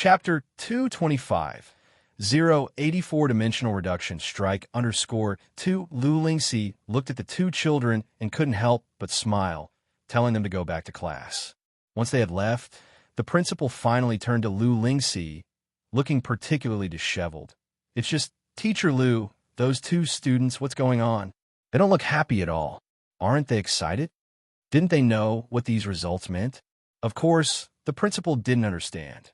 Chapter 225, 84-dimensional reduction strike _2. Lu Lingxi looked at the two children and couldn't help but smile, telling them to go back to class. Once they had left, the principal finally turned to Lu Lingxi, looking particularly disheveled. "It's just, Teacher Lu, those two students, what's going on? They don't look happy at all. Aren't they excited? Didn't they know what these results meant?" Of course, the principal didn't understand.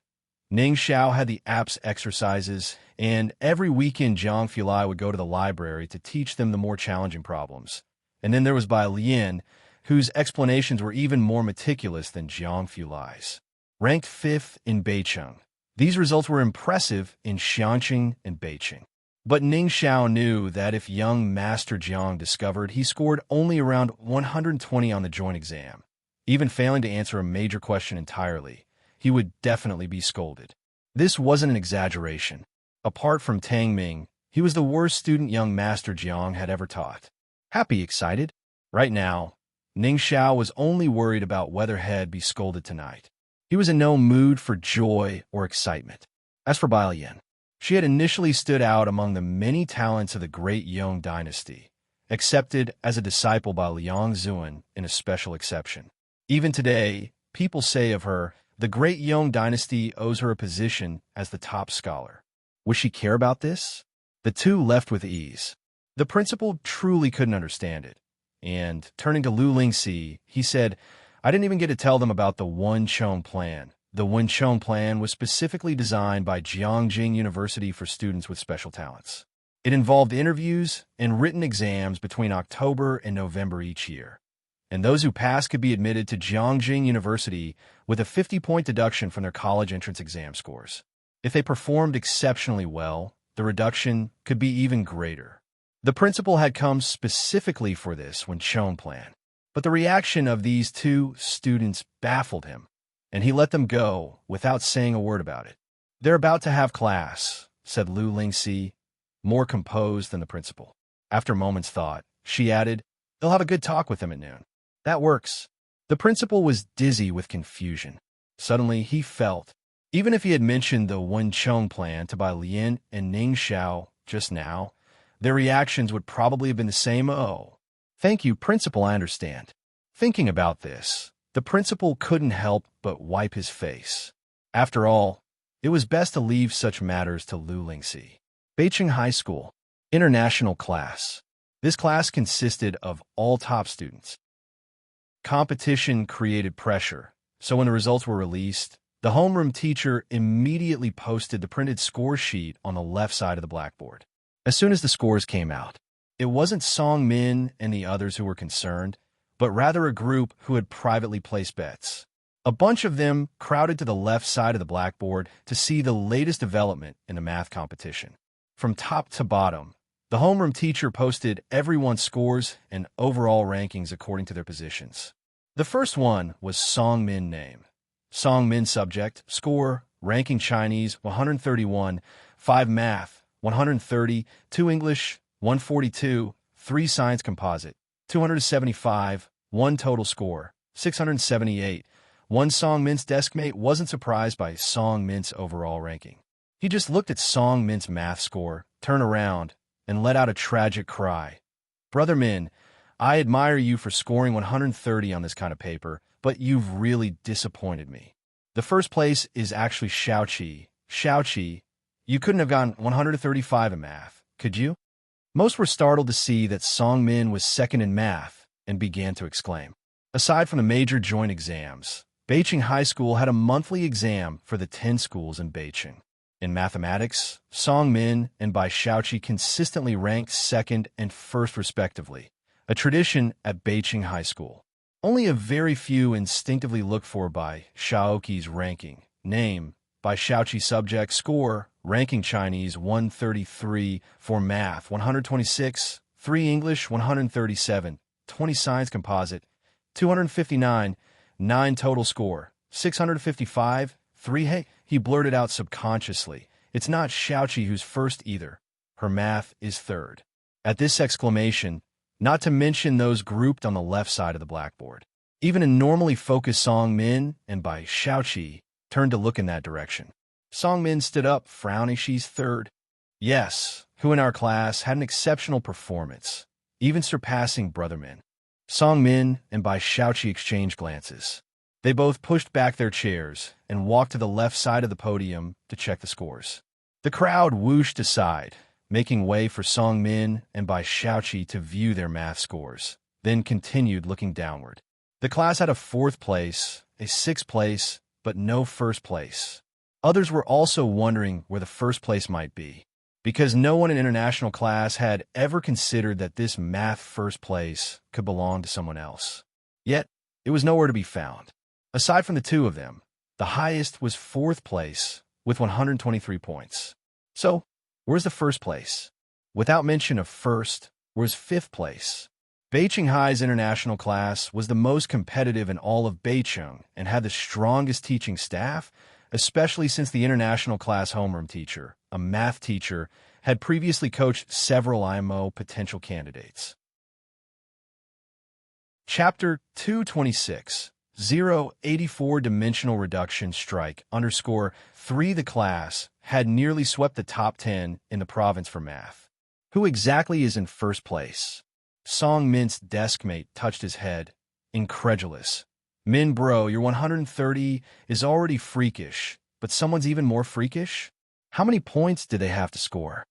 Ning Xiao had the apps exercises, and every weekend Jiang Fulai would go to the library to teach them the more challenging problems. And then there was Bai Lian, whose explanations were even more meticulous than Jiang Fulai's. Ranked 5th in Beicheng. These results were impressive in Xiangqing and Beicheng. But Ning Xiao knew that if young Master Jiang discovered he scored only around 120 on the joint exam, even failing to answer a major question entirely, he would definitely be scolded. This wasn't an exaggeration. Apart from Tang Ming, he was the worst student young Master Jiang had ever taught. Happy, excited? Right now, Ning Xiao was only worried about whether he'd be scolded tonight. He was in no mood for joy or excitement. As for Bai Lian, she had initially stood out among the many talents of the great Yong dynasty, accepted as a disciple by Liang Zuan in a special exception. Even today, people say of her, the great Yong dynasty owes her a position as the top scholar. Would she care about this? The two left with ease. The principal truly couldn't understand it, and, turning to Lu Lingxi, he said, "I didn't even get to tell them about the Wenchong plan. The Wenchong plan was specifically designed by Jiangjing University for students with special talents. It involved interviews and written exams between October and November each year. And those who passed could be admitted to Jiangjing University with a 50-point deduction from their college entrance exam scores. If they performed exceptionally well, the reduction could be even greater." The principal had come specifically for this Wenchong plan, but the reaction of these two students baffled him, and he let them go without saying a word about it. "They're about to have class," said Lu Lingxi, more composed than the principal. After a moment's thought, she added, "They'll have a good talk with them at noon." "That works." The principal was dizzy with confusion. Suddenly, he felt, even if he had mentioned the Wenchong plan to Bai Lian and Ning Xiao just now, their reactions would probably have been the same. "Oh, thank you, principal, I understand." Thinking about this, the principal couldn't help but wipe his face. After all, it was best to leave such matters to Lu Lingxi. Beicheng High School, international class. This class consisted of all top students. Competition created pressure, so when the results were released, the homeroom teacher immediately posted the printed score sheet on the left side of the blackboard. As soon as the scores came out, it wasn't Song Min and the others who were concerned, but rather a group who had privately placed bets. A bunch of them crowded to the left side of the blackboard to see the latest development in the math competition. From top to bottom, the homeroom teacher posted everyone's scores and overall rankings according to their positions. The first one was Song Min name. Song Min subject, score, ranking Chinese, 131, 5 math, 130, 2 English, 142, 3 science composite, 275, 1 total score, 678. One Song Min's deskmate wasn't surprised by Song Min's overall ranking. He just looked at Song Min's math score, turned around, and let out a tragic cry. "Brother Min, I admire you for scoring 130 on this kind of paper, but you've really disappointed me. The first place is actually Xiaoqi. Xiaoqi, you couldn't have gotten 135 in math, could you?" Most were startled to see that Song Min was second in math and began to exclaim. Aside from the major joint exams, Beicheng High School had a monthly exam for the 10 schools in Beicheng. In mathematics, Song Min and Bai Xiaoqi consistently ranked second and first respectively, a tradition at Beicheng High School. Only a very few instinctively looked for Bai Xiaoqi's ranking, name, Bai Xiaoqi subject, score, ranking Chinese 133, for math 126, 3 English 137, 20 science composite 259, 9 total score 655, 3. Hey, he blurted out subconsciously, "It's not Xiaoqi who's first either. Her math is third." At this exclamation, not to mention those grouped on the left side of the blackboard, even a normally focused Song Min and Bai Xiaoqi turned to look in that direction. Songmin stood up, frowning. She's third. Yes, who in our class had an exceptional performance, even surpassing Brothermin. Songmin and Bai Xiaoqi exchanged glances. They both pushed back their chairs and walked to the left side of the podium to check the scores. The crowd whooshed aside, making way for Songmin and Bai Xiaoqi to view their math scores, then continued looking downward. The class had a 4th place, a 6th place, but no 1st place. Others were also wondering where the 1st place might be, because no one in international class had ever considered that this math 1st place could belong to someone else. Yet, it was nowhere to be found. Aside from the two of them, the highest was 4th place with 123 points. So, where's the 1st place? Without mention of 1st, where's 5th place? Beichenghai's international class was the most competitive in all of Beicheng and had the strongest teaching staff, especially since the international class homeroom teacher, a math teacher, had previously coached several IMO potential candidates. Chapter 226, 084 Reduction Strike _3 The class had nearly swept the top 10 in the province for math. Who exactly is in 1st place? Song Min's deskmate touched his head, incredulous. Min bro, your 130 is already freakish, but someone's even more freakish? How many points did they have to score?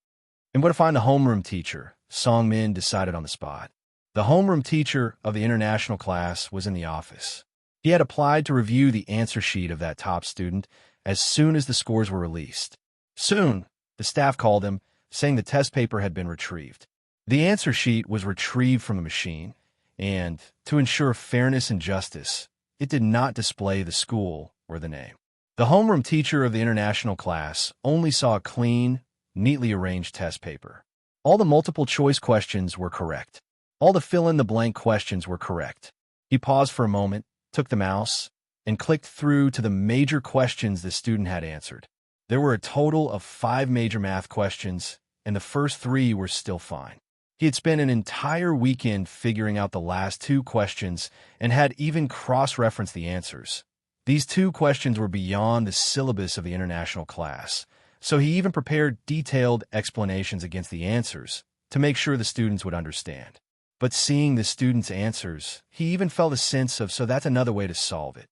And what to find the homeroom teacher? Song Min decided on the spot. The homeroom teacher of the international class was in the office. He had applied to review the answer sheet of that top student as soon as the scores were released. Soon, the staff called him, saying the test paper had been retrieved. The answer sheet was retrieved from the machine, and, to ensure fairness and justice, it did not display the school or the name. The homeroom teacher of the international class only saw a clean, neatly arranged test paper. All the multiple-choice questions were correct. All the fill-in-the-blank questions were correct. He paused for a moment, took the mouse, and clicked through to the major questions the student had answered. There were a total of 5 major math questions, and the first 3 were still fine. He had spent an entire weekend figuring out the last 2 questions and had even cross-referenced the answers. These 2 questions were beyond the syllabus of the international class, so he even prepared detailed explanations against the answers to make sure the students would understand. But seeing the students' answers, he even felt a sense of, so that's another way to solve it.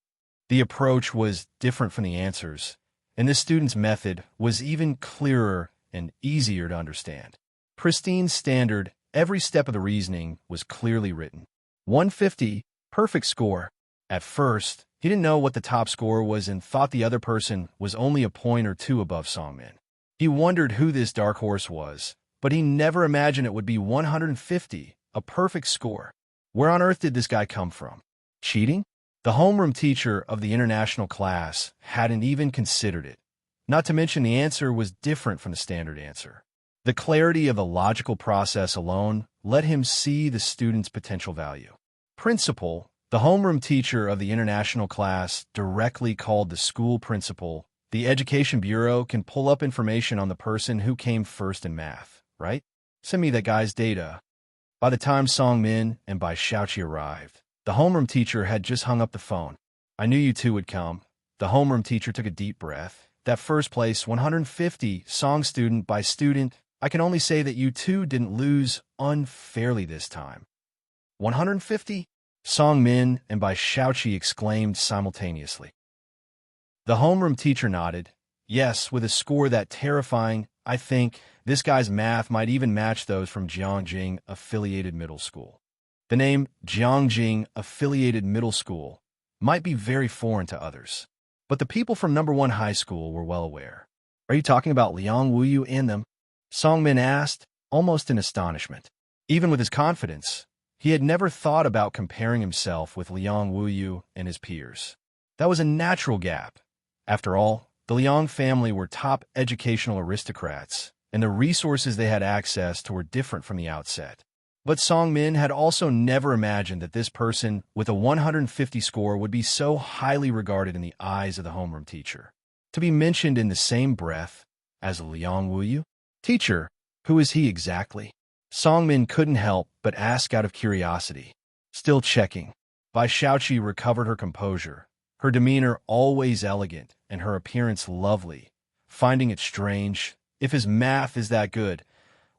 The approach was different from the answers, and the student's method was even clearer and easier to understand. Pristine standard, every step of the reasoning was clearly written. 150, perfect score. At first, he didn't know what the top score was and thought the other person was only a point or 2 above Songmin. He wondered who this dark horse was, but he never imagined it would be 150, a perfect score. Where on earth did this guy come from? Cheating? The homeroom teacher of the international class hadn't even considered it. Not to mention the answer was different from the standard answer. The clarity of the logical process alone let him see the student's potential value. Principal, the homeroom teacher of the international class, directly called the school principal. The education bureau can pull up information on the person who came first in math, right? Send me that guy's data. By the time Song Min and Bai Xiaoqi arrived, the homeroom teacher had just hung up the phone. I knew you two would come. The homeroom teacher took a deep breath. That first place, 150, song student by student, I can only say that you two didn't lose unfairly this time. 150? Song Min and Bai Xiaoqi exclaimed simultaneously. The homeroom teacher nodded. Yes, with a score that terrifying, I think this guy's math might even match those from Jiangjing Affiliated Middle School. The name Jiangjing Affiliated Middle School might be very foreign to others, but the people from number 1 high school were well aware. Are you talking about Liang Wuyu and them? Songmin asked, almost in astonishment. Even with his confidence, he had never thought about comparing himself with Liang Wuyu and his peers. That was a natural gap. After all, the Liang family were top educational aristocrats, and the resources they had access to were different from the outset. But Songmin had also never imagined that this person with a 150 score would be so highly regarded in the eyes of the homeroom teacher. To be mentioned in the same breath as Liang Wuyu? Teacher, who is he exactly? Songmin couldn't help but ask out of curiosity. Still checking. Bai Xiaoqi recovered her composure, her demeanor always elegant and her appearance lovely, finding it strange. If his math is that good,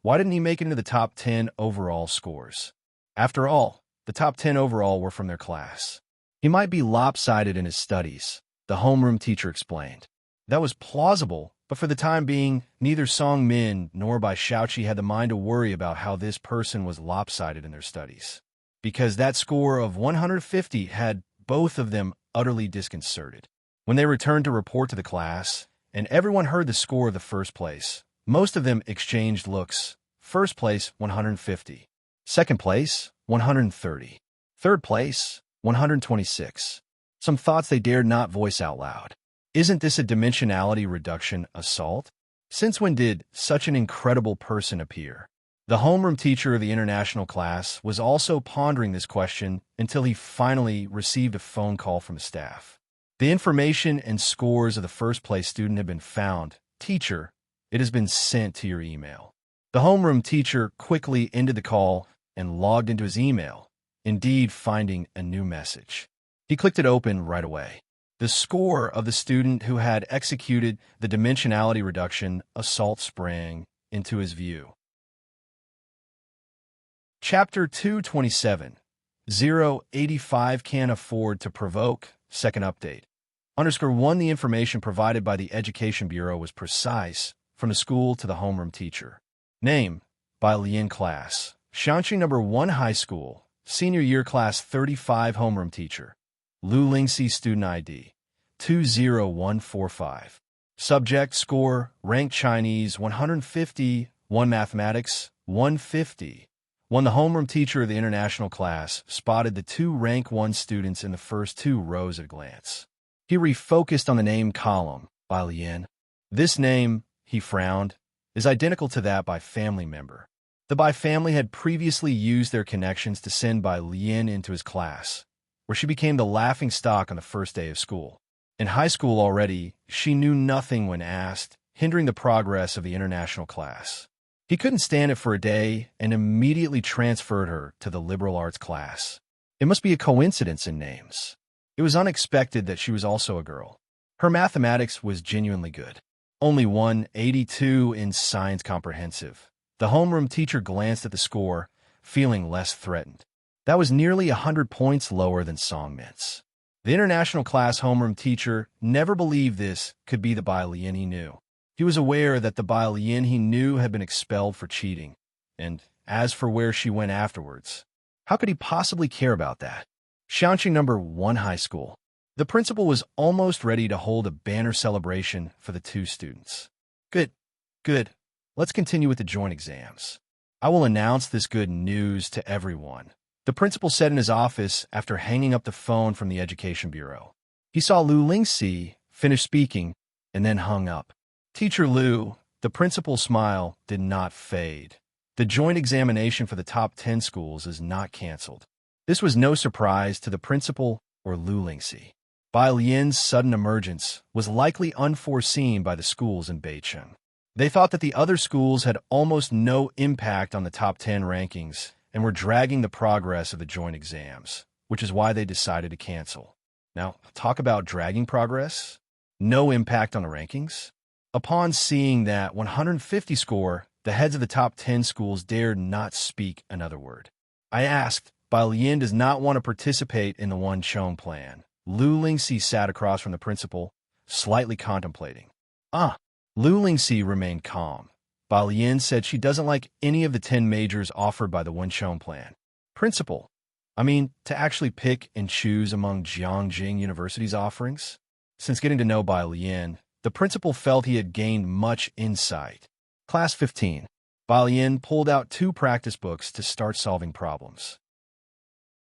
why didn't he make it into the top 10 overall scores? After all, the top 10 overall were from their class. He might be lopsided in his studies, the homeroom teacher explained. That was plausible, but for the time being, neither Song Min nor Bai Shaoqi had the mind to worry about how this person was lopsided in their studies, because that score of 150 had both of them utterly disconcerted. When they returned to report to the class, and everyone heard the score of the first place, most of them exchanged looks. First place, 150. Second place, 130. Third place, 126. Some thoughts they dared not voice out loud. Isn't this a dimensionality reduction assault? Since when did such an incredible person appear? The homeroom teacher of the international class was also pondering this question until he finally received a phone call from the staff. The information and scores of the first-place student have been found. Teacher, it has been sent to your email. The homeroom teacher quickly ended the call and logged into his email, indeed finding a new message. He clicked it open right away. The score of the student who had executed the dimensionality reduction assault sprang into his view. Chapter 227. 085 Can't Afford to Provoke. Second update. _1 The information provided by the Education Bureau was precise, from the school to the homeroom teacher. Name, by Lian class. Shanxi No. 1 High School. Senior Year Class 35 Homeroom Teacher. Lu Lingxi Student ID. 20145. Subject Score, Rank Chinese 150, 1 Mathematics 150. When the homeroom teacher of the international class spotted the two Rank 1 students in the first two rows at a glance. He refocused on the name column, by Lian. This name, he frowned, is identical to that by family member. The Bai family had previously used their connections to send Bai Lian into his class, where she became the laughing stock on the first day of school. In high school already, she knew nothing when asked, hindering the progress of the international class. He couldn't stand it for a day and immediately transferred her to the liberal arts class. It must be a coincidence in names. It was unexpected that she was also a girl. Her mathematics was genuinely good. Only 182 in science comprehensive. The homeroom teacher glanced at the score, feeling less threatened. That was nearly 100 points lower than Song Min's. The international class homeroom teacher never believed this could be the Bai Lian he knew. He was aware that the Bai Lian he knew had been expelled for cheating, and as for where she went afterwards, how could he possibly care about that? Shanxi No. 1 High School. The principal was almost ready to hold a banner celebration for the two students. Good. Let's continue with the joint exams. I will announce this good news to everyone, the principal said in his office after hanging up the phone from the Education Bureau. He saw Lu Lingxi finish speaking and then hung up. Teacher Lu, the principal's smile did not fade. The joint examination for the top 10 schools is not canceled. This was no surprise to the principal or Lu Lingxi. Bai Lian's sudden emergence was likely unforeseen by the schools in Beicheng. They thought that the other schools had almost no impact on the top 10 rankings and were dragging the progress of the joint exams, which is why they decided to cancel. Now, talk about dragging progress? No impact on the rankings? Upon seeing that 150 score, the heads of the top 10 schools dared not speak another word. I asked, Bai Lian does not want to participate in the One Chong plan. Lu Lingxi sat across from the principal, slightly contemplating. Lu Lingxi remained calm. Bai Lian said she doesn't like any of the 10 majors offered by the One Chong plan. Principal, to actually pick and choose among Jiangjing University's offerings? Since getting to know Bai Lian, the principal felt he had gained much insight. Class 15. Bai Lian pulled out 2 practice books to start solving problems.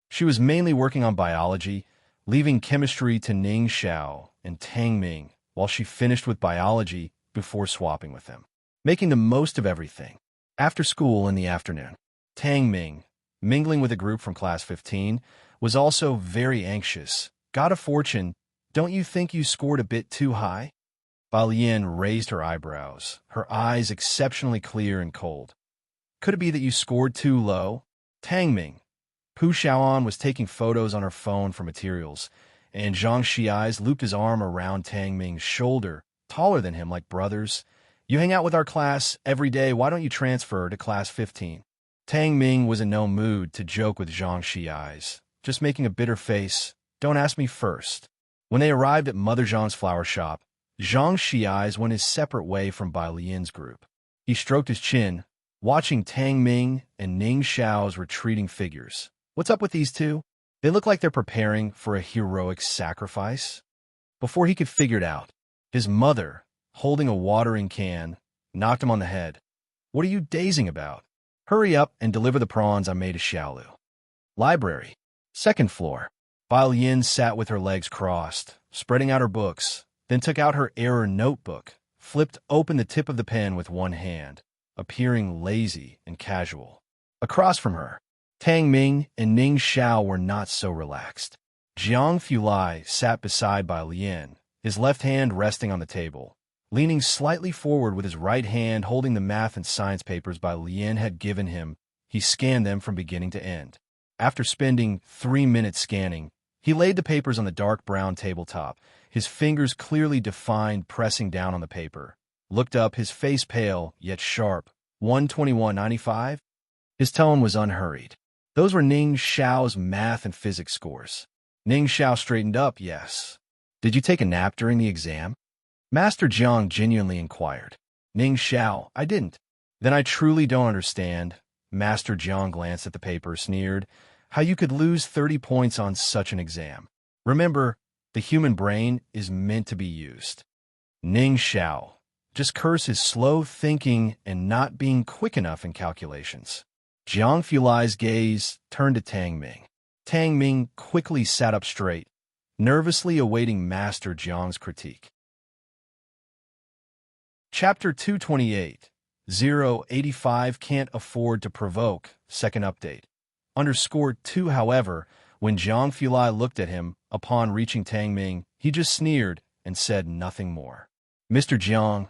She was mainly working on biology, leaving chemistry to Ning Xiao and Tang Ming while she finished with biology before swapping with them, making the most of everything. After school in the afternoon, Tang Ming, mingling with a group from Class 15, was also very anxious. God of fortune, don't you think you scored a bit too high? Bai Lian raised her eyebrows, her eyes exceptionally clear and cold. Could it be that you scored too low? Tang Ming. Pu Xiaoan was taking photos on her phone for materials, and Zhang Xiai's looped his arm around Tang Ming's shoulder taller than him like brothers. You hang out with our class every day, why don't you transfer to class 15? Tang Ming was in no mood to joke with Zhang Xi's, just making a bitter face. Don't ask me first. When they arrived at Mother Zhang's flower shop, Zhang Xi's went his separate way from Bai Lian's group. He stroked his chin, watching Tang Ming and Ning Xiao's retreating figures. What's up with these two? They look like they're preparing for a heroic sacrifice. Before he could figure it out, his mother, holding a watering can, knocked him on the head. What are you dazing about? Hurry up and deliver the prawns I made to Xiaolu. Library. Second floor. Bai Lian sat with her legs crossed, spreading out her books, then took out her error notebook, flipped open the tip of the pen with one hand, appearing lazy and casual. Across from her, Tang Ming and Ning Xiao were not so relaxed. Jiang Fulai sat beside Bai Lian, his left hand resting on the table. Leaning slightly forward with his right hand holding the math and science papers Bai Lian had given him, he scanned them from beginning to end. After spending 3 minutes scanning, he laid the papers on the dark brown tabletop, his fingers clearly defined pressing down on the paper. Looked up, his face pale, yet sharp. 121.95? His tone was unhurried. Those were Ning Xiao's math and physics scores. Ning Xiao straightened up, yes. Did you take a nap during the exam? Master Jiang genuinely inquired. Ning Xiao, I didn't. Then I truly don't understand. Master Jiang glanced at the paper, sneered. How you could lose 30 points on such an exam. Remember, the human brain is meant to be used. Ning Xiao, just curse his slow thinking and not being quick enough in calculations. Jiang Fulai's gaze turned to Tang Ming. Tang Ming quickly sat up straight, nervously awaiting Master Jiang's critique. Chapter 228, 085 Can't Afford to Provoke, Second Update. Underscored 2, however, when Jiang Fulai looked at him upon reaching Tang Ming, he just sneered and said nothing more. Mr. Jiang,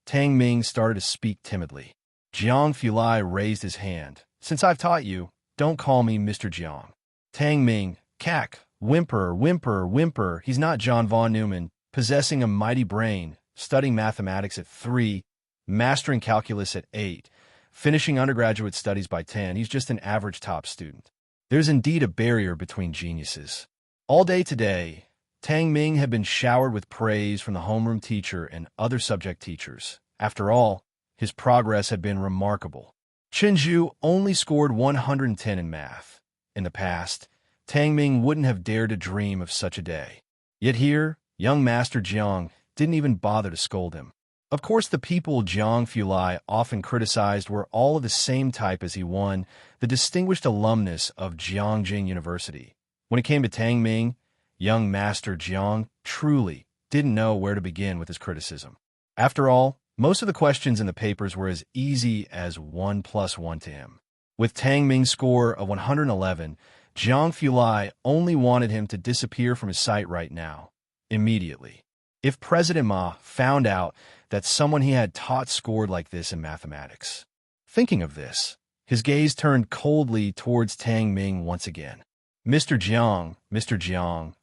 Tang Ming started to speak timidly. Jiang Fulai raised his hand. Since I've taught you, don't call me Mr. Jiang. Tang Ming, cack, whimper. He's not John von Neumann, possessing a mighty brain, studying mathematics at 3, mastering calculus at 8, finishing undergraduate studies by 10. He's just an average top student. There's indeed a barrier between geniuses. All day today, Tang Ming had been showered with praise from the homeroom teacher and other subject teachers. After all, his progress had been remarkable. Chenju only scored 110 in math. In the past, Tang Ming wouldn't have dared to dream of such a day. Yet here, young Master Jiang didn't even bother to scold him. Of course, the people Jiang Fulai often criticized were all of the same type as he won, the distinguished alumnus of Jiangjing University. When it came to Tang Ming, young Master Jiang truly didn't know where to begin with his criticism. After all, most of the questions in the papers were as easy as 1 + 1 to him. With Tang Ming's score of 111, Jiang Fulai only wanted him to disappear from his sight right now, immediately. If President Ma found out that someone he had taught scored like this in mathematics. Thinking of this, his gaze turned coldly towards Tang Ming once again. Mr. Jiang,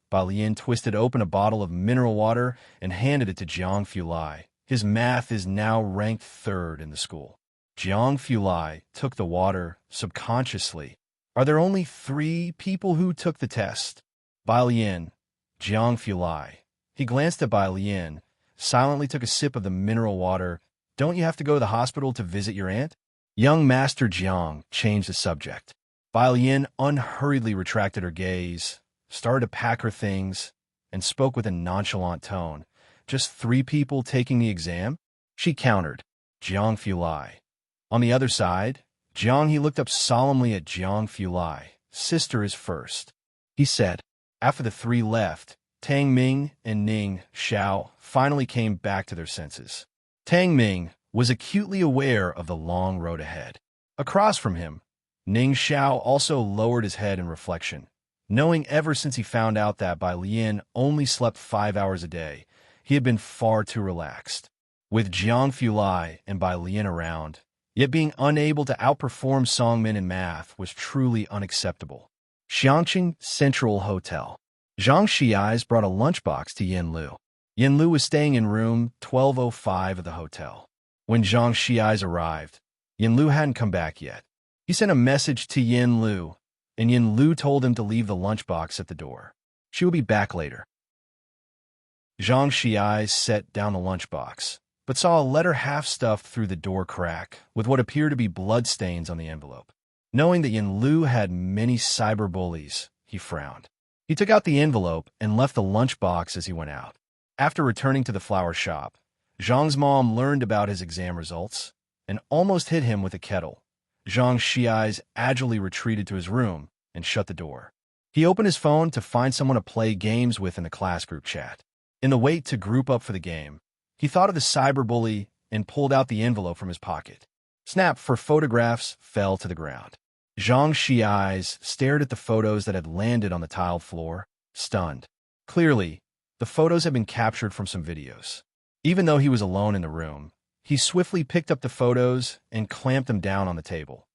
Bai Lian twisted open a bottle of mineral water and handed it to Jiang Fulai. His math is now ranked 3rd in the school. Jiang Fulai took the water subconsciously. Are there only 3 people who took the test? Bai Lian, Jiang Fulai. He glanced at Bai Lian, silently took a sip of the mineral water. Don't you have to go to the hospital to visit your aunt? Young Master Jiang changed the subject. Bai Lian unhurriedly retracted her gaze, started to pack her things, and spoke with a nonchalant tone. Just 3 people taking the exam? She countered. Jiang Fulai. On the other side, he looked up solemnly at Jiang Fulai. Sister is first. He said. After the 3 left, Tang Ming and Ning Xiao finally came back to their senses. Tang Ming was acutely aware of the long road ahead. Across from him, Ning Xiao also lowered his head in reflection, knowing ever since he found out that Bai Lian only slept 5 hours a day, he had been far too relaxed. With Jiang Fulai and Bai Lian around, yet being unable to outperform Songmin in math was truly unacceptable. Xiangqing Central Hotel. Zhang Xi's brought a lunchbox to Yin Lu. Yin Lu was staying in room 1205 of the hotel. When Zhang Xiai's arrived, Yin Lu hadn't come back yet. He sent a message to Yin Lu, and Yin Lu told him to leave the lunchbox at the door. She will be back later. Zhang Xiai set down the lunchbox, but saw a letter half-stuffed through the door crack with what appeared to be bloodstains on the envelope. Knowing that Yin Lu had many cyberbullies, he frowned. He took out the envelope and left the lunchbox as he went out. After returning to the flower shop, Zhang's mom learned about his exam results and almost hit him with a kettle. Zhang Xiai's agilely retreated to his room and shut the door. He opened his phone to find someone to play games with in the class group chat. In the wait to group up for the game, he thought of the cyberbully and pulled out the envelope from his pocket. Snap for photographs fell to the ground. Zhang Xiai's stared at the photos that had landed on the tiled floor, stunned. Clearly, the photos had been captured from some videos. Even though he was alone in the room, he swiftly picked up the photos and clamped them down on the table.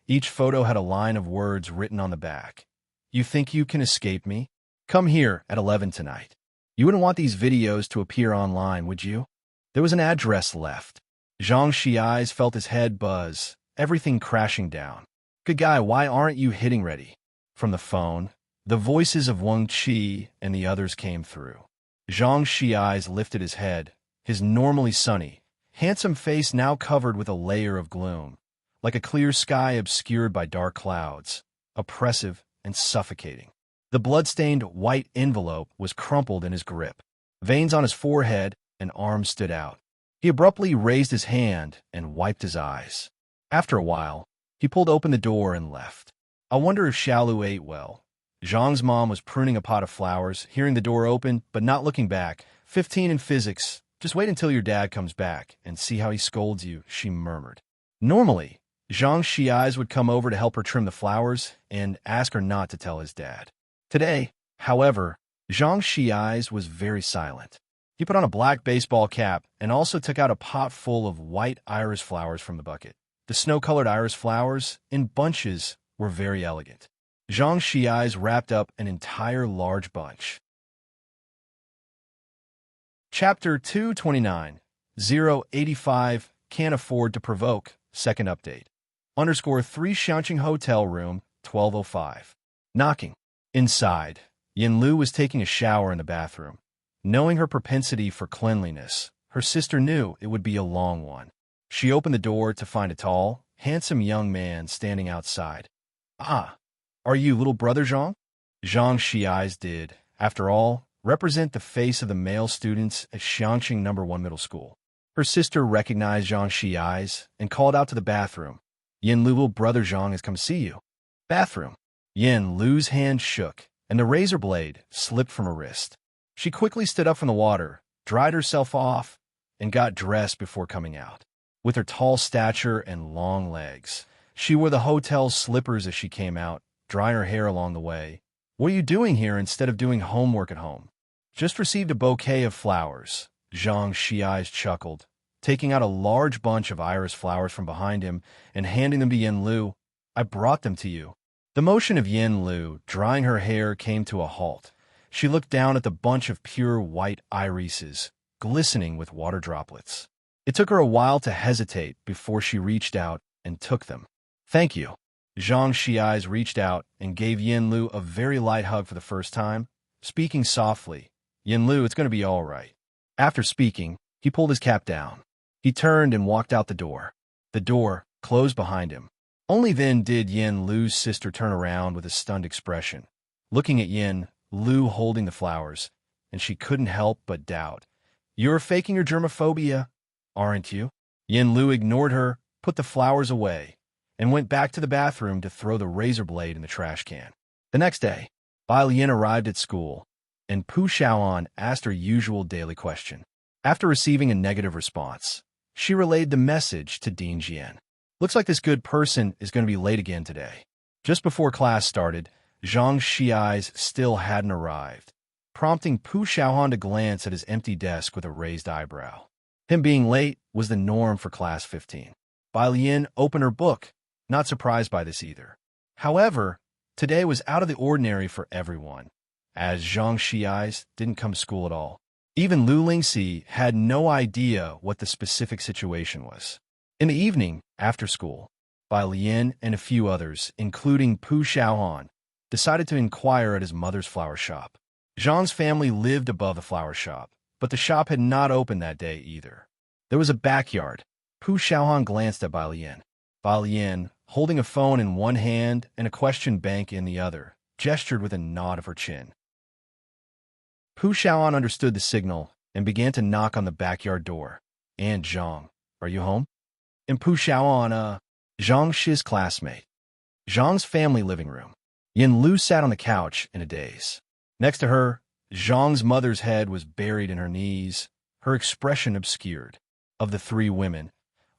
Each photo had a line of words written on the back. "You think you can escape me? Come here at 11 tonight." You wouldn't want these videos to appear online, would you? There was an address left. Zhang Xiai's felt his head buzz, everything crashing down. "Good guy, why aren't you hitting ready?" From the phone, the voices of Wang Qi and the others came through. Zhang Xiai's lifted his head, his normally sunny, handsome face now covered with a layer of gloom, like a clear sky obscured by dark clouds, oppressive and suffocating. The blood-stained white envelope was crumpled in his grip. Veins on his forehead and arms stood out. He abruptly raised his hand and wiped his eyes. After a while, he pulled open the door and left. I wonder if Xiaolu ate well. Zhang's mom was pruning a pot of flowers, hearing the door open, but not looking back. 15 in physics. Just wait until your dad comes back and see how he scolds you, she murmured. Normally, Zhang Xiai's would come over to help her trim the flowers and ask her not to tell his dad. Today, however, Zhang Xiai's was very silent. He put on a black baseball cap and also took out a pot full of white iris flowers from the bucket. The snow-colored iris flowers, in bunches, were very elegant. Zhang Xiai's wrapped up an entire large bunch. Chapter 229, 085, Can't Afford to Provoke, Second Update. _3 Xiangqing Hotel Room, 1205. Knocking. Inside, Yin Lu was taking a shower in the bathroom. Knowing her propensity for cleanliness, her sister knew it would be a long one. She opened the door to find a tall, handsome young man standing outside. "Ah, are you little brother Zhang?" Zhang Xiai's did, after all, represent the face of the male students at Xiangqing No. 1 Middle School. Her sister recognized Zhang Xiai's and called out to the bathroom. "Yin Lu, little brother Zhang has come see you." Bathroom. Yin Lu's hand shook, and the razor blade slipped from her wrist. She quickly stood up from the water, dried herself off, and got dressed before coming out. With her tall stature and long legs, she wore the hotel's slippers as she came out, drying her hair along the way. "What are you doing here instead of doing homework at home?" "Just received a bouquet of flowers," Zhang Xiai's chuckled, taking out a large bunch of iris flowers from behind him and handing them to Yin Lu. "I brought them to you." The motion of Yin Lu drying her hair came to a halt. She looked down at the bunch of pure white irises, glistening with water droplets. It took her a while to hesitate before she reached out and took them. "Thank you." Zhang Xiai's reached out and gave Yin Lu a very light hug for the first time, speaking softly. "Yin Lu, it's going to be all right." After speaking, he pulled his cap down. He turned and walked out the door. The door closed behind him. Only then did Yin Lu's sister turn around with a stunned expression, looking at Yin Lu holding the flowers, and she couldn't help but doubt. "You're faking your germophobia, aren't you?" Yin Lu ignored her, put the flowers away, and went back to the bathroom to throw the razor blade in the trash can. The next day, Bai Lian arrived at school, and Pu Xiaoan asked her usual daily question. After receiving a negative response, she relayed the message to Dean Jian. "Looks like this good person is going to be late again today." Just before class started, Zhang Xiai's still hadn't arrived, prompting Pu Xiaohan to glance at his empty desk with a raised eyebrow. Him being late was the norm for class 15. Bai Lian opened her book, not surprised by this either. However, today was out of the ordinary for everyone, as Zhang Xiai's didn't come to school at all. Even Lu Lingxi had no idea what the specific situation was. In the evening, after school, Bai Lian and a few others, including Pu Xiaohan, decided to inquire at his mother's flower shop. Zhang's family lived above the flower shop, but the shop had not opened that day either. There was a backyard. Pu Xiaohan glanced at Bai Lian. Bai Lian, holding a phone in one hand and a question bank in the other, gestured with a nod of her chin. Pu Xiaohan understood the signal and began to knock on the backyard door. "And Zhang, are you home?" And Pu Xiaohan, Zhang Shi's classmate. Zhang's family living room. Yin Lu sat on the couch in a daze. Next to her, Zhang's mother's head was buried in her knees, her expression obscured. Of the three women,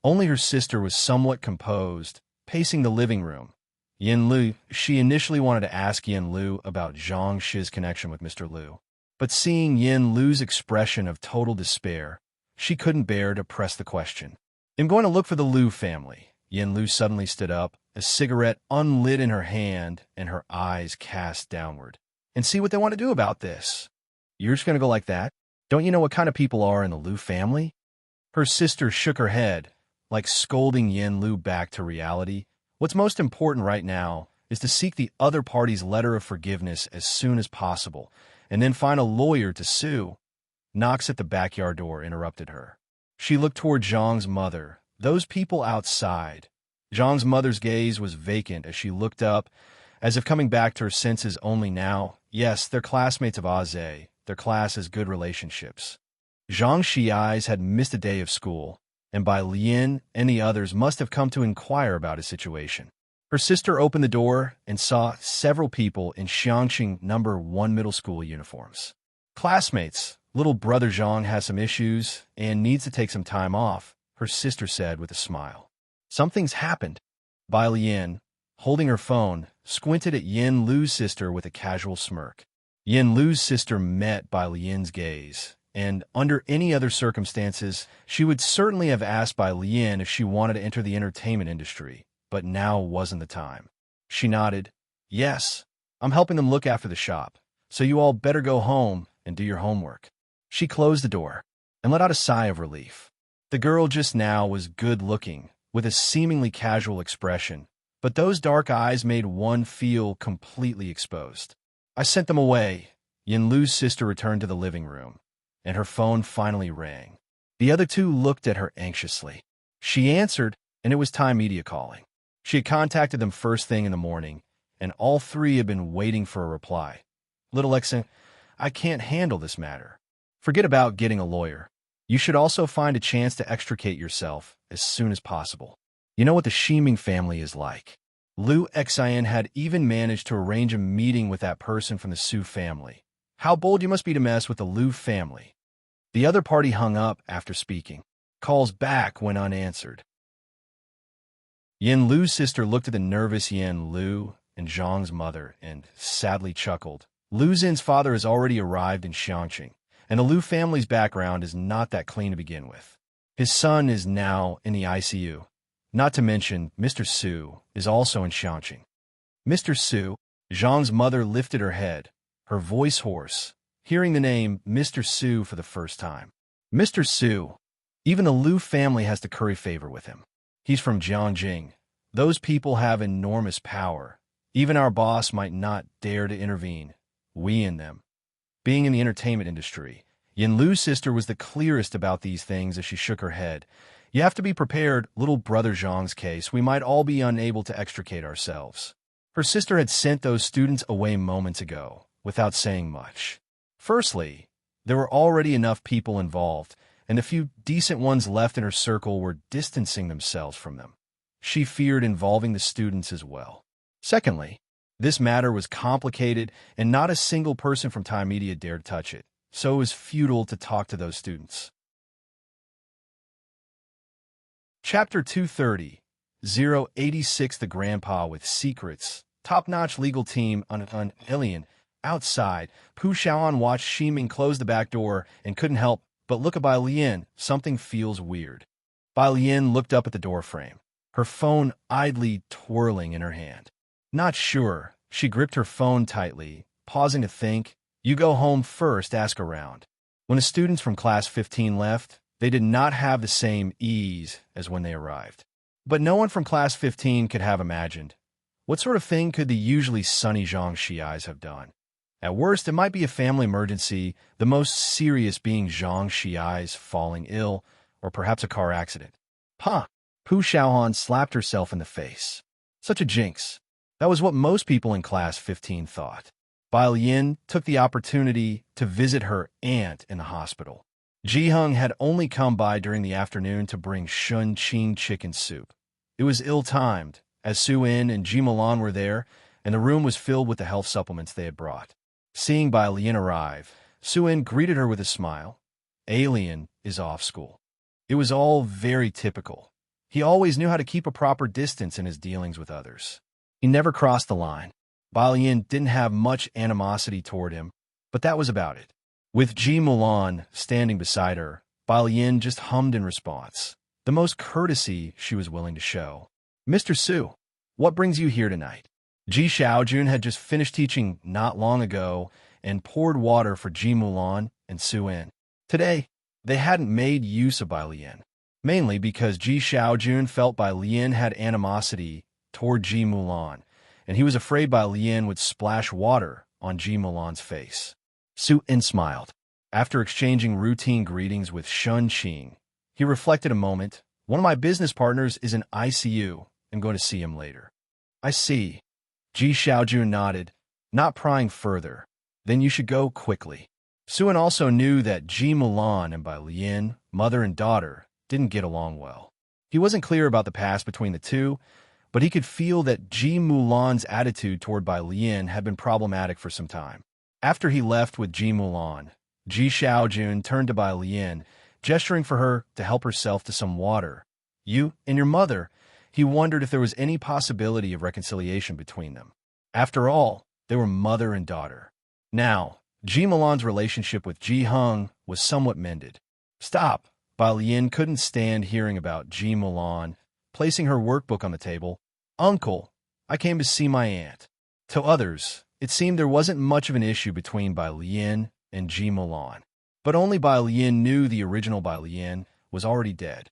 only her sister was somewhat composed, pacing the living room. Yin Lu, she initially wanted to ask Yin Lu about Zhang Shi's connection with Mr. Lu. But seeing Yin Lu's expression of total despair, she couldn't bear to press the question. "I'm going to look for the Lu family." Yin Lu suddenly stood up, a cigarette unlit in her hand and her eyes cast downward. "And see what they want to do about this." "You're just going to go like that? Don't you know what kind of people are in the Lu family?" Her sister shook her head, like scolding Yin Lu back to reality. "What's most important right now is to seek the other party's letter of forgiveness as soon as possible, and then find a lawyer to sue." Knocks at the backyard door interrupted her. She looked toward Zhang's mother. Those people outside. Zhang's mother's gaze was vacant as she looked up, as if coming back to her senses only now. Yes, they're classmates of Aze. Their class has good relationships. Zhang Shi's eyes had missed a day of school, and Bai Lian and the others must have come to inquire about his situation. Her sister opened the door and saw several people in Xiangqing No. 1 middle school uniforms. "Classmates, little brother Zhang has some issues and needs to take some time off," her sister said with a smile. "Something's happened." Bai Lian, holding her phone, squinted at Yin Lu's sister with a casual smirk. Yin Lu's sister met Bai Lian's gaze, and under any other circumstances, she would certainly have asked Bai Lian if she wanted to enter the entertainment industry, but now wasn't the time. She nodded. "Yes, I'm helping them look after the shop, so you all better go home and do your homework." She closed the door and let out a sigh of relief. The girl just now was good-looking, with a seemingly casual expression, but those dark eyes made one feel completely exposed. "I sent them away." Yin Lu's sister returned to the living room, and her phone finally rang. The other two looked at her anxiously. She answered, and it was Time Media calling. She had contacted them first thing in the morning, and all three had been waiting for a reply. "Little Exen, I can't handle this matter. Forget about getting a lawyer. You should also find a chance to extricate yourself as soon as possible. You know what the Shiming family is like." Lu Xian had even managed to arrange a meeting with that person from the Su family. How bold you must be to mess with the Lu family. The other party hung up after speaking. Calls back went unanswered. Yin Lu's sister looked at the nervous Yin Lu and Zhang's mother and sadly chuckled. Lu Xin's father has already arrived in Xiangqing, and the Lu family's background is not that clean to begin with. His son is now in the ICU. Not to mention, Mr. Su is also in Xiangqing. Mr. Su, Zhang's mother lifted her head, her voice hoarse, hearing the name Mr. Su for the first time. Mr. Su, even the Lu family has to curry favor with him. He's from Jiangjing. Those people have enormous power. Even our boss might not dare to intervene. We and them. Being in the entertainment industry, Yin Lu's sister was the clearest about these things as she shook her head. "You have to be prepared, little brother Zhang's case. We might all be unable to extricate ourselves." Her sister had sent those students away moments ago, without saying much. Firstly, there were already enough people involved, and the few decent ones left in her circle were distancing themselves from them. She feared involving the students as well. Secondly, this matter was complicated, and not a single person from Time Media dared touch it, so it was futile to talk to those students. Chapter 230, 086 The Grandpa with Secrets. Top-notch legal team on Alien. Outside, Pu Xiaohan watched Ximing close the back door and couldn't help but look at Bai Lian. Something feels weird. Bai Lian looked up at the doorframe, her phone idly twirling in her hand. Not sure, she gripped her phone tightly, pausing to think. "You go home first, ask around." When the students from Class 15 left, they did not have the same ease as when they arrived. But no one from Class 15 could have imagined. What sort of thing could the usually sunny Zhang Xiais have done? At worst, it might be a family emergency, the most serious being Zhang Xiais falling ill, or perhaps a car accident. Huh! Pu Xiaohan slapped herself in the face. Such a jinx. That was what most people in Class 15 thought. Bai Lian took the opportunity to visit her aunt in the hospital. Ji Hung had only come by during the afternoon to bring Shun Qing chicken soup. It was ill-timed, as Su In and Ji Milan were there, and the room was filled with the health supplements they had brought. Seeing Bai Lian arrive, Su In greeted her with a smile. Alien is off school. It was all very typical. He always knew how to keep a proper distance in his dealings with others. He never crossed the line. Bai Lian didn't have much animosity toward him, but that was about it. With Ji Mulan standing beside her, Bai Lian just hummed in response, the most courtesy she was willing to show. Mr. Su, what brings you here tonight? Ji Xiaojun had just finished teaching not long ago and poured water for Ji Mulan and Su In. Today, they hadn't made use of Bai Lian, mainly because Ji Xiaojun felt Bai Lian had animosity toward Ji Mulan, and he was afraid Bai Lian would splash water on Ji Mulan's face. Su In smiled. After exchanging routine greetings with Shun Qing, he reflected a moment. One of my business partners is in ICU. I'm going to see him later. I see. Ji Xiaojun nodded, not prying further. Then you should go quickly. Su In also knew that Ji Mulan and Bai Lian, mother and daughter, didn't get along well. He wasn't clear about the past between the two, but he could feel that Ji Mulan's attitude toward Bai Lian had been problematic for some time. After he left with Ji Mulan, Ji Xiaojun turned to Bai Lian, gesturing for her to help herself to some water. You and your mother. He wondered if there was any possibility of reconciliation between them. After all, they were mother and daughter. Now, Ji Mulan's relationship with Ji Hung was somewhat mended. Stop! Bai Lian couldn't stand hearing about Ji Mulan, placing her workbook on the table. Uncle, I came to see my aunt. To others, it seemed there wasn't much of an issue between Bai Lian and Ji Mulan. But only Bai Lian knew the original Bai Lian was already dead.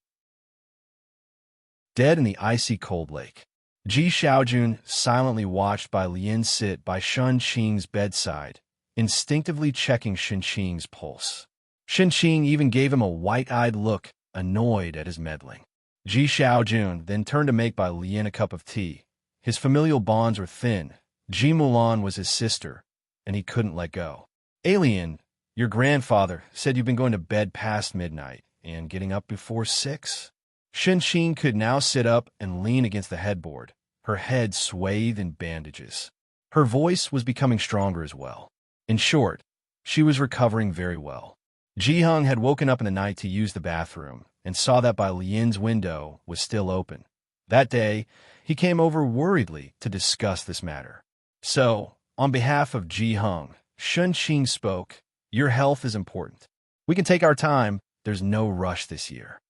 Dead in the icy cold lake. Ji Xiaojun silently watched Bai Lian sit by Shun Qing's bedside, instinctively checking Shun Qing's pulse. Shun Qing even gave him a white-eyed look, annoyed at his meddling. Ji Xiaojun then turned to make Bai Lian a cup of tea. His familial bonds were thin. Ji Mulan was his sister, and he couldn't let go. Alien, your grandfather said you've been going to bed past midnight and getting up before 6. Shun Qing could now sit up and lean against the headboard, her head swathed in bandages. Her voice was becoming stronger as well. In short, she was recovering very well. Ji Hung had woken up in the night to use the bathroom and saw that Bai Lian's window was still open. That day, he came over worriedly to discuss this matter. So, on behalf of Ji Hung, Shun Qing spoke, your health is important. We can take our time. There's no rush this year.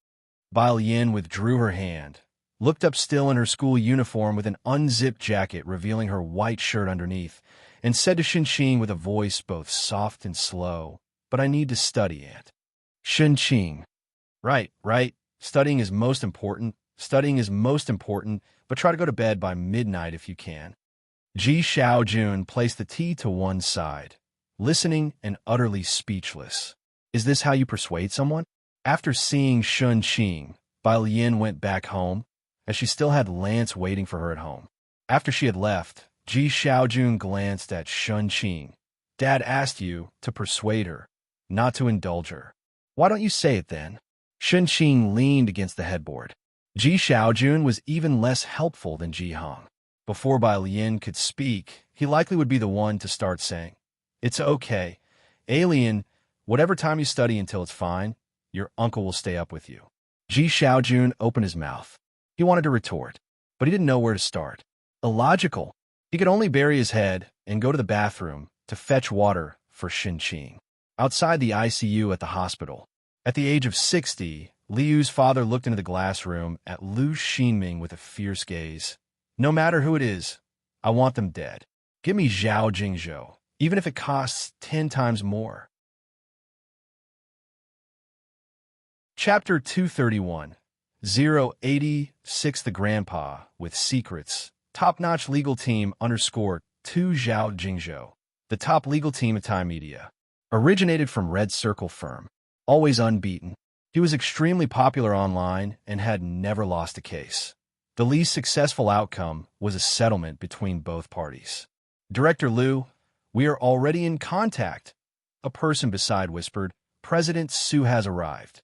Bai Lian withdrew her hand, looked up still in her school uniform with an unzipped jacket revealing her white shirt underneath, and said to Shun Qing with a voice both soft and slow, but I need to study, Aunt. Shun Qing. Right. Studying is most important, but try to go to bed by midnight if you can. Ji Xiaojun placed the tea to one side, listening and utterly speechless. Is this how you persuade someone? After seeing Shun Qing, Bai Lian went back home, as she still had Lance waiting for her at home. After she had left, Ji Xiaojun glanced at Shun Qing. Dad asked you to persuade her, not to indulge her. Why don't you say it then? Shun Qing leaned against the headboard. Ji Xiaojun was even less helpful than Ji Hung. Before Bai Lian could speak, he likely would be the one to start saying, It's okay. Alien, whatever time you study until it's fine, your uncle will stay up with you. Ji Xiaojun opened his mouth. He wanted to retort, but he didn't know where to start. Illogical. He could only bury his head and go to the bathroom to fetch water for Shun Qing. Outside the ICU at the hospital, at the age of 60, Liu's father looked into the glass room at Lu Xinming with a fierce gaze. No matter who it is, I want them dead. Give me Zhao Jingzhou, even if it costs 10 times more. Chapter 231. 086 The Grandpa with Secrets. Top-notch legal team _2 Zhao Jingzhou. The top legal team at Time Media. Originated from Red Circle firm. Always unbeaten. He was extremely popular online and had never lost a case. The least successful outcome was a settlement between both parties. Director Liu, we are already in contact. A person beside whispered, President Su has arrived.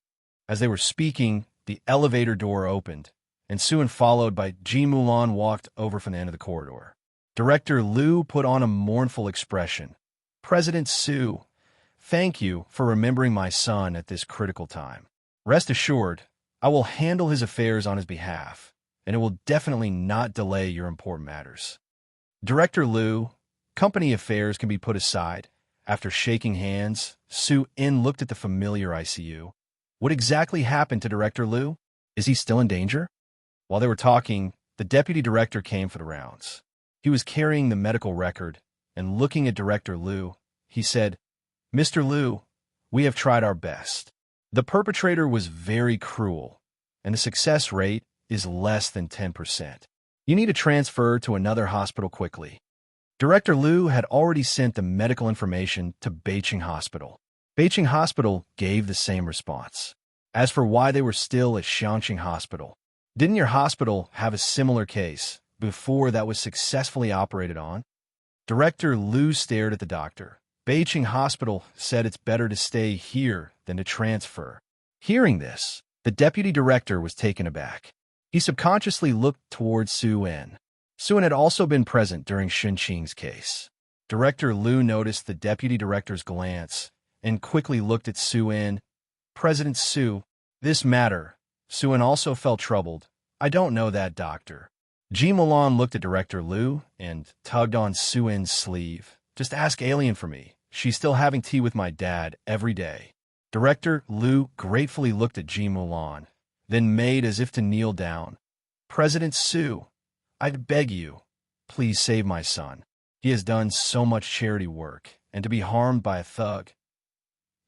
As they were speaking, the elevator door opened, and Su and followed by Ji Mulan walked over from the end of the corridor. Director Liu put on a mournful expression. President Su, thank you for remembering my son at this critical time. Rest assured, I will handle his affairs on his behalf, and it will definitely not delay your important matters. Director Liu, company affairs can be put aside. After shaking hands, Su In looked at the familiar ICU. What exactly happened to Director Liu? Is he still in danger? While they were talking, the deputy director came for the rounds. He was carrying the medical record, and looking at Director Liu, he said, Mr. Liu, we have tried our best. The perpetrator was very cruel, and the success rate is less than 10%. You need to transfer to another hospital quickly. Director Liu had already sent the medical information to Beijing Hospital. Beijing Hospital gave the same response. As for why they were still at Xiangqing Hospital, didn't your hospital have a similar case before that was successfully operated on? Director Liu stared at the doctor. Beijing Hospital said it's better to stay here than to transfer. Hearing this, the deputy director was taken aback. He subconsciously looked towards Su In. Su In had also been present during Shenqing's case. Director Liu noticed the deputy director's glance and quickly looked at Su In. President Su, this matter. Su In also felt troubled. I don't know that, doctor. Ji Mulan looked at Director Liu and tugged on Su In's sleeve. Just ask Alien for me. She's still having tea with my dad every day. Director Liu gratefully looked at Ji Mulan, then made as if to kneel down. President Su, I beg you, please save my son. He has done so much charity work, and to be harmed by a thug.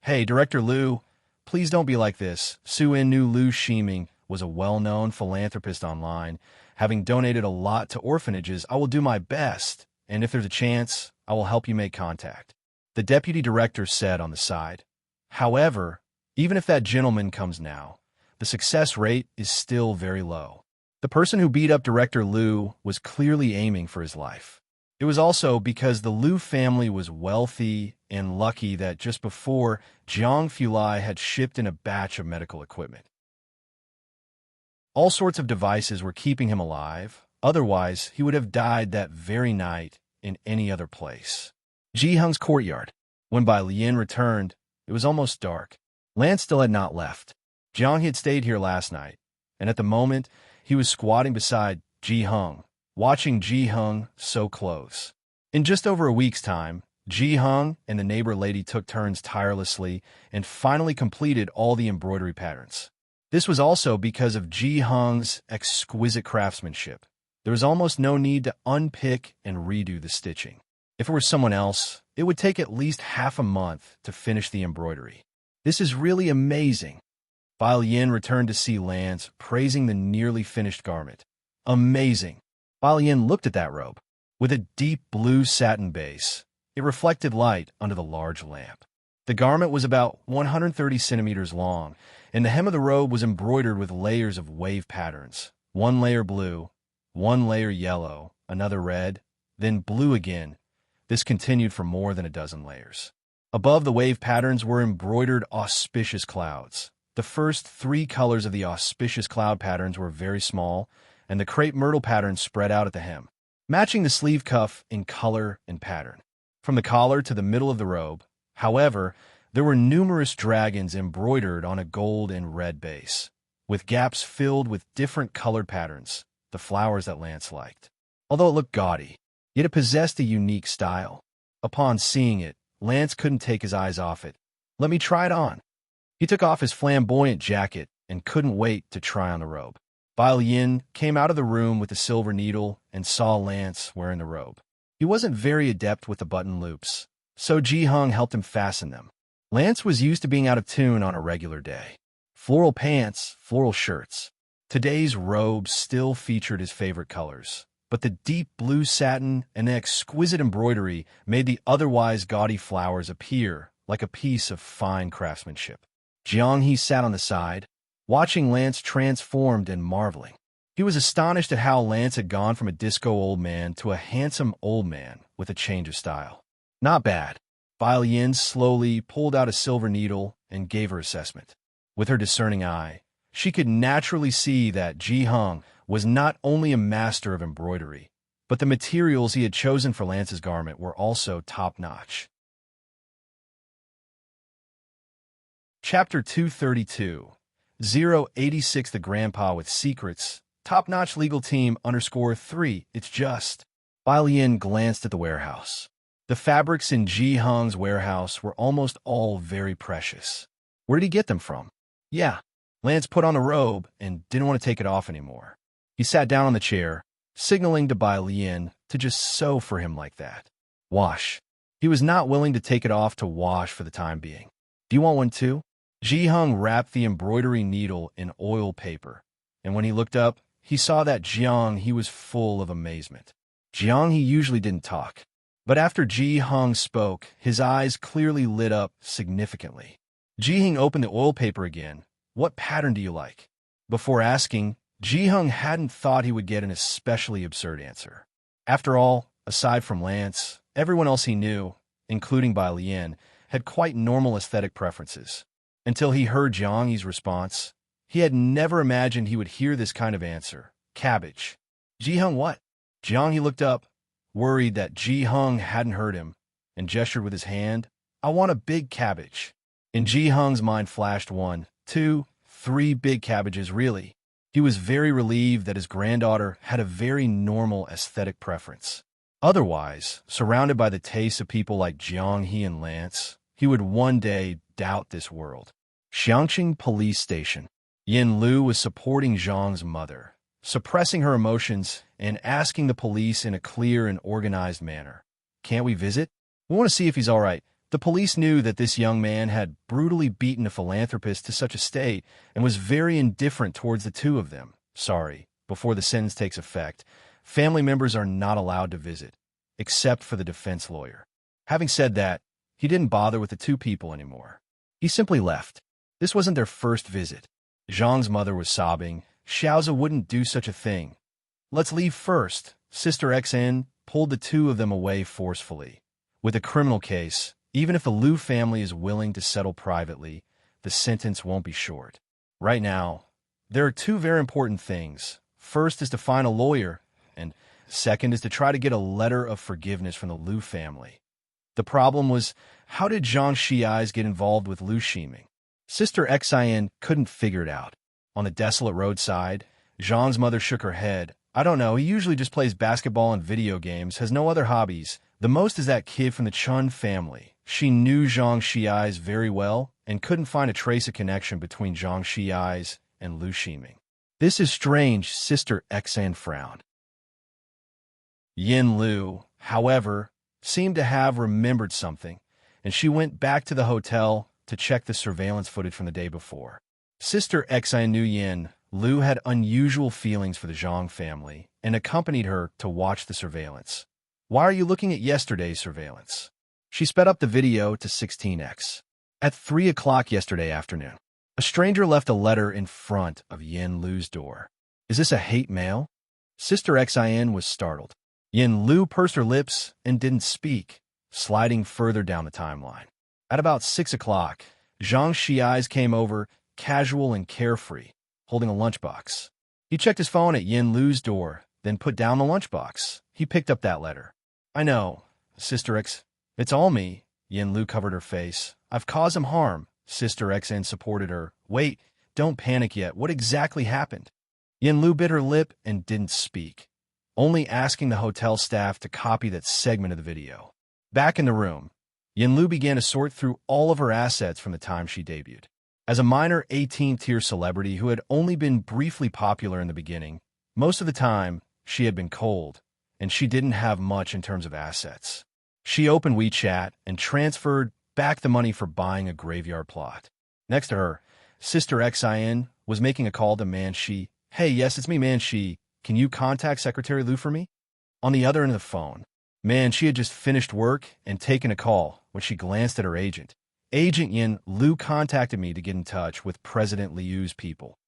Hey, Director Liu, please don't be like this. Su In knew Liu Shiming was a well-known philanthropist online. Having donated a lot to orphanages, I will do my best, and if there's a chance, I will help you make contact. The deputy director said on the side. However, even if that gentleman comes now, the success rate is still very low. The person who beat up Director Liu was clearly aiming for his life. It was also because the Liu family was wealthy and lucky that just before, Jiang Fulai had shipped in a batch of medical equipment. All sorts of devices were keeping him alive, otherwise he would have died that very night in any other place. Ji Hung's courtyard. When Bai Lian returned, it was almost dark. Lance still had not left. Jiang had stayed here last night, and at the moment, he was squatting beside Ji Hung, watching Ji Hung so close. In just over a week's time, Ji Hung and the neighbor lady took turns tirelessly and finally completed all the embroidery patterns. This was also because of Ji Hung's exquisite craftsmanship. There was almost no need to unpick and redo the stitching. If it were someone else, it would take at least half a month to finish the embroidery. This is really amazing. Bai Lian returned to see Lance, praising the nearly finished garment. Amazing. Bai Lian looked at that robe. With a deep blue satin base, it reflected light under the large lamp. The garment was about 130 centimeters long, and the hem of the robe was embroidered with layers of wave patterns. One layer blue, one layer yellow, another red, then blue again. This continued for more than a dozen layers. Above the wave patterns were embroidered auspicious clouds. The first 3 colors of the auspicious cloud patterns were very small, and the crepe myrtle pattern spread out at the hem, matching the sleeve cuff in color and pattern. From the collar to the middle of the robe, however, there were numerous dragons embroidered on a gold and red base, with gaps filled with different colored patterns, the flowers that Lance liked. Although it looked gaudy, yet it possessed a unique style. Upon seeing it, Lance couldn't take his eyes off it. Let me try it on. He took off his flamboyant jacket and couldn't wait to try on the robe. Bai Lian came out of the room with the silver needle and saw Lance wearing the robe. He wasn't very adept with the button loops, so Ji Hung helped him fasten them. Lance was used to being out of tune on a regular day. Floral pants, floral shirts. Today's robe still featured his favorite colors, but the deep blue satin and exquisite embroidery made the otherwise gaudy flowers appear like a piece of fine craftsmanship. Jiang sat on the side, watching Lance transformed and marveling. He was astonished at how Lance had gone from a disco old man to a handsome old man with a change of style. Not bad. Bai Yin slowly pulled out a silver needle and gave her assessment. With her discerning eye, she could naturally see that Ji Hung was not only a master of embroidery, but the materials he had chosen for Lance's garment were also top-notch. Chapter 232 086 The Grandpa with Secrets Top-notch legal team _3 It's just. Bai Yin glanced at the warehouse. The fabrics in Ji Hung's warehouse were almost all very precious. Where did he get them from? Yeah, Lance put on the robe and didn't want to take it off anymore. He sat down on the chair, signaling to Bai Yin to just sew for him like that. Wash. He was not willing to take it off to wash for the time being. Do you want one too? Ji Hung wrapped the embroidery needle in oil paper, and when he looked up, he saw that he was full of amazement. He usually didn't talk, but after Ji Hung spoke, his eyes clearly lit up significantly. Ji Hung opened the oil paper again. What pattern do you like? Before asking, Ji Hung hadn't thought he would get an especially absurd answer. After all, aside from Lance, everyone else he knew, including Bai Yin, had quite normal aesthetic preferences. Until he heard Jiang's response, he had never imagined he would hear this kind of answer. Cabbage. Ji Hung what? Jiang looked up, worried that Ji Hung hadn't heard him, and gestured with his hand. I want a big cabbage. In Ji Hung's mind flashed 1, 2, 3 big cabbages, really. He was very relieved that his granddaughter had a very normal aesthetic preference. Otherwise, surrounded by the tastes of people like Jiang and Lance, he would one day doubt this world. Xiangqing Police Station. Yin Lu was supporting Zhang's mother, suppressing her emotions and asking the police in a clear and organized manner. Can't we visit? We want to see if he's all right. The police knew that this young man had brutally beaten a philanthropist to such a state and was very indifferent towards the two of them. Sorry, before the sentence takes effect, family members are not allowed to visit, except for the defense lawyer. Having said that, he didn't bother with the two people anymore. He simply left. This wasn't their first visit. Zhang's mother was sobbing. Xiaozi wouldn't do such a thing. Let's leave first. Sister XN pulled the two of them away forcefully. With a criminal case, even if the Liu family is willing to settle privately, the sentence won't be short. Right now, there are two very important things. First is to find a lawyer, and second is to try to get a letter of forgiveness from the Liu family. The problem was, how did Zhang Xiais get involved with Liu Ximing? Sister Xin couldn't figure it out. On the desolate roadside, Zhang's mother shook her head. I don't know, he usually just plays basketball and video games, has no other hobbies. The most is that kid from the Chun family. She knew Zhang Xiais very well and couldn't find a trace of connection between Zhang Xiais and Liu Ximing. This is strange, Sister Xin frowned. Yin Lu, however, seemed to have remembered something, and she went back to the hotel to check the surveillance footage from the day before. Sister Xin knew Yin Lu had unusual feelings for the Zhang family and accompanied her to watch the surveillance. Why are you looking at yesterday's surveillance? She sped up the video to 16x. At 3 o'clock yesterday afternoon, a stranger left a letter in front of Yin Lu's door. Is this a hate mail? Sister Xin was startled. Yin Lu pursed her lips and didn't speak, sliding further down the timeline. At about 6 o'clock, Zhang Xiais came over, casual and carefree, holding a lunchbox. He checked his phone at Yin Lu's door, then put down the lunchbox. He picked up that letter. I know, Sister X. It's all me. Yin Lu covered her face. I've caused him harm. Sister Xin supported her. Wait, don't panic yet. What exactly happened? Yin Lu bit her lip and didn't speak, only asking the hotel staff to copy that segment of the video. Back in the room, Yin Lu began to sort through all of her assets from the time she debuted. As a minor 18th-tier celebrity who had only been briefly popular in the beginning, most of the time she had been cold, and she didn't have much in terms of assets. She opened WeChat and transferred back the money for buying a graveyard plot. Next to her, Sister Xin was making a call to Man Shi. Hey, yes, it's me, Man Shi. Can you contact Secretary Lu for me? On the other end of the phone, Man Shi had just finished work and taken a call when she glanced at her agent. Agent Yin Lu contacted me to get in touch with President Liu's people.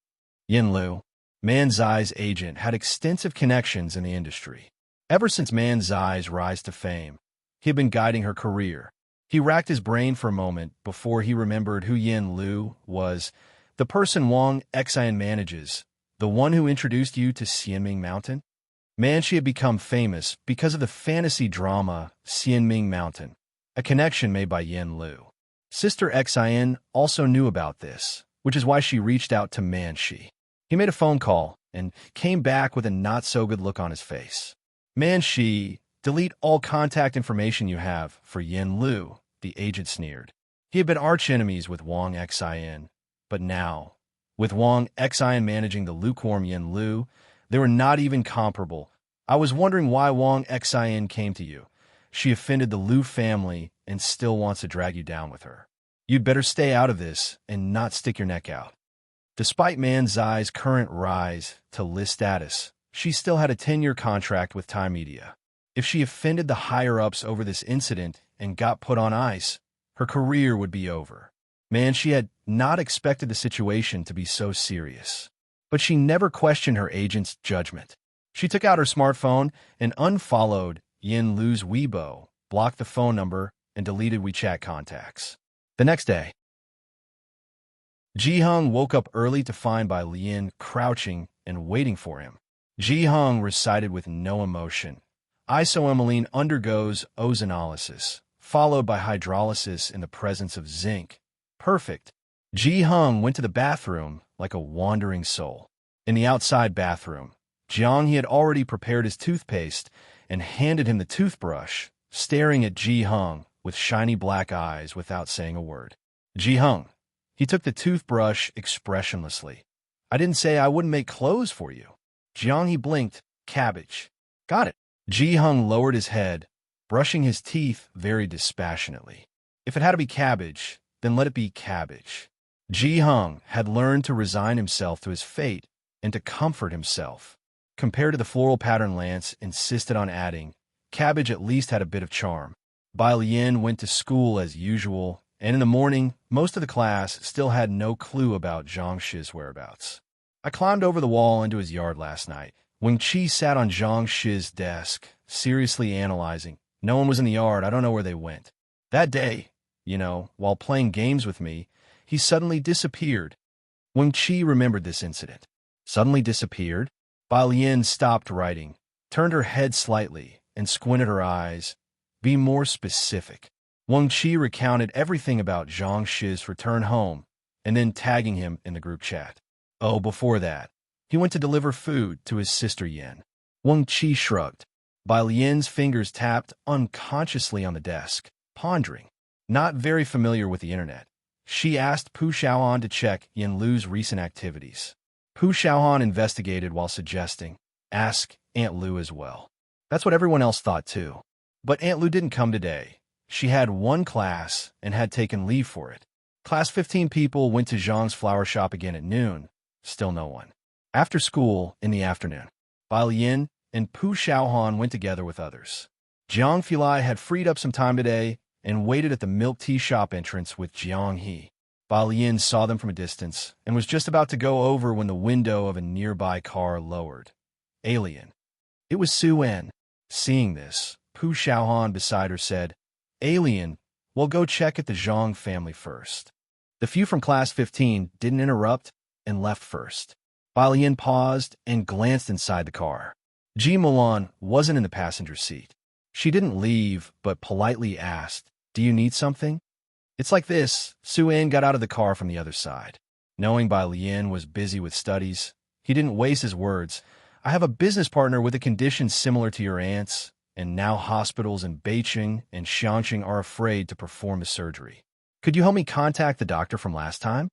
Yin Lu, Man Zai's agent, had extensive connections in the industry. Ever since Man Zai's rise to fame, he had been guiding her career. He racked his brain for a moment before he remembered who Yin Lu was. The person Wang Xian manages, the one who introduced you to Xianming Mountain? Man Shi had become famous because of the fantasy drama Xianming Mountain, a connection made by Yin Lu. Sister Xian also knew about this, which is why she reached out to Man Shi. He made a phone call and came back with a not-so-good look on his face. Man Shi, delete all contact information you have for Yin Lu, the agent sneered. He had been arch-enemies with Wang Xian, but now, with Wang Xian managing the lukewarm Yin Lu, they were not even comparable. I was wondering why Wang Xian came to you. She offended the Lu family and still wants to drag you down with her. You'd better stay out of this and not stick your neck out. Despite Man Zai's current rise to list status, she still had a 10-year contract with Thai media. If she offended the higher-ups over this incident and got put on ice, her career would be over. Man, she had not expected the situation to be so serious. But she never questioned her agent's judgment. She took out her smartphone and unfollowed Yin Lu's Weibo, blocked the phone number, and deleted WeChat contacts. The next day, Ji Hung woke up early to find Bai Lian crouching and waiting for him. Ji Hung recited with no emotion. Isoamylene undergoes ozonolysis, followed by hydrolysis in the presence of zinc. Perfect. Ji Hung went to the bathroom like a wandering soul. In the outside bathroom, Jiang he had already prepared his toothpaste and handed him the toothbrush, staring at Ji Hung with shiny black eyes without saying a word. Ji Hung. He took the toothbrush expressionlessly. I didn't say I wouldn't make clothes for you. Jiang he blinked. Cabbage. Got it. Ji Hung lowered his head, brushing his teeth very dispassionately. If it had to be cabbage, then let it be cabbage. Ji Hung had learned to resign himself to his fate and to comfort himself. Compared to the floral pattern Lance insisted on adding, cabbage at least had a bit of charm. Bai Lian went to school as usual, and in the morning, most of the class still had no clue about Zhang Shi's whereabouts. I climbed over the wall into his yard last night. Wing Chi sat on Zhang Shi's desk, seriously analyzing. No one was in the yard. I don't know where they went. That day, while playing games with me, he suddenly disappeared. Wing Chi remembered this incident. Suddenly disappeared? Bai Lian stopped writing, turned her head slightly, and squinted her eyes. Be more specific. Wang Chi recounted everything about Zhang Shi's return home, and then tagging him in the group chat. Oh, before that, he went to deliver food to his sister Yin. Wang Chi shrugged. Bai Lian's fingers tapped unconsciously on the desk, pondering. Not very familiar with the internet, she asked Pu Xiaohan to check Yin Lu's recent activities. Pu Xiaohan investigated while suggesting, ask Aunt Lu as well. That's what everyone else thought too. But Aunt Lu didn't come today. She had one class and had taken leave for it. Class 15 people went to Zhang's flower shop again at noon. Still no one. After school, in the afternoon, Bai Lian and Pu Xiaohan went together with others. Jiang Filai had freed up some time today and waited at the milk tea shop entrance with Jiang He. Bai Lian saw them from a distance and was just about to go over when the window of a nearby car lowered. Alien. It was Su En. Seeing this, Pu Xiaohan beside her said, Alien, well, go check at the Zhang family first. The few from class 15 didn't interrupt and left first. Bai Lian paused and glanced inside the car. Ji Mulan wasn't in the passenger seat. She didn't leave, but politely asked, do you need something? It's like this. Su En got out of the car from the other side. Knowing Bai Lian was busy with studies, he didn't waste his words. I have a business partner with a condition similar to your aunt's, and now hospitals in Beijing and Xiangqing are afraid to perform the surgery. Could you help me contact the doctor from last time?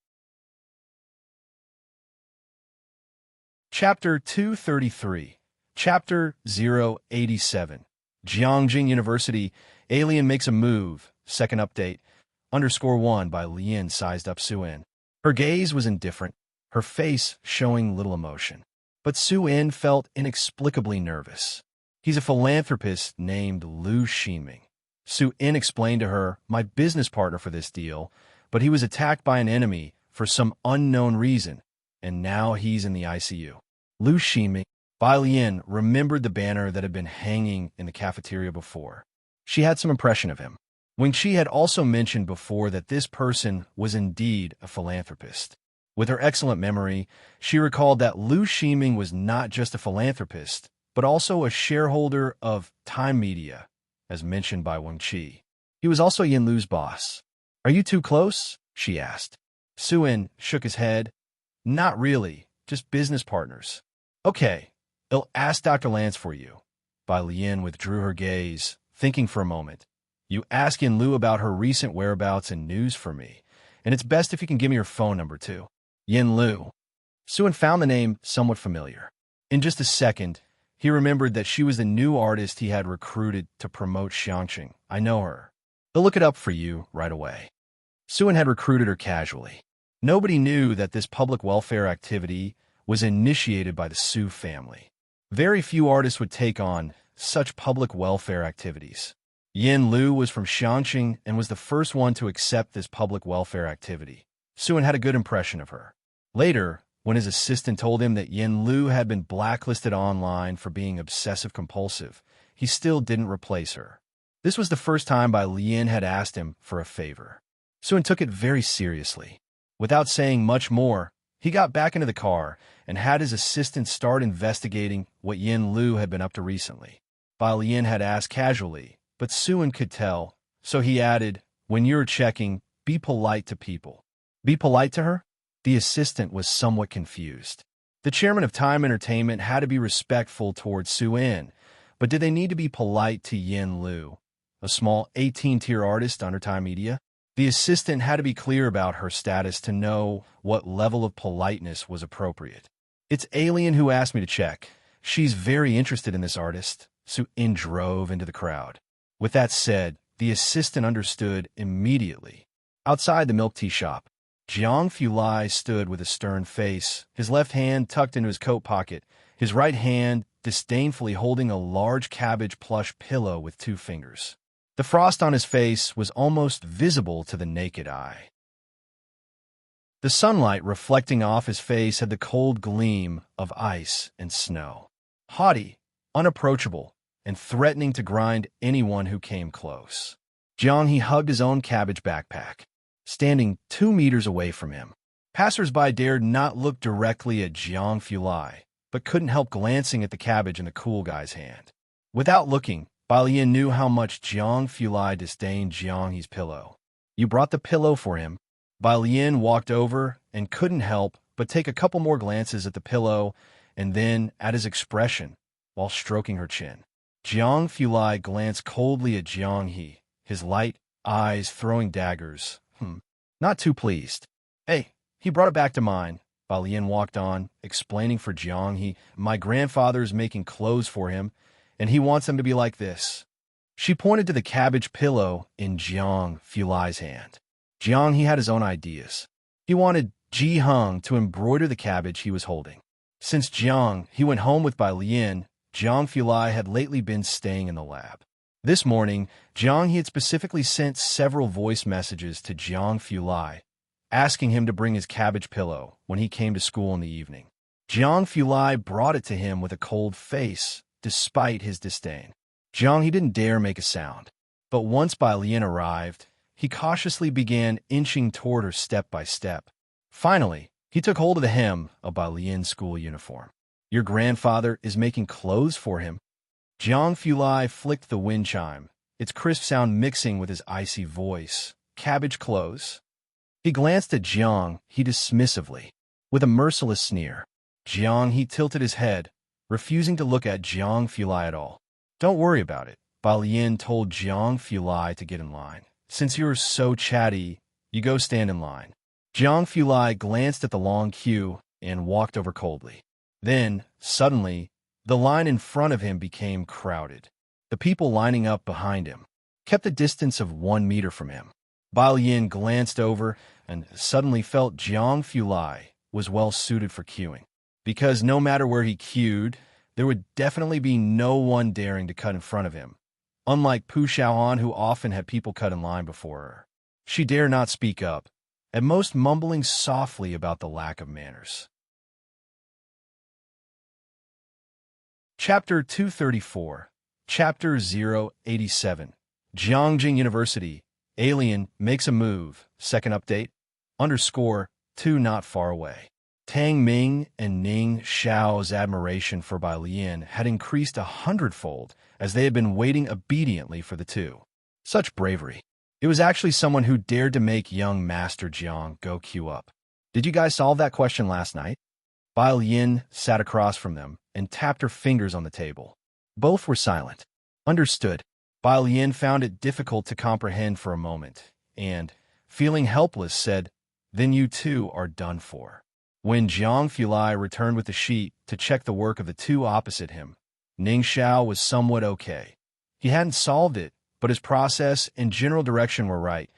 Chapter 233. Chapter 087. Jiangjing University. Alien makes a move. Second update. _1 by Lian sized up Su En. Her gaze was indifferent, her face showing little emotion. But Su-in felt inexplicably nervous. He's a philanthropist named Lu Shiming. Su-in explained to her, my business partner for this deal, but he was attacked by an enemy for some unknown reason, and now he's in the ICU. Lu Shiming, Bai Lian remembered the banner that had been hanging in the cafeteria before. She had some impression of him. Wing Chi had also mentioned before that this person was indeed a philanthropist. With her excellent memory, she recalled that Lu Shiming was not just a philanthropist, but also a shareholder of Time Media, as mentioned by Wang Chi. He was also Yin Lu's boss. Are you too close? She asked. Su-in shook his head. Not really, just business partners. Okay, I'll ask Dr. Lance for you. Bai Lian withdrew her gaze, thinking for a moment. You ask Yin Lu about her recent whereabouts and news for me, and it's best if you can give me her phone number too. Yin Lu. Su-in found the name somewhat familiar. In just a second, he remembered that she was the new artist he had recruited to promote Xiangqing. I know her. They'll look it up for you right away. Su-in had recruited her casually. Nobody knew that this public welfare activity was initiated by the Su family. Very few artists would take on such public welfare activities. Yin Lu was from Xiangqing and was the first one to accept this public welfare activity. Su-in had a good impression of her. Later, when his assistant told him that Yin Lu had been blacklisted online for being obsessive-compulsive, he still didn't replace her. This was the first time Bai Lian had asked him for a favor. Su-in took it very seriously. Without saying much more, he got back into the car and had his assistant start investigating what Yin Lu had been up to recently. Bai Lian had asked casually, but Su-in could tell, so he added, when you're checking, be polite to people. Be polite to her? The assistant was somewhat confused. The chairman of Time Entertainment had to be respectful towards Su-in, but did they need to be polite to Yin Lu, a small 18-tier artist under Time Media? The assistant had to be clear about her status to know what level of politeness was appropriate. It's Alien who asked me to check. She's very interested in this artist. Su-in drove into the crowd. With that said, the assistant understood immediately. Outside the milk tea shop, Jiang Fulai stood with a stern face, his left hand tucked into his coat pocket, his right hand disdainfully holding a large cabbage plush pillow with 2 fingers. The frost on his face was almost visible to the naked eye. The sunlight reflecting off his face had the cold gleam of ice and snow. Haughty, unapproachable, and threatening to grind anyone who came close. Jiang hugged his own cabbage backpack, standing 2 meters away from him. Passers-by dared not look directly at Jiang Fulai, but couldn't help glancing at the cabbage in the cool guy's hand. Without looking, Bai Lian knew how much Jiang Fulai disdained Jiang's pillow. You brought the pillow for him. Bai Lian walked over and couldn't help but take a couple more glances at the pillow and then at his expression while stroking her chin. Jiang Fulai glanced coldly at Jiang, his light eyes throwing daggers. Not too pleased. Hey, he brought it back to mind. Bai Lian walked on, explaining for Jiang, my grandfather's making clothes for him, and he wants them to be like this. She pointed to the cabbage pillow in Jiang Fulai's hand. Jiang had his own ideas. He wanted Ji Heng to embroider the cabbage he was holding. Since Jiang went home with Bai Lian, Jiang Fulai had lately been staying in the lab. This morning, Jiang had specifically sent several voice messages to Jiang Fulai, asking him to bring his cabbage pillow when he came to school in the evening. Jiang Fulai brought it to him with a cold face, despite his disdain. Jiang didn't dare make a sound, but once Bai Lian arrived, he cautiously began inching toward her step by step. Finally, he took hold of the hem of Bai Lian's school uniform. Your grandfather is making clothes for him? Jiang Fulai flicked the wind chime, its crisp sound mixing with his icy voice. Cabbage clothes? He glanced at Jiang dismissively, with a merciless sneer. Jiang tilted his head, refusing to look at Jiang Fulai at all. Don't worry about it. Bai Lian told Jiang Fulai to get in line. Since you're so chatty, you go stand in line. Jiang Fulai glanced at the long queue and walked over coldly. Then, suddenly, the line in front of him became crowded. The people lining up behind him kept a distance of 1 meter from him. Bai Lian glanced over, and suddenly felt Jiang Fulai was well suited for queuing. Because no matter where he queued, there would definitely be no one daring to cut in front of him. Unlike Pu Xiaohan, who often had people cut in line before her. She dare not speak up, at most mumbling softly about the lack of manners. Chapter 234, Chapter 087, Jiangjing University, Alien makes a move, second update, _2 not far away. Tang Ming and Ning Xiao's admiration for Bai Lian had increased 100-fold as they had been waiting obediently for the two. Such bravery. It was actually someone who dared to make young Master Jiang go queue up. Did you guys solve that question last night? Bai Lian sat across from them and tapped her fingers on the table. Both were silent. Understood. Bai Lian found it difficult to comprehend for a moment, and, feeling helpless, said, "Then you too are done for." When Jiang Fulai returned with the sheet to check the work of the two opposite him, Ning Xiao was somewhat okay. He hadn't solved it, but his process and general direction were right,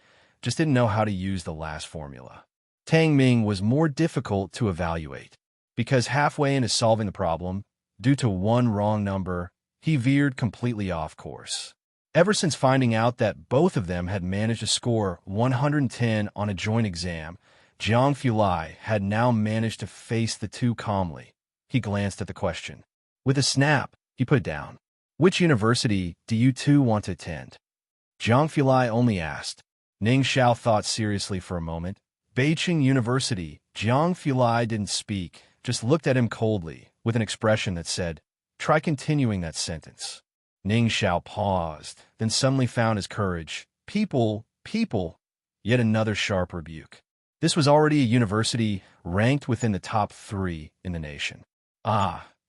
just didn't know how to use the last formula. Tang Ming was more difficult to evaluate, because halfway into solving the problem, due to one wrong number, he veered completely off course. Ever since finding out that both of them had managed to score 110 on a joint exam, Jiang Fulai had now managed to face the two calmly. He glanced at the question. With a snap, he put it down. "Which university do you two want to attend?" Jiang Fulai only asked. Ning Xiao thought seriously for a moment. "Beijing University." Jiang Fulai didn't speak, just looked at him coldly, with an expression that said, "Try continuing that sentence." Ning Xiao paused, then suddenly found his courage. People. Yet another sharp rebuke. This was already a university ranked within the top 3 in the nation.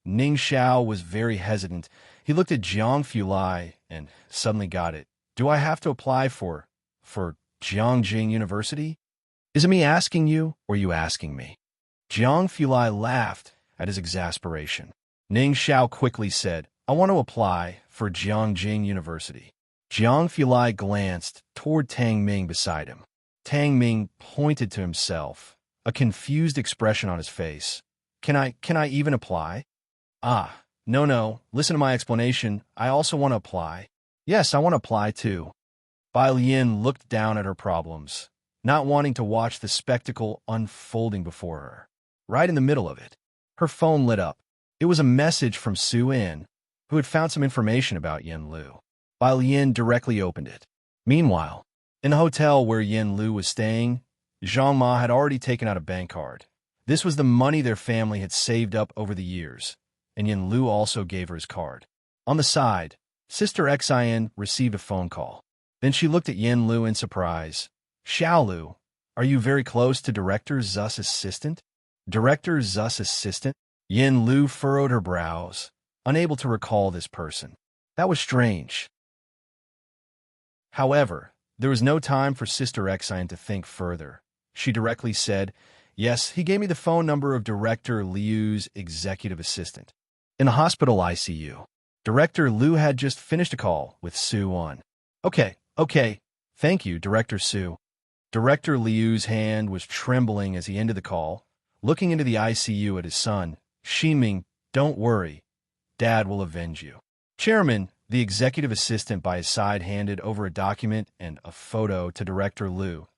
Ning Xiao was very hesitant. He looked at Jiang Fulai and suddenly got it. "Do I have to apply for Jiangjing University? Is it me asking you, or you asking me?" Jiang Fulai laughed at his exasperation. Ning Xiao quickly said, "I want to apply for Jiangjing University." Jiang Fulai glanced toward Tang Ming beside him. Tang Ming pointed to himself, a confused expression on his face. Can I even apply?" No, listen to my explanation. I also want to apply." "Yes, I want to apply too." Bai Lian looked down at her problems, not wanting to watch the spectacle unfolding before her. Right in the middle of it, her phone lit up. It was a message from Su In, who had found some information about Yen Lu. Bai Lian directly opened it. Meanwhile, in the hotel where Yen Lu was staying, Zhang Ma had already taken out a bank card. This was the money their family had saved up over the years, and Yen Lu also gave her his card. On the side, Sister Xian received a phone call. Then she looked at Yen Lu in surprise. "Xiao Lu, are you very close to Director Zu's assistant?" "Director Zu's assistant?" Yen Lu furrowed her brows, unable to recall this person. That was strange. However, there was no time for Sister Xian to think further. She directly said, "Yes, he gave me the phone number of Director Liu's executive assistant. In the hospital ICU. Director Liu had just finished a call with Su On." Okay. Thank you, Director Su." Director Liu's hand was trembling as he ended the call, looking into the ICU at his son. "Ximing, don't worry. Dad will avenge you." Chairman, the executive assistant by his side, handed over a document and a photo to Director Liu.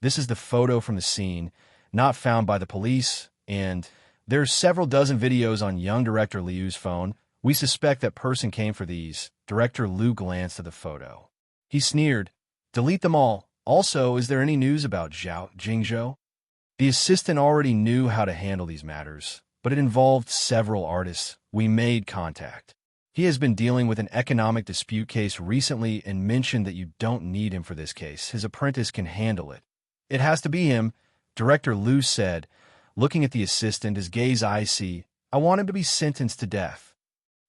"This is the photo from the scene, not found by the police, and there's several dozen videos on young Director Liu's phone. We suspect that person came for these." Director Liu glanced at the photo. He sneered. "Delete them all. Also, is there any news about Zhao Jingzhou?" The assistant already knew how to handle these matters, but it involved several artists. "We made contact. He has been dealing with an economic dispute case recently and mentioned that you don't need him for this case. His apprentice can handle it." "It has to be him," Director Liu said, looking at the assistant, his gaze icy. "I want him to be sentenced to death."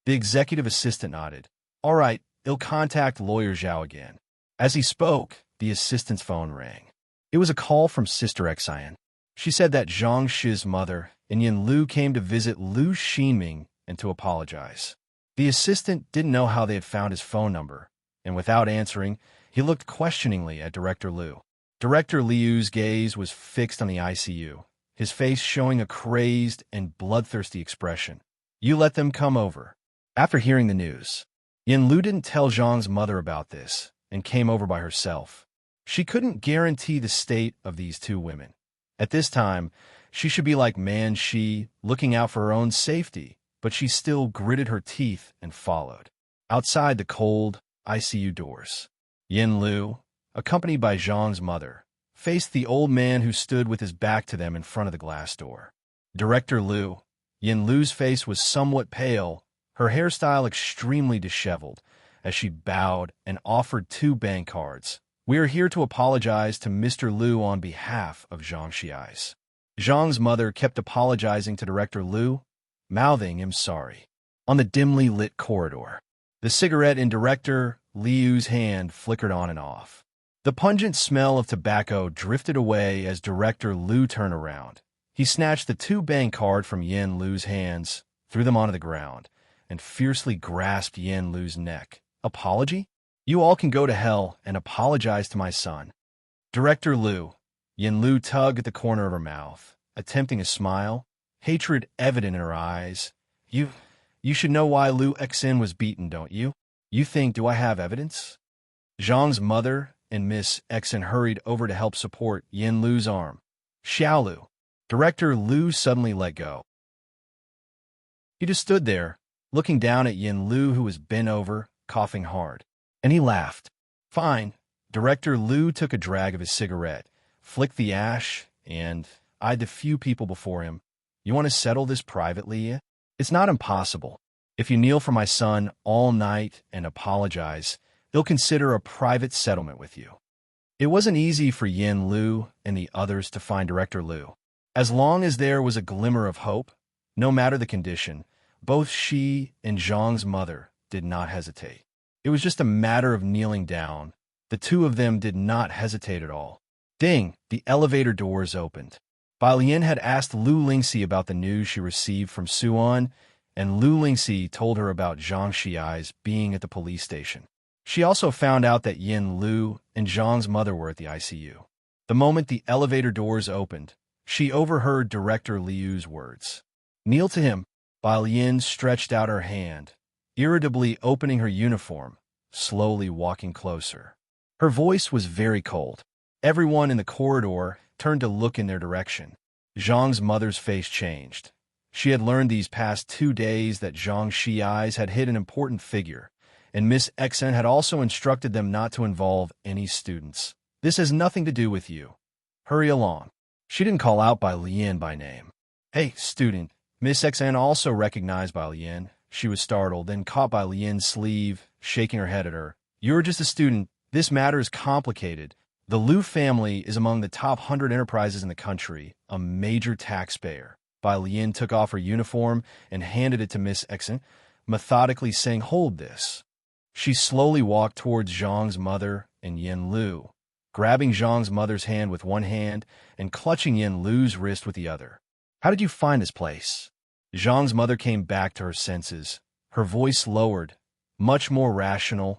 The executive assistant nodded. "All right, he'll contact lawyer Zhao again." As he spoke, the assistant's phone rang. It was a call from Sister Xian. She said that Zhang Shi's mother and Yen Lu came to visit Lu Ximing and to apologize. The assistant didn't know how they had found his phone number, and without answering, he looked questioningly at Director Liu. Director Liu's gaze was fixed on the ICU, his face showing a crazed and bloodthirsty expression. You let them come over. After hearing the news, Yin Lu didn't tell Zhang's mother about this and came over by herself. She couldn't guarantee the state of these two women. At this time, she should be like Man Shi, looking out for her own safety, but she still gritted her teeth and followed. Outside the cold ICU doors, Yin Lu, accompanied by Zhang's mother, faced the old man who stood with his back to them in front of the glass door. Director Lu. Yin Lu's face was somewhat pale, her hairstyle extremely disheveled, as she bowed and offered 2 bank cards. We are here to apologize to Mr. Lu on behalf of Zhang Xiai's. Zhang's mother kept apologizing to Director Lu, mouthing him sorry. On the dimly lit corridor, the cigarette in Director Liu's hand flickered on and off. The pungent smell of tobacco drifted away as Director Lu turned around. He snatched the 2 bank card from Yin Lu's hands, threw them onto the ground, and fiercely grasped Yin Lu's neck. Apology? You all can go to hell and apologize to my son. Director Lu. Yin Lu tugged at the corner of her mouth, attempting a smile, hatred evident in her eyes. You should know why Lu Xen was beaten, don't you? You think, do I have evidence? Zhang's mother and Miss Xen hurried over to help support Yin Lu's arm. Xiaolu. Director Lu suddenly let go. He just stood there, looking down at Yin Lu, who was bent over, coughing hard. And he laughed. Fine. Director Lu took a drag of his cigarette, flicked the ash, and eyed the few people before him. You want to settle this privately? It's not impossible. If you kneel for my son all night and apologize, they'll consider a private settlement with you. It wasn't easy for Yin Lu and the others to find Director Lu. As long as there was a glimmer of hope, no matter the condition, both she and Zhang's mother did not hesitate. It was just a matter of kneeling down. The two of them did not hesitate at all. Ding! The elevator doors opened. Bai Lian had asked Lu Lingxi about the news she received from Suan, and Lu Lingxi told her about Zhang Xiai's being at the police station. She also found out that Yin Lu and Zhang's mother were at the ICU. The moment the elevator doors opened, she overheard Director Liu's words. Kneel to him. Bai Lian stretched out her hand, irritably opening her uniform, slowly walking closer. Her voice was very cold. Everyone in the corridor turned to look in their direction. Zhang's mother's face changed. She had learned these past 2 days that Zhang Xiai's had hit an important figure, and Miss Xen had also instructed them not to involve any students. This has nothing to do with you. Hurry along. She didn't call out Bai Lian by name. Hey, student. Miss Xen also recognized Bai Lian. She was startled, then caught Bai Lian's sleeve, shaking her head at her. You're just a student. This matter is complicated. The Lu family is among the top 100 enterprises in the country, a major taxpayer. Bai Lian took off her uniform and handed it to Miss Xen, methodically saying, Hold this. She slowly walked towards Zhang's mother and Yin Lu, grabbing Zhang's mother's hand with one hand and clutching Yin Lu's wrist with the other. How did you find this place? Zhang's mother came back to her senses, her voice lowered, much more rational.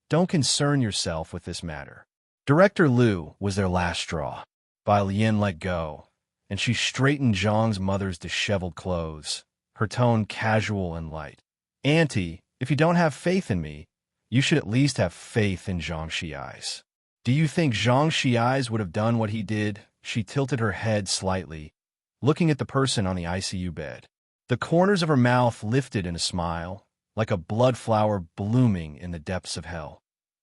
Don't concern yourself with this matter. Director Lu was their last straw. Bai Lian let go, and she straightened Zhang's mother's disheveled clothes, her tone casual and light. Auntie, if you don't have faith in me, you should at least have faith in Zhang Xiai's. Do you think Zhang Xiai's would have done what he did? She tilted her head slightly, looking at the person on the ICU bed. The corners of her mouth lifted in a smile, like a blood flower blooming in the depths of hell.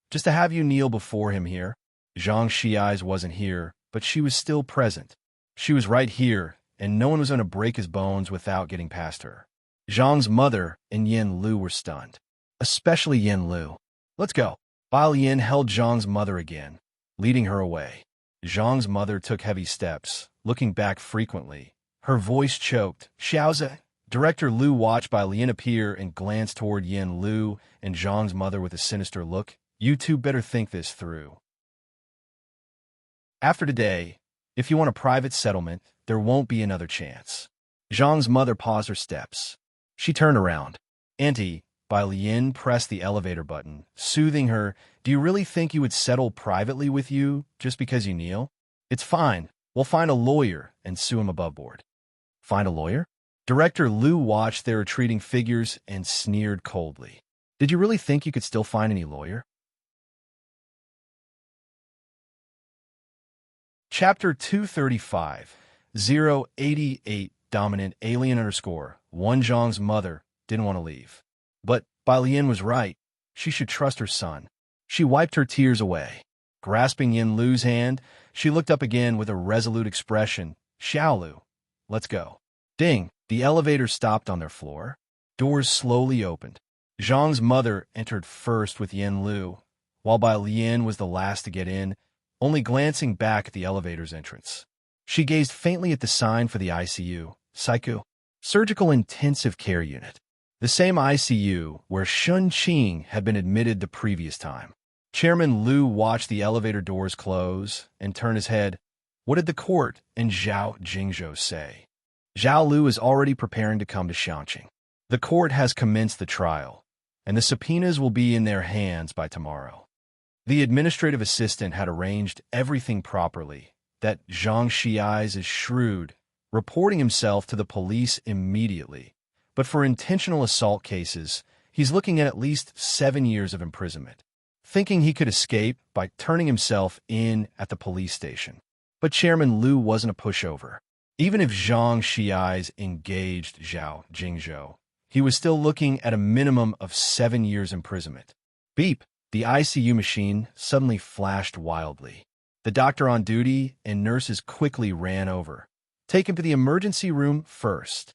Just to have you kneel before him here. Zhang Xiai's wasn't here, but she was still present. She was right here, and no one was going to break his bones without getting past her. Zhang's mother and Yin Lu were stunned, especially Yin Lu. Let's go. Bai Lian held Zhang's mother again, leading her away. Zhang's mother took heavy steps, looking back frequently. Her voice choked. Xiaozi. Director Lu watched Bai Lian appear and glanced toward Yin Lu and Zhang's mother with a sinister look. You two better think this through. After today, if you want a private settlement, there won't be another chance. Zhang's mother paused her steps. She turned around. Auntie, Bai Lian pressed the elevator button, soothing her. Do you really think you would settle privately with you just because you kneel? It's fine. We'll find a lawyer and sue him above board. Find a lawyer? Director Liu watched their retreating figures and sneered coldly. Did you really think you could still find any lawyer? Chapter 235, 088, dominant alien underscore. Wan Zhang's mother didn't want to leave. But Bai Lian was right. She should trust her son. She wiped her tears away. Grasping Yin Lu's hand, she looked up again with a resolute expression. Xiaolu, let's go. Ding! The elevator stopped on their floor. Doors slowly opened. Zhang's mother entered first with Yin Lu, while Bai Lian was the last to get in, only glancing back at the elevator's entrance. She gazed faintly at the sign for the ICU, Psycho, Surgical Intensive Care Unit, the same ICU where Shun Qing had been admitted the previous time. Chairman Liu watched the elevator doors close and turn his head. What did the court and Zhao Jingzhou say? Zhao Lu is already preparing to come to Xiangqing. The court has commenced the trial, and the subpoenas will be in their hands by tomorrow. The administrative assistant had arranged everything properly, that Zhang Xiai's is shrewd, reporting himself to the police immediately. But for intentional assault cases, he's looking at least 7 years of imprisonment, thinking he could escape by turning himself in at the police station. But Chairman Liu wasn't a pushover. Even if Zhang Xiai's engaged Zhao Jingzhou, he was still looking at a minimum of 7 years imprisonment. Beep! The ICU machine suddenly flashed wildly. The doctor on duty and nurses quickly ran over. Take him to the emergency room first.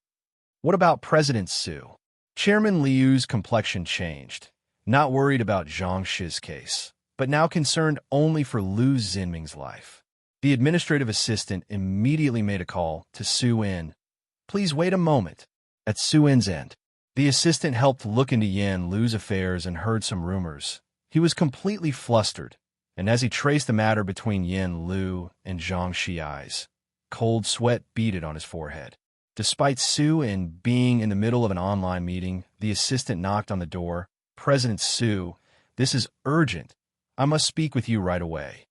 What about President Su? Chairman Liu's complexion changed, not worried about Zhang Shi's case, but now concerned only for Lu Xinming's life. The administrative assistant immediately made a call to Su In. Please wait a moment. At Su In's end, the assistant helped look into Yin Lu's affairs and heard some rumors. He was completely flustered, and as he traced the matter between Yin Lu and Zhang Xiai's, cold sweat beaded on his forehead. Despite Su In being in the middle of an online meeting, the assistant knocked on the door. President Su, this is urgent. I must speak with you right away.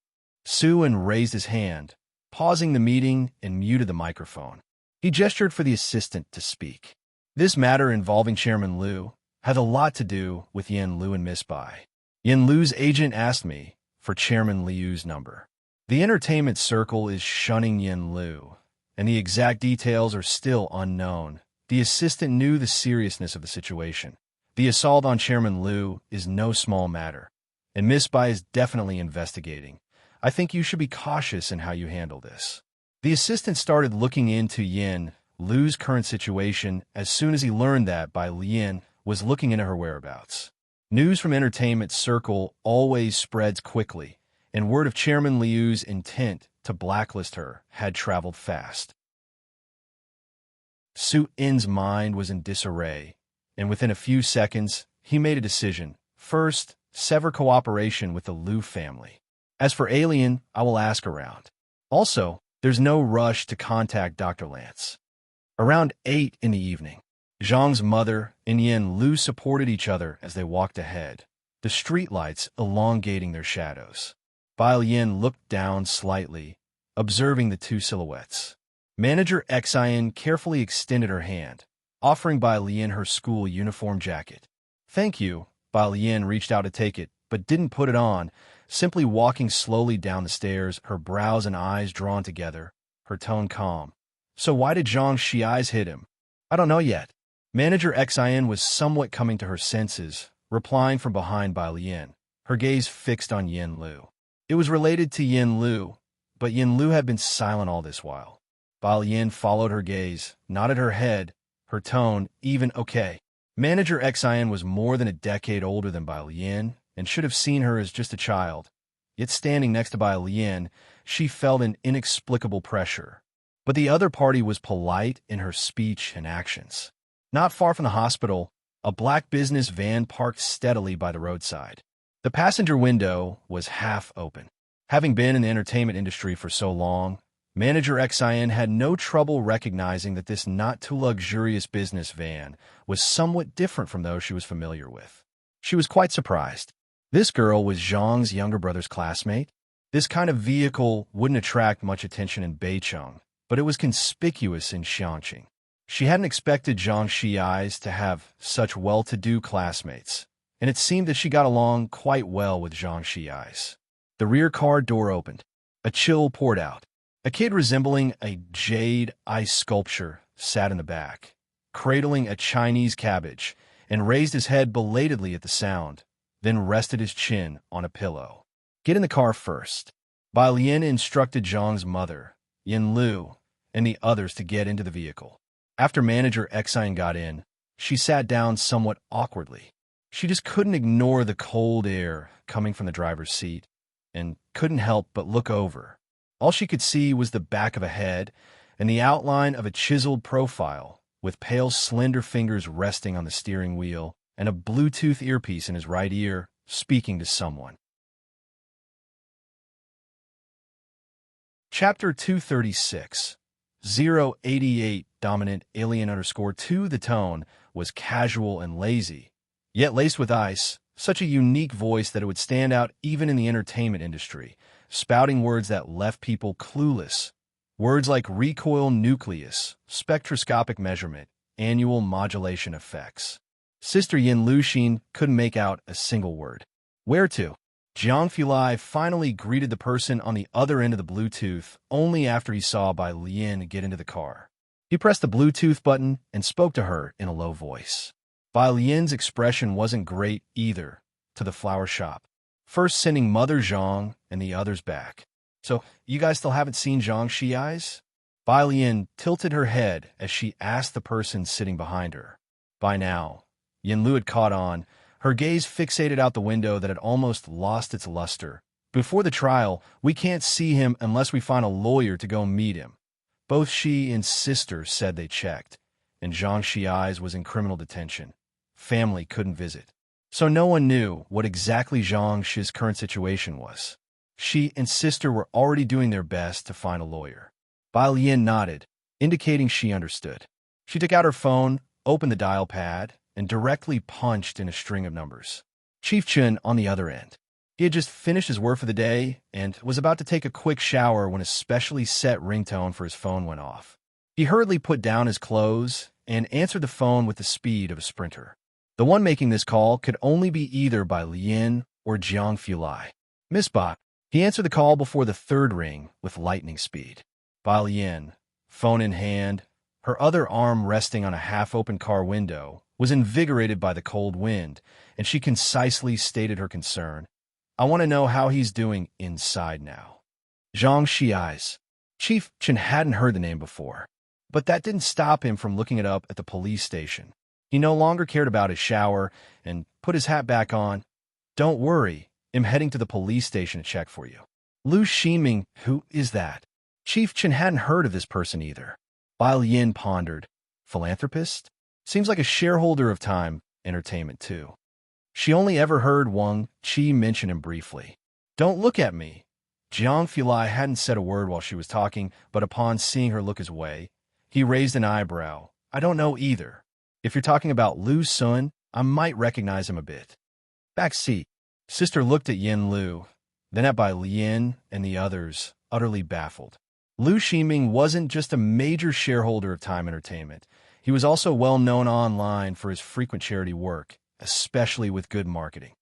Su In raised his hand, pausing the meeting and muted the microphone. He gestured for the assistant to speak. This matter involving Chairman Liu had a lot to do with Yin Lu and Miss Bai. Yin Lu's agent asked me for Chairman Liu's number. The entertainment circle is shunning Yin Lu, and the exact details are still unknown. The assistant knew the seriousness of the situation. The assault on Chairman Liu is no small matter, and Miss Bai is definitely investigating. I think you should be cautious in how you handle this. The assistant started looking into Yin Lu's current situation as soon as he learned that Bai Lian was looking into her whereabouts. News from entertainment circle always spreads quickly, and word of Chairman Liu's intent to blacklist her had traveled fast. Su In's mind was in disarray, and within a few seconds, he made a decision. First, sever cooperation with the Liu family. As for Alien, I will ask around. Also, there's no rush to contact Dr. Lance. Around 8 in the evening, Zhang's mother and Yin Lu supported each other as they walked ahead, the streetlights elongating their shadows. Bai Lian looked down slightly, observing the two silhouettes. Manager Xian carefully extended her hand, offering Bai Lian her school uniform jacket. Thank you. Bai Lian reached out to take it, but didn't put it on, simply walking slowly down the stairs, her brows and eyes drawn together, her tone calm. So why did Zhang Xiai's hit him? I don't know yet. Manager Xian was somewhat coming to her senses, replying from behind Bai Lian, her gaze fixed on Yin Lu. It was related to Yin Lu, but Yin Lu had been silent all this while. Bai Lian followed her gaze, nodded her head, her tone even okay. Manager Xian was more than a decade older than Bai Lian and should have seen her as just a child. Yet standing next to Bai Lian, she felt an inexplicable pressure. But the other party was polite in her speech and actions. Not far from the hospital, a black business van parked steadily by the roadside. The passenger window was half open. Having been in the entertainment industry for so long, Manager Xian had no trouble recognizing that this not-too-luxurious business van was somewhat different from those she was familiar with. She was quite surprised. This girl was Zhang's younger brother's classmate. This kind of vehicle wouldn't attract much attention in Beicheng, but it was conspicuous in Xiangqing. She hadn't expected Zhang Xiai's to have such well-to-do classmates, and it seemed that she got along quite well with Zhang Xiai's. The rear car door opened. A chill poured out. A kid resembling a jade ice sculpture sat in the back, cradling a Chinese cabbage, and raised his head belatedly at the sound, then rested his chin on a pillow. "Get in the car first." Bai Lian instructed Zhang's mother, Yin Lu, and the others to get into the vehicle. After Manager Xian got in, she sat down somewhat awkwardly. She just couldn't ignore the cold air coming from the driver's seat, and couldn't help but look over. All she could see was the back of a head and the outline of a chiseled profile, with pale, slender fingers resting on the steering wheel and a Bluetooth earpiece in his right ear, speaking to someone. Chapter 236. 088 Dominant Alien_2. The tone was casual and lazy, yet laced with ice, such a unique voice that it would stand out even in the entertainment industry, spouting words that left people clueless. Words like recoil nucleus, spectroscopic measurement, annual modulation effects. Sister Yin Luxin couldn't make out a single word. Where to? Jiang Fulai finally greeted the person on the other end of the Bluetooth only after he saw Bai Lian get into the car. He pressed the Bluetooth button and spoke to her in a low voice. Bai Lian's expression wasn't great either. To the flower shop. First sending Mother Zhang and the others back. "So, you guys still haven't seen Zhang Xiai's?" Bai Lian tilted her head as she asked the person sitting behind her. By now, Yin Lu had caught on, her gaze fixated out the window that had almost lost its luster. "Before the trial, we can't see him unless we find a lawyer to go meet him." Both she and sister said they checked, and Zhang Xiai's was in criminal detention. Family couldn't visit. So no one knew what exactly Zhang Shi's current situation was. She and sister were already doing their best to find a lawyer. Bai Lian nodded, indicating she understood. She took out her phone, opened the dial pad, and directly punched in a string of numbers. Chief Chen on the other end. He had just finished his work for the day and was about to take a quick shower when a specially set ringtone for his phone went off. He hurriedly put down his clothes and answered the phone with the speed of a sprinter. The one making this call could only be either Bai Lian or Jiang Fulai. "Miss Bai." He answered the call before the third ring with lightning speed. Bai Lian, phone in hand, her other arm resting on a half-open car window, was invigorated by the cold wind, and she concisely stated her concern. "I want to know how he's doing inside now." Zhang Xiai's. Chief Chen hadn't heard the name before, but that didn't stop him from looking it up at the police station. He no longer cared about his shower and put his hat back on. "Don't worry, I'm heading to the police station to check for you." Lu Ximing, who is that? Chief Chen hadn't heard of this person either. Bai Lian pondered. Philanthropist? Seems like a shareholder of Time Entertainment, too. She only ever heard Wang Qi mention him briefly. "Don't look at me." Jiang Fulai hadn't said a word while she was talking, but upon seeing her look his way, he raised an eyebrow. "I don't know either. If you're talking about Lu Sun, I might recognize him a bit." Back seat. Sister looked at Yin Lu, then at Bai Lian and the others, utterly baffled. Lu Ximing wasn't just a major shareholder of Time Entertainment. He was also well known online for his frequent charity work, especially with good marketing.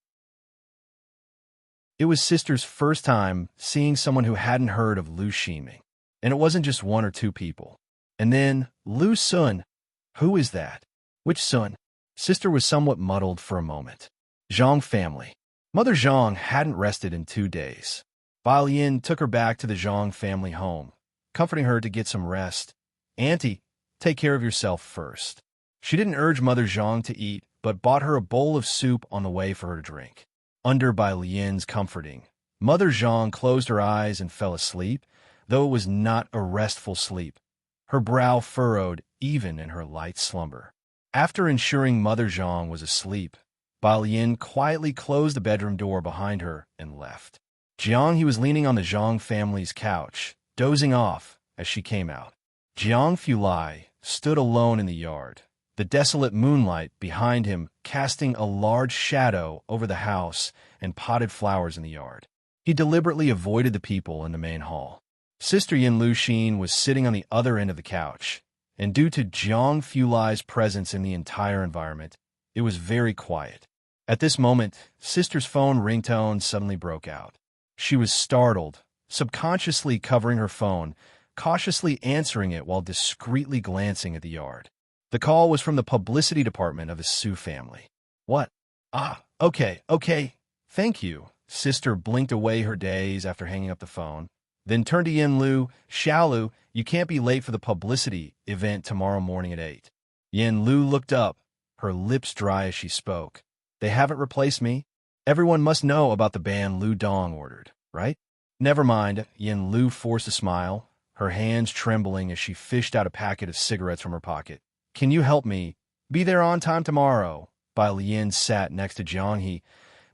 It was Sister's first time seeing someone who hadn't heard of Lu Ximing, and it wasn't just one or two people. And then, Lu Sun. Who is that? Which Sun? Sister was somewhat muddled for a moment. Zhang family. Mother Zhang hadn't rested in 2 days. Bai Lian took her back to the Zhang family home, comforting her to get some rest. "Auntie, take care of yourself first." She didn't urge Mother Zhang to eat, but bought her a bowl of soup on the way for her to drink. Under Bai Lian's comforting, Mother Zhang closed her eyes and fell asleep, though it was not a restful sleep. Her brow furrowed even in her light slumber. After ensuring Mother Zhang was asleep, Bai Lian quietly closed the bedroom door behind her and left. Jiang, he was leaning on the Zhang family's couch, dozing off, as she came out. Jiang Fulai stood alone in the yard, the desolate moonlight behind him casting a large shadow over the house and potted flowers in the yard. He deliberately avoided the people in the main hall. Sister Yin Luxin was sitting on the other end of the couch, and due to Jiang Fulai's presence in the entire environment, it was very quiet. At this moment, Sister's phone ringtone suddenly broke out. She was startled, subconsciously covering her phone, cautiously answering it while discreetly glancing at the yard. The call was from the publicity department of the Su family. What? Ah, okay, thank you. Sister blinked away her daze after hanging up the phone, then turned to Yin Lu. Xiaolu, you can't be late for the publicity event tomorrow morning at 8. Yin Lu looked up, her lips dry as she spoke. They haven't replaced me. Everyone must know about the ban Lu Dong ordered, right? Never mind. Yin Lu forced a smile, her hands trembling as she fished out a packet of cigarettes from her pocket. Can you help me? Be there on time tomorrow. Bai Lian sat next to Jiang He,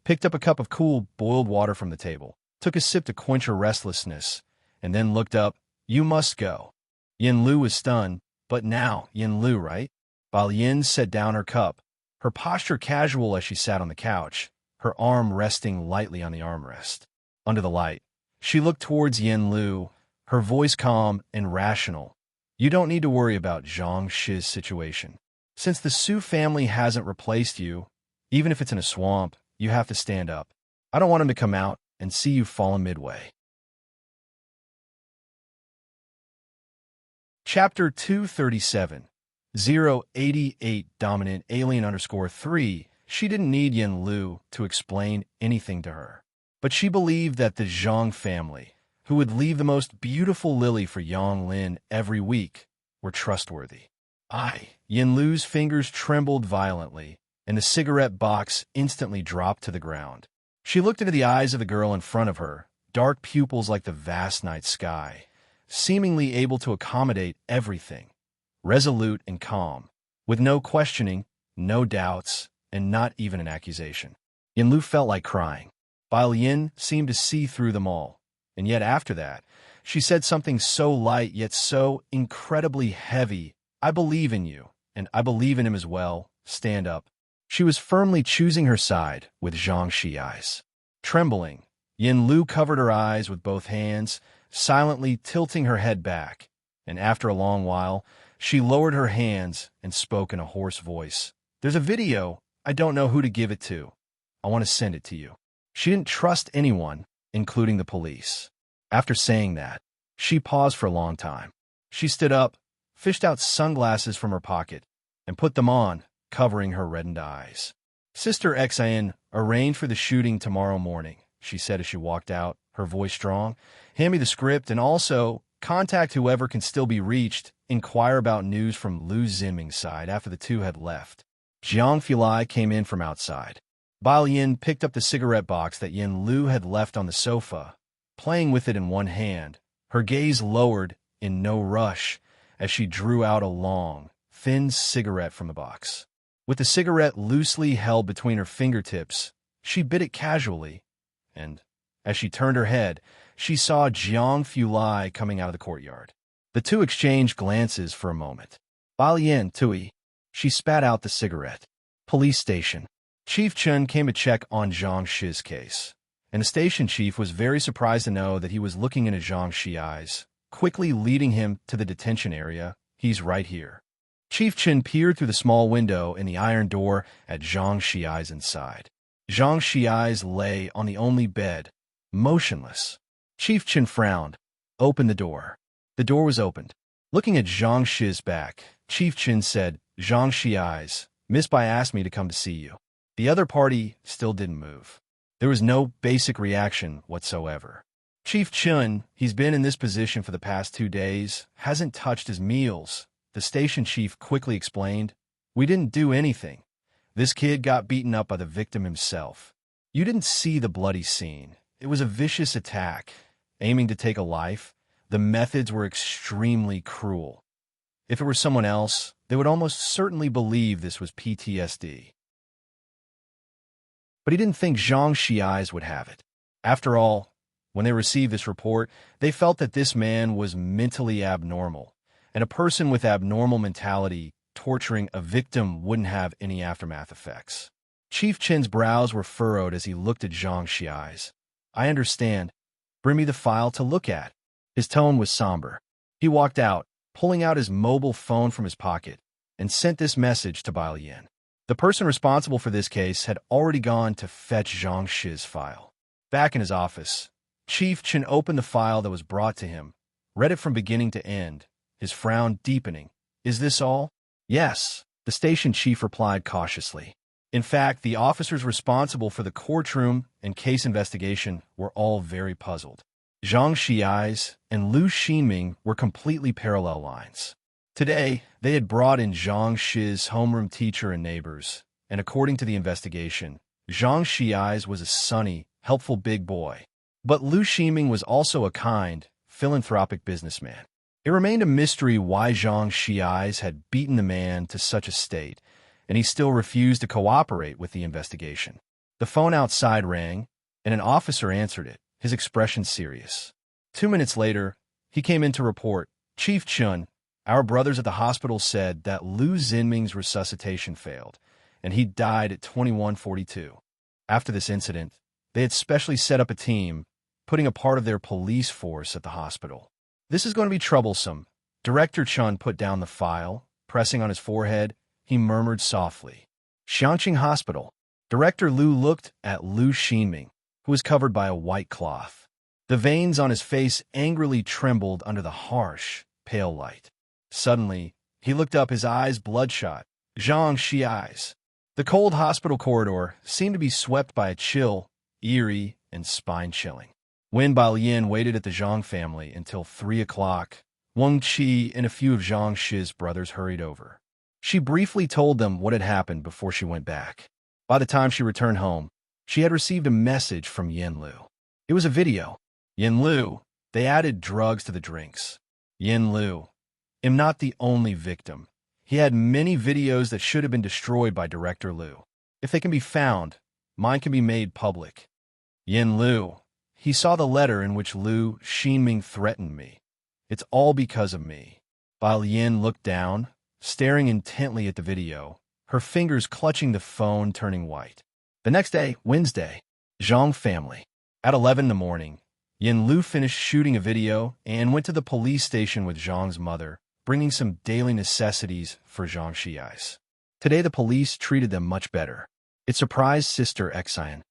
picked up a cup of cool, boiled water from the table, took a sip to quench her restlessness, and then looked up. You must go. Yin Lu was stunned, but now, Yin Lu, right? Bai Lian set down her cup, her posture casual as she sat on the couch, her arm resting lightly on the armrest. Under the light, she looked towards Yin Lu, her voice calm and rational. You don't need to worry about Zhang Shi's situation. Since the Su family hasn't replaced you, even if it's in a swamp, you have to stand up. I don't want him to come out and see you fallen midway. Chapter 237 088 Dominant Alien _3. She didn't need Yin Lu to explain anything to her, but she believed that the Zhang family, who would leave the most beautiful lily for Yang Lin every week, were trustworthy. Yin Lu's fingers trembled violently, and the cigarette box instantly dropped to the ground. She looked into the eyes of the girl in front of her, dark pupils like the vast night sky, seemingly able to accommodate everything, resolute and calm, with no questioning, no doubts, and not even an accusation. Yin Lu felt like crying. Bai Lian seemed to see through them all, and yet after that, she said something so light yet so incredibly heavy. I believe in you, and I believe in him as well. Stand up. She was firmly choosing her side with Zhang Shi eyes. Trembling, Yin Lu covered her eyes with both hands, silently tilting her head back, and after a long while, she lowered her hands and spoke in a hoarse voice. There's a video. I don't know who to give it to. I want to send it to you. She didn't trust anyone, including the police. After saying that, she paused for a long time. She stood up, fished out sunglasses from her pocket, and put them on, covering her reddened eyes. Sister Xian arranged for the shooting tomorrow morning, she said as she walked out, her voice strong. Hand me the script and also contact whoever can still be reached. Inquire about news from Lu Xinming's side after the two had left. Jiang Fulai came in from outside. Bai Lian picked up the cigarette box that Yin Lu had left on the sofa, playing with it in one hand, her gaze lowered in no rush as she drew out a long, thin cigarette from the box. With the cigarette loosely held between her fingertips, she bit it casually, and, as she turned her head, she saw Jiang Fulai coming out of the courtyard. The two exchanged glances for a moment. Bai Lian, Tui. She spat out the cigarette. Police station. Chief Chun came to check on Zhang Shi's case, and the station chief was very surprised to know that he was looking into Zhang Shi's eyes, quickly leading him to the detention area. He's right here. Chief Chun peered through the small window in the iron door at Zhang Shi's eyes inside. Zhang Shi's eyes lay on the only bed, motionless. Chief Chun frowned. Open the door. The door was opened. Looking at Zhang Shi's back, Chief Chun said, Zhang Shi's eyes, Miss Bai asked me to come to see you. The other party still didn't move. There was no basic reaction whatsoever. Chief Chun, he's been in this position for the past 2 days, hasn't touched his meals. The station chief quickly explained, we didn't do anything. This kid got beaten up by the victim himself. You didn't see the bloody scene. It was a vicious attack, aiming to take a life. The methods were extremely cruel. If it were someone else, they would almost certainly believe this was PTSD. But he didn't think Zhang Shi's eyes would have it. After all, When they received this report, they felt that this man was mentally abnormal, and a person with abnormal mentality torturing a victim wouldn't have any aftermath effects. Chief Chin's brows were furrowed as he looked at Zhang Xiai's. "I understand. Bring me the file to look at." His tone was somber. He walked out, pulling out his mobile phone from his pocket, and sent this message to Bai Lian. The person responsible for this case had already gone to fetch Zhang Shi's file. Back in his office, Chief Chin opened the file that was brought to him, read it from beginning to end, his frown deepening. "Is this all?" "Yes," the station chief replied cautiously. In fact, the officers responsible for the courtroom and case investigation were all very puzzled. Zhang Xiai's and Lu Xinming were completely parallel lines. Today, they had brought in Zhang Shi's homeroom teacher and neighbors, and according to the investigation, Zhang Xiai's was a sunny, helpful big boy. But Lu Ximing was also a kind, philanthropic businessman. It remained a mystery why Zhang Xiai's had beaten the man to such a state, and he still refused to cooperate with the investigation. The phone outside rang, and an officer answered it, his expression serious. 2 minutes later, he came in to report, "Chief Chun, our brothers at the hospital said that Lu Xinming's resuscitation failed, and he died at 21:42. After this incident, they had specially set up a team, putting a part of their police force at the hospital. This is going to be troublesome." Director Chun put down the file, pressing on his forehead. He murmured softly, "Xiangqing Hospital." Director Lu looked at Lu Xinming, who was covered by a white cloth. The veins on his face angrily trembled under the harsh, pale light. Suddenly, he looked up, his eyes bloodshot. Zhang Xiai's. The cold hospital corridor seemed to be swept by a chill, eerie, and spine-chilling. Wen Baiyan waited at the Zhang family until 3 o'clock. Wang Qi and a few of Zhang Shi's brothers hurried over. She briefly told them what had happened before she went back. By the time she returned home, she had received a message from Yen Lu. It was a video. "Yen Lu, they added drugs to the drinks. Yen Lu, am not the only victim. He had many videos that should have been destroyed by Director Lu. If they can be found, mine can be made public. Yen Lu, he saw the letter in which Lu Xinming threatened me. It's all because of me." Bai Lian looked down, staring intently at the video, her fingers clutching the phone, turning white. The next day, Wednesday, Zhang family. At 11 in the morning, Yen Lu finished shooting a video and went to the police station with Zhang's mother, bringing some daily necessities for Zhang Xiai's. Today, the police treated them much better. It surprised Sister Xian.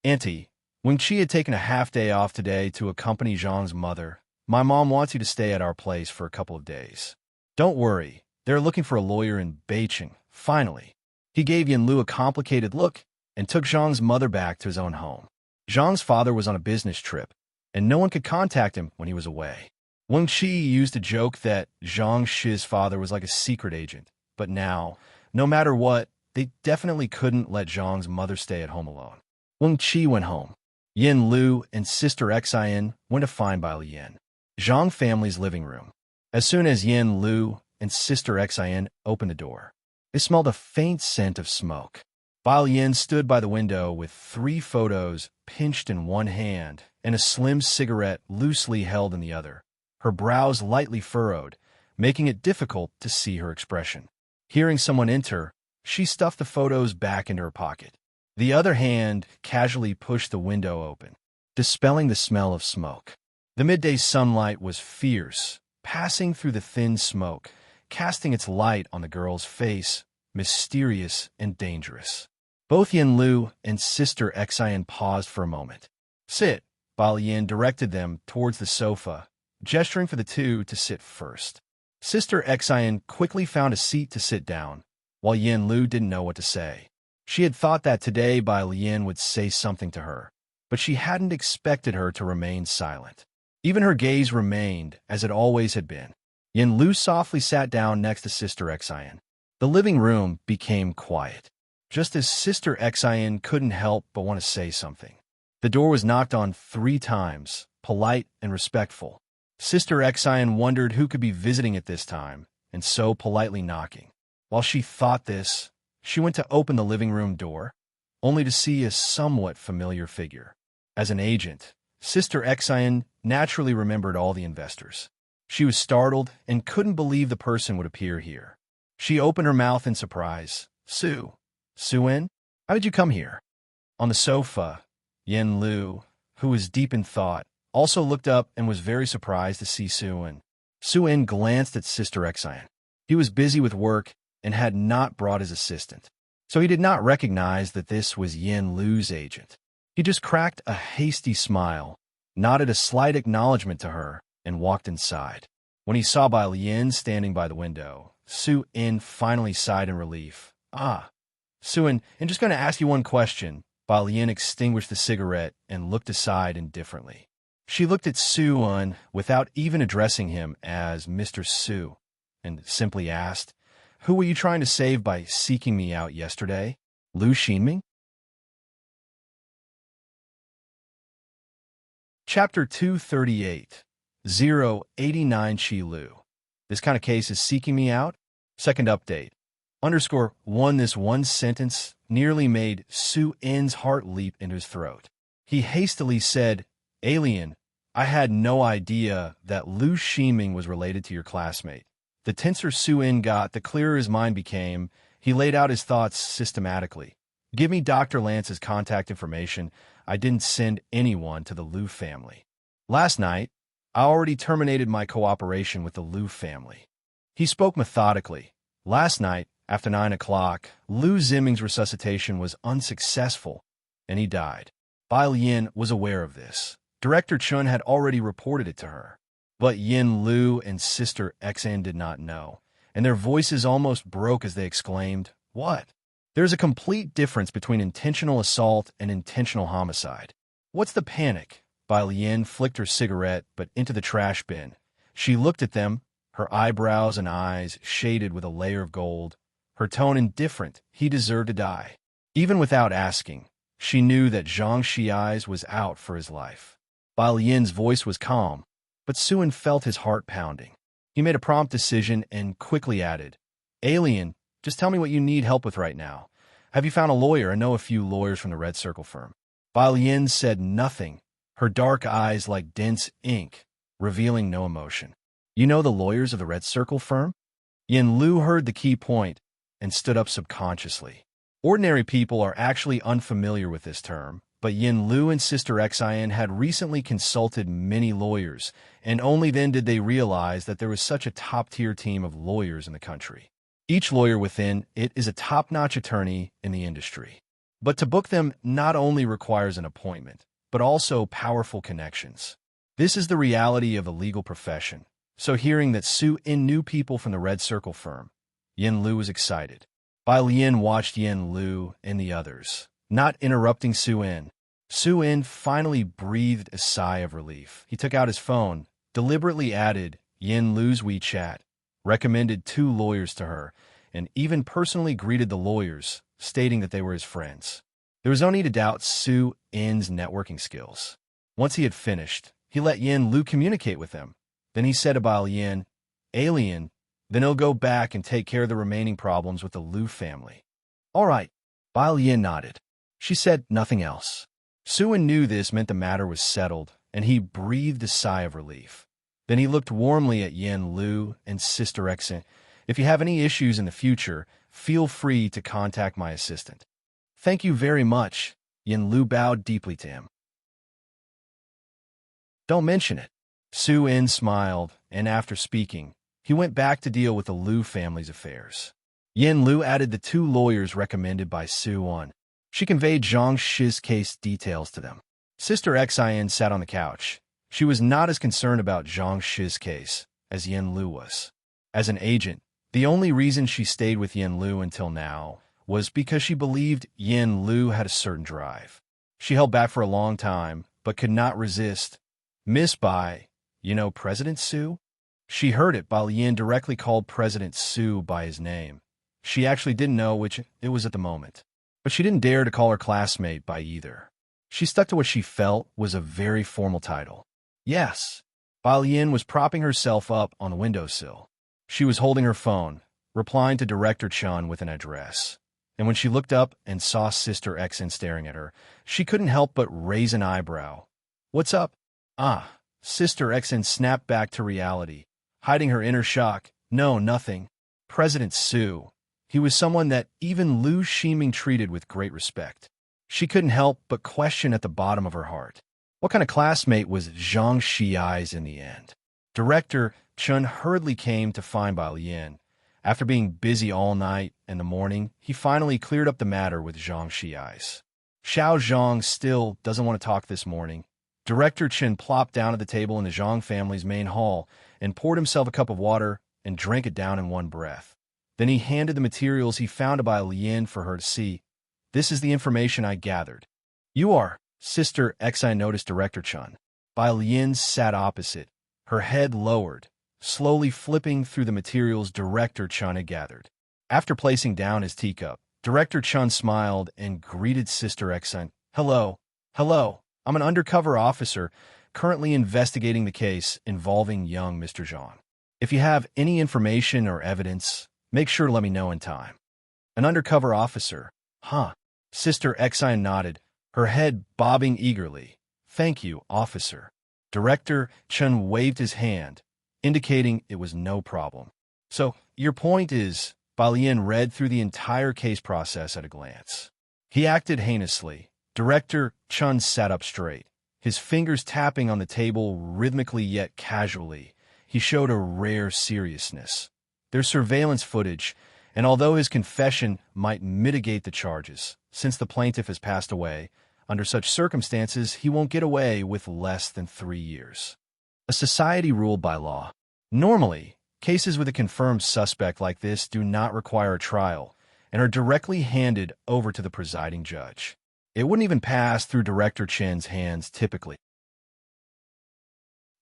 "Auntie, when Qi had taken a half-day off today to accompany Zhang's mother, my mom wants you to stay at our place for a couple of days. Don't worry, they're looking for a lawyer in Beijing, finally." He gave Yen Lu a complicated look and took Zhang's mother back to his own home. Zhang's father was on a business trip, and no one could contact him when he was away. Wang Qi used to joke that Zhang Shi's father was like a secret agent, but now, no matter what, they definitely couldn't let Zhang's mother stay at home alone. Wang Qi went home. Yen Lu and Sister Xian went to find Bai Lian. Zhang family's living room. As soon as Yen Lu and Sister Xian opened the door, they smelled a faint scent of smoke. Bai Lian stood by the window with 3 photos pinched in one hand and a slim cigarette loosely held in the other, her brows lightly furrowed, making it difficult to see her expression. Hearing someone enter, she stuffed the photos back into her pocket. The other hand casually pushed the window open, dispelling the smell of smoke. The midday sunlight was fierce, passing through the thin smoke, casting its light on the girl's face, mysterious and dangerous. Both Yen Lu and Sister Xian paused for a moment. "Sit," Bai Lian directed them towards the sofa, gesturing for the two to sit first. Sister Xian quickly found a seat to sit down, while Yen Lu didn't know what to say. She had thought that today Bai Lian would say something to her, but she hadn't expected her to remain silent. Even her gaze remained as it always had been. Yen Lu softly sat down next to Sister Xian. The living room became quiet, just as Sister Xian couldn't help but want to say something. The door was knocked on 3 times, polite and respectful. Sister Xian wondered who could be visiting at this time, and so politely knocking. While she thought this, she went to open the living room door, only to see a somewhat familiar figure. As an agent, Sister Exian naturally remembered all the investors. She was startled and couldn't believe the person would appear here. She opened her mouth in surprise. Su-in? How did you come here? On the sofa, Yin Lu, who was deep in thought, also looked up and was very surprised to see Su-in. Su-in glanced at Sister Exian. He was busy with work and had not brought his assistant, so he did not recognize that this was Yin Lu's agent. He just cracked a hasty smile, nodded a slight acknowledgement to her, and walked inside. When he saw Bai Lian standing by the window, Su-in finally sighed in relief. Su-in, I'm just going to ask you one question. Bai Lian extinguished the cigarette and looked aside indifferently. She looked at Su-in without even addressing him as Mr. Su, and simply asked, "Who were you trying to save by seeking me out yesterday? Lu Xinming?" Chapter 238, 089 Qi Lu. This kind of case is seeking me out? Second update. _1 This one sentence nearly made Su-in's heart leap into his throat. He hastily said, "Alien, I had no idea that Lu Xinming was related to your classmate." The tenser Su-in got, the clearer his mind became. He laid out his thoughts systematically. "Give me Dr. Lance's contact information. I didn't send anyone to the Lu family. Last night, I already terminated my cooperation with the Lu family." He spoke methodically. Last night, after 9 o'clock, Lu Xinming's resuscitation was unsuccessful, and he died. Bai Lian was aware of this. Director Chun had already reported it to her. But Yin Lu and Sister Exian did not know, and their voices almost broke as they exclaimed, "What?" There's a complete difference between intentional assault and intentional homicide. What's the panic? Bai Lian flicked her cigarette, but into the trash bin. She looked at them, her eyebrows and eyes shaded with a layer of gold, her tone indifferent. He deserved to die. Even without asking, she knew that Zhang Xiai's was out for his life. Bai Lian's voice was calm, but Su-in felt his heart pounding. He made a prompt decision and quickly added, "Alien, just tell me what you need help with right now. Have you found a lawyer? I know a few lawyers from the Red Circle firm." Bai Lian said nothing, her dark eyes like dense ink, revealing no emotion. "You know the lawyers of the Red Circle firm?" Yin Lu heard the key point and stood up subconsciously. Ordinary people are actually unfamiliar with this term, but Yin Lu and Sister Exian had recently consulted many lawyers, and only then did they realize that there was such a top-tier team of lawyers in the country. Each lawyer within it is a top-notch attorney in the industry. But to book them not only requires an appointment, but also powerful connections. This is the reality of the legal profession. So hearing that Su-in knew people from the Red Circle firm, Yin Lu was excited. Bai Lian watched Yin Lu and the others, not interrupting Su-in. Su-in finally breathed a sigh of relief. He took out his phone, deliberately added Yin Lu's WeChat, recommended 2 lawyers to her, and even personally greeted the lawyers, stating that they were his friends. There was no need to doubt Su-in's networking skills. Once he had finished, he let Yin Lu communicate with them. Then he said to Bai Lian, "Alien, then he'll go back and take care of the remaining problems with the Lu family." "All right." Bai Lian nodded. She said nothing else. Su-in knew this meant the matter was settled, and he breathed a sigh of relief. Then he looked warmly at Yin Lu and Sister Exian. "If you have any issues in the future, feel free to contact my assistant." "Thank you very much." Yin Lu bowed deeply to him. "Don't mention it." Su-in smiled, and after speaking, he went back to deal with the Lu family's affairs. Yin Lu added the 2 lawyers recommended by Su-in. She conveyed Zhang Shi's case details to them. Sister Exian sat on the couch. She was not as concerned about Zhang Shi's case as Yin Lu was. As an agent, the only reason she stayed with Yin Lu until now was because she believed Yin Lu had a certain drive. She held back for a long time, but could not resist. "Miss Bai, you know President Su?" She heard it. Bai Lian directly called President Su by his name. She actually didn't know which it was at the moment, but she didn't dare to call her classmate by either. She stuck to what she felt was a very formal title. "Yes." Bai Lian was propping herself up on the windowsill. She was holding her phone, replying to Director Chun with an address. and when she looked up and saw Sister Xen staring at her, she couldn't help but raise an eyebrow. "What's up?" "Ah." Sister Xen snapped back to reality, hiding her inner shock. "No, nothing. President Su. He was someone that even Lu Ximing treated with great respect." She couldn't help but question at the bottom of her heart. What kind of classmate was Zhang Xiai's in the end? Director Chun hurriedly came to find Bai Lian. After being busy all night and the morning, he finally cleared up the matter with Zhang Xiai's. Xiao Zhang still doesn't want to talk this morning. Director Chen plopped down at the table in the Zhang family's main hall and poured himself a cup of water and drank it down in one breath. Then he handed the materials he found to Bai Lian for her to see. "This is the information I gathered." "You are," Sister Xi noticed Director Chun. Bai Lian sat opposite, her head lowered, slowly flipping through the materials Director Chun had gathered. After placing down his teacup, Director Chun smiled and greeted Sister Xi. "Hello. Hello. I'm an undercover officer currently investigating the case involving young Mr. Zhang. If you have any information or evidence, make sure to let me know in time." "An undercover officer? Huh?" Sister Xi nodded, her head bobbing eagerly. "Thank you, officer." Director Chun waved his hand, indicating it was no problem. "So, your point is," Bai Lian read through the entire case process at a glance. He acted heinously. Director Chun sat up straight, his fingers tapping on the table rhythmically yet casually. He showed a rare seriousness. "There's surveillance footage, and although his confession might mitigate the charges, since the plaintiff has passed away, under such circumstances he won't get away with less than 3 years. A society ruled by law. Normally, cases with a confirmed suspect like this do not require a trial and are directly handed over to the presiding judge. It wouldn't even pass through Director Chen's hands typically.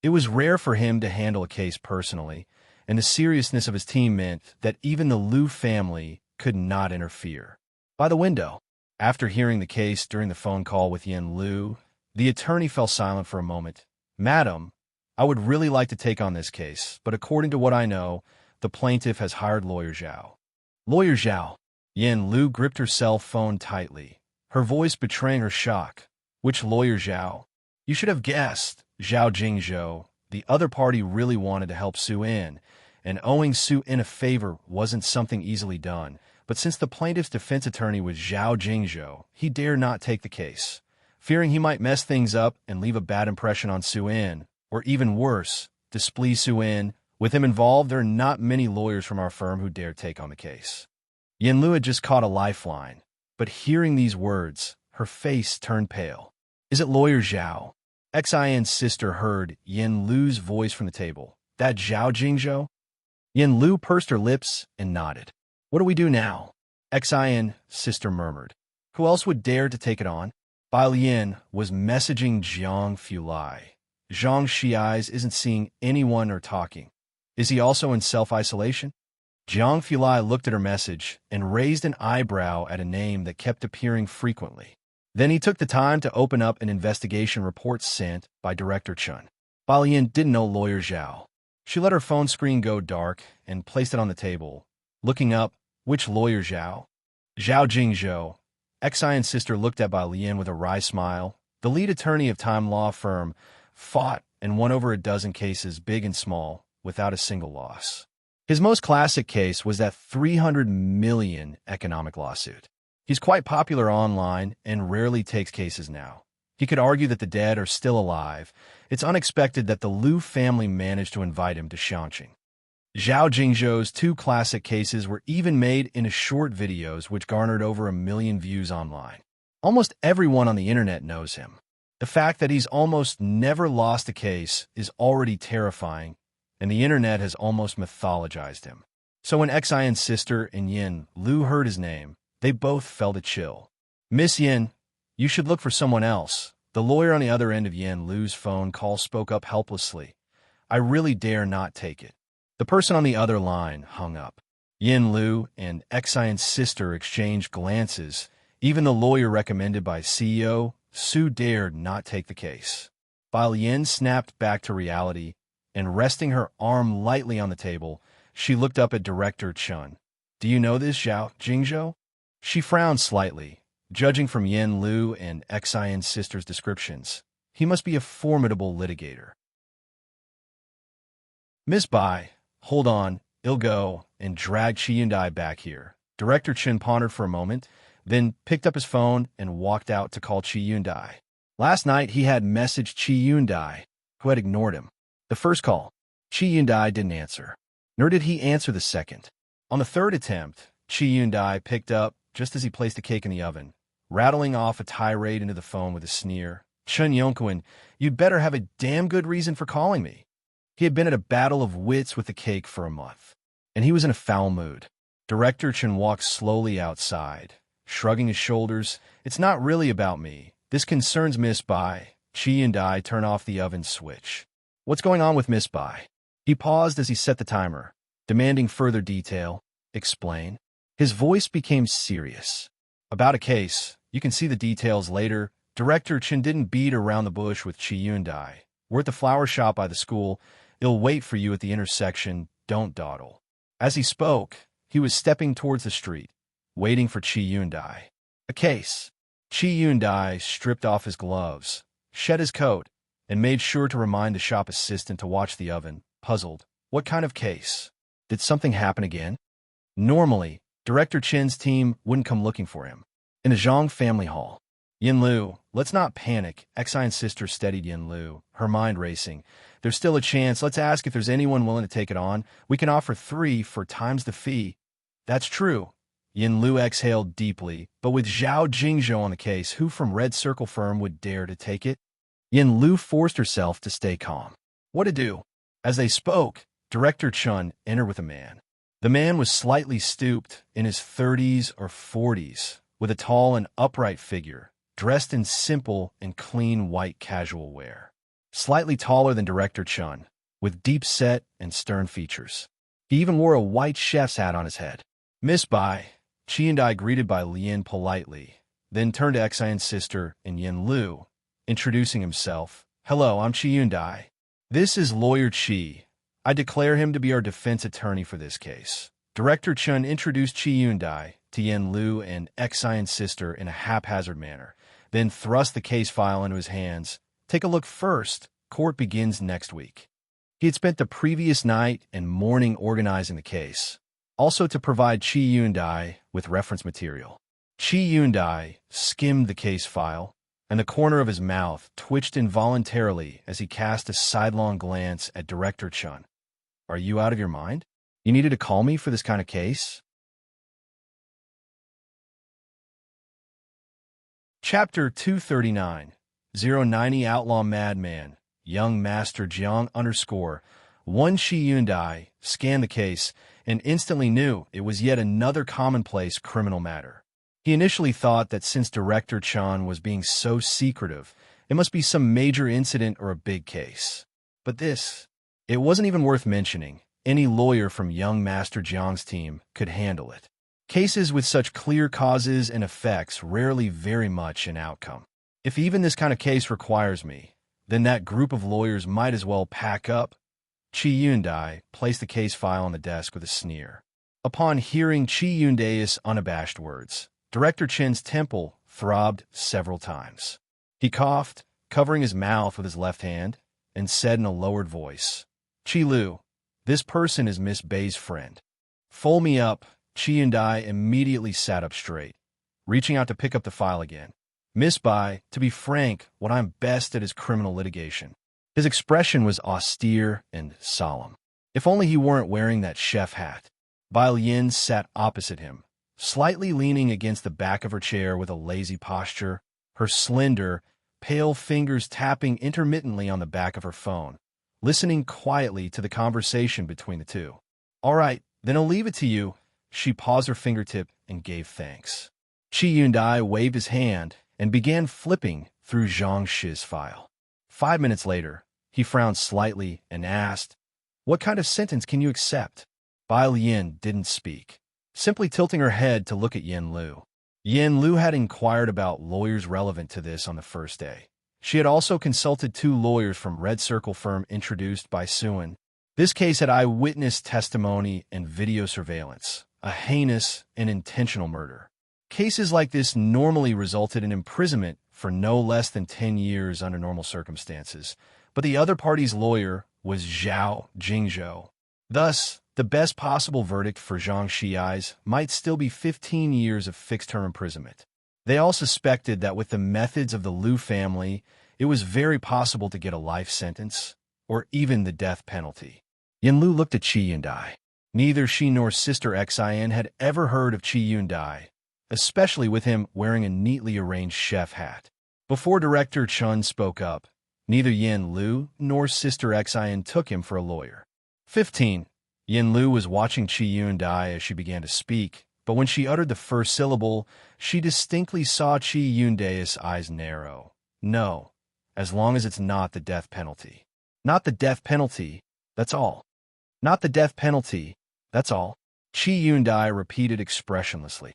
It was rare for him to handle a case personally, and the seriousness of his team meant that even the Liu family could not interfere. By the window, after hearing the case during the phone call with Yin Liu, the attorney fell silent for a moment. "Madam, I would really like to take on this case, but according to what I know, the plaintiff has hired Lawyer Zhao." "Lawyer Zhao?" Yin Liu gripped her cell phone tightly, her voice betraying her shock. "Which Lawyer Zhao?" "You should have guessed. Zhao Jingzhou. The other party really wanted to help Su In, and owing Su In a favor wasn't something easily done. But since the plaintiff's defense attorney was Zhao Jingzhou, he dared not take the case, fearing he might mess things up and leave a bad impression on Su In, or even worse, displease Su In. With him involved, there are not many lawyers from our firm who dare take on the case." Yin Liu had just caught a lifeline, but hearing these words, her face turned pale. "Is it Lawyer Zhao?" Xin's sister heard Yin Liu's voice from the table. "That Zhao Jingzhou?" Yin Liu pursed her lips and nodded. "What do we do now?" Xin sister murmured. "Who else would dare to take it on?" Bai Lian was messaging Jiang Fulai. "Zhang Xiai's isn't seeing anyone or talking. Is he also in self-isolation?" Jiang Fulai looked at her message and raised an eyebrow at a name that kept appearing frequently. Then he took the time to open up an investigation report sent by Director Chun. Bai Lian didn't know Lawyer Zhao. She let her phone screen go dark and placed it on the table. Looking up, "Which Lawyer Zhao?" "Zhao Jingzhou." Xin's sister looked at Bai Lian with a wry smile. The lead attorney of Time Law Firm fought and won over a dozen cases, big and small, without a single loss. His most classic case was that 300 million economic lawsuit. He's quite popular online and rarely takes cases now. He could argue that the dead are still alive. It's unexpected that the Liu family managed to invite him to Shanqing. Zhao Jingzhou's 2 classic cases were even made into short videos which garnered over 1 million views online. Almost everyone on the internet knows him. The fact that he's almost never lost a case is already terrifying, and the internet has almost mythologized him. So when Xin's sister and Yin Liu heard his name, they both felt a chill. "Miss Yin, you should look for someone else." The lawyer on the other end of Yin Liu's phone call spoke up helplessly. "I really dare not take it." The person on the other line hung up. Yin Liu and Xin's sister exchanged glances. Even the lawyer recommended by CEO Su dared not take the case. Bai Lian snapped back to reality, and resting her arm lightly on the table, she looked up at Director Chun. "Do you know this Zhao Jingzhou?" She frowned slightly. Judging from Yin Lu and Xin's sister's descriptions, he must be a formidable litigator. Miss Bai, hold on, I'll go, and dragged Chi Yundai back here. Director Chen pondered for a moment, then picked up his phone and walked out to call Chi Yundai. Last night he had messaged Chi Yundai, who had ignored him. The first call, Chi Yundai didn't answer, nor did he answer the second. On the third attempt, Chi Yundai picked up just as he placed the cake in the oven, rattling off a tirade into the phone with a sneer. Chen Yongquan, you'd better have a damn good reason for calling me. He had been at a battle of wits with the cake for a month, and he was in a foul mood. Director Chen walked slowly outside, shrugging his shoulders. It's not really about me. This concerns Miss Bai. Chi Yundai turned off the oven switch. What's going on with Miss Bai? He paused as he set the timer, demanding further detail. Explain. His voice became serious. About a case. You can see the details later. Director Chen didn't beat around the bush with Chi Yundai. We're at the flower shop by the school. It'll wait for you at the intersection. Don't dawdle. As he spoke, he was stepping towards the street, waiting for Chi Yundai. A case. Chi Yundai stripped off his gloves, shed his coat, and made sure to remind the shop assistant to watch the oven, puzzled. What kind of case? Did something happen again? Normally, Director Chen's team wouldn't come looking for him. In the Zhang family hall. Yin Lu, let's not panic. Xin's sister steadied Yin Lu, her mind racing. There's still a chance. Let's ask if there's anyone willing to take it on. We can offer 3 for times the fee. That's true. Yin Lu exhaled deeply, but with Zhao Jingzhou on the case, who from Red Circle firm would dare to take it? Yin Lu forced herself to stay calm. What to do? As they spoke, Director Chun entered with a man. The man was slightly stooped, in his 30s or 40s, with a tall and upright figure, dressed in simple and clean white casual wear. Slightly taller than Director Chun, with deep-set and stern features. He even wore a white chef's hat on his head. Miss Bai, Chi Yundai greeted by Lien politely, then turned to Xin's sister and Yin Lu, introducing himself. Hello, I'm Chi Yundai. This is Lawyer Chi. I declare him to be our defense attorney for this case. Director Chun introduced Chi Yundai to Yin Lu and Xin's sister in a haphazard manner, then thrust the case file into his hands. Take a look first. Court begins next week. He had spent the previous night and morning organizing the case, also to provide Chi Yundai with reference material. Chi Yundai skimmed the case file, and the corner of his mouth twitched involuntarily as he cast a sidelong glance at Director Chun. Are you out of your mind? You needed to call me for this kind of case? Chapter 239, 090 Outlaw Madman, Young Master Jiang _1 Chi Yundai scanned the case and instantly knew it was yet another commonplace criminal matter. He initially thought that since Director Chan was being so secretive, it must be some major incident or a big case. But this, it wasn't even worth mentioning. Any lawyer from young Master Jiang's team could handle it. Cases with such clear causes and effects rarely vary much in outcome. If even this kind of case requires me, then that group of lawyers might as well pack up. Chi Yundai placed the case file on the desk with a sneer. Upon hearing Chi Yundai's unabashed words, Director Chen's temple throbbed several times. He coughed, covering his mouth with his left hand, and said in a lowered voice, Chi Lu, this person is Miss Bai's friend. Fold me up. Chi Yundai immediately sat up straight, reaching out to pick up the file again. Miss Bai, to be frank, what I'm best at is criminal litigation. His expression was austere and solemn. If only he weren't wearing that chef hat. Bai Lian sat opposite him, slightly leaning against the back of her chair with a lazy posture, her slender, pale fingers tapping intermittently on the back of her phone, listening quietly to the conversation between the two. All right, then I'll leave it to you. She paused her fingertip and gave thanks. Chi Yundai waved his hand and began flipping through Zhang Shi's file. 5 minutes later, he frowned slightly and asked, What kind of sentence can you accept? Bai Lian didn't speak, simply tilting her head to look at Yin Lu. Yin Lu had inquired about lawyers relevant to this on the first day. She had also consulted 2 lawyers from Red Circle firm introduced by Suen. This case had eyewitness testimony and video surveillance, a heinous and intentional murder. Cases like this normally resulted in imprisonment for no less than 10 years under normal circumstances, but the other party's lawyer was Zhao Jingzhou. Thus, the best possible verdict for Zhang Xiai's might still be 15 years of fixed-term imprisonment. They all suspected that with the methods of the Liu family, it was very possible to get a life sentence, or even the death penalty. Yin Lu looked at Qi Yundai. Neither she nor Sister Xian had ever heard of Qi Yundai, especially with him wearing a neatly arranged chef hat. Before Director Chun spoke up, neither Yin Lu nor Sister Xian took him for a lawyer. 15. Yin Lu was watching Qi Yundai as she began to speak, but when she uttered the first syllable, she distinctly saw Qi Yundai's eyes narrow. No, as long as it's not the death penalty. Not the death penalty, that's all. Not the death penalty, that's all. Qi Yundai repeated expressionlessly.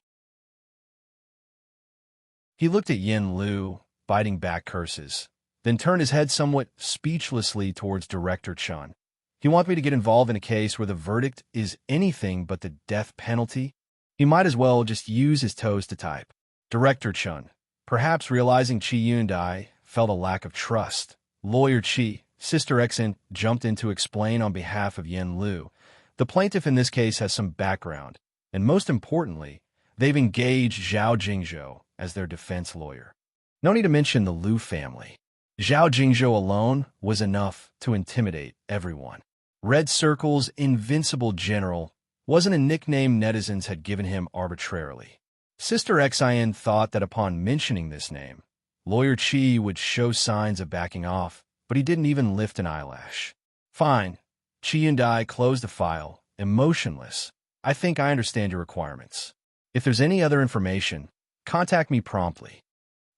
He looked at Yin Lu, biting back curses, then turned his head somewhat speechlessly towards Director Chun. You want me to get involved in a case where the verdict is anything but the death penalty? He might as well just use his toes to type. Director Chun, perhaps realizing Qi Yundai, felt a lack of trust. Lawyer Qi, Sister Xen, jumped in to explain on behalf of Yin Lu. The plaintiff in this case has some background, and most importantly, they've engaged Zhao Jingzhou as their defense lawyer. No need to mention the Liu family. Zhao Jingzhou alone was enough to intimidate everyone. Red Circle's invincible general wasn't a nickname netizens had given him arbitrarily. Sister Xian thought that upon mentioning this name, Lawyer Qi would show signs of backing off, but he didn't even lift an eyelash. Fine. Qi Yundai closed the file, emotionless. I think I understand your requirements. If there's any other information, contact me promptly.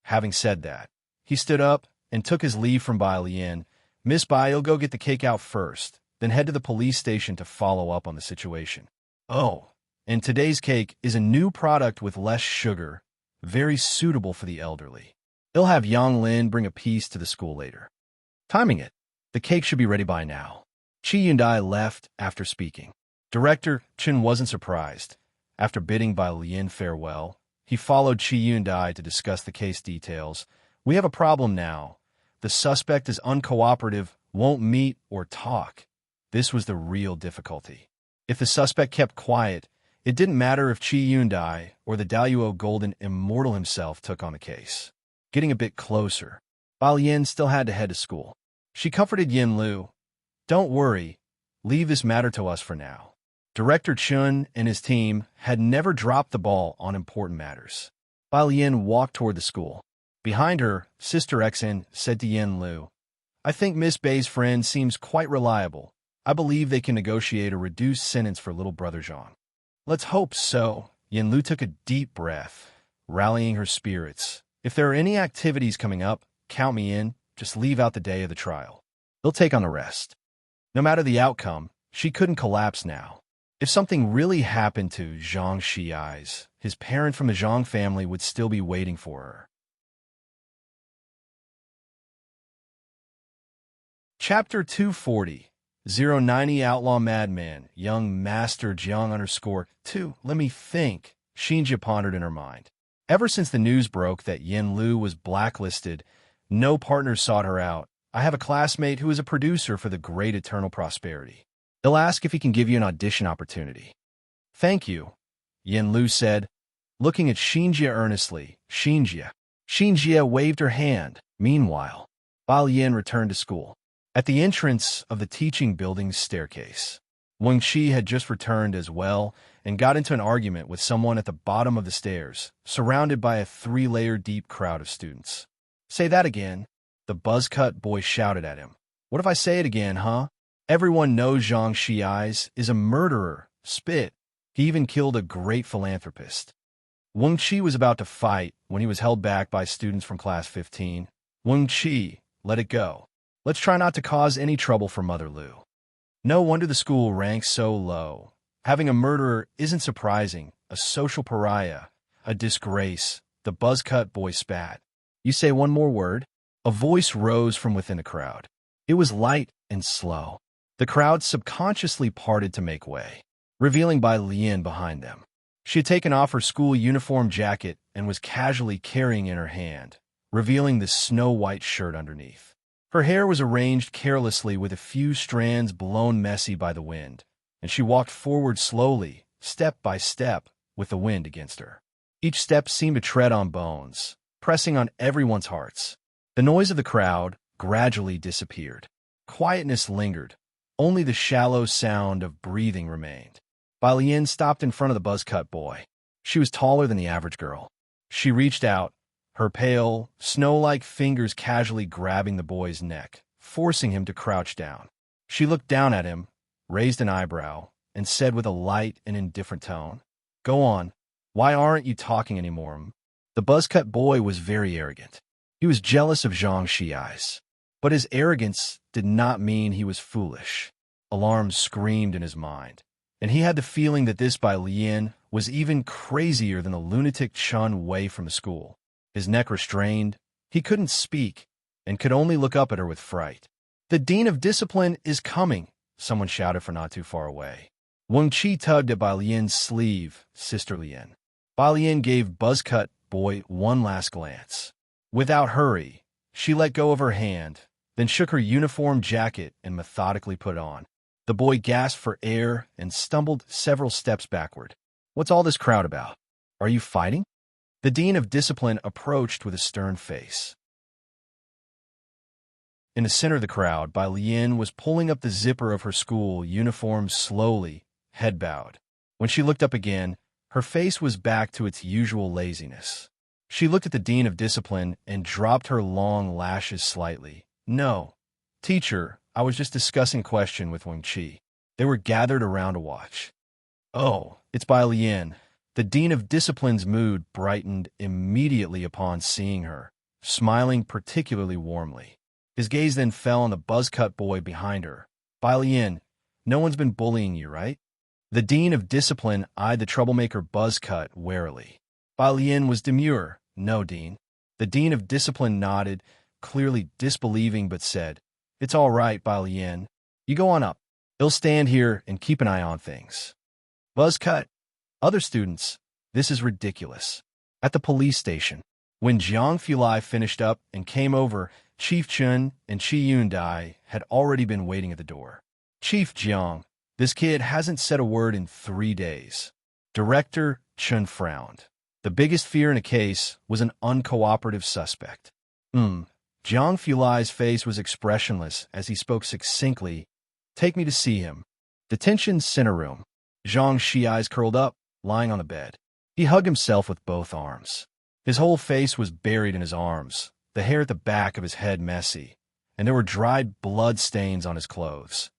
Having said that, he stood up and took his leave from Bai Lian. Miss Bai, you'll go get the cake out first, then head to the police station to follow up on the situation. Oh, and today's cake is a new product with less sugar, very suitable for the elderly. They'll have Yang Lin bring a piece to the school later. Timing it. The cake should be ready by now. Qi Yundai left after speaking. Director Chen wasn't surprised. After bidding Bai Lian farewell, he followed Qi Yundai to discuss the case details. We have a problem now. The suspect is uncooperative, won't meet or talk. This was the real difficulty. If the suspect kept quiet, it didn't matter if Qi Yundai or the Daluo Golden Immortal himself took on the case. Getting a bit closer, Bai Lian still had to head to school. She comforted Yin Lu. Don't worry, leave this matter to us for now. Director Chun and his team had never dropped the ball on important matters. Bai Lian walked toward the school. Behind her, Sister Xen said to Yin Lu, I think Miss Bai's friend seems quite reliable. I believe they can negotiate a reduced sentence for little brother Zhang. Let's hope so. Yin Lu took a deep breath, rallying her spirits. If there are any activities coming up, count me in. Just leave out the day of the trial. They'll take on the rest. No matter the outcome, she couldn't collapse now. If something really happened to Zhang Xiai's, his parent from the Zhang family would still be waiting for her. Chapter 240. 090 Outlaw Madman, Young Master Jiang _2. Let me think, Xinjia pondered in her mind. Ever since the news broke that Yin Lu was blacklisted, no partners sought her out. I have a classmate who is a producer for the Great Eternal Prosperity. They'll ask if he can give you an audition opportunity. Thank you, Yin Lu said, looking at Xinjia earnestly. Xinjia. Xinjia waved her hand. Meanwhile, Bai Lian returned to school. At the entrance of the teaching building's staircase, Wang Qi had just returned as well and got into an argument with someone at the bottom of the stairs, surrounded by a 3-layer deep crowd of students. Say that again, the buzzcut boy shouted at him. What if I say it again, huh? Everyone knows Zhang Xiai's is a murderer. Spit. He even killed a great philanthropist. Wang Qi was about to fight when he was held back by students from class 15. Wang Qi, let it go. Let's try not to cause any trouble for Mother Lu. No wonder the school ranks so low. Having a murderer isn't surprising. A social pariah. A disgrace. The buzzcut boy spat. You say one more word? A voice rose from within the crowd. It was light and slow. The crowd subconsciously parted to make way, revealing Bai Lian behind them. She had taken off her school uniform jacket and was casually carrying in her hand, revealing the snow-white shirt underneath. Her hair was arranged carelessly with a few strands blown messy by the wind, and she walked forward slowly, step by step, with the wind against her. Each step seemed to tread on bones, pressing on everyone's hearts. The noise of the crowd gradually disappeared. Quietness lingered. Only the shallow sound of breathing remained. Bailin stopped in front of the buzz-cut boy. She was taller than the average girl. She reached out, her pale, snow-like fingers casually grabbing the boy's neck, forcing him to crouch down. She looked down at him, raised an eyebrow, and said with a light and indifferent tone, "Go on. Why aren't you talking anymore?" The buzz-cut boy was very arrogant. He was jealous of Zhang Xiai's. But his arrogance did not mean he was foolish. Alarm screamed in his mind, and he had the feeling that this Bailin was even crazier than the lunatic Chun Wei from the school. His neck restrained, he couldn't speak, and could only look up at her with fright. "The Dean of Discipline is coming," someone shouted from not too far away. Wang Qi tugged at Bailin's sleeve, Sister Lien. Bailin gave Buzzcut Boy one last glance. Without hurry, she let go of her hand, then shook her uniform jacket and methodically put it on. The boy gasped for air and stumbled several steps backward. "What's all this crowd about? Are you fighting?" The Dean of Discipline approached with a stern face. In the center of the crowd, Bailin was pulling up the zipper of her school uniform slowly, head bowed. When she looked up again, her face was back to its usual laziness. She looked at the Dean of Discipline and dropped her long lashes slightly. "No, teacher, I was just discussing a question with Wang Qi." They were gathered around to watch. "Oh, it's Bailin." The Dean of Discipline's mood brightened immediately upon seeing her, smiling particularly warmly. His gaze then fell on the buzz-cut boy behind her. "Bailin, no one's been bullying you, right?" The Dean of Discipline eyed the troublemaker Buzzcut warily. Bailin was demure. "No, Dean." The Dean of Discipline nodded, clearly disbelieving, but said, "It's all right, Bailin. You go on up. He'll stand here and keep an eye on things." Buzzcut. Other students. This is ridiculous. At the police station, when Jiang Fulai finished up and came over, Chief Chun and Chi Yundai had already been waiting at the door. "Chief Jiang, this kid hasn't said a word in 3 days." Director Chun frowned. The biggest fear in a case was an uncooperative suspect. Jiang Fulai's face was expressionless as he spoke succinctly. "Take me to see him." Detention center room. Zhang Xiai's curled up, lying on the bed. He hugged himself with both arms. His whole face was buried in his arms, the hair at the back of his head messy, and there were dried blood stains on his clothes.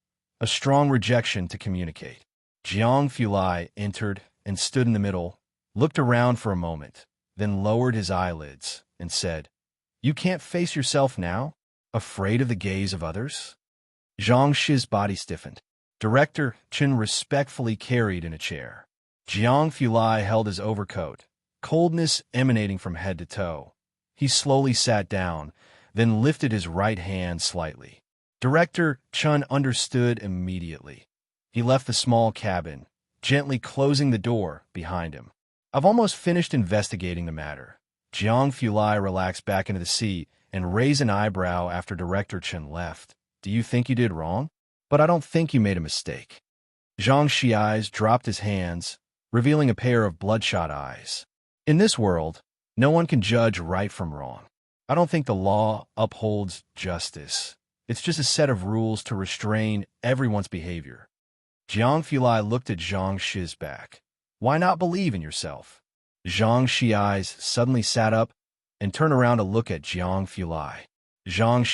A strong rejection to communicate. Jiang Fulai entered and stood in the middle, looked around for a moment, then lowered his eyelids and said, "You can't face yourself now? Afraid of the gaze of others?" Zhang Shi's body stiffened. Director Chen respectfully carried in a chair. Jiang Fulai held his overcoat, coldness emanating from head to toe. He slowly sat down, then lifted his right hand slightly. Director Chun understood immediately. He left the small cabin, gently closing the door behind him. "I've almost finished investigating the matter." Jiang Fulai relaxed back into the seat and raised an eyebrow after Director Chun left. "Do you think you did wrong? But I don't think you made a mistake." Zhang Xiai's dropped his hands, revealing a pair of bloodshot eyes. "In this world, no one can judge right from wrong. I don't think the law upholds justice. It's just a set of rules to restrain everyone's behavior." Jiang Fulai looked at Zhang Shi's back. "Why not believe in yourself?" Zhang Xiai's suddenly sat up and turned around to look at Jiang Fulai. Zhang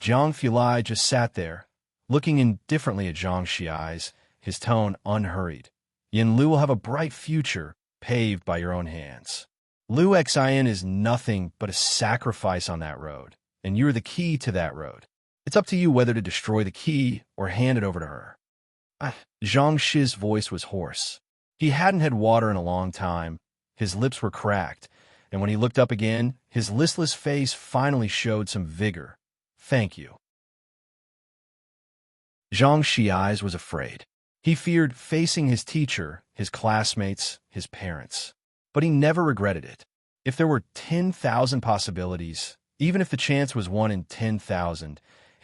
Fulai just sat there, looking indifferently at Zhang Xiai's, his tone unhurried. "Yin Lu will have a bright future, paved by your own hands. Lu Xian is nothing but a sacrifice on that road, and you're the key to that road. It's up to you whether to destroy the key or hand it over to her." Zhang Shi's voice was hoarse. He hadn't had water in a long time. His lips were cracked, and when he looked up again, his listless face finally showed some vigor. "Thank you." Zhang Xiai's was afraid. He feared facing his teacher, his classmates, his parents. But he never regretted it. If there were 10,000 possibilities, even if the chance was 1 in 10,000,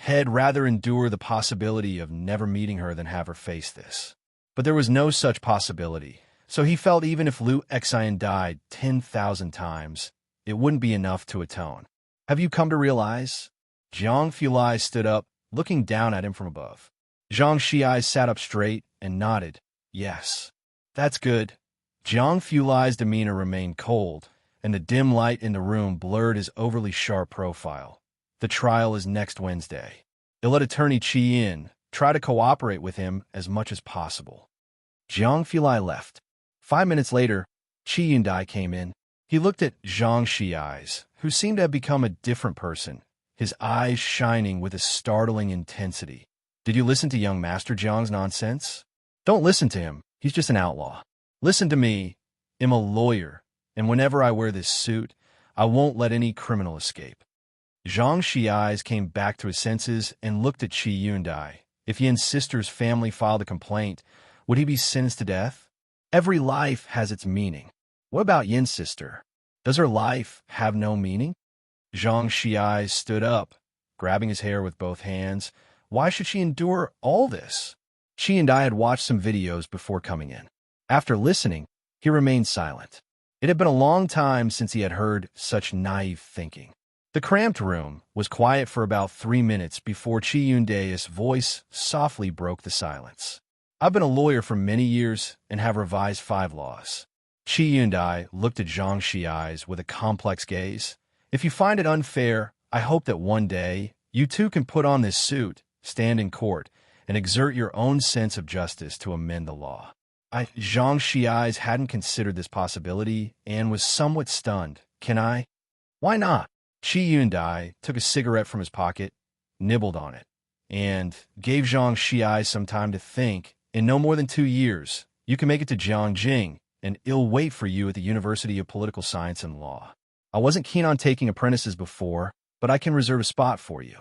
he'd rather endure the possibility of never meeting her than have her face this. But there was no such possibility, so he felt even if Liu Xian died 10,000 times, it wouldn't be enough to atone. Have you come to realize? Zhang Fulai stood up, looking down at him from above. Zhang Xiai sat up straight and nodded. Yes. That's good. Zhang Fulai's demeanor remained cold, and the dim light in the room blurred his overly sharp profile. The trial is next Wednesday. He'll let attorney Qi in, try to cooperate with him as much as possible. Zhang Fulai left. 5 minutes later, Qi Yundai came in. He looked at Zhang Xiai's, who seemed to have become a different person, his eyes shining with a startling intensity. Did you listen to young Master Zhang's nonsense? Don't listen to him. He's just an outlaw. Listen to me. I'm a lawyer, and whenever I wear this suit, I won't let any criminal escape. Zhang Xiai's came back to his senses and looked at Qi Yundai. If Yin's sister's family filed a complaint, would he be sentenced to death? Every life has its meaning. What about Yin's sister? Does her life have no meaning? Zhang Xiai stood up, grabbing his hair with both hands. Why should she endure all this? Qi and I had watched some videos before coming in. After listening, he remained silent. It had been a long time since he had heard such naive thinking. The cramped room was quiet for about 3 minutes before Qi Yundai's voice softly broke the silence. I've been a lawyer for many years and have revised 5 laws. Qi Yundai looked at Zhang Xiai's with a complex gaze. If you find it unfair, I hope that one day you too can put on this suit, stand in court, and exert your own sense of justice to amend the law. Zhang Xiai's hadn't considered this possibility and was somewhat stunned. Can I? Why not? Qi Yundai took a cigarette from his pocket, nibbled on it, and gave Zhang Xiai some time to think. In no more than 2 years, you can make it to Jiangjing, and it'll wait for you at the University of Political Science and Law. I wasn't keen on taking apprentices before, but I can reserve a spot for you.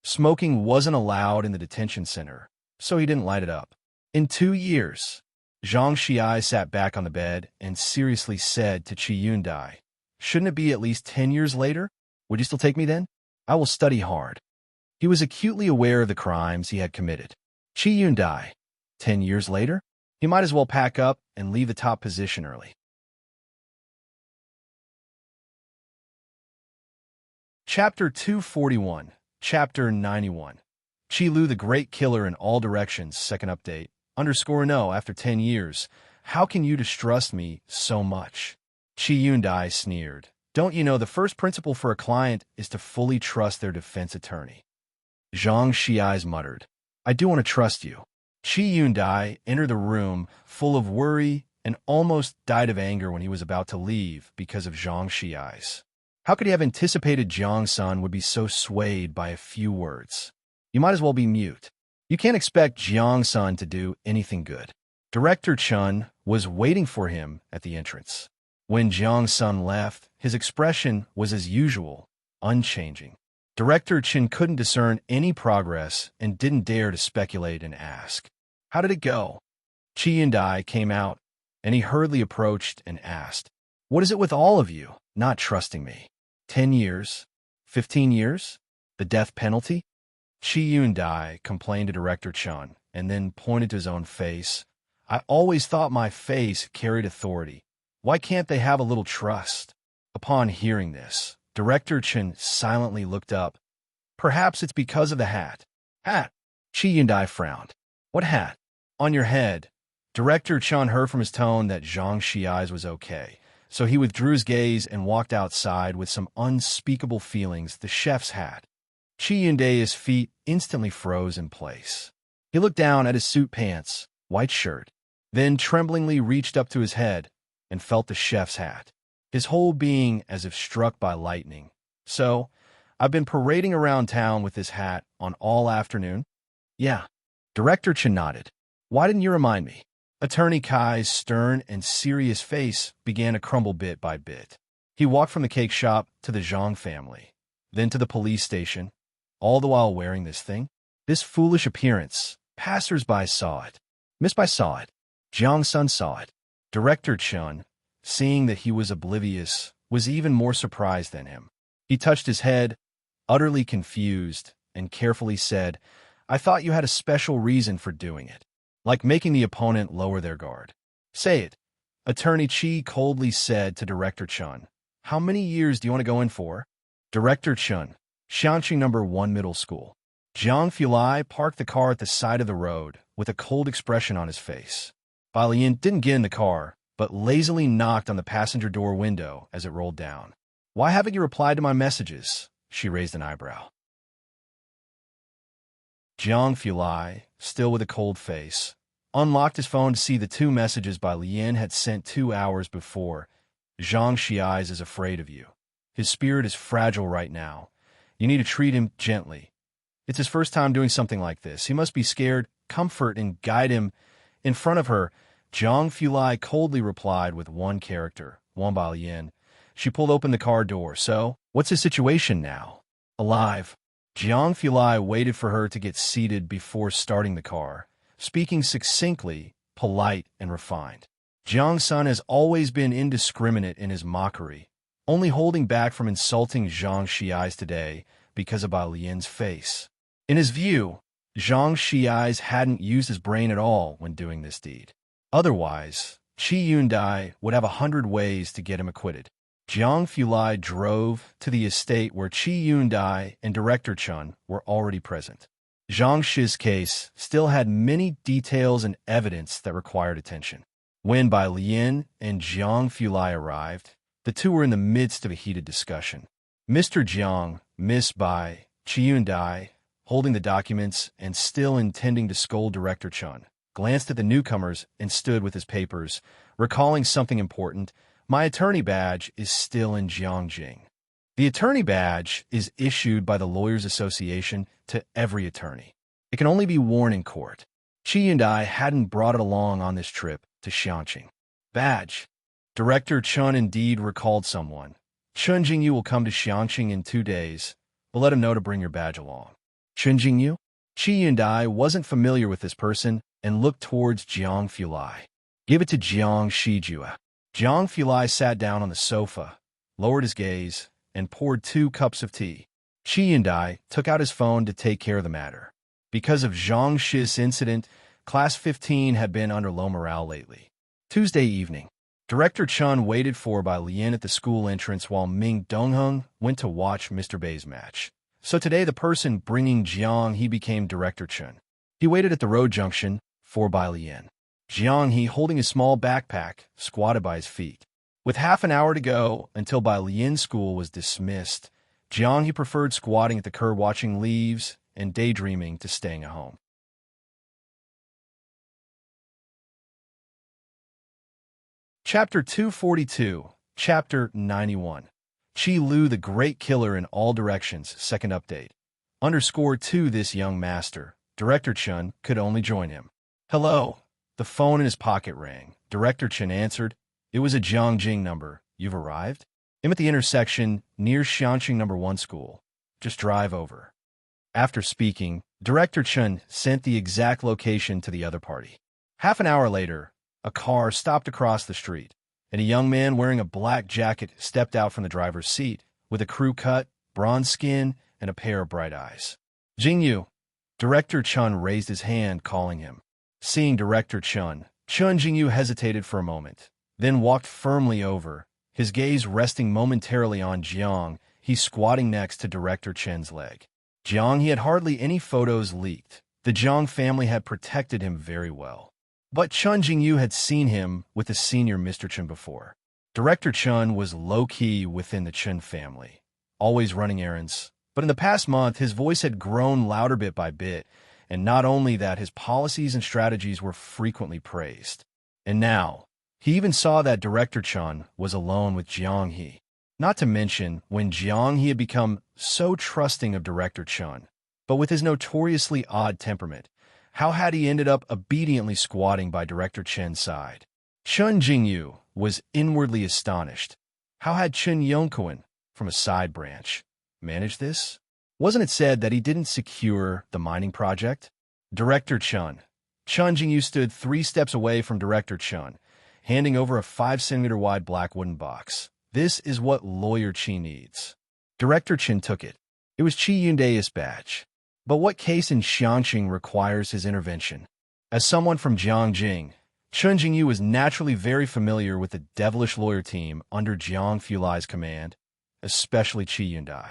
Smoking wasn't allowed in the detention center, so he didn't light it up. In 2 years, Zhang Xiai sat back on the bed and seriously said to Qi Yundai, shouldn't it be at least 10 years later? Would you still take me then? I will study hard. He was acutely aware of the crimes he had committed. Qi Yundai, 10 years later? He might as well pack up and leave the top position early. Chapter 241, Chapter 91. Qi Lu the Great Killer in All Directions, second update. _no, after 10 years, how can you distrust me so much? Qi Yundai sneered. Don't you know the first principle for a client is to fully trust their defense attorney? Zhang Xiai muttered. I do want to trust you. Qi Yundai entered the room full of worry and almost died of anger when he was about to leave because of Zhang Xiai's. How could he have anticipated Jiang-san would be so swayed by a few words? You might as well be mute. You can't expect Jiang-san to do anything good. Director Chun was waiting for him at the entrance. When Jiang-san left, his expression was as usual, unchanging. Director Chen couldn't discern any progress and didn't dare to speculate and ask, how did it go? Qi Yundai came out, and he hurriedly approached and asked, what is it with all of you not trusting me? 10 years? 15 years? The death penalty? Qi Yundai complained to Director Chun, and then pointed to his own face. I always thought my face carried authority. Why can't they have a little trust? Upon hearing this, Director Chen silently looked up. Perhaps it's because of the hat. Hat? Qi Yundai frowned. What hat? On your head. Director Chen heard from his tone that Zhang Xiai's was okay, so he withdrew his gaze and walked outside with some unspeakable feelings. The chef's hat. Qi Yundai's feet instantly froze in place. He looked down at his suit pants, white shirt, then tremblingly reached up to his head and felt the chef's hat, his whole being as if struck by lightning. So, I've been parading around town with this hat on all afternoon? Yeah. Director Chen nodded. Why didn't you remind me? Attorney Kai's stern and serious face began to crumble bit by bit. He walked from the cake shop to the Zhang family, then to the police station, all the while wearing this thing. This foolish appearance, passers-by saw it. Miss Bai saw it. Jiang Sun saw it. Director Chun, seeing that he was oblivious, was even more surprised than him. He touched his head, utterly confused, and carefully said, "I thought you had a special reason for doing it, like making the opponent lower their guard." "Say it," Attorney Chi coldly said to Director Chun. "How many years do you want to go in for?" Director Chun, Xianqing number 1 middle school. Jiang Fulai parked the car at the side of the road with a cold expression on his face. Bai Lian didn't get in the car, but lazily knocked on the passenger door window as it rolled down. "Why haven't you replied to my messages?" She raised an eyebrow. Jiang Fulai, still with a cold face, unlocked his phone to see the 2 messages Bai Lian had sent 2 hours before. "Zhang Xiais is afraid of you. His spirit is fragile right now. You need to treat him gently. It's his first time doing something like this. He must be scared. Comfort and guide him." In front of her, Jiang Fulai coldly replied with one character, Wang Balian. She pulled open the car door. "So, what's his situation now?" "Alive." Jiang Fulai waited for her to get seated before starting the car, speaking succinctly, polite, and refined. Jiang Sun has always been indiscriminate in his mockery, only holding back from insulting Zhang Xiais today because of Bai Lian's face. In his view, Zhang Xiais hadn't used his brain at all when doing this deed. Otherwise, Qi Yundai would have 100 ways to get him acquitted. Jiang Fulai drove to the estate where Qi Yundai and Director Chun were already present. Zhang Shi's case still had many details and evidence that required attention. When Bai Lian and Jiang Fulai arrived, the two were in the midst of a heated discussion. Mr. Jiang, Miss Bai, Qi Yundai, holding the documents and still intending to scold Director Chun, glanced at the newcomers and stood with his papers, recalling something important. "My attorney badge is still in Jiangjing." The attorney badge is issued by the Lawyers Association to every attorney. It can only be worn in court. Qi and I hadn't brought it along on this trip to Xianqing. Badge. Director Chun indeed recalled someone. "Chun Jingyu will come to Xianqing in 2 days, but let him know to bring your badge along." Chun Jingyu? Qi and I wasn't familiar with this person and looked towards Jiang Fulai. "Give it to Jiang Shijua." Jiang Fulai sat down on the sofa, lowered his gaze, and poured 2 cups of tea. Qi and I took out his phone to take care of the matter. Because of Zhang Shi's incident, Class 15 had been under low morale lately. Tuesday evening, Director Chun waited for Bai Lian at the school entrance while Ming Dongheng went to watch Mr. Bei's match. So today the person bringing Jiang He became Director Chun. He waited at the road junction for Bai Lian. Jiang He, holding a small backpack, squatted by his feet. With half an hour to go until Bai Lian's school was dismissed, Jiang He preferred squatting at the curb watching leaves and daydreaming to staying at home. Chapter 242, Chapter 91. Qi Lu, the Great Killer in All Directions, second update. _2 This young master, Director Chun, could only join him. "Hello." The phone in his pocket rang. Director Chun answered. It was a Jiangjing number. "You've arrived?" "I'm at the intersection near Xianqing number 1 school. Just drive over." After speaking, Director Chun sent the exact location to the other party. Half an hour later, a car stopped across the street, and a young man wearing a black jacket stepped out from the driver's seat with a crew cut, bronze skin, and a pair of bright eyes. "Jingyu." Director Chun raised his hand, calling him. Seeing Director Chun, Chun Jingyu hesitated for a moment, then walked firmly over, his gaze resting momentarily on Jiang He squatting next to Director Chen's leg. Jiang He had hardly any photos leaked. The Jiang family had protected him very well. But Chun Jingyu had seen him with the senior Mr. Chen before. Director Chun was low-key within the Chen family, always running errands. But in the past month, his voice had grown louder bit by bit, and not only that, his policies and strategies were frequently praised. And now, he even saw that Director Chun was alone with Jiang He. Not to mention, when Jiang He had become so trusting of Director Chun, but with his notoriously odd temperament, how had he ended up obediently squatting by Director Chen's side? Chun Jingyu was inwardly astonished. How had Chun Yongkuan, from a side branch, managed this? Wasn't it said that he didn't secure the mining project? Director Chun, Chun Jingyu stood 3 steps away from Director Chun, handing over a 5 centimeter wide black wooden box. This is what Lawyer Chi needs. Director Chin took it. It was Chi Yunde's badge. But what case in Xiangqing requires his intervention? As someone from Jiangjing, Chun Jingyu was naturally very familiar with the devilish lawyer team under Jiang Fulai's command, especially Chi Yundai.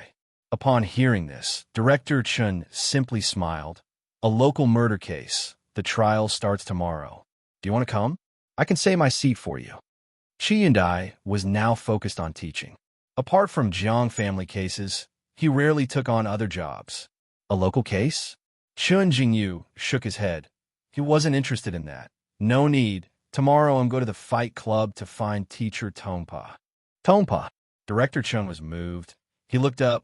Upon hearing this, Director Chun simply smiled. A local murder case. The trial starts tomorrow. Do you want to come? I can save my seat for you. Chi Yundai was now focused on teaching. Apart from Jiang family cases, he rarely took on other jobs. A local case? Chun Jingyu shook his head. He wasn't interested in that. No need. Tomorrow I'm going to the fight club to find teacher Tongpa. Tongpa. Director Chun was moved. He looked up.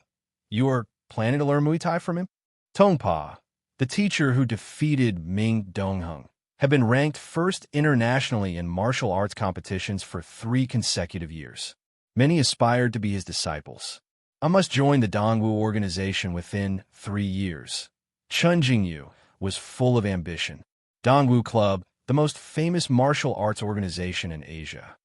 You are planning to learn Muay Thai from him? Tongpa, the teacher who defeated Ming Dongheng, had been ranked first internationally in martial arts competitions for 3 consecutive years. Many aspired to be his disciples. I must join the Dongwu organization within 3 years. Chun Jingyu was full of ambition. Dongwu Club, the most famous martial arts organization in Asia.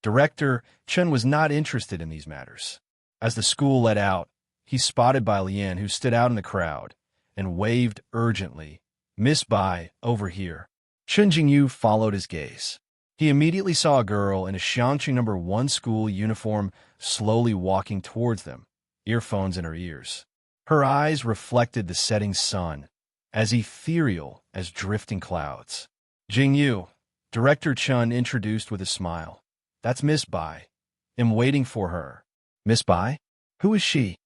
Director Chun was not interested in these matters. As the school let out, he spotted Bai Lian, who stood out in the crowd, and waved urgently. Miss Bai, over here. Chun Jingyu followed his gaze. He immediately saw a girl in a Xiangqing No. 1 school uniform slowly walking towards them, earphones in her ears. Her eyes reflected the setting sun, as ethereal as drifting clouds. Jingyu, Director Chun introduced with a smile. That's Miss Bai. I'm waiting for her. Miss Bai? Who is she?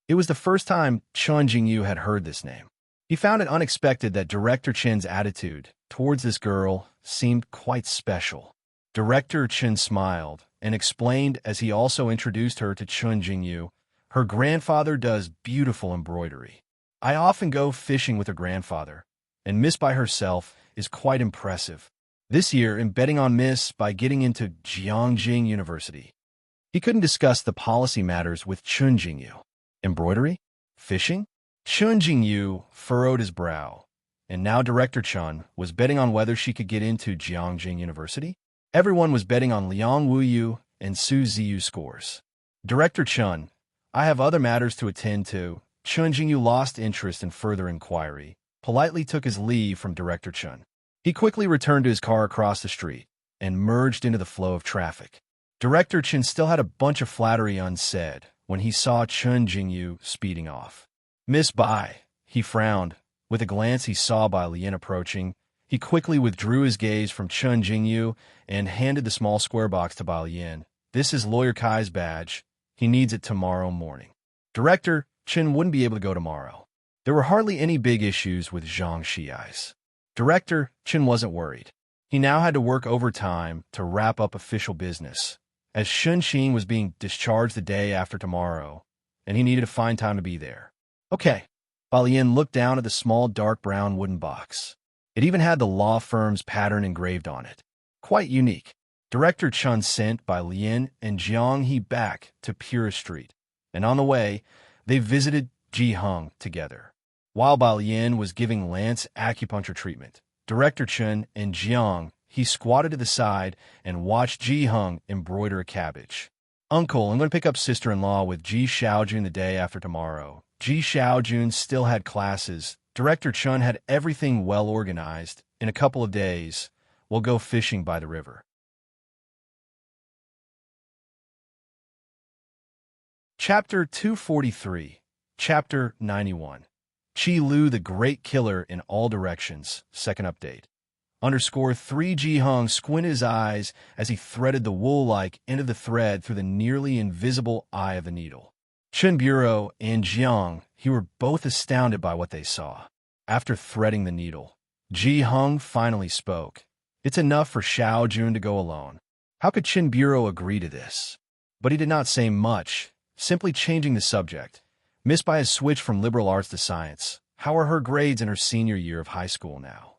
It was the first time Chun Jingyu had heard this name. He found it unexpected that Director Chin's attitude towards this girl seemed quite special. Director Chin smiled and explained as he also introduced her to Chun Jingyu. Her grandfather does beautiful embroidery. I often go fishing with her grandfather, and Miss Bai herself is quite impressive. This year, I'm betting on Miss by getting into Jiangjing University. He couldn't discuss the policy matters with Chun Jingyu. Embroidery? Fishing? Chun Jingyu furrowed his brow, and now Director Chun was betting on whether she could get into Jiangjing University. Everyone was betting on Liang Wuyu and Su Ziyu's scores. Director Chun, I have other matters to attend to. Chun Jingyu lost interest in further inquiry, politely took his leave from Director Chun. He quickly returned to his car across the street and merged into the flow of traffic. Director Chun still had a bunch of flattery unsaid when he saw Chun Jingyu speeding off. Miss Bai, he frowned. With a glance he saw Bai Lian approaching, he quickly withdrew his gaze from Chun Jingyu and handed the small square box to Bai Lian. This is Lawyer Kai's badge. He needs it tomorrow morning. Director Chun wouldn't be able to go tomorrow. There were hardly any big issues with Zhang Xiai's. Director Chun wasn't worried. He now had to work overtime to wrap up official business, as Shun Qing was being discharged the day after tomorrow, and he needed to find time to be there. Okay. Bai Lian looked down at the small dark brown wooden box. It even had the law firm's pattern engraved on it. Quite unique. Director Chun sent Bai Lian and Jiang He back to Pura Street, and on the way, they visited Ji Heng together. While Bai Lian was giving Lance acupuncture treatment, Director Chun and Jiang He squatted to the side and watched Ji Heng embroider a cabbage. Uncle, I'm going to pick up sister-in-law with Ji Xiaojun the day after tomorrow. Ji Xiaojun still had classes. Director Chun had everything well organized. In a couple of days, we'll go fishing by the river. Chapter 243, Chapter 91. Qi Lu the Great Killer in All Directions, second update. _3 Ji Heng squinted his eyes as he threaded the wool-like end of the thread through the nearly invisible eye of the needle. Chen Bureau and Jiang He were both astounded by what they saw. After threading the needle, Ji Heng finally spoke. It's enough for Xiao Jun to go alone. How could Chen Bureau agree to this? But he did not say much, simply changing the subject. Miss Bai has switched from liberal arts to science. How are her grades in her senior year of high school now?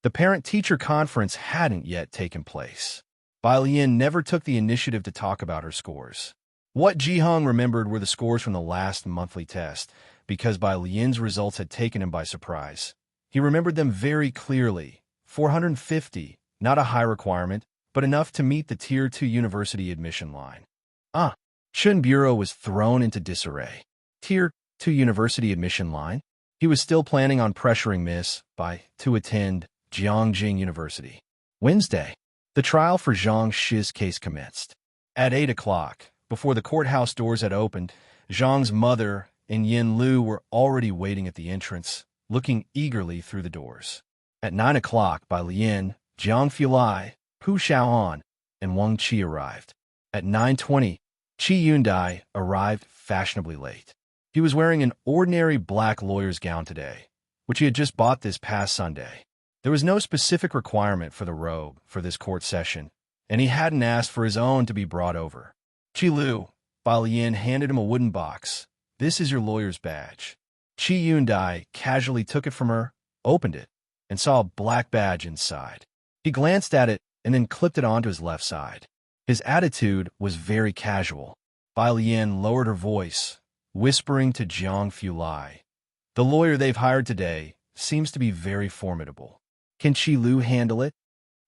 The parent-teacher conference hadn't yet taken place. Bai Lian never took the initiative to talk about her scores. What Ji Heng remembered were the scores from the last monthly test, because Bai Lian's results had taken him by surprise. He remembered them very clearly. 450, not a high requirement, but enough to meet the Tier 2 university admission line. Chun Bureau was thrown into disarray. Tier 2 university admission line? He was still planning on pressuring Miss Bai to attend Jiangjing University. Wednesday, the trial for Zhang Shi's case commenced. At 8 o'clock, before the courthouse doors had opened, Zhang's mother and Yin Lu were already waiting at the entrance, looking eagerly through the doors. At 9 o'clock, Bai Lian, Jiang Fulai, Pu Xiaoan, and Wang Qi arrived. At 9:20, Qi Yundai arrived fashionably late. He was wearing an ordinary black lawyer's gown today, which he had just bought this past Sunday. There was no specific requirement for the robe for this court session, and he hadn't asked for his own to be brought over. Qi Lu, Bai Lian handed him a wooden box. This is your lawyer's badge. Qi Yundai casually took it from her, opened it, and saw a black badge inside. He glanced at it and then clipped it onto his left side. His attitude was very casual. Bai Lian lowered her voice, whispering to Jiang Fulai, "The lawyer they've hired today seems to be very formidable. Can Qi Lu handle it?"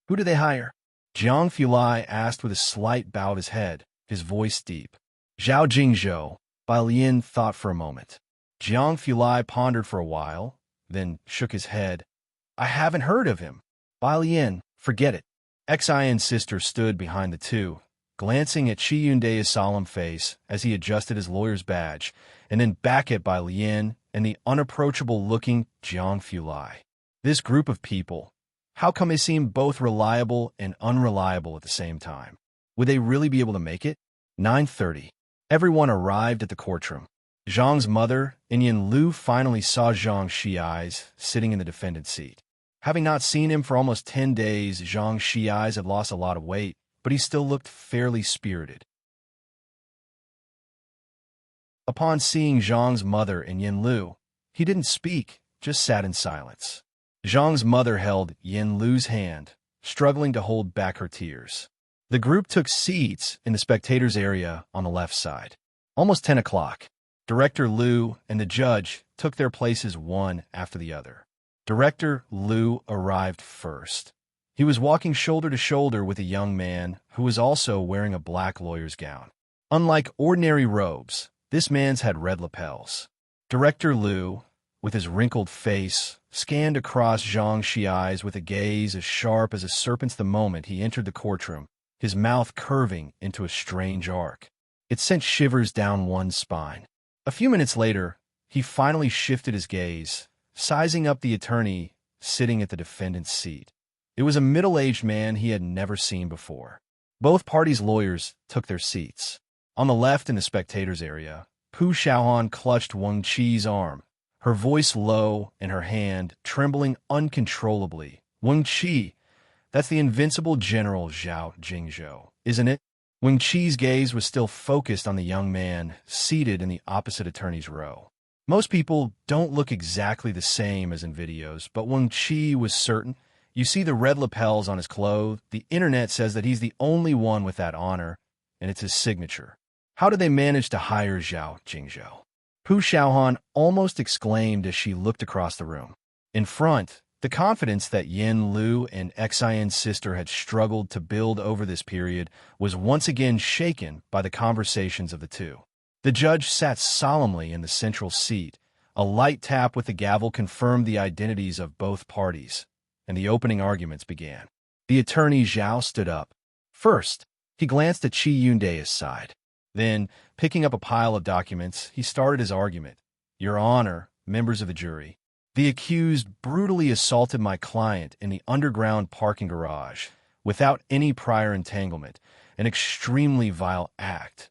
"Who do they hire?" Jiang Fulai asked with a slight bow of his head, his voice deep. "Zhao Jingzhou." Bai Lian thought for a moment. Jiang Fulai pondered for a while, then shook his head. "I haven't heard of him." "Bai Lian, forget it." Xian's sister stood behind the two, glancing at Qi Yundai's solemn face as he adjusted his lawyer's badge, and then back at Bai Lian and the unapproachable-looking Jiang Fulai. This group of people, how come they seem both reliable and unreliable at the same time? Would they really be able to make it? 9:30. Everyone arrived at the courtroom. Zhang's mother and Yin Lu finally saw Zhang Shi's sitting in the defendant's seat. Having not seen him for almost 10 days, Zhang Shi's had lost a lot of weight, but he still looked fairly spirited. Upon seeing Zhang's mother and Yin Lu, he didn't speak, just sat in silence. Zhang's mother held Yin Lu's hand, struggling to hold back her tears. The group took seats in the spectators' area on the left side. Almost 10 o'clock. Director Lu and the judge took their places one after the other. Director Lu arrived first. He was walking shoulder to shoulder with a young man who was also wearing a black lawyer's gown. Unlike ordinary robes, this man's had red lapels. Director Lu, with his wrinkled face, scanned across Zhang Shi's with a gaze as sharp as a serpent's the moment he entered the courtroom, his mouth curving into a strange arc. It sent shivers down one's spine. A few minutes later, he finally shifted his gaze, sizing up the attorney sitting at the defendant's seat. It was a middle-aged man he had never seen before. Both parties' lawyers took their seats. On the left in the spectators' area, Pu Xiaohan clutched Wang Qi's arm, her voice low and her hand trembling uncontrollably. "Wang Qi, that's the invincible General Zhao Jingzhou, isn't it?" Wang Qi's gaze was still focused on the young man seated in the opposite attorney's row. Most people don't look exactly the same as in videos, but Wang Qi was certain. You see the red lapels on his clothes. The internet says that he's the only one with that honor, and it's his signature. How did they manage to hire Zhao Jingzhou? Pu Xiaohan almost exclaimed as she looked across the room. In front, the confidence that Yin Lu and Xian's sister had struggled to build over this period was once again shaken by the conversations of the two. The judge sat solemnly in the central seat. A light tap with the gavel confirmed the identities of both parties, and the opening arguments began. The attorney Zhao stood up. First, he glanced at Qi Yundai's side. Then, picking up a pile of documents, he started his argument. "Your Honor, members of the jury, the accused brutally assaulted my client in the underground parking garage without any prior entanglement, an extremely vile act."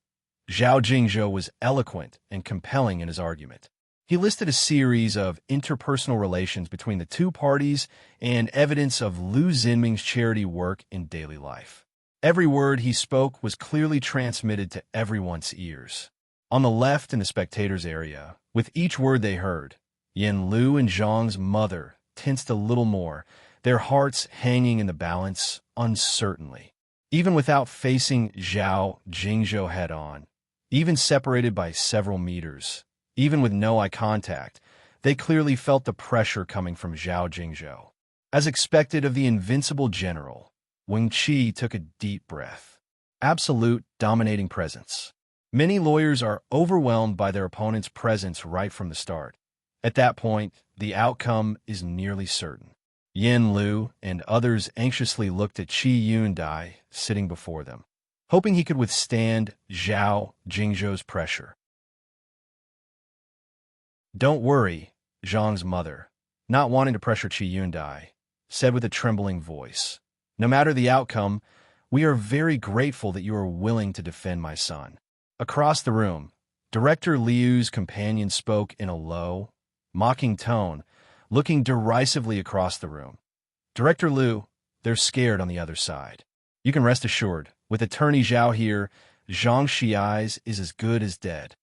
Zhao Jingzhou was eloquent and compelling in his argument. He listed a series of interpersonal relations between the two parties and evidence of Lu Xinming's charity work in daily life. Every word he spoke was clearly transmitted to everyone's ears. On the left in the spectators' area, with each word they heard, Yin Lu and Zhang's mother tensed a little more, their hearts hanging in the balance uncertainly. Even without facing Zhao Jingzhou head-on, even separated by several meters, even with no eye contact, They clearly felt the pressure coming from Zhao Jingzhou. As expected of the invincible general, Wang Qi took a deep breath. Absolute, dominating presence. Many lawyers are overwhelmed by their opponent's presence right from the start. At that point, the outcome is nearly certain. Yin Lu and others anxiously looked at Qi Yundai sitting before them, hoping he could withstand Zhao Jingzhou's pressure. "Don't worry," Zhang's mother, not wanting to pressure Qi Yundai, said with a trembling voice. "No matter the outcome, we are very grateful that you are willing to defend my son." Across the room, Director Liu's companion spoke in a low, mocking tone, looking derisively across the room. "Director Liu, they're scared on the other side. You can rest assured, with Attorney Zhao here, Zhang Xiai's is as good as dead."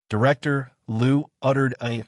Director Liu uttered a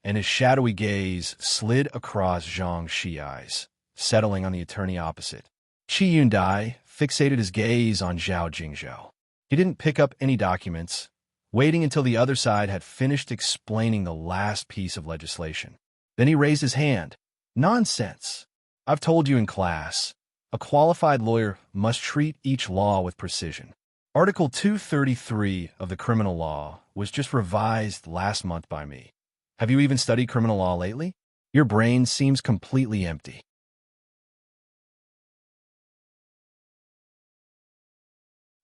and his shadowy gaze slid across Zhang Xiai's, settling on the attorney opposite. Qi Yundai fixated his gaze on Zhao Jingzhou. He didn't pick up any documents, waiting until the other side had finished explaining the last piece of legislation. Then he raised his hand. "Nonsense. I've told you in class, a qualified lawyer must treat each law with precision. Article 233 of the criminal law was just revised last month by me. Have you even studied criminal law lately? Your brain seems completely empty."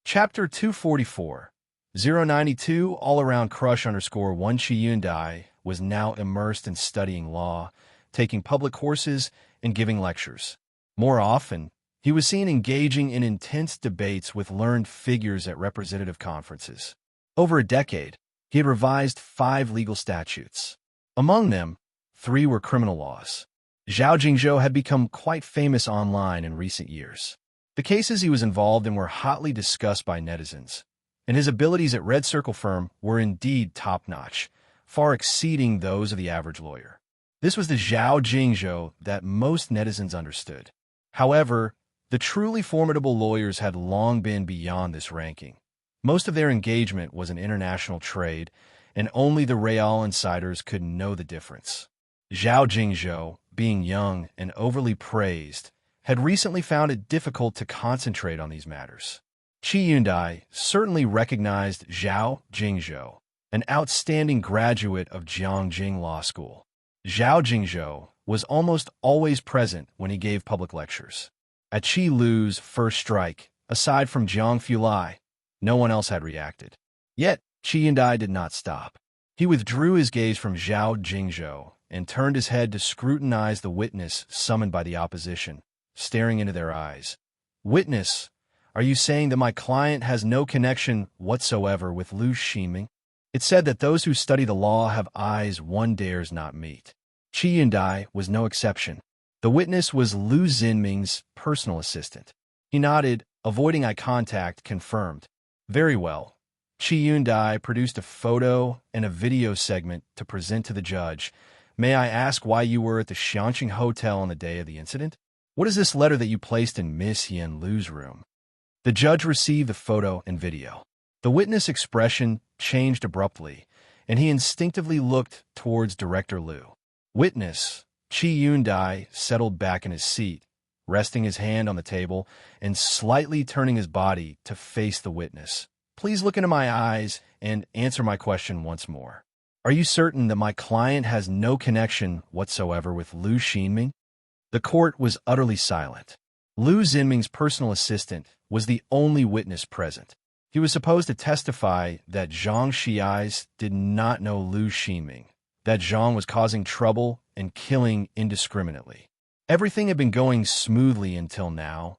Chapter 244. 092 all-around crush _1 Qi Yundai was now immersed in studying law, taking public courses, and giving lectures. More often, he was seen engaging in intense debates with learned figures at representative conferences. Over a decade, he had revised 5 legal statutes. Among them, 3 were criminal laws. Zhao Jingzhou had become quite famous online in recent years. The cases he was involved in were hotly discussed by netizens, and his abilities at Red Circle firm were indeed top-notch, far exceeding those of the average lawyer. This was the Zhao Jingzhou that most netizens understood. However, the truly formidable lawyers had long been beyond this ranking. Most of their engagement was in international trade, and only the Real insiders could know the difference. Zhao Jingzhou, being young and overly praised, had recently found it difficult to concentrate on these matters. Qi Yundai certainly recognized Zhao Jingzhou, an outstanding graduate of Jiangjing Law School. Zhao Jingzhou was almost always present when he gave public lectures. At Qi Lu's first strike, aside from Jiang Fulai, no one else had reacted. Yet, Qi Yundai did not stop. He withdrew his gaze from Zhao Jingzhou and turned his head to scrutinize the witness summoned by the opposition, staring into their eyes. "Witness, are you saying that my client has no connection whatsoever with Lu Ximing? It's said that those who study the law have eyes one dares not meet." Qi Yundai was no exception. The witness was Lu Ximing's personal assistant. He nodded, avoiding eye contact, confirmed. "Very well." Qi Yundai produced a photo and a video segment to present to the judge. "May I ask why you were at the Xianqing Hotel on the day of the incident? What is this letter that you placed in Miss Yin Lu's room?" The judge received the photo and video. The witness' expression changed abruptly, and he instinctively looked towards Director Liu. "Witness." Qi Yundai settled back in his seat, resting his hand on the table and slightly turning his body to face the witness. "Please look into my eyes and answer my question once more. Are you certain that my client has no connection whatsoever with Lu Ximing?" The court was utterly silent. Lu Ximing's personal assistant was the only witness present. He was supposed to testify that Zhang Xiai's did not know Lu Ximing, that Zhang was causing trouble and killing indiscriminately. Everything had been going smoothly until now,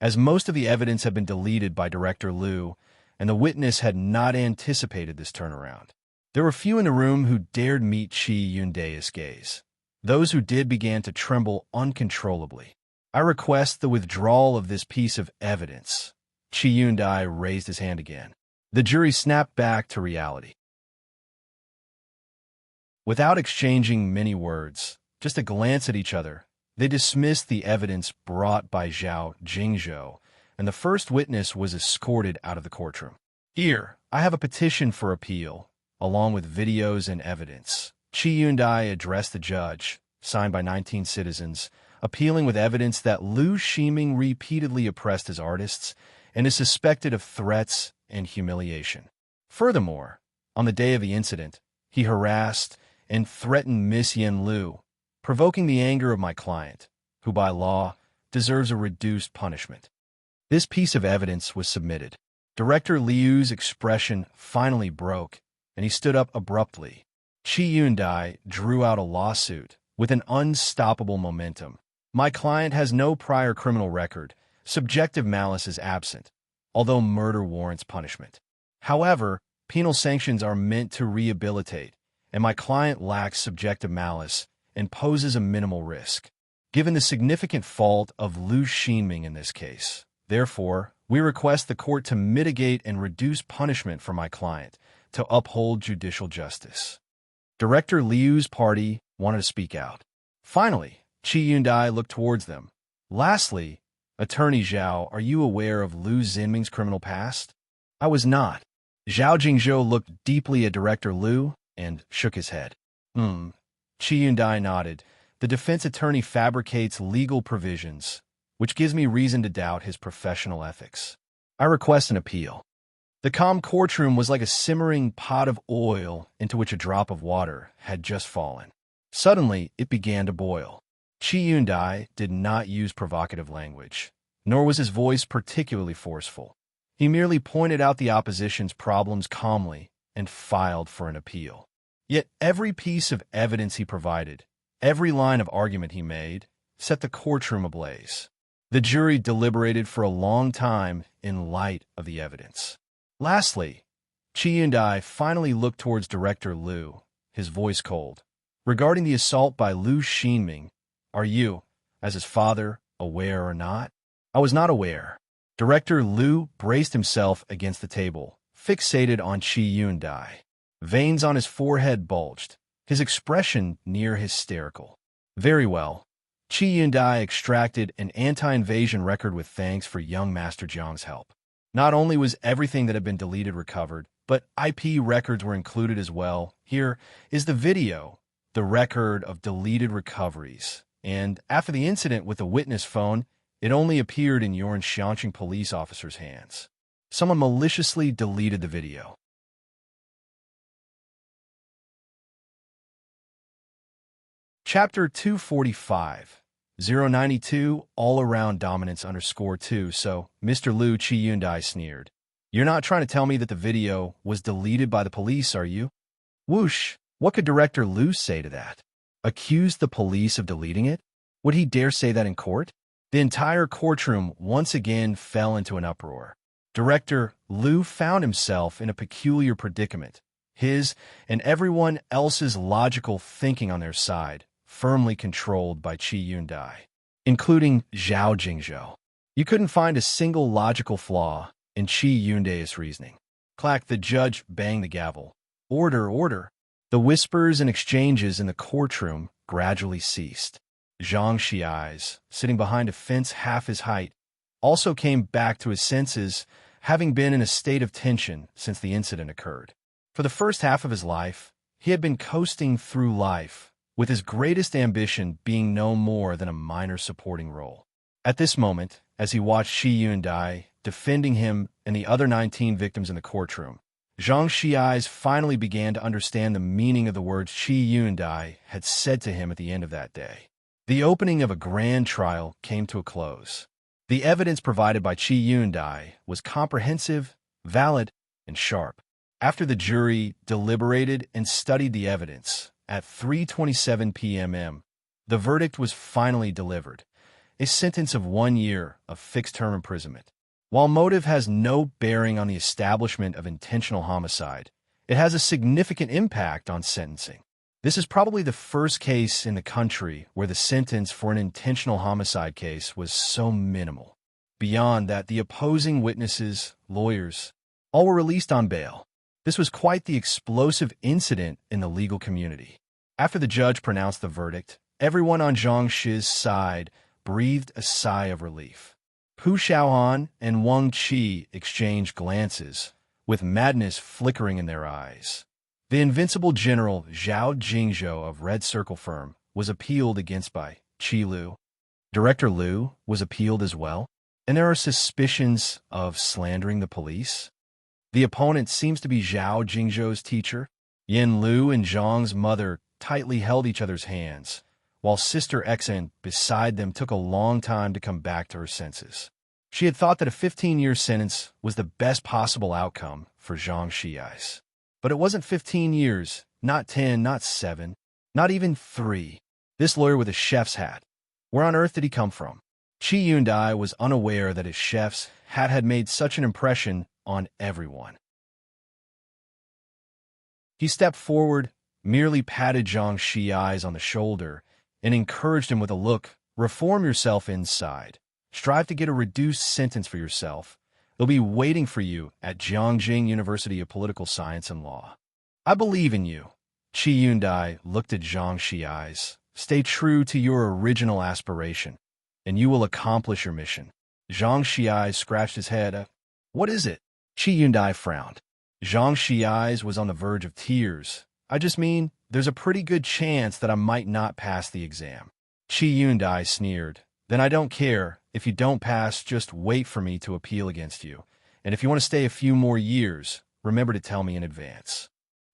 as most of the evidence had been deleted by Director Liu, and the witness had not anticipated this turnaround. There were few in the room who dared meet Qi Yundai's gaze. Those who did began to tremble uncontrollably. "I request the withdrawal of this piece of evidence." Qi Yundai raised his hand again. The jury snapped back to reality. Without exchanging many words, just a glance at each other, they dismissed the evidence brought by Zhao Jingzhou, and the first witness was escorted out of the courtroom. "Here, I have a petition for appeal, along with videos and evidence," Qi Yundai addressed the judge, signed by 19 citizens, appealing with evidence that Liu Ximing repeatedly oppressed his artists and is suspected of threats and humiliation. Furthermore, on the day of the incident, he harassed and threatened Miss Yen Liu, provoking the anger of my client, who by law deserves a reduced punishment. This piece of evidence was submitted. Director Liu's expression finally broke, and he stood up abruptly. Qi Yundai drew out a lawsuit with an unstoppable momentum. My client has no prior criminal record. Subjective malice is absent, although murder warrants punishment. However, penal sanctions are meant to rehabilitate, and my client lacks subjective malice and poses a minimal risk, given the significant fault of Liu Ximing in this case. Therefore, we request the court to mitigate and reduce punishment for my client to uphold judicial justice. Director Liu's party wanted to speak out. Finally, Qi Yundai looked towards them. Lastly, Attorney Zhao, are you aware of Liu Ximing's criminal past? I was not. Zhao Jingzhou looked deeply at Director Liu and shook his head. Qi Yundai nodded. The defense attorney fabricates legal provisions, which gives me reason to doubt his professional ethics. I request an appeal. The calm courtroom was like a simmering pot of oil into which a drop of water had just fallen. Suddenly, it began to boil. Qi Yundai did not use provocative language, nor was his voice particularly forceful. He merely pointed out the opposition's problems calmly and filed for an appeal. Yet every piece of evidence he provided, every line of argument he made, set the courtroom ablaze. The jury deliberated for a long time in light of the evidence. Lastly, Qi Yundai finally looked towards Director Liu, his voice cold. Regarding the assault by Liu Ximing, are you, as his father, aware or not? I was not aware. Director Liu braced himself against the table, fixated on Qi Yundai. Veins on his forehead bulged, his expression near hysterical. Very well. Qi Yundai extracted an anti-invasion record with thanks for young Master Jiang's help. Not only was everything that had been deleted recovered, but IP records were included as well. Here is the video, the record of deleted recoveries. And after the incident with the witness phone, it only appeared in your enchanting police officer's hands. Someone maliciously deleted the video. Chapter 245, 092, all-around dominance _2, so Mr. Liu, Qi Yundai sneered. You're not trying to tell me that the video was deleted by the police, are you? Whoosh, what could Director Liu say to that? Accuse the police of deleting it? Would he dare say that in court? The entire courtroom once again fell into an uproar. Director Liu found himself in a peculiar predicament. His and everyone else's logical thinking on their side, firmly controlled by Qi Yundai, including Zhao Jingzhou. You couldn't find a single logical flaw in Qi Yundai's reasoning. Clack, the judge banged the gavel. Order, order. The whispers and exchanges in the courtroom gradually ceased. Zhang Xiai's, sitting behind a fence half his height, also came back to his senses, having been in a state of tension since the incident occurred. For the first half of his life, he had been coasting through life, with his greatest ambition being no more than a minor supporting role. At this moment, as he watched Qi Yundai defending him and the other 19 victims in the courtroom, Zhang Xiai's finally began to understand the meaning of the words Qi Yundai had said to him at the end of that day. The opening of a grand trial came to a close. The evidence provided by Qi Yundai was comprehensive, valid, and sharp. After the jury deliberated and studied the evidence, at 3:27 p.m., the verdict was finally delivered, a sentence of 1 year of fixed-term imprisonment. While motive has no bearing on the establishment of intentional homicide, it has a significant impact on sentencing. This is probably the first case in the country where the sentence for an intentional homicide case was so minimal. Beyond that, the opposing witnesses, lawyers, all were released on bail. This was quite the explosive incident in the legal community. After the judge pronounced the verdict, everyone on Zhang Shi's side breathed a sigh of relief. Pu Xiaohan and Wang Qi exchanged glances, with madness flickering in their eyes. The invincible general Zhao Jingzhou of Red Circle firm was appealed against by Qi Lu. Director Liu was appealed as well, and there are suspicions of slandering the police. The opponent seems to be Zhao Jingzhou's teacher. Yin Lu and Zhang's mother tightly held each other's hands, while Sister Exan beside them took a long time to come back to her senses. She had thought that a 15-year sentence was the best possible outcome for Zhang Xiais. But it wasn't 15 years, not 10, not 7, not even 3. This lawyer with a chef's hat. Where on earth did he come from? Qi Yundai was unaware that his chef's hat had made such an impression on everyone. He stepped forward, merely patted Zhang Xiais on the shoulder, and encouraged him with a look, reform yourself inside. Strive to get a reduced sentence for yourself. They'll be waiting for you at Jiangjing University of Political Science and Law. I believe in you. Qi Yundai looked at Zhang Xiais. Stay true to your original aspiration, and you will accomplish your mission. Zhang Xiais scratched his head. What is it? Qi Yundai frowned. Zhang Xiais was on the verge of tears. I just mean, there's a pretty good chance that I might not pass the exam. Qi Yundai sneered. Then I don't care. If you don't pass, just wait for me to appeal against you. And if you want to stay a few more years, remember to tell me in advance.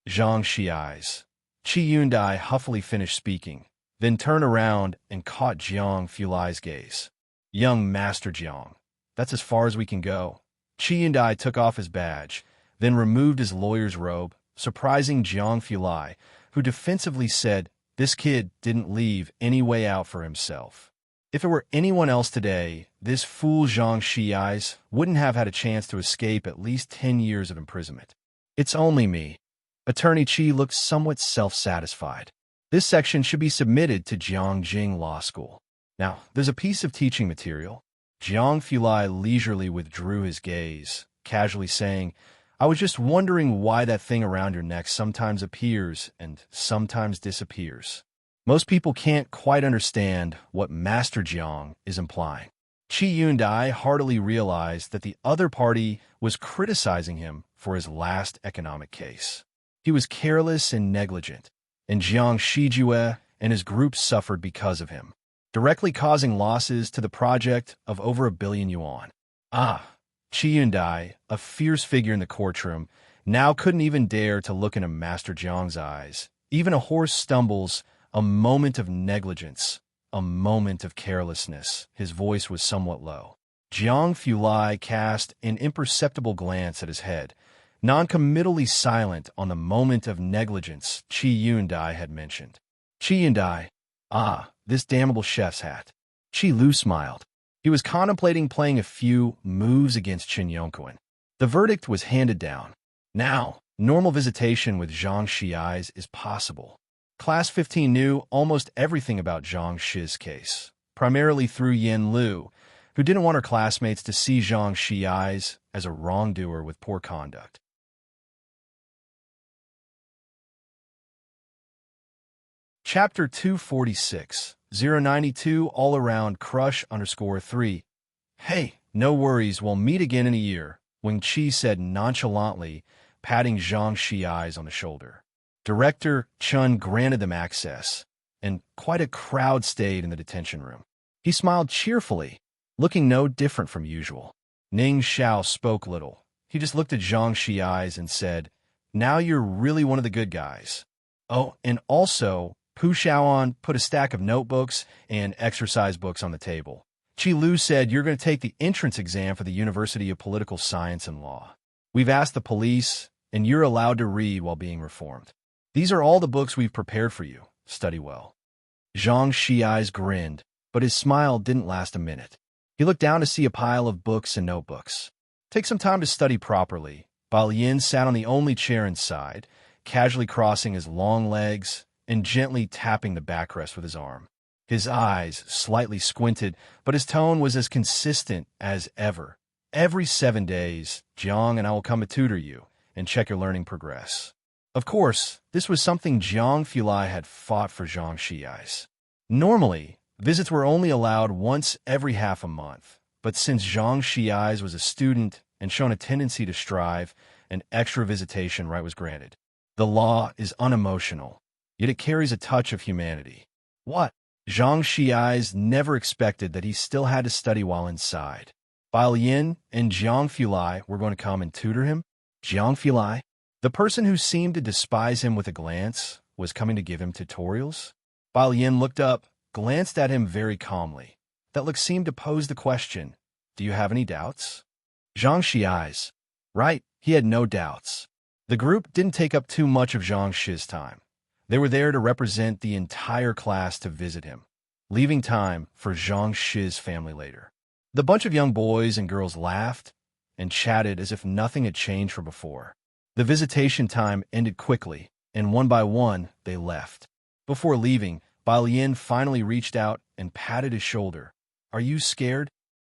Zhang Xiais. Qi Yundai huffily finished speaking, then turned around and caught Jiang Fulai's gaze. Young Master Jiang, that's as far as we can go. Qi Yundai took off his badge, then removed his lawyer's robe, surprising Jiang Fulai, who defensively said, this kid didn't leave any way out for himself. If it were anyone else today, this fool Zhang Xiais wouldn't have had a chance to escape at least 10 years of imprisonment. It's only me. Attorney Qi looked somewhat self-satisfied. This section should be submitted to Jiangjing Law School. Now, there's a piece of teaching material. Jiang Fulai leisurely withdrew his gaze, casually saying, I was just wondering why that thing around your neck sometimes appears and sometimes disappears. Most people can't quite understand what Master Jiang is implying. Qi Yundai heartily realized that the other party was criticizing him for his last economic case. He was careless and negligent, and Jiang Shijue and his group suffered because of him, directly causing losses to the project of over 1 billion yuan. Qi Yundai, a fierce figure in the courtroom, now couldn't even dare to look into Master Jiang's eyes. Even a horse stumbles, a moment of negligence, a moment of carelessness. His voice was somewhat low. Jiang Fulai cast an imperceptible glance at his head, non-committally silent on the moment of negligence Qi Yundai had mentioned. Qi Yundai, this damnable chef's hat. Qi Lu smiled. He was contemplating playing a few moves against Qin Yongquan. The verdict was handed down. Now, normal visitation with Zhang Xiais is possible. Class 15 knew almost everything about Zhang Shi's case, primarily through Yin Lu, who didn't want her classmates to see Zhang Xiais as a wrongdoer with poor conduct. Chapter 246, 092 All-Around Crush _3. Hey, no worries, we'll meet again in a year, Wing Qi said nonchalantly, patting Zhang Xiais on the shoulder. Director Chun granted them access, and quite a crowd stayed in the detention room. He smiled cheerfully, looking no different from usual. Ning Xiao spoke little. He just looked at Zhang Xiais and said, now you're really one of the good guys. Oh, and also, Pu Xiaoan put a stack of notebooks and exercise books on the table. Qi Lu said you're going to take the entrance exam for the University of Political Science and Law. We've asked the police, and you're allowed to read while being reformed. These are all the books we've prepared for you. Study well. Zhang Xiais grinned, but his smile didn't last a minute. He looked down to see a pile of books and notebooks. Take some time to study properly. Bao Yin sat on the only chair inside, casually crossing his long legs and gently tapping the backrest with his arm. His eyes slightly squinted, but his tone was as consistent as ever. Every 7 days, Jiang and I will come to tutor you and check your learning progress. Of course, this was something Jiang Fulai had fought for Zhang Xiais. Normally, visits were only allowed once every half a month, but since Zhang Xiais was a student and shown a tendency to strive, an extra visitation right was granted. The law is unemotional, yet it carries a touch of humanity. What? Zhang Xi's never expected that he still had to study while inside. Bao Yin and Jiang Fulai were going to come and tutor him. Jiang Fulai, the person who seemed to despise him with a glance, was coming to give him tutorials. Bao Yin looked up, glanced at him very calmly. That look seemed to pose the question, do you have any doubts? Zhang Xi's. Right, he had no doubts. The group didn't take up too much of Zhang Shi's time. They were there to represent the entire class to visit him, leaving time for Zhang Shi's family later. The bunch of young boys and girls laughed and chatted as if nothing had changed from before. The visitation time ended quickly, and one by one, they left. Before leaving, Bao Yin finally reached out and patted his shoulder. Are you scared?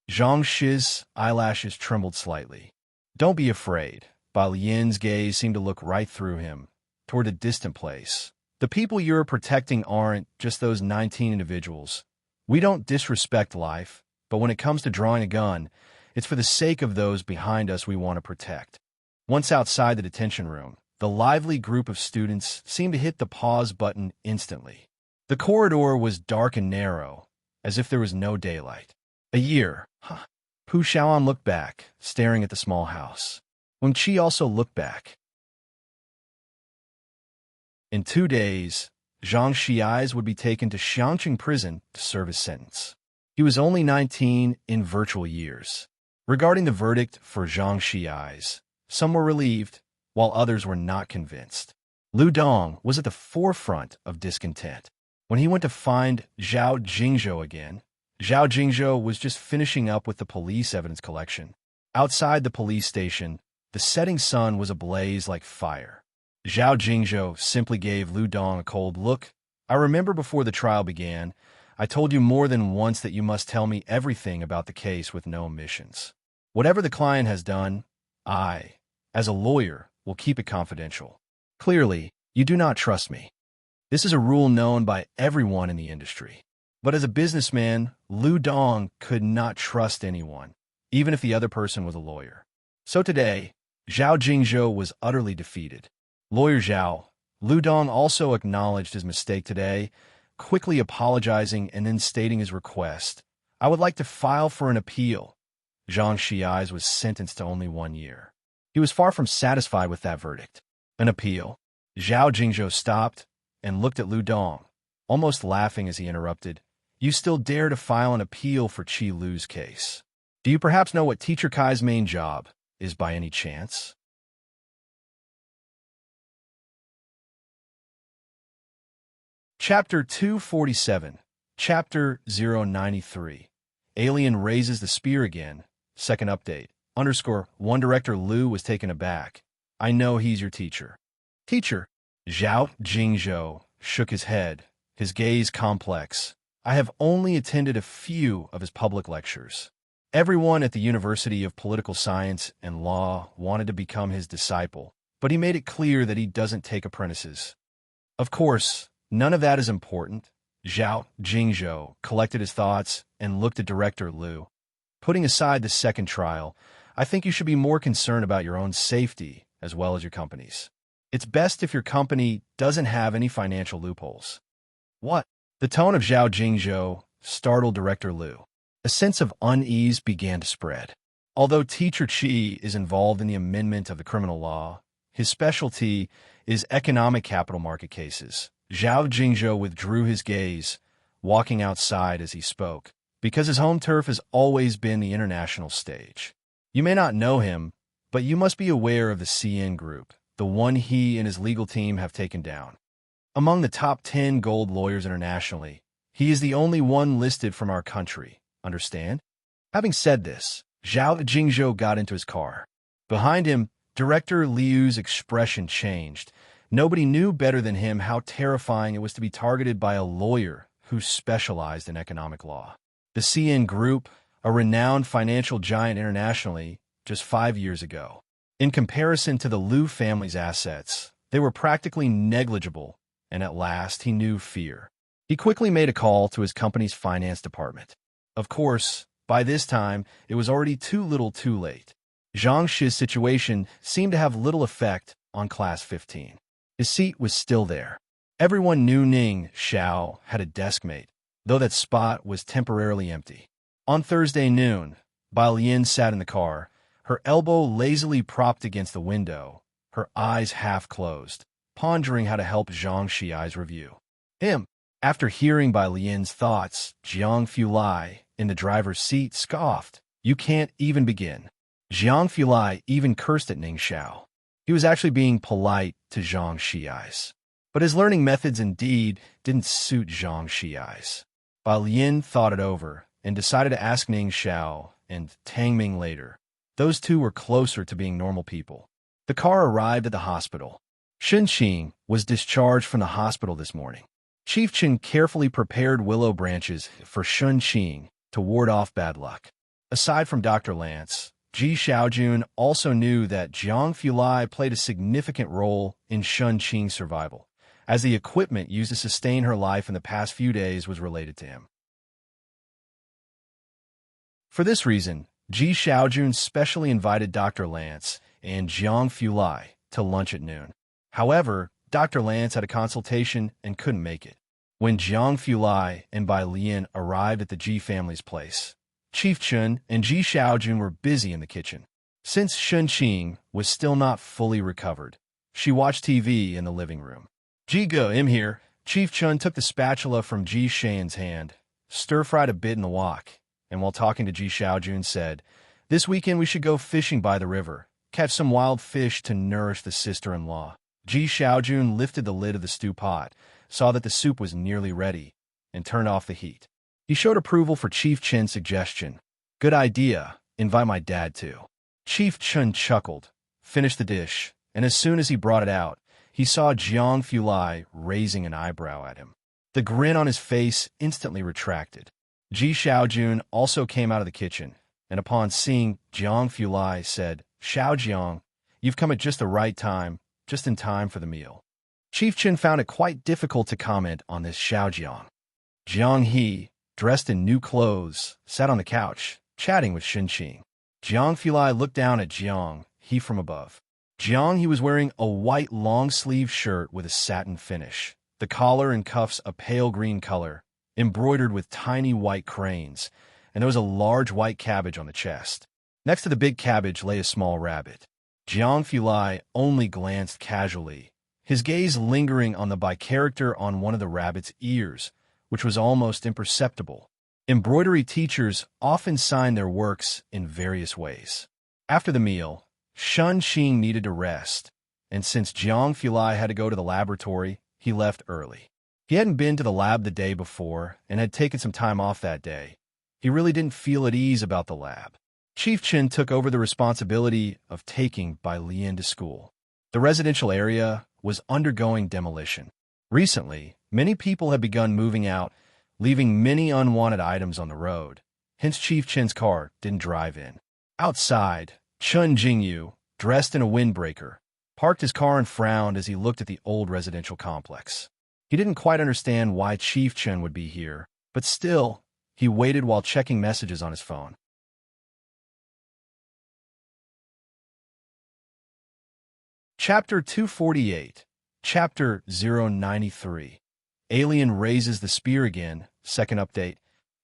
Zhang Shi's eyelashes trembled slightly. Don't be afraid. Bao Yin's gaze seemed to look right through him, toward a distant place. The people you're protecting aren't just those 19 individuals. We don't disrespect life, but when it comes to drawing a gun, it's for the sake of those behind us we want to protect. Once outside the detention room, the lively group of students seemed to hit the pause button instantly. The corridor was dark and narrow, as if there was no daylight. A year, huh? Pu Xiaoan looked back, staring at the small house. Wen Qi also looked back. In 2 days, Zhang Xi's would be taken to Xiangqing prison to serve his sentence. He was only 19 in virtual years. Regarding the verdict for Zhang Xi's, some were relieved, while others were not convinced. Lu Dong was at the forefront of discontent. When he went to find Zhao Jingzhou again, Zhao Jingzhou was just finishing up with the police evidence collection. Outside the police station, the setting sun was ablaze like fire. Zhao Jingzhou simply gave Lu Dong a cold look. I remember before the trial began, I told you more than once that you must tell me everything about the case with no omissions. Whatever the client has done, I, as a lawyer, will keep it confidential. Clearly, you do not trust me. This is a rule known by everyone in the industry. But as a businessman, Lu Dong could not trust anyone, even if the other person was a lawyer. So today, Zhao Jingzhou was utterly defeated. Lawyer Zhao, Lu Dong also acknowledged his mistake today, quickly apologizing and then stating his request. I would like to file for an appeal. Zhang Xi's was sentenced to only 1 year. He was far from satisfied with that verdict. An appeal? Zhao Jingzhou stopped and looked at Lu Dong, almost laughing as he interrupted. You still dare to file an appeal for Qi Lu's case? Do you perhaps know what Teacher Kai's main job is by any chance? Chapter 247, Chapter 093. Alien raises the spear again. Second update. _1 Director Lu was taken aback. I know he's your teacher. Teacher. Zhao Jingzhou shook his head, his gaze complex. I have only attended a few of his public lectures. Everyone at the University of Political Science and Law wanted to become his disciple, but he made it clear that he doesn't take apprentices. Of course, none of that is important. Zhao Jingzhou collected his thoughts and looked at Director Lu. Putting aside the second trial, I think you should be more concerned about your own safety as well as your company's. It's best if your company doesn't have any financial loopholes. What? The tone of Zhao Jingzhou startled Director Lu. A sense of unease began to spread. Although Teacher Qi is involved in the amendment of the criminal law, his specialty is economic capital market cases. Zhao Jingzhou withdrew his gaze, walking outside as he spoke, because his home turf has always been the international stage. You may not know him, but you must be aware of the CN Group, the one he and his legal team have taken down. Among the top 10 gold lawyers internationally, he is the only one listed from our country. Understand? Having said this, Zhao Jingzhou got into his car. Behind him, Director Liu's expression changed. Nobody knew better than him how terrifying it was to be targeted by a lawyer who specialized in economic law. The CN Group, a renowned financial giant internationally, just 5 years ago. In comparison to the Liu family's assets, they were practically negligible, and at last he knew fear. He quickly made a call to his company's finance department. Of course, by this time, it was already too little too late. Zhang Shi's situation seemed to have little effect on Class 15. His seat was still there. Everyone knew Ning Xiao had a deskmate, though that spot was temporarily empty. On Thursday noon, Bai Lian sat in the car, her elbow lazily propped against the window, her eyes half closed, pondering how to help Zhang Xiai's review. After hearing Bai Lian's thoughts, Jiang Fulai, in the driver's seat, scoffed. You can't even begin. Jiang Fulai even cursed at Ning Xiao. He was actually being polite to Zhang Xiai's. But his learning methods indeed didn't suit Zhang Xiai's. Bai Lian thought it over and decided to ask Ning Xiao and Tang Ming later. Those two were closer to being normal people. The car arrived at the hospital. Shen Qing was discharged from the hospital this morning. Chief Chen carefully prepared willow branches for Shen Qing to ward off bad luck. Aside from Dr. Lance, Ji Xiaojun also knew that Jiang Fulai played a significant role in Shen Qing's survival, as the equipment used to sustain her life in the past few days was related to him. For this reason, Ji Xiaojun specially invited Dr. Lance and Jiang Fulai to lunch at noon. However, Dr. Lance had a consultation and couldn't make it. When Jiang Fulai and Bai Lian arrived at the Ji family's place, Chief Chen and Ji Xiaojun were busy in the kitchen. Since Shen Qing was still not fully recovered, she watched TV in the living room. Ji Ge, I'm here. Chief Chen took the spatula from Ji Shan's hand, stir-fried a bit in the wok, and while talking to Ji Xiaojun said, "This weekend we should go fishing by the river, catch some wild fish to nourish the sister-in-law." Ji Xiaojun lifted the lid of the stew pot, saw that the soup was nearly ready, and turned off the heat. He showed approval for Chief Chen's suggestion. "Good idea. Invite my dad too." Chief Chen chuckled, finished the dish, and as soon as he brought it out, he saw Jiang Fulai raising an eyebrow at him. The grin on his face instantly retracted. Ji Xiaojun also came out of the kitchen, and upon seeing Jiang Fulai said, "Xiao Jiang, you've come at just the right time, just in time for the meal." Chief Chen found it quite difficult to comment on this Xiao Jiang. Jiang He, dressed in new clothes, sat on the couch, chatting with Shen Qing. Jiang Fulai looked down at Jiang He from above. Jiang He was wearing a white long-sleeve shirt with a satin finish, the collar and cuffs a pale green color, embroidered with tiny white cranes, and there was a large white cabbage on the chest. Next to the big cabbage lay a small rabbit. Jiang Fulai only glanced casually, his gaze lingering on the character on one of the rabbit's ears, which was almost imperceptible. Embroidery teachers often sign their works in various ways. After the meal, Shen Qing needed to rest, and since Jiang Fulai had to go to the laboratory, he left early. He hadn't been to the lab the day before and had taken some time off that day. He really didn't feel at ease about the lab. Chief Chen took over the responsibility of taking Bai Lian to school. The residential area was undergoing demolition. Recently, many people had begun moving out, leaving many unwanted items on the road. Hence Chief Chen's car didn't drive in. Outside, Chen Jingyu, dressed in a windbreaker, parked his car and frowned as he looked at the old residential complex. He didn't quite understand why Chief Chen would be here, but still, he waited while checking messages on his phone. Chapter 248, Chapter 093. Alien raises the spear again, second update,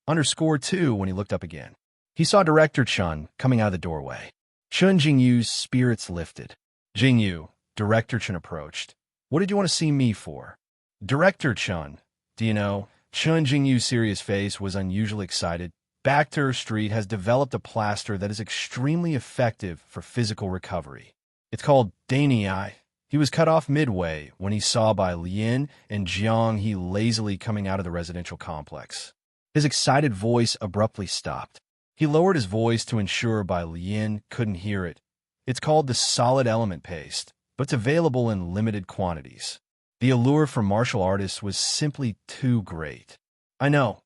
_2 when he looked up again. He saw Director Chen coming out of the doorway. Chen Jingyu's spirits lifted. "Jingyu," Director Chen approached. "What did you want to see me for?" "Director Chen, do you know?" Chen Jingyu's serious face was unusually excited. Bacter Street has developed a plaster that is extremely effective for physical recovery. It's called Danei. He was cut off midway when he saw Bai Lian and Jiang He lazily coming out of the residential complex. His excited voice abruptly stopped. He lowered his voice to ensure Bai Lian couldn't hear it. It's called the solid element paste, but it's available in limited quantities. The allure for martial artists was simply too great. "I know."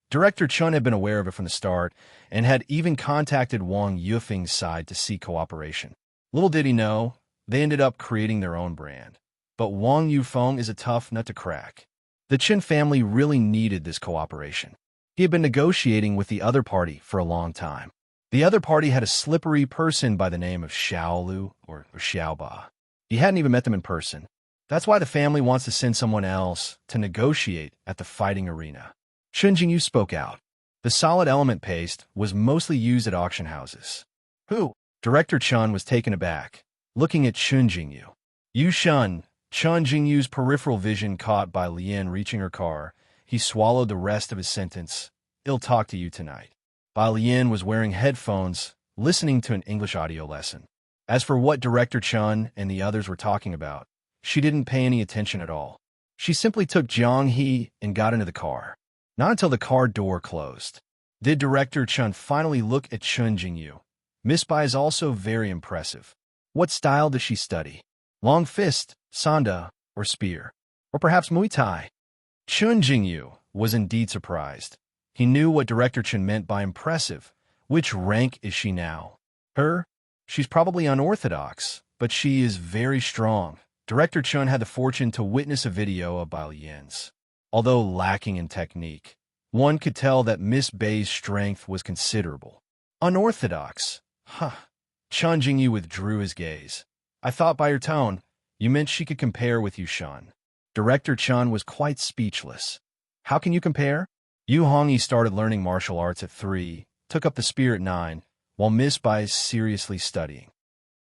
Director Chen had been aware of it from the start and had even contacted Wang Yufeng's side to seek cooperation. Little did he know, they ended up creating their own brand. But Wang Yufeng is a tough nut to crack. The Chen family really needed this cooperation. He had been negotiating with the other party for a long time. The other party had a slippery person by the name of Xiaolu or Xiaoba. He hadn't even met them in person. That's why the family wants to send someone else to negotiate at the fighting arena. Chun Jingyu spoke out. The solid element paste was mostly used at auction houses. Who? Director Chun was taken aback, looking at Chun Jingyu. You shun. Chun Jingyu's peripheral vision caught by Lien reaching her car. He swallowed the rest of his sentence. I'll talk to you tonight. Bai Lien was wearing headphones, listening to an English audio lesson. As for what Director Chun and the others were talking about, she didn't pay any attention at all. She simply took Jiang He and got into the car. Not until the car door closed did Director Chun finally look at Chun Jingyu. Miss Bai is also very impressive. What style does she study? Long fist, sanda, or spear? Or perhaps Muay Thai? Chun Jingyu was indeed surprised. He knew what Director Chun meant by impressive. Which rank is she now? Her? She's probably unorthodox, but she is very strong. Director Chun had the fortune to witness a video of Bai Lien's. Although lacking in technique, one could tell that Miss Bai's strength was considerable. Unorthodox? Huh. Chun Jingyu withdrew his gaze. I thought by your tone, you meant she could compare with you, Shun. Director Chun was quite speechless. How can you compare? Yu Hongyi started learning martial arts at 3, took up the spear at 9, while Miss Bai is seriously studying.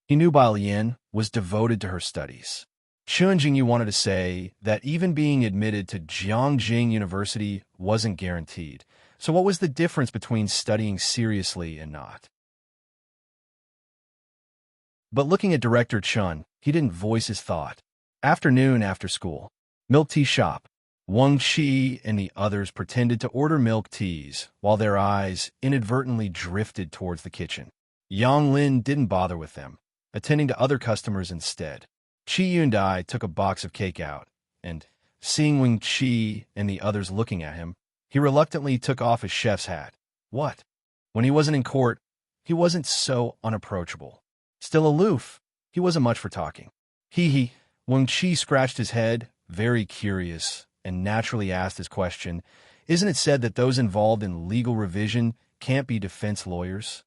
He knew Bai Lien was devoted to her studies. Chun Jingyu wanted to say that even being admitted to Jiangjing University wasn't guaranteed. So what was the difference between studying seriously and not? But looking at Director Chun, he didn't voice his thought. Afternoon after school. Milk tea shop. Wang Qi and the others pretended to order milk teas, while their eyes inadvertently drifted towards the kitchen. Yang Lin didn't bother with them, attending to other customers instead. Qi Yundai took a box of cake out, and, seeing Wang Qi and the others looking at him, he reluctantly took off his chef's hat. What? When he wasn't in court, he wasn't so unapproachable. Still aloof, he wasn't much for talking. Hee. Wang Qi scratched his head, very curious, and naturally asked his question, isn't it said that those involved in legal revision can't be defense lawyers?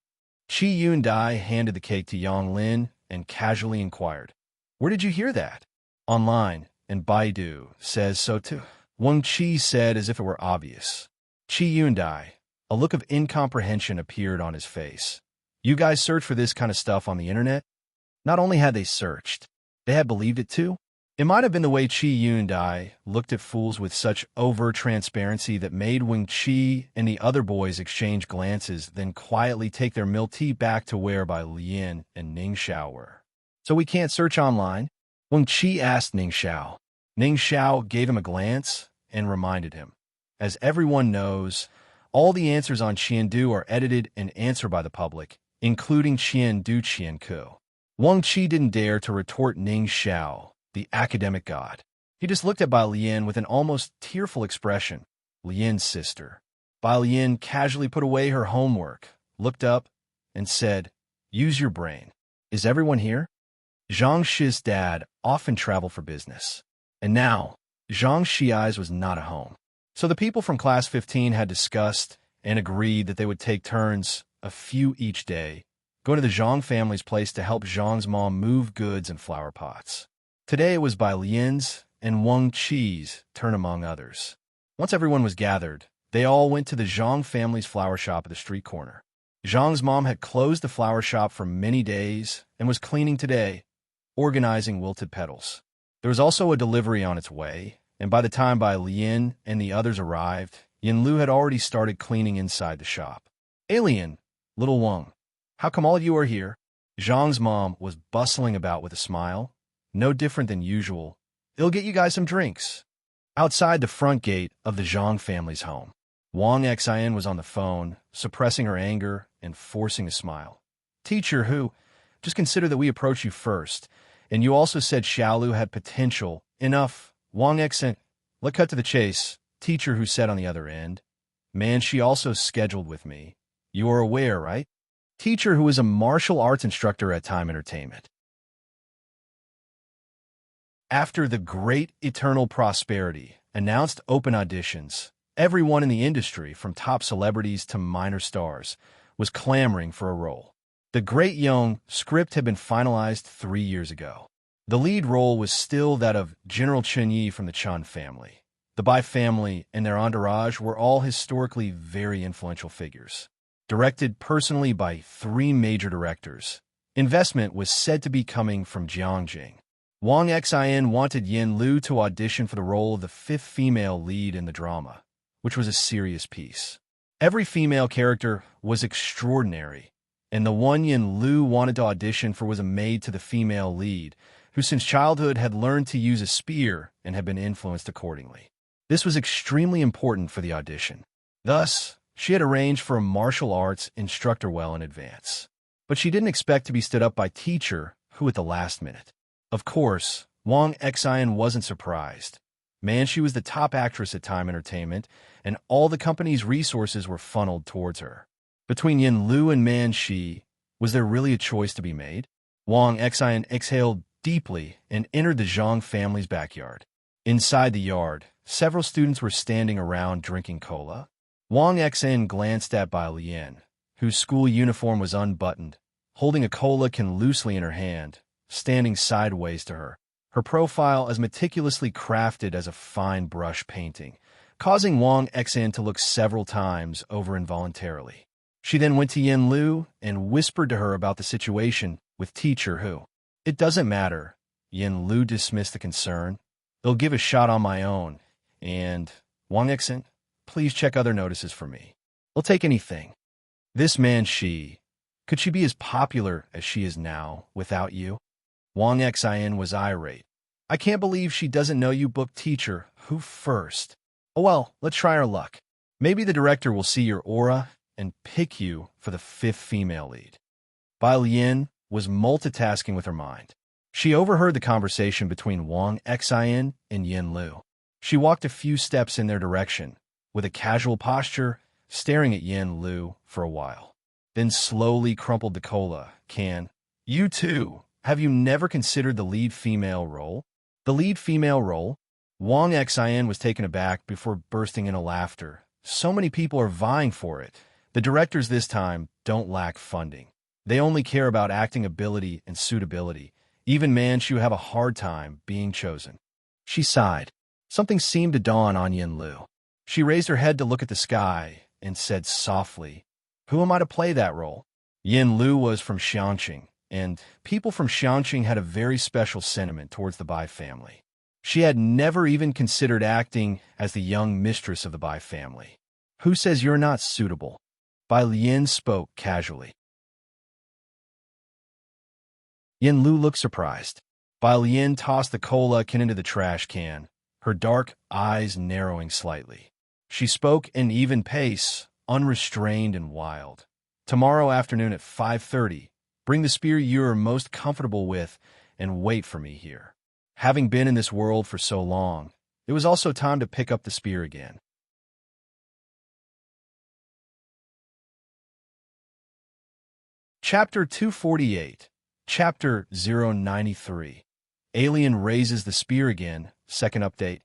Qi Yundai handed the cake to Yang Lin and casually inquired, where did you hear that? Online, and Baidu says so too. Wang Qi said as if it were obvious. Qi Yundai, a look of incomprehension appeared on his face. You guys search for this kind of stuff on the internet? Not only had they searched, they had believed it too. It might have been the way Qi Yundai looked at fools with such overt transparency that made Wang Qi and the other boys exchange glances, then quietly take their milk tea back to where Bai Lien and Ning Xiao were. So we can't search online? Wang Qi asked Ning Xiao. Ning Xiao gave him a glance and reminded him. As everyone knows, all the answers on Qiandu are edited and answered by the public, including Qiandu Qianku. Wang Qi didn't dare to retort Ning Xiao, the academic god. He just looked at Bai Lien with an almost tearful expression. Lien's sister. Bai Lien casually put away her homework, looked up, and said, use your brain. Is everyone here? Zhang Shi's dad often traveled for business. And now, Zhang Shi's was not at home. So the people from Class 15 had discussed and agreed that they would take turns, a few each day, going to the Zhang family's place to help Zhang's mom move goods and flower pots. Today it was Bai Lien's and Wang Qi's turn among others. Once everyone was gathered, they all went to the Zhang family's flower shop at the street corner. Zhang's mom had closed the flower shop for many days and was cleaning today, organizing wilted petals. There was also a delivery on its way, and by the time Bai Lien and the others arrived, Yin Lu had already started cleaning inside the shop. Alien, little Wang, how come all of you are here? Zhang's mom was bustling about with a smile, no different than usual. It'll get you guys some drinks. Outside the front gate of the Zhang family's home, Wang Xian was on the phone, suppressing her anger and forcing a smile. Teacher who, just consider that we approached you first, and you also said Xiaolu had potential. Enough. Wang Xian, let's cut to the chase. Teacher who said on the other end, man, she also scheduled with me. You are aware, right? Teacher who is a martial arts instructor at Time Entertainment. After the Great Eternal Prosperity announced open auditions, everyone in the industry, from top celebrities to minor stars, was clamoring for a role. The Great Young script had been finalized 3 years ago. The lead role was still that of General Chun Yi from the Chun family. The Bai family and their entourage were all historically very influential figures. Directed personally by 3 major directors, investment was said to be coming from Jiangjing. Wang Xin wanted Yin Lu to audition for the role of the 5th female lead in the drama, which was a serious piece. Every female character was extraordinary, and the one Yin Lu wanted to audition for was a maid to the female lead, who since childhood had learned to use a spear and had been influenced accordingly. This was extremely important for the audition. Thus, she had arranged for a martial arts instructor well in advance. But she didn't expect to be stood up by teacher, who at the last minute. Of course, Wang Xin wasn't surprised. She was the top actress at Time Entertainment, and all the company's resources were funneled towards her. Between Yin Lu and Man Shi, was there really a choice to be made? Wang Xin exhaled deeply and entered the Zhang family's backyard. Inside the yard, several students were standing around drinking cola. Wang Xin glanced at Bai Lian, whose school uniform was unbuttoned, holding a cola can loosely in her hand, standing sideways to her, her profile as meticulously crafted as a fine brush painting, causing Wang Xin to look several times over involuntarily. She then went to Yin Lu and whispered to her about the situation with teacher who. It doesn't matter. Yin Lu dismissed the concern. They'll give a shot on my own. And, Wang Xin, please check other notices for me. They'll take anything. This Man Shi, could she be as popular as she is now without you? Wang Xin was irate. I can't believe she doesn't know you booked teacher. Who first? Oh well, let's try our luck. Maybe the director will see your aura and pick you for the 5th female lead. Bai Lian was multitasking with her mind. She overheard the conversation between Wang Xin and Yin Lu. She walked a few steps in their direction, with a casual posture, staring at Yin Lu for a while. Then slowly crumpled the cola can. You too. Have you never considered the lead female role? The lead female role? Wang Xin was taken aback before bursting into laughter. So many people are vying for it. The directors this time don't lack funding. They only care about acting ability and suitability. Even Manchu have a hard time being chosen. She sighed. Something seemed to dawn on Yin Lu. She raised her head to look at the sky and said softly, "Who am I to play that role?" Yin Lu was from Xiangqing, and people from Xiangqing had a very special sentiment towards the Bai family. She had never even considered acting as the young mistress of the Bai family. Who says you're not suitable? Bai Lian spoke casually. Yin Lu looked surprised. Bai Lian tossed the cola can into the trash can, her dark eyes narrowing slightly. She spoke in even pace, unrestrained and wild. Tomorrow afternoon at 5:30, bring the spear you are most comfortable with and wait for me here. Having been in this world for so long, it was also time to pick up the spear again. Chapter 248, Chapter 093. Alien raises the spear again, second update,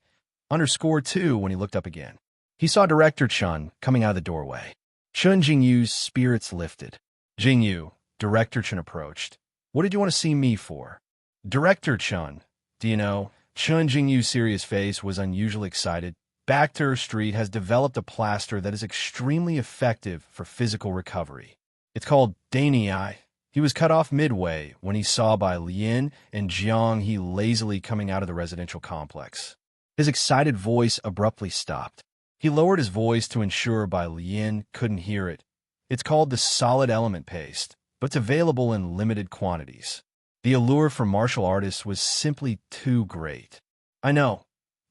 _2 when he looked up again. He saw Director Chun coming out of the doorway. Chun Jingyu's spirits lifted. Jingyu, Director Chun approached. What did you want to see me for? Director Chun, do you know? Chun Jingyu's serious face was unusually excited. Bacter Street has developed a plaster that is extremely effective for physical recovery. It's called Danei. He was cut off midway when he saw Bai Lian and Jiang He lazily coming out of the residential complex. His excited voice abruptly stopped. He lowered his voice to ensure Bai Lian couldn't hear it. It's called the solid element paste, but it's available in limited quantities. The allure for martial artists was simply too great. I know.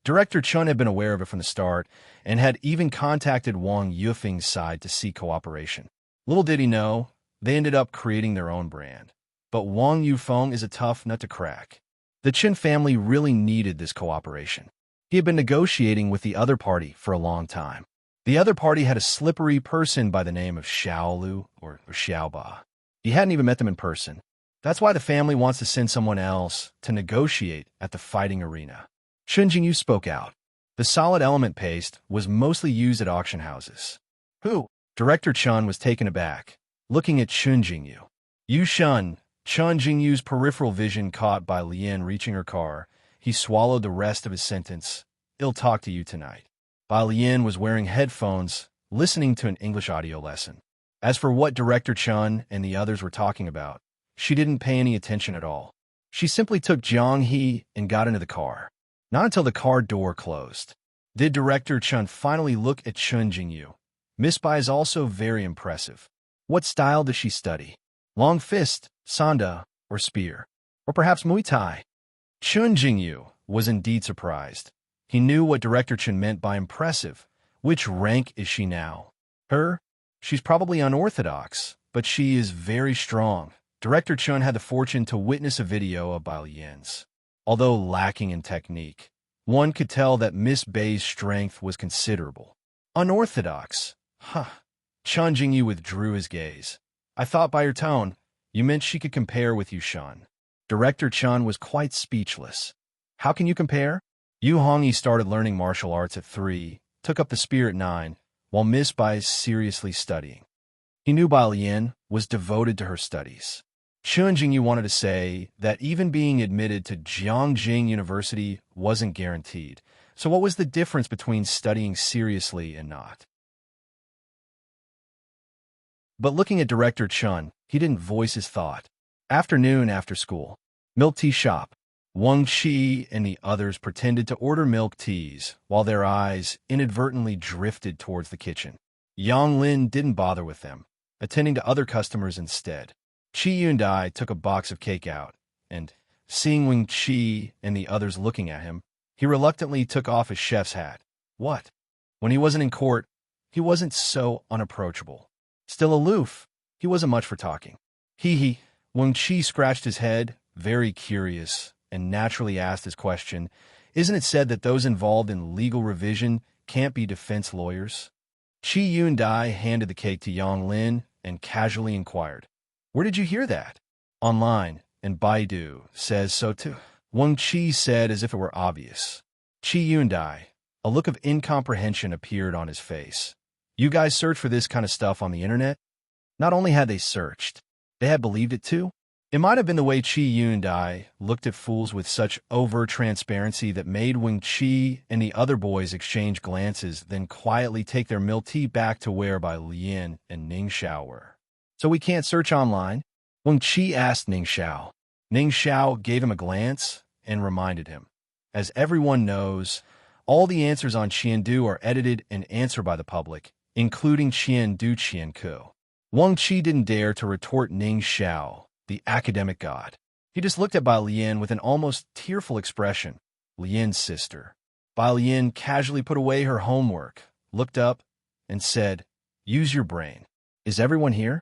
Director Chun had been aware of it from the start and had even contacted Wang Yufeng's side to seek cooperation. Little did he know, they ended up creating their own brand. But Wang Yufeng is a tough nut to crack. The Chen family really needed this cooperation. He had been negotiating with the other party for a long time. The other party had a slippery person by the name of Xiaolu or Xiaoba. He hadn't even met them in person. That's why the family wants to send someone else to negotiate at the fighting arena. Chun Jingyu spoke out. The solid element paste was mostly used at auction houses. Who? Director Chun was taken aback, looking at Chun Jingyu. You Shun, Chun Jingyu's peripheral vision caught by Lien reaching her car. He swallowed the rest of his sentence. "I'll talk to you tonight." Bai Lien was wearing headphones, listening to an English audio lesson. As for what Director Chun and the others were talking about, she didn't pay any attention at all. She simply took Jiang He and got into the car. Not until the car door closed did Director Chun finally look at Chun Jingyu. Miss Bai is also very impressive. What style does she study? Long fist, sanda, or spear? Or perhaps Muay Thai? Chun Jingyu was indeed surprised. He knew what Director Chun meant by impressive. Which rank is she now? Her? She's probably unorthodox, but she is very strong. Director Chun had the fortune to witness a video of Bai Lien's. Although lacking in technique, one could tell that Miss Bai's strength was considerable. Unorthodox? Huh. Chun Jingyu withdrew his gaze. "I thought by your tone, you meant she could compare with you, Shun." Director Chun was quite speechless. "How can you compare?" Yu Hongyi started learning martial arts at 3, took up the spear at 9, while Miss Bai is seriously studying. He knew Bai Lien was devoted to her studies. Chun Jingyu wanted to say that even being admitted to Jiangjing University wasn't guaranteed. So what was the difference between studying seriously and not? But looking at Director Chun, he didn't voice his thought. Afternoon after school. Milk tea shop. Wang Qi and the others pretended to order milk teas, while their eyes inadvertently drifted towards the kitchen. Yang Lin didn't bother with them, attending to other customers instead. Qi Yundai took a box of cake out, and, seeing Wang Qi and the others looking at him, he reluctantly took off his chef's hat. What? When he wasn't in court, he wasn't so unapproachable. Still aloof, he wasn't much for talking. Hee. Wang Qi scratched his head, very curious, and naturally asked his question, "Isn't it said that those involved in legal revision can't be defense lawyers?" Qi Yundai handed the cake to Yang Lin and casually inquired, "Where did you hear that?" "Online, and Baidu says so too," Wang Qi said as if it were obvious. Qi Yundai, a look of incomprehension appeared on his face. "You guys search for this kind of stuff on the internet?" Not only had they searched, they had believed it too. It might have been the way Qi Yundai looked at fools with such overt transparency that made Wang Qi and the other boys exchange glances, then quietly take their milk tea back to where Bai Lien and Ning Xiao were. "So we can't search online?" Wang Qi asked Ning Xiao. Ning Xiao gave him a glance and reminded him. As everyone knows, all the answers on Qiandu are edited and answered by the public, including Qiandu Qianku. Wang Qi didn't dare to retort Ning Xiao, the academic god. He just looked at Bai Lien with an almost tearful expression. Lien's sister. Bai Lien casually put away her homework, looked up, and said, "Use your brain. Is everyone here?"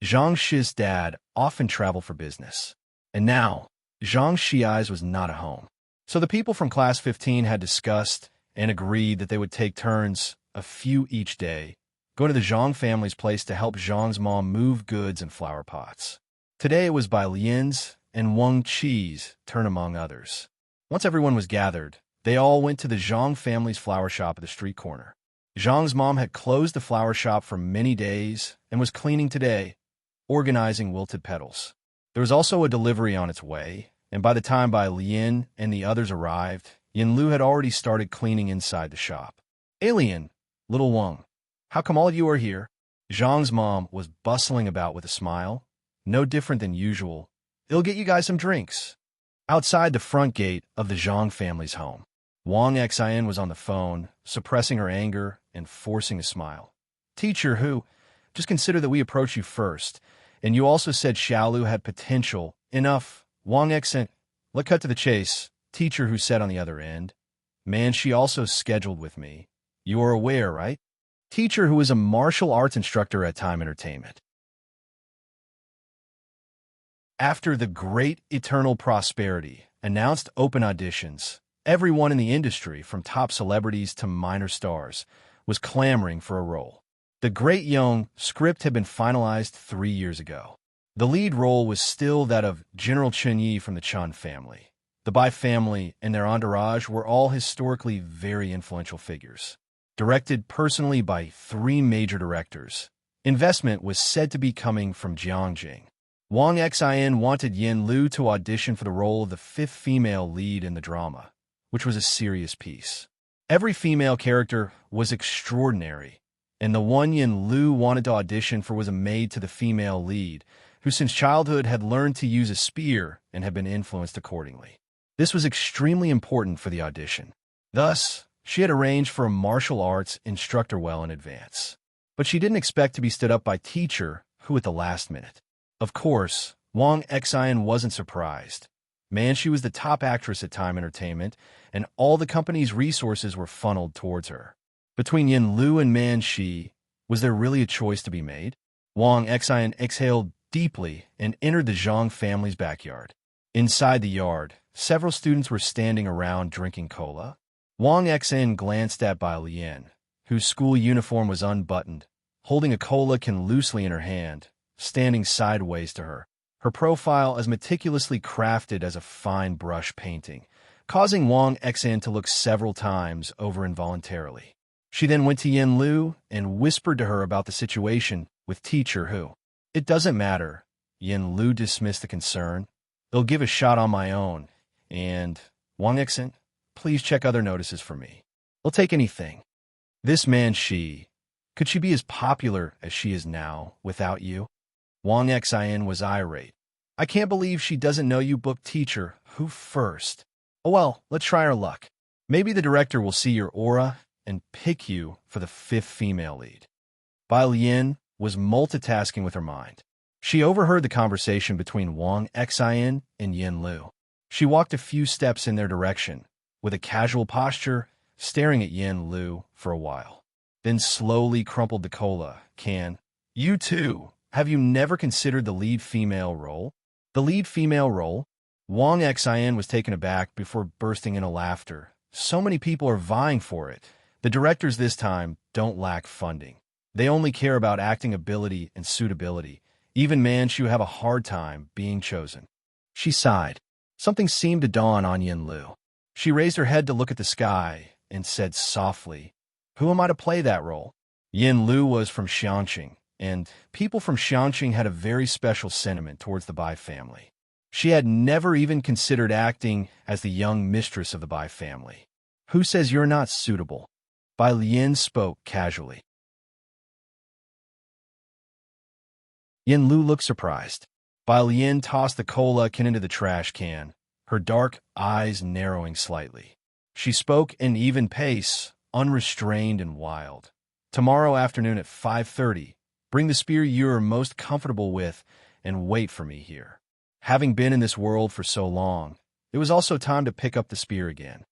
Zhang Shi's dad often traveled for business. And now, Zhang Shi's was not at home. So the people from Class 15 had discussed and agreed that they would take turns, a few each day, going to the Zhang family's place to help Zhang's mom move goods and flower pots. Today it was Bai Lien's and Wang Qi's turn among others. Once everyone was gathered, they all went to the Zhang family's flower shop at the street corner. Zhang's mom had closed the flower shop for many days and was cleaning today, organizing wilted petals. There was also a delivery on its way, and by the time Bai Lien and the others arrived, Yin Lu had already started cleaning inside the shop. "Alien, little Wang, how come all you are here?" Zhang's mom was bustling about with a smile. "No different than usual. It'll get you guys some drinks." Outside the front gate of the Zhang family's home, Wang Xian was on the phone, suppressing her anger and forcing a smile. "Teacher who? Just consider that we approached you first, and you also said Xiaolu had potential. Enough." Wang Xian, let's cut to the chase. Teacher who said on the other end, "Man, she also scheduled with me. You are aware, right?" Teacher who is a martial arts instructor at Time Entertainment. After the Great Eternal Prosperity announced open auditions, everyone in the industry, from top celebrities to minor stars, was clamoring for a role. The Great Young script had been finalized 3 years ago. The lead role was still that of General Chun Yi from the Chun family. The Bai family and their entourage were all historically very influential figures. Directed personally by 3 major directors, investment was said to be coming from Jiangjing. Wang Xin wanted Yin Lu to audition for the role of the fifth female lead in the drama, which was a serious piece. Every female character was extraordinary, and the one Yin Lu wanted to audition for was a maid to the female lead, who since childhood had learned to use a spear and had been influenced accordingly. This was extremely important for the audition. Thus, she had arranged for a martial arts instructor well in advance. But she didn't expect to be stood up by teacher, who at the last minute. Of course, Wang Xin wasn't surprised. She was the top actress at Time Entertainment, and all the company's resources were funneled towards her. Between Yin Lu and Shi, was there really a choice to be made? Wang Xin exhaled deeply and entered the Zhang family's backyard. Inside the yard, several students were standing around drinking cola. Wang Xin glanced at Bai Lian, whose school uniform was unbuttoned, holding a cola can loosely in her hand, standing sideways to her, her profile as meticulously crafted as a fine brush painting, causing Wang Xin to look several times over involuntarily. She then went to Yin Lu and whispered to her about the situation with teacher who. It doesn't matter. Yin Lu dismissed the concern. They'll give a shot on my own. And, Wang Xin, please check other notices for me. I'll take anything. This man Shi, could she be as popular as she is now without you? Wang Xin was irate. I can't believe she doesn't know you booked teacher. Who first? Oh well, let's try our luck. Maybe the director will see your aura and pick you for the fifth female lead. Bai Lian was multitasking with her mind. She overheard the conversation between Wang Xin and Yin Lu. She walked a few steps in their direction, with a casual posture, staring at Yin Lu for a while. Then slowly crumpled the cola can. You too. Have you never considered the lead female role? The lead female role? Wang Xin was taken aback before bursting into laughter. So many people are vying for it. The directors this time don't lack funding. They only care about acting ability and suitability. Even Manchu have a hard time being chosen. She sighed. Something seemed to dawn on Yin Lu. She raised her head to look at the sky and said softly, Who am I to play that role? Yin Lu was from Xiangqing, and people from Xiangqing had a very special sentiment towards the Bai family. She had never even considered acting as the young mistress of the Bai family. Who says you're not suitable? Bai Lian spoke casually. Yin Lu looked surprised. Bai Lian tossed the cola can into the trash can, her dark eyes narrowing slightly. She spoke in even pace, unrestrained and wild. Tomorrow afternoon at 5:30, bring the spear you are most comfortable with and wait for me here. Having been in this world for so long, it was also time to pick up the spear again.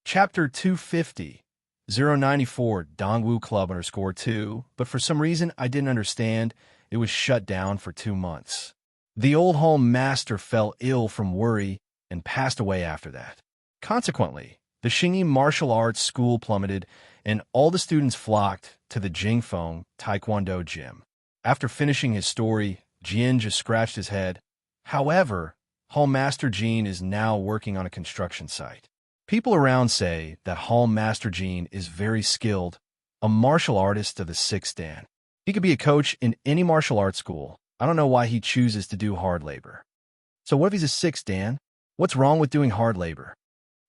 Chapter 250, 094, Dongwu Club _2, but for some reason I didn't understand, it was shut down for 2 months. The old home master fell ill from worry and passed away after that. Consequently, the Xingyi martial arts school plummeted, and all the students flocked to the Jingfeng Taekwondo gym. After finishing his story, Jian just scratched his head. However, Hall Master Jean is now working on a construction site. People around say that Hall Master Jean is very skilled, a martial artist of the 6th Dan. He could be a coach in any martial arts school. I don't know why he chooses to do hard labor. So what if he's a 6th Dan? What's wrong with doing hard labor?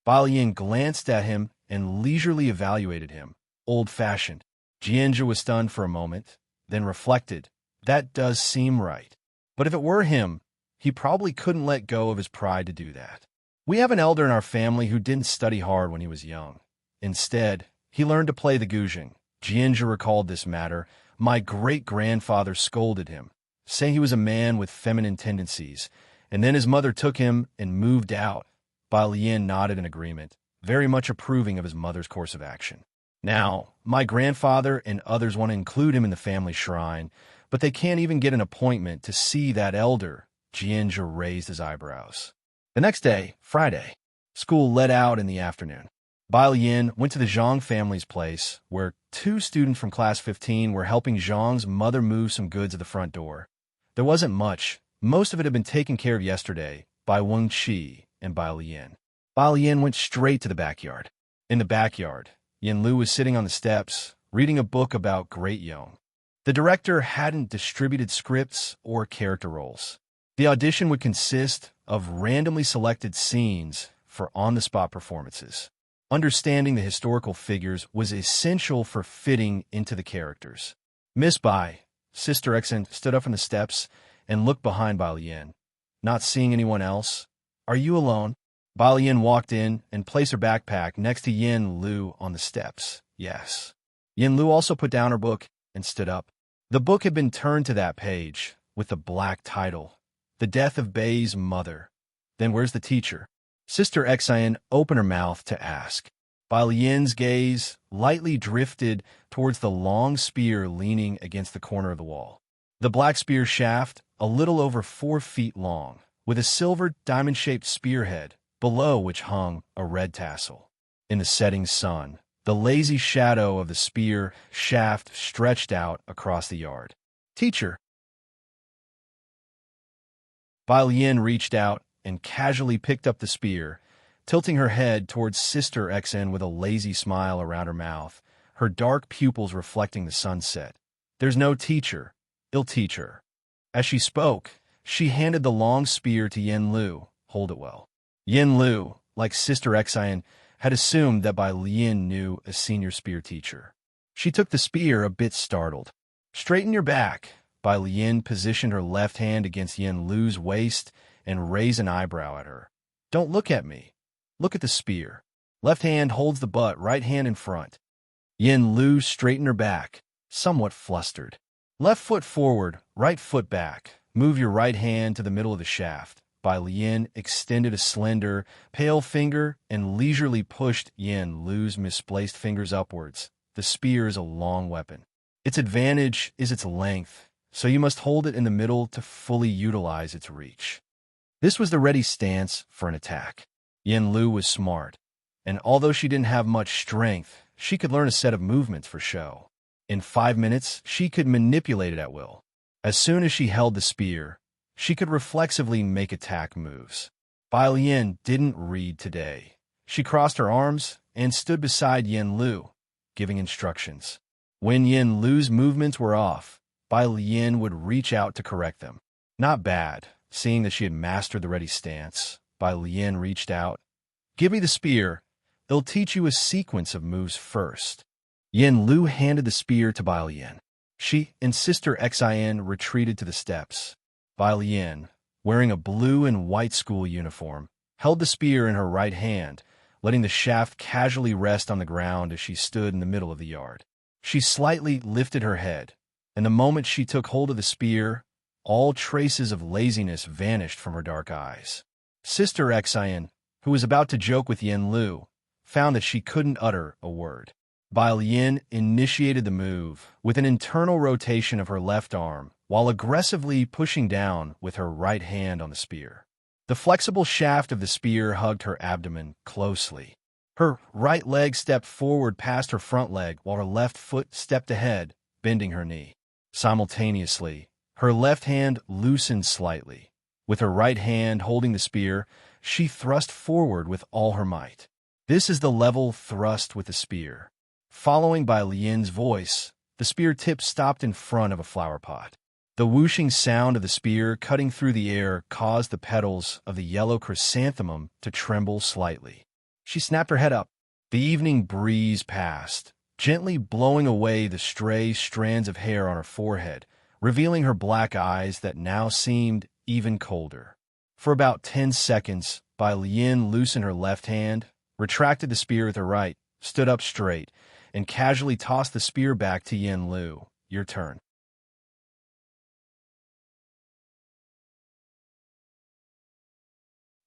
Bai Lian glanced at him and leisurely evaluated him, old-fashioned. Jianzhe was stunned for a moment, then reflected. That does seem right. But if it were him, he probably couldn't let go of his pride to do that. We have an elder in our family who didn't study hard when he was young. Instead, he learned to play the guzheng. Jianzhe recalled this matter. My great-grandfather scolded him, saying he was a man with feminine tendencies, and then his mother took him and moved out. Bai Lian nodded in agreement, very much approving of his mother's course of action. Now, my grandfather and others want to include him in the family shrine, but they can't even get an appointment to see that elder. Jianzhe raised his eyebrows. The next day, Friday, school let out in the afternoon. Bai Lian went to the Zhang family's place, where 2 students from class 15 were helping Zhang's mother move some goods at the front door. There wasn't much. Most of it had been taken care of yesterday by Wang Qi and Bai Lian. Bai Lian went straight to the backyard. In the backyard, Yin Lu was sitting on the steps, reading a book about Great Yong. The director hadn't distributed scripts or character roles. The audition would consist of randomly selected scenes for on-the-spot performances. Understanding the historical figures was essential for fitting into the characters. Miss Bai, Sister Xen, stood up from the steps and looked behind Bai Lian. Not seeing anyone else, "Are you alone?" Bai Lian walked in and placed her backpack next to Yin Lu on the steps. "Yes." Yin Lu also put down her book and stood up. The book had been turned to that page with the black title, "The Death of Bai's Mother." "Then where's the teacher?" Sister Xen opened her mouth to ask. Bai Lian's gaze lightly drifted towards the long spear leaning against the corner of the wall. The black spear shaft, a little over 4 feet long, with a silver diamond-shaped spearhead, below which hung a red tassel. In the setting sun, the lazy shadow of the spear shaft stretched out across the yard. "Teacher!" Bai Lian reached out and casually picked up the spear, tilting her head towards Sister Xen with a lazy smile around her mouth, her dark pupils reflecting the sunset. "There's no teacher. I'll teach her." As she spoke, she handed the long spear to Yin Lu. "Hold it well." Yin Lu, like Sister Xen, had assumed that Bai Lian knew a senior spear teacher. She took the spear a bit startled. "Straighten your back." Bai Lian positioned her left hand against Yin Lu's waist and raised an eyebrow at her. "Don't look at me. Look at the spear. Left hand holds the butt, right hand in front." Yin Lu straightened her back, somewhat flustered. "Left foot forward, right foot back. Move your right hand to the middle of the shaft." Bai Lian extended a slender, pale finger and leisurely pushed Yin Lu's misplaced fingers upwards. "The spear is a long weapon. Its advantage is its length, so you must hold it in the middle to fully utilize its reach." This was the ready stance for an attack. Yin Lu was smart, and although she didn't have much strength, she could learn a set of movements for show. In 5 minutes, she could manipulate it at will. As soon as she held the spear, she could reflexively make attack moves. Bai Lian didn't read today. She crossed her arms and stood beside Yin Lu, giving instructions. When Yin Lu's movements were off, Bai Lian would reach out to correct them. Not bad. Seeing that she had mastered the ready stance, Bai Lian reached out. "Give me the spear. It'll teach you a sequence of moves first." Yin Lu handed the spear to Bai Lian. She and Sister Xen retreated to the steps. Bai Lian, wearing a blue and white school uniform, held the spear in her right hand, letting the shaft casually rest on the ground as she stood in the middle of the yard. She slightly lifted her head, and the moment she took hold of the spear, all traces of laziness vanished from her dark eyes. Sister Xen, who was about to joke with Yin Lu, found that she couldn't utter a word. Bai Lian initiated the move with an internal rotation of her left arm while aggressively pushing down with her right hand on the spear. The flexible shaft of the spear hugged her abdomen closely. Her right leg stepped forward past her front leg while her left foot stepped ahead, bending her knee. Simultaneously, her left hand loosened slightly. With her right hand holding the spear, she thrust forward with all her might. This is the level thrust with the spear. Following Bai Lian's voice, the spear tip stopped in front of a flower pot. The whooshing sound of the spear cutting through the air caused the petals of the yellow chrysanthemum to tremble slightly. She snapped her head up. The evening breeze passed, gently blowing away the stray strands of hair on her forehead, revealing her black eyes that now seemed even colder. For about 10 seconds, Bai Lian loosened her left hand, retracted the spear with her right, stood up straight, and casually tossed the spear back to Yin Lu. "Your turn."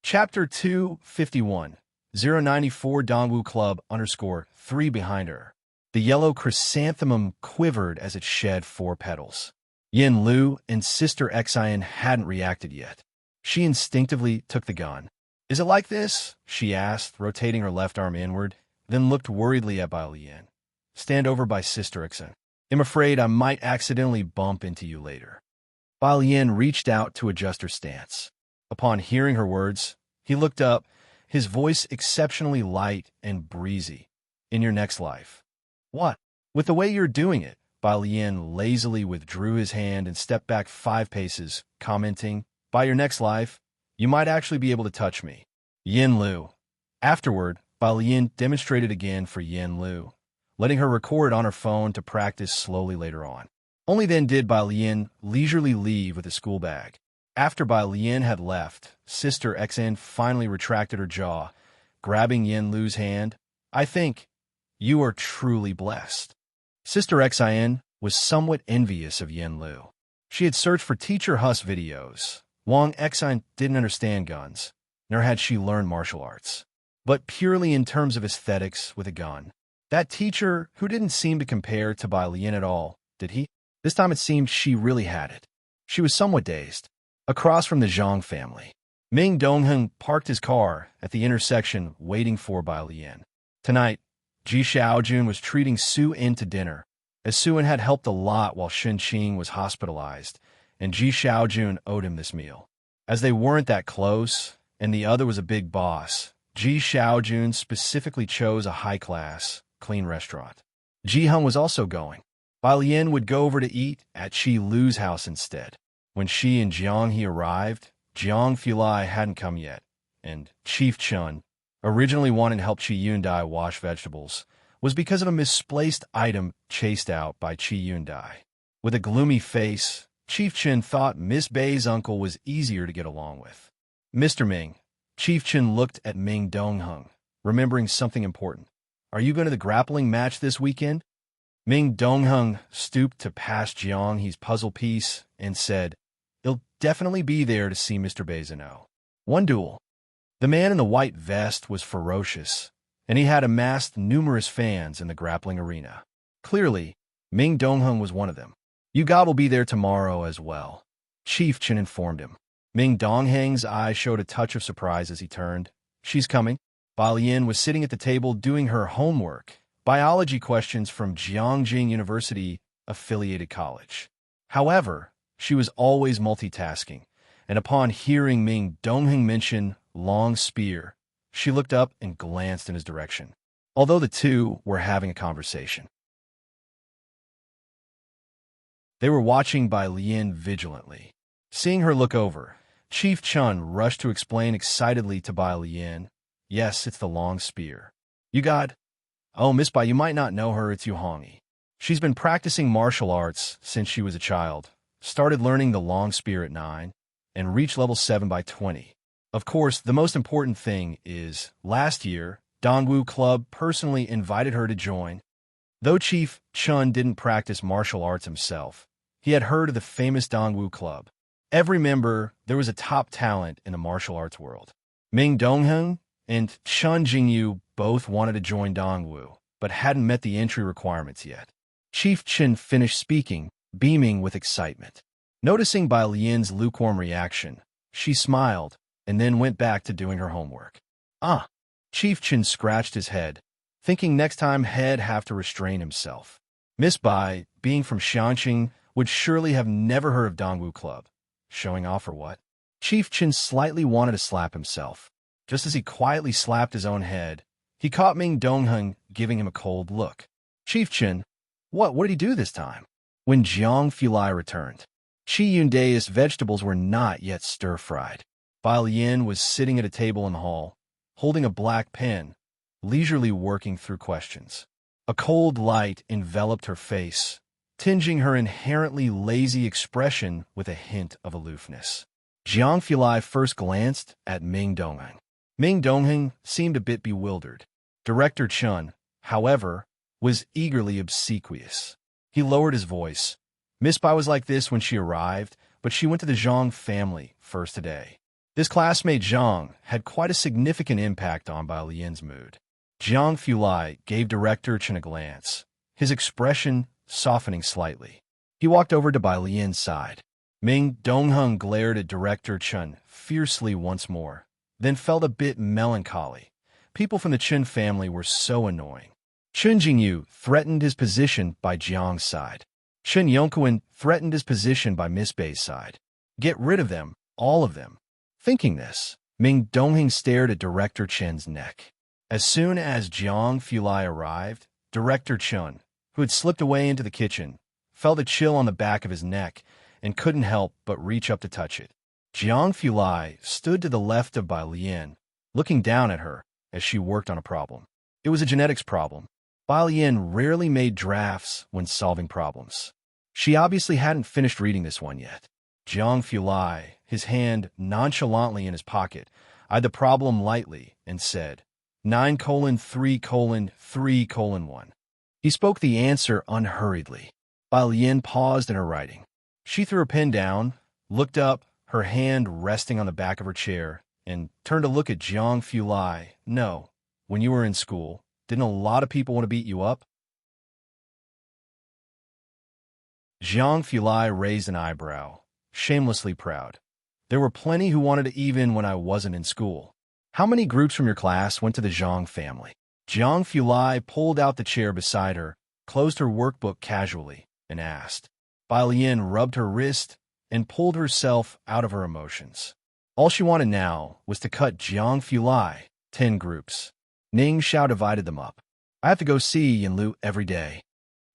Chapter 251, 094 Dongwu Club _3 behind her. The yellow chrysanthemum quivered as it shed 4 petals. Yin Lu and Sister Xen hadn't reacted yet. She instinctively took the gun. "Is it like this?" she asked, rotating her left arm inward, then looked worriedly at Bai Lian. "Stand over by Sister Xen. I'm afraid I might accidentally bump into you later." Bai Lian reached out to adjust her stance. Upon hearing her words, he looked up, his voice exceptionally light and breezy. in your next life. What? With the way you're doing it, Bai Lian lazily withdrew his hand and stepped back 5 paces, commenting, by your next life, you might actually be able to touch me. Yin Lu. Afterward, Bai Lian demonstrated again for Yin Lu, letting her record on her phone to practice slowly later on. Only then did Bai Lian leisurely leave with a school bag. After Bai Lian had left, Sister Xin finally retracted her jaw, grabbing Yin Lu's hand. I think you are truly blessed. Sister Xin was somewhat envious of Yin Lu. She had searched for Teacher Huss videos. Wang Xin didn't understand guns, nor had she learned martial arts. But purely in terms of aesthetics with a gun, that teacher who didn't seem to compare to Bai Lian at all, did he? This time it seemed she really had it. She was somewhat dazed. Across from the Zhang family, Ming Dongheng parked his car at the intersection waiting for Bai Lian. Tonight, Ji Xiaojun was treating Su In to dinner, as Su In had helped a lot while Shen Qing was hospitalized, and Ji Xiaojun owed him this meal. As they weren't that close, and the other was a big boss, Ji Xiaojun specifically chose a high-class, clean restaurant. Ji Heng was also going. Bai Lian would go over to eat at Qi Lu's house instead. When she and Jiang He arrived, Jiang Fulai hadn't come yet, and Chief Chun, originally wanting to help Qi Yundai wash vegetables, was because of a misplaced item chased out by Qi Yundai. With a gloomy face, Chief Chun thought Miss Bei's uncle was easier to get along with. Mr. Ming, Chief Chun looked at Ming Dongheng, remembering something important. Are you going to the grappling match this weekend? Ming Dongheng stooped to pass Jiang He's puzzle piece and said, he'll definitely be there to see Mr. Beizano. One duel. The man in the white vest was ferocious, and he had amassed numerous fans in the grappling arena. Clearly, Ming Dongheng was one of them. You God will be there tomorrow as well, Chief Chen informed him. Ming Dongheng's eyes showed a touch of surprise as he turned. She's coming. Bai Lian was sitting at the table doing her homework, biology questions from Jiangjing University affiliated college. However, she was always multitasking, and upon hearing Ming Dongheng mention long spear, she looked up and glanced in his direction, although the two were having a conversation. They were watching Bai Lian vigilantly. Seeing her look over, Chief Chun rushed to explain excitedly to Bai Lian, yes, it's the long spear. You got... Oh, Miss Bai, you might not know her, it's Yu Hongyi. She's been practicing martial arts since she was a child, started learning the long spear at 9, and reached level 7 by 20. Of course, the most important thing is, last year, Dongwu Club personally invited her to join. Though Chief Chun didn't practice martial arts himself, he had heard of the famous Dongwu Club. Every member, there was a top talent in the martial arts world. Ming Dongheng and Chun Jingyu both wanted to join Dongwu, but hadn't met the entry requirements yet. Chief Chen finished speaking, beaming with excitement. Noticing Bai Lian's lukewarm reaction, she smiled and then went back to doing her homework. Ah! Chief Chen scratched his head, thinking next time he'd have to restrain himself. Miss Bai, being from Shanxing, would surely have never heard of Dongwu Club. Showing off or what? Chief Chen slightly wanted to slap himself. Just as he quietly slapped his own head, he caught Ming Dongheng giving him a cold look. Chief Chen, what did he do this time? When Jiang Fulai returned, Qi Yundai's vegetables were not yet stir-fried. Bai Lian was sitting at a table in the hall, holding a black pen, leisurely working through questions. A cold light enveloped her face, tinging her inherently lazy expression with a hint of aloofness. Jiang Fulai first glanced at Ming Dongheng. Ming Dongheng seemed a bit bewildered. Director Chun, however, was eagerly obsequious. He lowered his voice. Miss Bai was like this when she arrived, but she went to the Zhang family first today. This classmate Zhang had quite a significant impact on Bai Lian's mood. Jiang Fulai gave Director Chen a glance, his expression softening slightly. He walked over to Bai Lian's side. Ming Dongheng glared at Director Chen fiercely once more, then felt a bit melancholy. People from the Chen family were so annoying. Chen Jingyu threatened his position by Jiang's side. Chen Yongquan threatened his position by Miss Bei's side. Get rid of them, all of them. Thinking this, Ming Dongheng stared at Director Chen's neck. As soon as Jiang Fulai arrived, Director Chun, who had slipped away into the kitchen, felt a chill on the back of his neck and couldn't help but reach up to touch it. Jiang Fulai stood to the left of Bai Lian, looking down at her as she worked on a problem. It was a genetics problem. Bai Lian rarely made drafts when solving problems. She obviously hadn't finished reading this one yet. Jiang Fulai, his hand nonchalantly in his pocket, eyed the problem lightly and said, 9:3:3:1. He spoke the answer unhurriedly. Bai Lian paused in her writing. She threw her pen down, looked up, her hand resting on the back of her chair, and turned to look at Jiang Fulai. No, when you were in school, didn't a lot of people want to beat you up? Jiang Fulai raised an eyebrow, shamelessly proud. There were plenty who wanted to even when I wasn't in school. How many groups from your class went to the Zhang family? Jiang Fulai pulled out the chair beside her, closed her workbook casually, and asked. Bai Lian rubbed her wrist and pulled herself out of her emotions. All she wanted now was to cut Jiang Fulai 10 groups. Ning Xiao divided them up. I have to go see Yin Lu every day.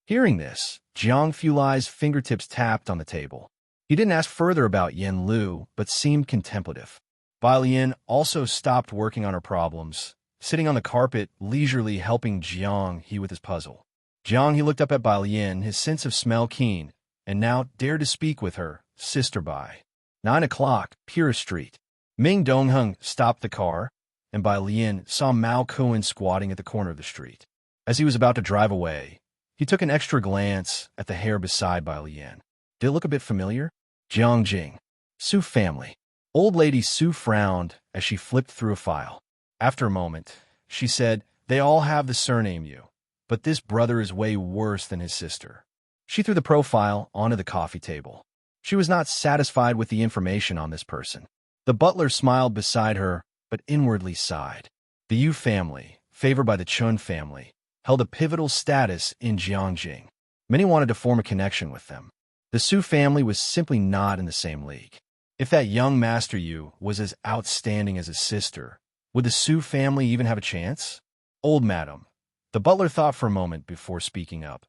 Hearing this, Jiang Fulai's fingertips tapped on the table. He didn't ask further about Yin Lu, but seemed contemplative. Bai Lian also stopped working on her problems, sitting on the carpet, leisurely helping Jiang He with his puzzle. Jiang He looked up at Bai Lian, his sense of smell keen, and now dared to speak with her, Sister Bai. 9 o'clock, Pura Street. Ming Dongheng stopped the car, and Bai Lian saw Mao Kuan squatting at the corner of the street. As he was about to drive away, he took an extra glance at the hair beside Bai Lian. Did it look a bit familiar? Jiangjing. Su family. Old lady Su frowned as she flipped through a file. After a moment, she said, they all have the surname Yu, but this brother is way worse than his sister. She threw the profile onto the coffee table. She was not satisfied with the information on this person. The butler smiled beside her, but inwardly sighed. The Yu family, favored by the Chun family, held a pivotal status in Jiangjing. Many wanted to form a connection with them. The Su family was simply not in the same league. If that young Master Yu was as outstanding as his sister, would the Su family even have a chance? Old madam. The butler thought for a moment before speaking up.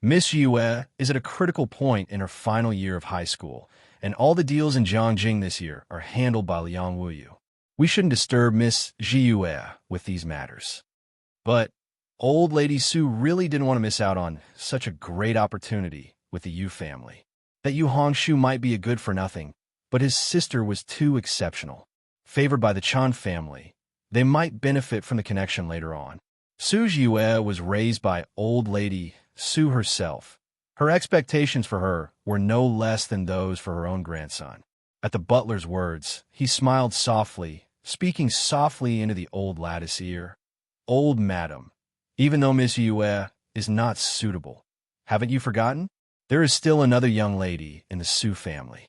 Miss Yue is at a critical point in her final year of high school, and all the deals in Jiangjing this year are handled by Liang Wuyu. We shouldn't disturb Miss Yue with these matters. But old lady Su really didn't want to miss out on such a great opportunity with the Yu family. That Yu Hongshu might be a good-for-nothing, but his sister was too exceptional. Favored by the Chan family, they might benefit from the connection later on. Su Yue was raised by old lady Su herself. Her expectations for her were no less than those for her own grandson. At the butler's words, he smiled softly, speaking softly into the old lattice ear. Old madam, even though Miss Yue is not suitable, haven't you forgotten? There is still another young lady in the Su family.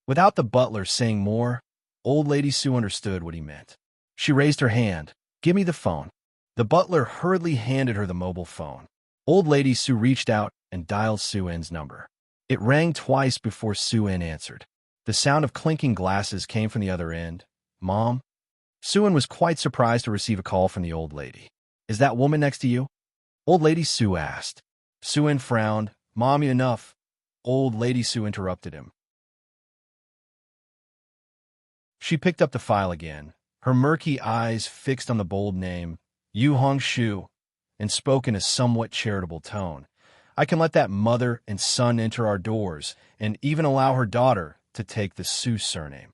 Without the butler saying more, old lady Su understood what he meant. She raised her hand. Give me the phone. The butler hurriedly handed her the mobile phone. Old lady Su reached out and dialed Su-en's number. It rang twice before Su-en answered. The sound of clinking glasses came from the other end. Mom? Su-en was quite surprised to receive a call from the old lady. Is that woman next to you? Old lady Su asked. Su-en frowned. Mommy, enough. Old lady Su interrupted him. She picked up the file again, her murky eyes fixed on the bold name, Yu Hongshu, and spoke in a somewhat charitable tone. I can let that mother and son enter our doors, and even allow her daughter to take the Su surname.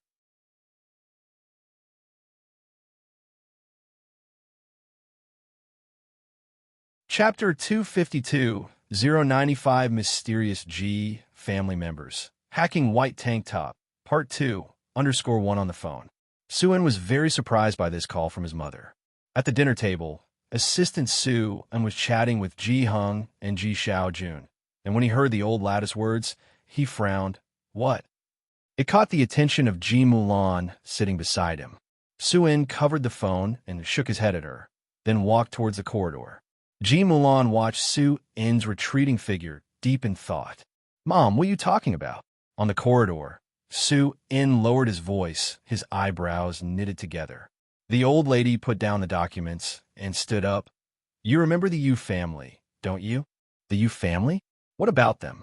Chapter 252, 095 Mysterious G Family Members. Hacking White Tank Top, Part 2, _1 on the phone. Su-en was very surprised by this call from his mother. At the dinner table, Assistant Su-en was chatting with Ji Hung and Ji Xiaojun, and when he heard the old lattice words, he frowned. What? It caught the attention of Ji Mulan sitting beside him. Su-en covered the phone and shook his head at her, then walked towards the corridor. Ji Mulan watched Su-en's retreating figure, deep in thought. Mom, what are you talking about? On the corridor, Su-en lowered his voice, his eyebrows knitted together. The old lady put down the documents and stood up. You remember the Yu family, don't you? The Yu family? What about them?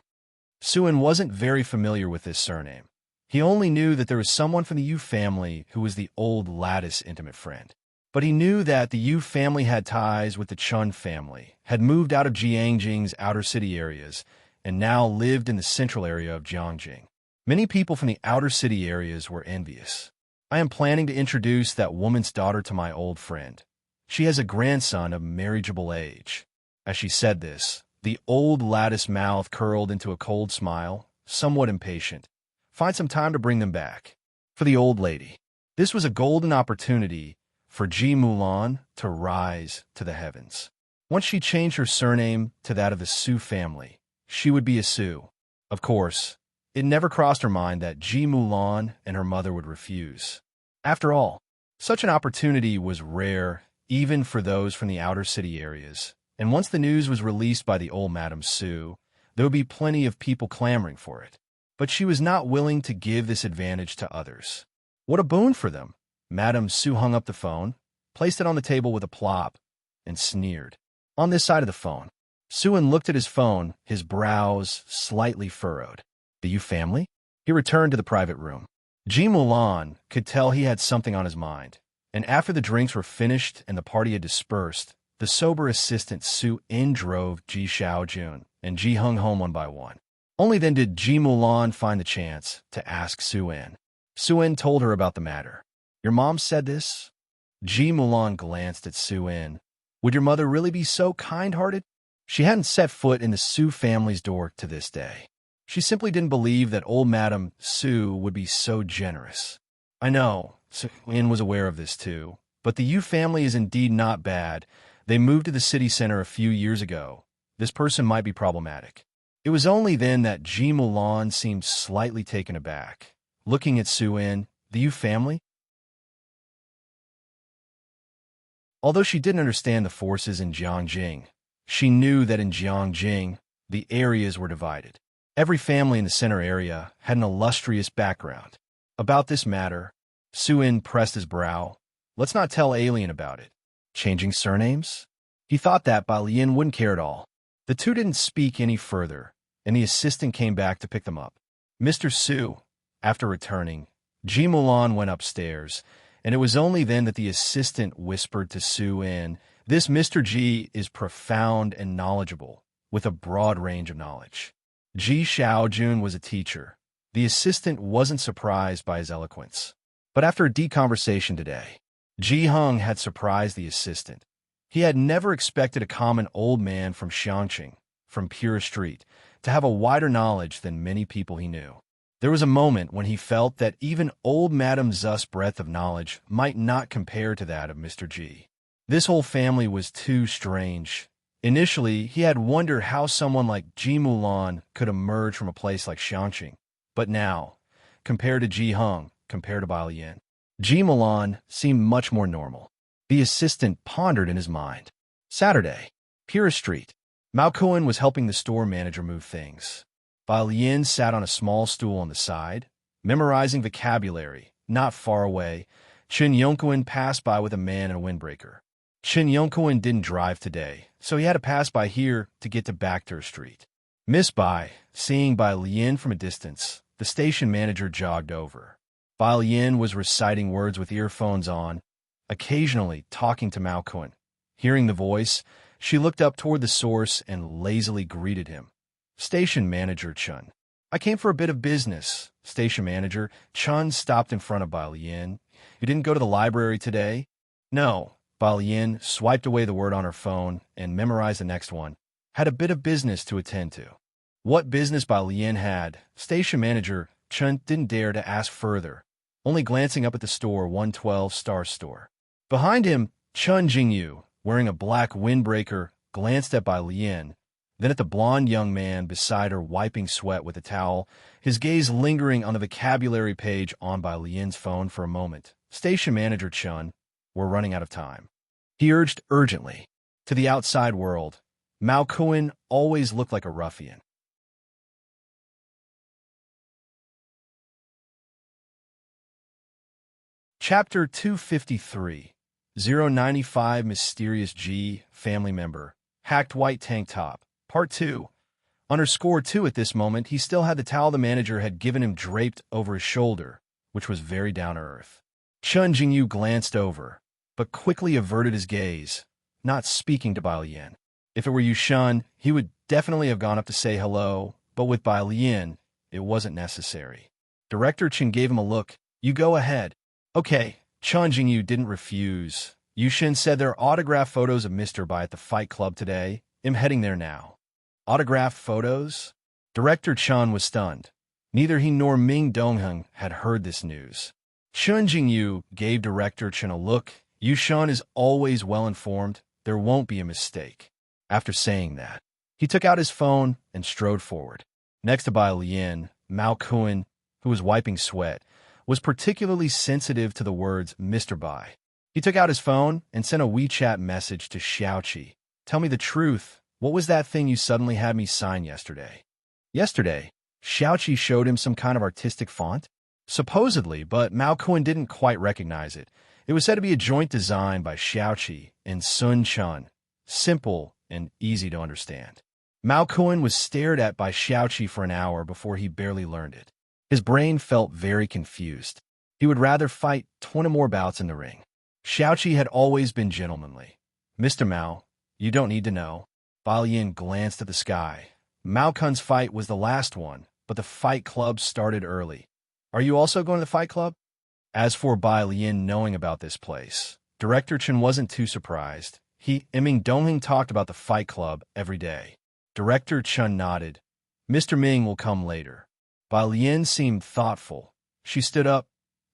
Suin wasn't very familiar with this surname. He only knew that there was someone from the Yu family who was the old Lattice intimate friend. But he knew that the Yu family had ties with the Chun family, had moved out of Jiangjing's outer city areas, and now lived in the central area of Jiangjing. Many people from the outer city areas were envious. I am planning to introduce that woman's daughter to my old friend. She has a grandson of marriageable age. As she said this, the old Lattice mouth curled into a cold smile, somewhat impatient. Find some time to bring them back. For the old lady, this was a golden opportunity for Ji Mulan to rise to the heavens. Once she changed her surname to that of the Su family, she would be a Su. Of course, it never crossed her mind that Ji Mulan and her mother would refuse. After all, such an opportunity was rare even for those from the outer city areas, and once the news was released by the old Madame Su, there would be plenty of people clamoring for it. But she was not willing to give this advantage to others. What a boon for them! Madame Su hung up the phone, placed it on the table with a plop, and sneered. On this side of the phone, Suin looked at his phone, his brows slightly furrowed. The Yu family? He returned to the private room. Ji Mulan could tell he had something on his mind, and after the drinks were finished and the party had dispersed, the sober assistant Su In drove Ji Xiaojun and Ji Hung home one by one. Only then did Ji Mulan find the chance to ask Su In. Su In told her about the matter. Your mom said this? Ji Mulan glanced at Su In. Would your mother really be so kind-hearted? She hadn't set foot in the Su family's door to this day. She simply didn't believe that old Madame Su would be so generous. I know, Su In was aware of this too, but the Yu family is indeed not bad. They moved to the city center a few years ago. This person might be problematic. It was only then that Ji Mulan seemed slightly taken aback. Looking at Su In, the Yu family? Although she didn't understand the forces in Jiangjing, she knew that in Jiangjing, the areas were divided. Every family in the center area had an illustrious background. About this matter, Su In pressed his brow. Let's not tell Alien about it. Changing surnames? He thought that Bai Lian wouldn't care at all. The two didn't speak any further, and the assistant came back to pick them up. Mr. Su, after returning, Ji Mulan went upstairs, and it was only then that the assistant whispered to Su In, this Mr. Ji is profound and knowledgeable, with a broad range of knowledge. Ji Xiaojun was a teacher. The assistant wasn't surprised by his eloquence. But after a deep conversation today, Ji Hung had surprised the assistant. He had never expected a common old man from Xiangqing, from Pure Street, to have a wider knowledge than many people he knew. There was a moment when he felt that even old Madame Zu's breadth of knowledge might not compare to that of Mr. Ji. This whole family was too strange. Initially, he had wondered how someone like Ji Mulan could emerge from a place like Xiangqing. But now, compared to Ji Hung, compared to Bai Lian, Ji Mulan seemed much more normal. The assistant pondered in his mind. Saturday, Pura Street. Mao Kuan was helping the store manager move things. Bai Lian sat on a small stool on the side, memorizing vocabulary. Not far away, Chen Yongkuan passed by with a man in a windbreaker. Chen Yongkuan didn't drive today, so he had to pass by here to get to Bacter Street. Miss Bai, seeing Bai Lian from a distance, the station manager jogged over. Bai Lian was reciting words with earphones on, occasionally talking to Mao Kuan. Hearing the voice, she looked up toward the source and lazily greeted him. Station Manager Chun. I came for a bit of business. Station Manager Chun stopped in front of Bai Lian. You didn't go to the library today? No. Bai Lian swiped away the word on her phone and memorized the next one. Had a bit of business to attend to. What business Bai Lian had, Station Manager Chun didn't dare to ask further, only glancing up at the store 112 Star Store. Behind him, Chun Jingyu, wearing a black windbreaker, glanced at Bai Lian, then at the blond young man beside her wiping sweat with a towel, his gaze lingering on the vocabulary page on Bai Lian's phone for a moment. Station Manager Chun, we're running out of time. He urged urgently. To the outside world, Mao Kuan always looked like a ruffian. Chapter 253. 095 Mysterious G, Family Member, Hacked White Tank Top, Part 2. Underscore 2 at this moment, he still had the towel the manager had given him draped over his shoulder, which was very down-to-earth. Chun Jingyu glanced over, but quickly averted his gaze, not speaking to Bai Lian. If it were Yu Shun, he would definitely have gone up to say hello, but with Bai Lian, it wasn't necessary. Director Chen gave him a look. You go ahead. Okay. Chun Jingyu didn't refuse. Yu Shin said there are autographed photos of Mr. Bai at the Fight Club today. I'm heading there now. Autographed photos? Director Chun was stunned. Neither he nor Ming Dongheng had heard this news. Chun Jingyu gave Director Chen a look. Yu Shun is always well-informed. There won't be a mistake. After saying that, he took out his phone and strode forward. Next to Bai Lian, Mao Kuan, who was wiping sweat, was particularly sensitive to the words Mr. Bai. He took out his phone and sent a WeChat message to Xiaoqi. Tell me the truth. What was that thing you suddenly had me sign yesterday? Yesterday, Xiaoqi showed him some kind of artistic font? Supposedly, but Mao Kuan didn't quite recognize it. It was said to be a joint design by Xiaoqi and Sun Chun. Simple and easy to understand. Mao Kuan was stared at by Xiaoqi for an hour before he barely learned it. His brain felt very confused. He would rather fight 20 more bouts in the ring. Xiaoqi had always been gentlemanly. Mr. Mao, you don't need to know. Bai Lian glanced at the sky. Mao Kun's fight was the last one, but the Fight Club started early. Are you also going to the Fight Club? As for Bai Lian knowing about this place, Director Chen wasn't too surprised. He, Ming Dongheng talked about the Fight Club every day. Director Chen nodded. Mr. Ming will come later. Bai Lian seemed thoughtful. She stood up.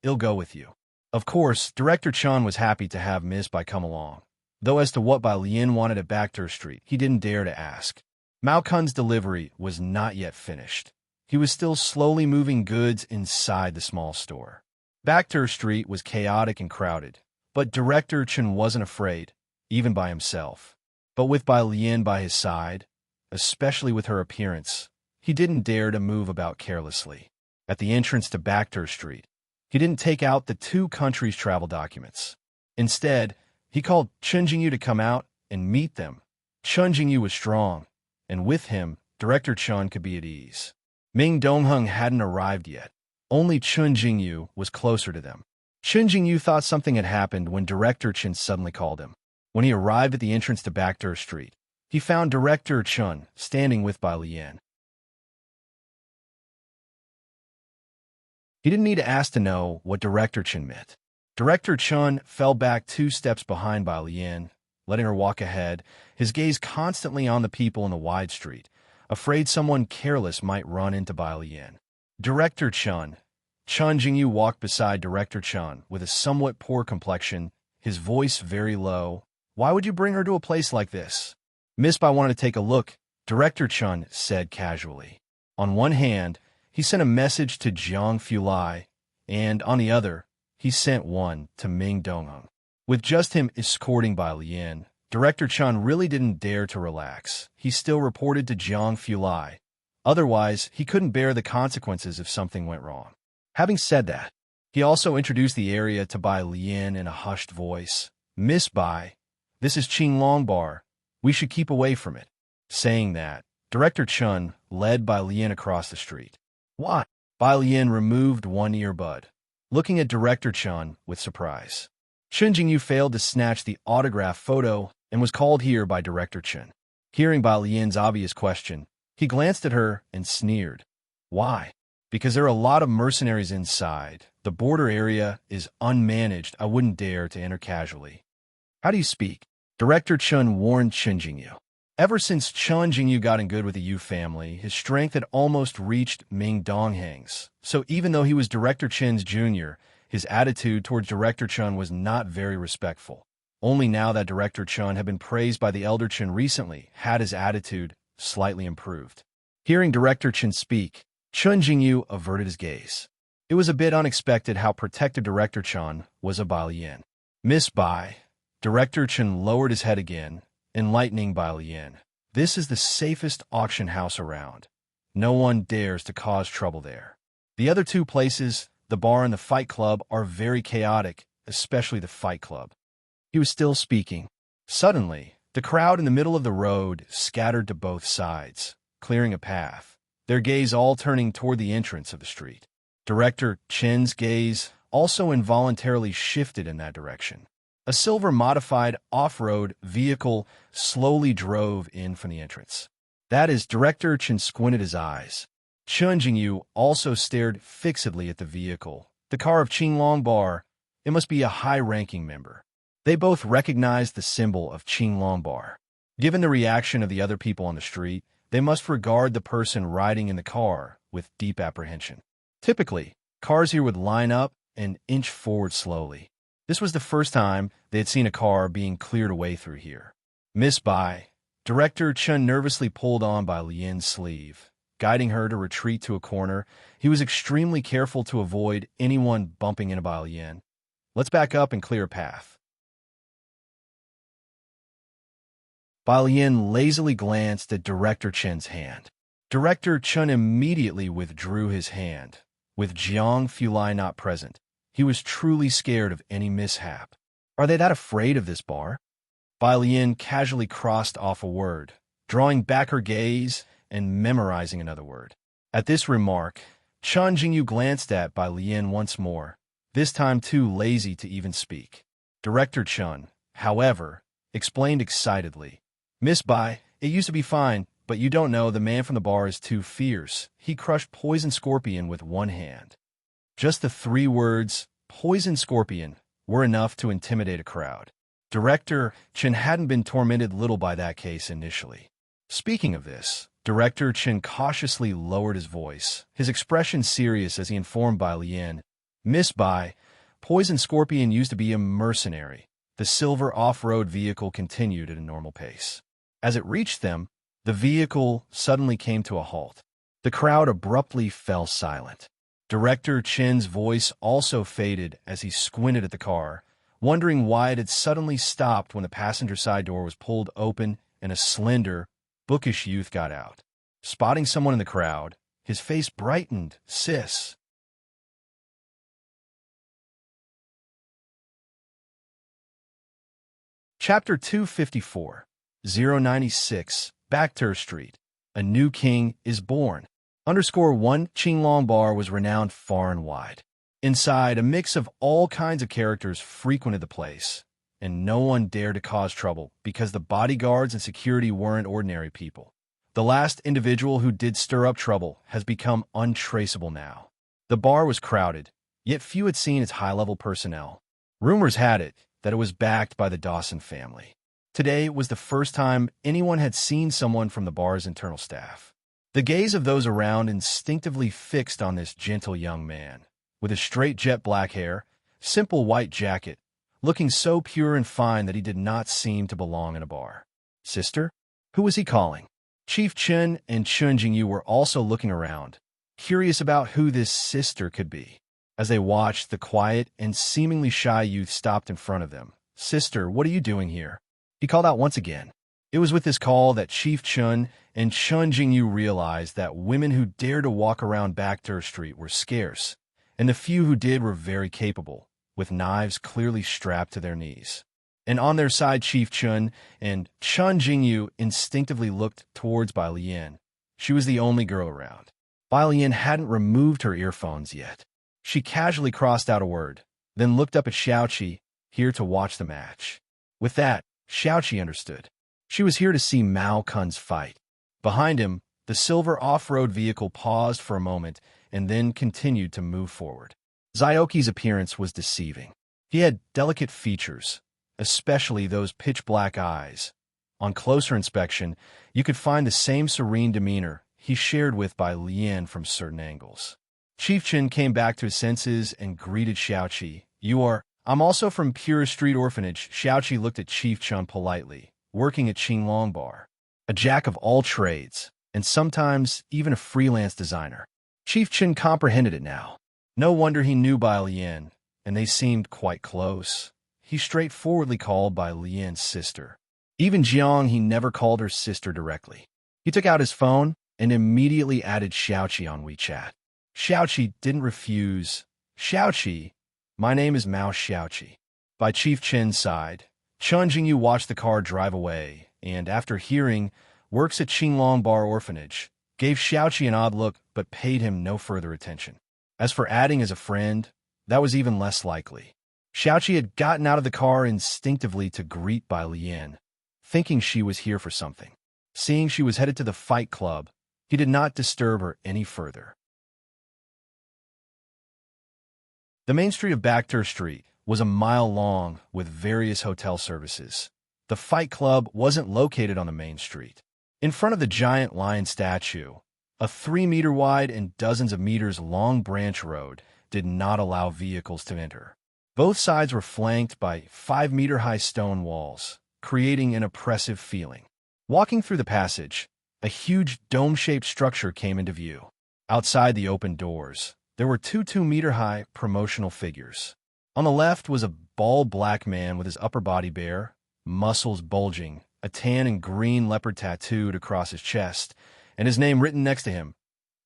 I'll go with you. Of course, Director Chen was happy to have Miss Bai come along. Though as to what Bai Lian wanted at Backdoor Street, he didn't dare to ask. Mao Kun's delivery was not yet finished. He was still slowly moving goods inside the small store. Backdoor Street was chaotic and crowded, but Director Chen wasn't afraid, even by himself. But with Bai Lian by his side, especially with her appearance, he didn't dare to move about carelessly. At the entrance to Backdoor Street, he didn't take out the two countries' travel documents. Instead, he called Chun Jingyu to come out and meet them. Chun Jingyu was strong, and with him, Director Chun could be at ease. Ming Dongheng hadn't arrived yet. Only Chun Jingyu was closer to them. Chun Jingyu thought something had happened when Director Chen suddenly called him. When he arrived at the entrance to Backdoor Street, he found Director Chun standing with Bai Lian. He didn't need to ask to know what Director Chen meant. Director Chun fell back 2 steps behind Bai Lian, letting her walk ahead, his gaze constantly on the people in the wide street, afraid someone careless might run into Bai Lian. Director Chun. Chun Jingyu walked beside Director Chun with a somewhat poor complexion, his voice very low. Why would you bring her to a place like this? Miss Bai wanted to take a look, Director Chun said casually. On one hand, he sent a message to Jiang Fulai, and on the other, he sent one to Ming Dongheng. With just him escorting Bai Lian, Director Chun really didn't dare to relax. He still reported to Jiang Fulai. Otherwise, he couldn't bear the consequences if something went wrong. Having said that, he also introduced the area to Bai Lian in a hushed voice. Miss Bai, this is Qing Long Bar. We should keep away from it. Saying that, Director Chun led Bai Lian across the street. Why? Bai Lian removed one earbud, looking at Director Chun with surprise. Chun Jingyu failed to snatch the autograph photo and was called here by Director Chen. Hearing Bai Lian's obvious question, he glanced at her and sneered. Why? Because there are a lot of mercenaries inside. The border area is unmanaged. I wouldn't dare to enter casually. How do you speak? Director Chun warned Chun Jingyu. Ever since Chun Jingyu got in good with the Yu family, his strength had almost reached Ming Dongheng's. So even though he was Director Chen's junior, his attitude towards Director Chun was not very respectful. Only now that Director Chun had been praised by the elder Chen recently had his attitude slightly improved. Hearing Director Chen speak, Chun Jingyu averted his gaze. It was a bit unexpected how protective Director Chun was of Bai Lian. Miss Bai. Director Chen lowered his head again, enlightening Bai Lian. This is the safest auction house around. No one dares to cause trouble there. The other two places, the bar and the Fight Club, are very chaotic, especially the Fight Club. He was still speaking. Suddenly, the crowd in the middle of the road scattered to both sides, clearing a path, their gaze all turning toward the entrance of the street. Director Chen's gaze also involuntarily shifted in that direction. A silver modified off-road vehicle slowly drove in from the entrance. That is, Director Chen squinted his eyes. Chun Jingyu also stared fixedly at the vehicle. The car of Qing Longbar. It must be a high-ranking member. They both recognized the symbol of Qing Longbar. Given the reaction of the other people on the street, they must regard the person riding in the car with deep apprehension. Typically, cars here would line up and inch forward slowly. This was the first time they had seen a car being cleared away through here. Miss Bai. Director Chun nervously pulled on Bai Lian's sleeve, guiding her to retreat to a corner. He was extremely careful to avoid anyone bumping into Bai Lian. Let's back up and clear a path. Bai Lian lazily glanced at Director Chen's hand. Director Chun immediately withdrew his hand. With Jiang Fulai not present, he was truly scared of any mishap. Are they that afraid of this bar? Bai Lian casually crossed off a word, drawing back her gaze and memorizing another word. At this remark, Chun Jingyu glanced at Bai Lian once more, this time too lazy to even speak. Director Chun, however, explained excitedly, Miss Bai, it used to be fine, but you don't know the man from the bar is too fierce. He crushed Poison Scorpion with one hand. Just the 3 words, Poison Scorpion, were enough to intimidate a crowd. Director Chen hadn't been tormented little by that case initially. Speaking of this, Director Chen cautiously lowered his voice, his expression serious as he informed Bai Lian, Miss Bai, Poison Scorpion used to be a mercenary. The silver off-road vehicle continued at a normal pace. As it reached them, the vehicle suddenly came to a halt. The crowd abruptly fell silent. Director Chen's voice also faded as he squinted at the car, wondering why it had suddenly stopped when the passenger side door was pulled open and a slender, bookish youth got out. Spotting someone in the crowd, his face brightened. Sis. Chapter 254, 096, Backter Street. A new king is born. _1 Qinglong Bar was renowned far and wide. Inside, a mix of all kinds of characters frequented the place, and no one dared to cause trouble because the bodyguards and security weren't ordinary people. The last individual who did stir up trouble has become untraceable now. The bar was crowded, yet few had seen its high-level personnel. Rumors had it that it was backed by the Dawson family. Today was the first time anyone had seen someone from the bar's internal staff. The gaze of those around instinctively fixed on this gentle young man, with his straight jet black hair, simple white jacket, looking so pure and fine that he did not seem to belong in a bar. Sister? Who was he calling? Chief Chen and Chun Jingyu were also looking around, curious about who this sister could be. As they watched, the quiet and seemingly shy youth stopped in front of them. Sister, what are you doing here? He called out once again. It was with this call that Chief Chun and Chun Jingyu realized that women who dared to walk around Backter Street were scarce, and the few who did were very capable, with knives clearly strapped to their knees. And on their side, Chief Chun and Chun Jingyu instinctively looked towards Bai Lian. She was the only girl around. Bai Lian hadn't removed her earphones yet. She casually crossed out a word, then looked up at Xiaoqi, here to watch the match. With that, Xiaoqi understood. She was here to see Mao Kun's fight. Behind him, the silver off-road vehicle paused for a moment and then continued to move forward. Xiaoqi's appearance was deceiving. He had delicate features, especially those pitch-black eyes. On closer inspection, you could find the same serene demeanor he shared with Bai Lian from certain angles. Chief Chen came back to his senses and greeted Xiaoqi. I'm also from Pure Street Orphanage. Xiaoqi looked at Chief Chen politely, working at Qinglong Bar. A jack of all trades, and sometimes even a freelance designer. Chief Chen comprehended it now. No wonder he knew Bai Lian, and they seemed quite close. He straightforwardly called Bai Lian's sister. Even Jiang, he never called her sister directly. He took out his phone and immediately added Xiaoqi on WeChat. Xiaoqi didn't refuse. Xiaoqi, my name is Mao Xiaoqi. By Chief Chen's side, Chun Jingyu watched the car drive away, and after hearing works at Qinglong Bar Orphanage, gave Xiaoqi an odd look but paid him no further attention. As for adding as a friend, that was even less likely. Xiaoqi had gotten out of the car instinctively to greet Bai Lian, thinking she was here for something. Seeing she was headed to the fight club, he did not disturb her any further. The main street of Bakhtur Street was a mile long with various hotel services. The fight club wasn't located on the main street. In front of the giant lion statue, a 3-meter wide and dozens of meters long branch road did not allow vehicles to enter. Both sides were flanked by 5-meter-high stone walls, creating an oppressive feeling. Walking through the passage, a huge dome-shaped structure came into view. Outside the open doors, there were two 2-meter-high promotional figures. On the left was a bald black man with his upper body bare, muscles bulging, a tan and green leopard tattooed across his chest, and his name written next to him,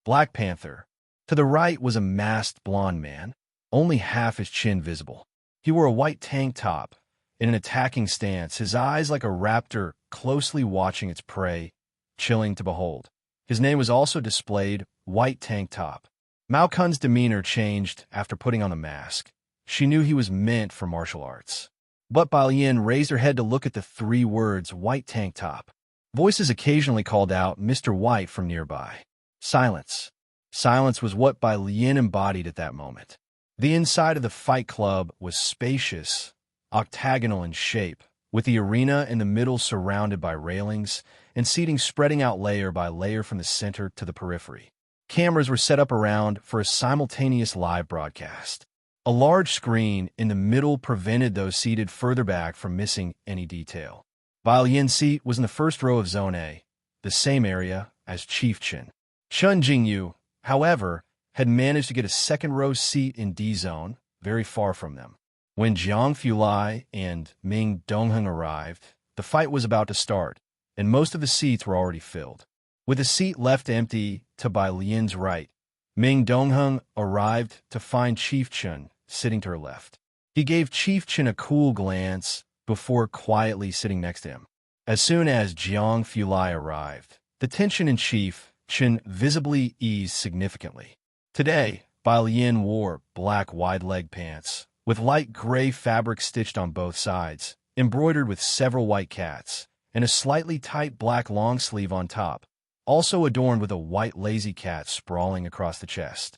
Black Panther. To the right was a masked blond man, only half his chin visible. He wore a white tank top, in an attacking stance, his eyes like a raptor closely watching its prey, chilling to behold. His name was also displayed, White Tank Top. Mao Kun's demeanor changed after putting on the mask. She knew he was meant for martial arts. But Bai Lian raised her head to look at the 3 words, White Tank Top. Voices occasionally called out Mr. White from nearby. Silence. Silence was what Bai Lian embodied at that moment. The inside of the fight club was spacious, octagonal in shape, with the arena in the middle surrounded by railings and seating spreading out layer by layer from the center to the periphery. Cameras were set up around for a simultaneous live broadcast. A large screen in the middle prevented those seated further back from missing any detail. Bai Lian's seat was in the first row of Zone A, the same area as Chief Chen. Chun Jingyu, however, had managed to get a second-row seat in D Zone, very far from them. When Jiang Fulai and Ming Dongheng arrived, the fight was about to start, and most of the seats were already filled. With a seat left empty to Bai Lian's right, Ming Dongheng arrived to find Chief Chen sitting to her left. He gave Chief Chen a cool glance before quietly sitting next to him. As soon as Jiang Fulai arrived, the tension in Chief Chen visibly eased significantly. Today, Bai Lian wore black wide-leg pants, with light gray fabric stitched on both sides, embroidered with several white cats, and a slightly tight black long sleeve on top, also adorned with a white lazy cat sprawling across the chest.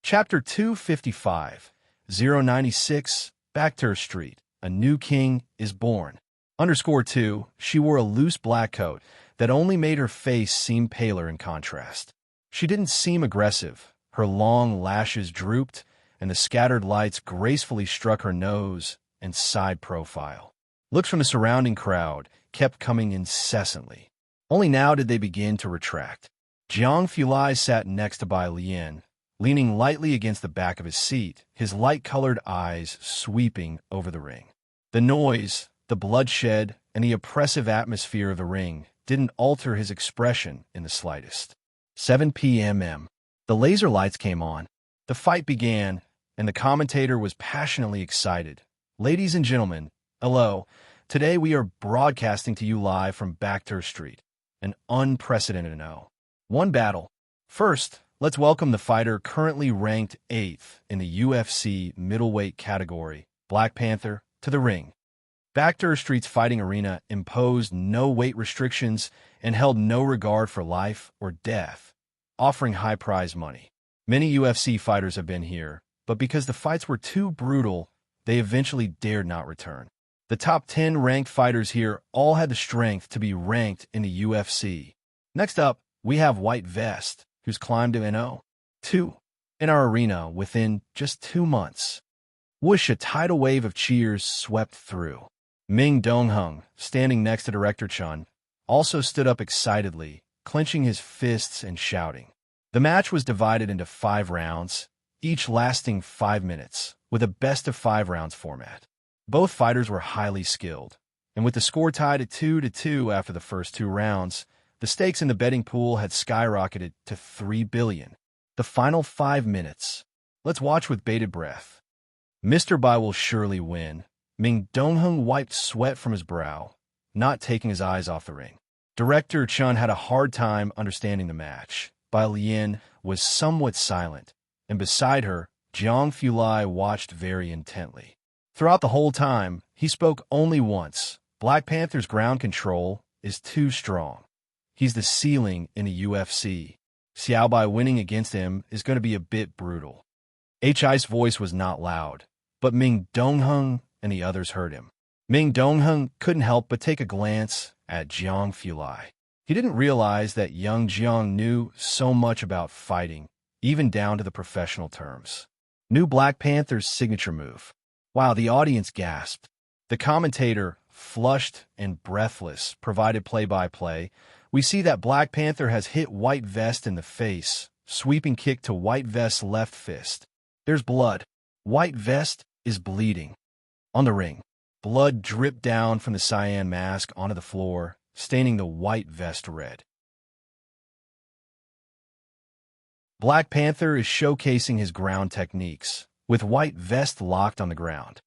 Chapter 255, 096, Bakhtur Street, A New King is Born. _2, she wore a loose black coat that only made her face seem paler in contrast. She didn't seem aggressive. Her long lashes drooped, and the scattered lights gracefully struck her nose and side profile. Looks from the surrounding crowd kept coming incessantly. Only now did they begin to retract. Jiang Fulai sat next to Bai Lian, leaning lightly against the back of his seat, his light-colored eyes sweeping over the ring. The noise, the bloodshed, and the oppressive atmosphere of the ring didn't alter his expression in the slightest. 7 p.m. The laser lights came on. The fight began, and the commentator was passionately excited. Ladies and gentlemen, hello. Today we are broadcasting to you live from Bakhtur Street. An unprecedented one battle. First, let's welcome the fighter currently ranked 8th in the UFC middleweight category, Black Panther, to the ring. Bakhtur Street's fighting arena imposed no weight restrictions and held no regard for life or death, offering high prize money. Many UFC fighters have been here, but because the fights were too brutal, they eventually dared not return. The top 10 ranked fighters here all had the strength to be ranked in the UFC. Next up, we have White Vest, who's climbed to NO2 in our arena within just 2 months. Whoosh, a tidal wave of cheers swept through. Ming Dongheng, standing next to Director Chun, also stood up excitedly, clenching his fists and shouting. The match was divided into 5 rounds, each lasting 5 minutes, with a best-of-5 rounds format. Both fighters were highly skilled, and with the score tied at 2-2 after the first 2 rounds, the stakes in the betting pool had skyrocketed to $3 billion. The final 5 minutes. Let's watch with bated breath. Mr. Bai will surely win. Ming Dongheng wiped sweat from his brow, not taking his eyes off the ring. Director Chun had a hard time understanding the match. Bai Lian was somewhat silent, and beside her, Jiang Fulai watched very intently. Throughout the whole time, he spoke only once. Black Panther's ground control is too strong. He's the ceiling in the UFC. Xiao Bai winning against him is going to be a bit brutal. Hi's voice was not loud, but Ming Dongheng and the others heard him. Ming Dongheng couldn't help but take a glance at Jiang Fulai. He didn't realize that young Jiang knew so much about fighting, even down to the professional terms. Knew Black Panther's signature move. Wow, the audience gasped. The commentator, flushed and breathless, provided play-by-play. We see that Black Panther has hit White Vest in the face, sweeping kick to White Vest's left fist. There's blood. White Vest is bleeding. On the ring, blood dripped down from the cyan mask onto the floor, staining the White Vest red. Black Panther is showcasing his ground techniques, with White Vest locked on the ground.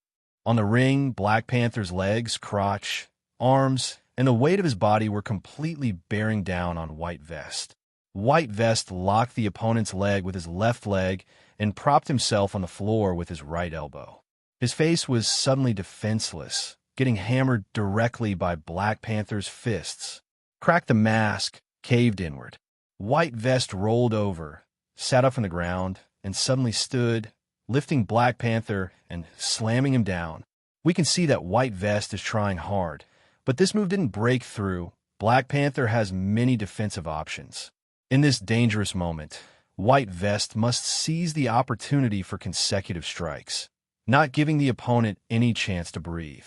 On the ring, Black Panther's legs, crotch, arms, and the weight of his body were completely bearing down on White Vest. White Vest locked the opponent's leg with his left leg and propped himself on the floor with his right elbow. His face was suddenly defenseless, getting hammered directly by Black Panther's fists. Cracked the mask, caved inward. White Vest rolled over, sat up from the ground, and suddenly stood, lifting Black Panther and slamming him down. We can see that White Vest is trying hard, but this move didn't break through. Black Panther has many defensive options. In this dangerous moment, White Vest must seize the opportunity for consecutive strikes, not giving the opponent any chance to breathe.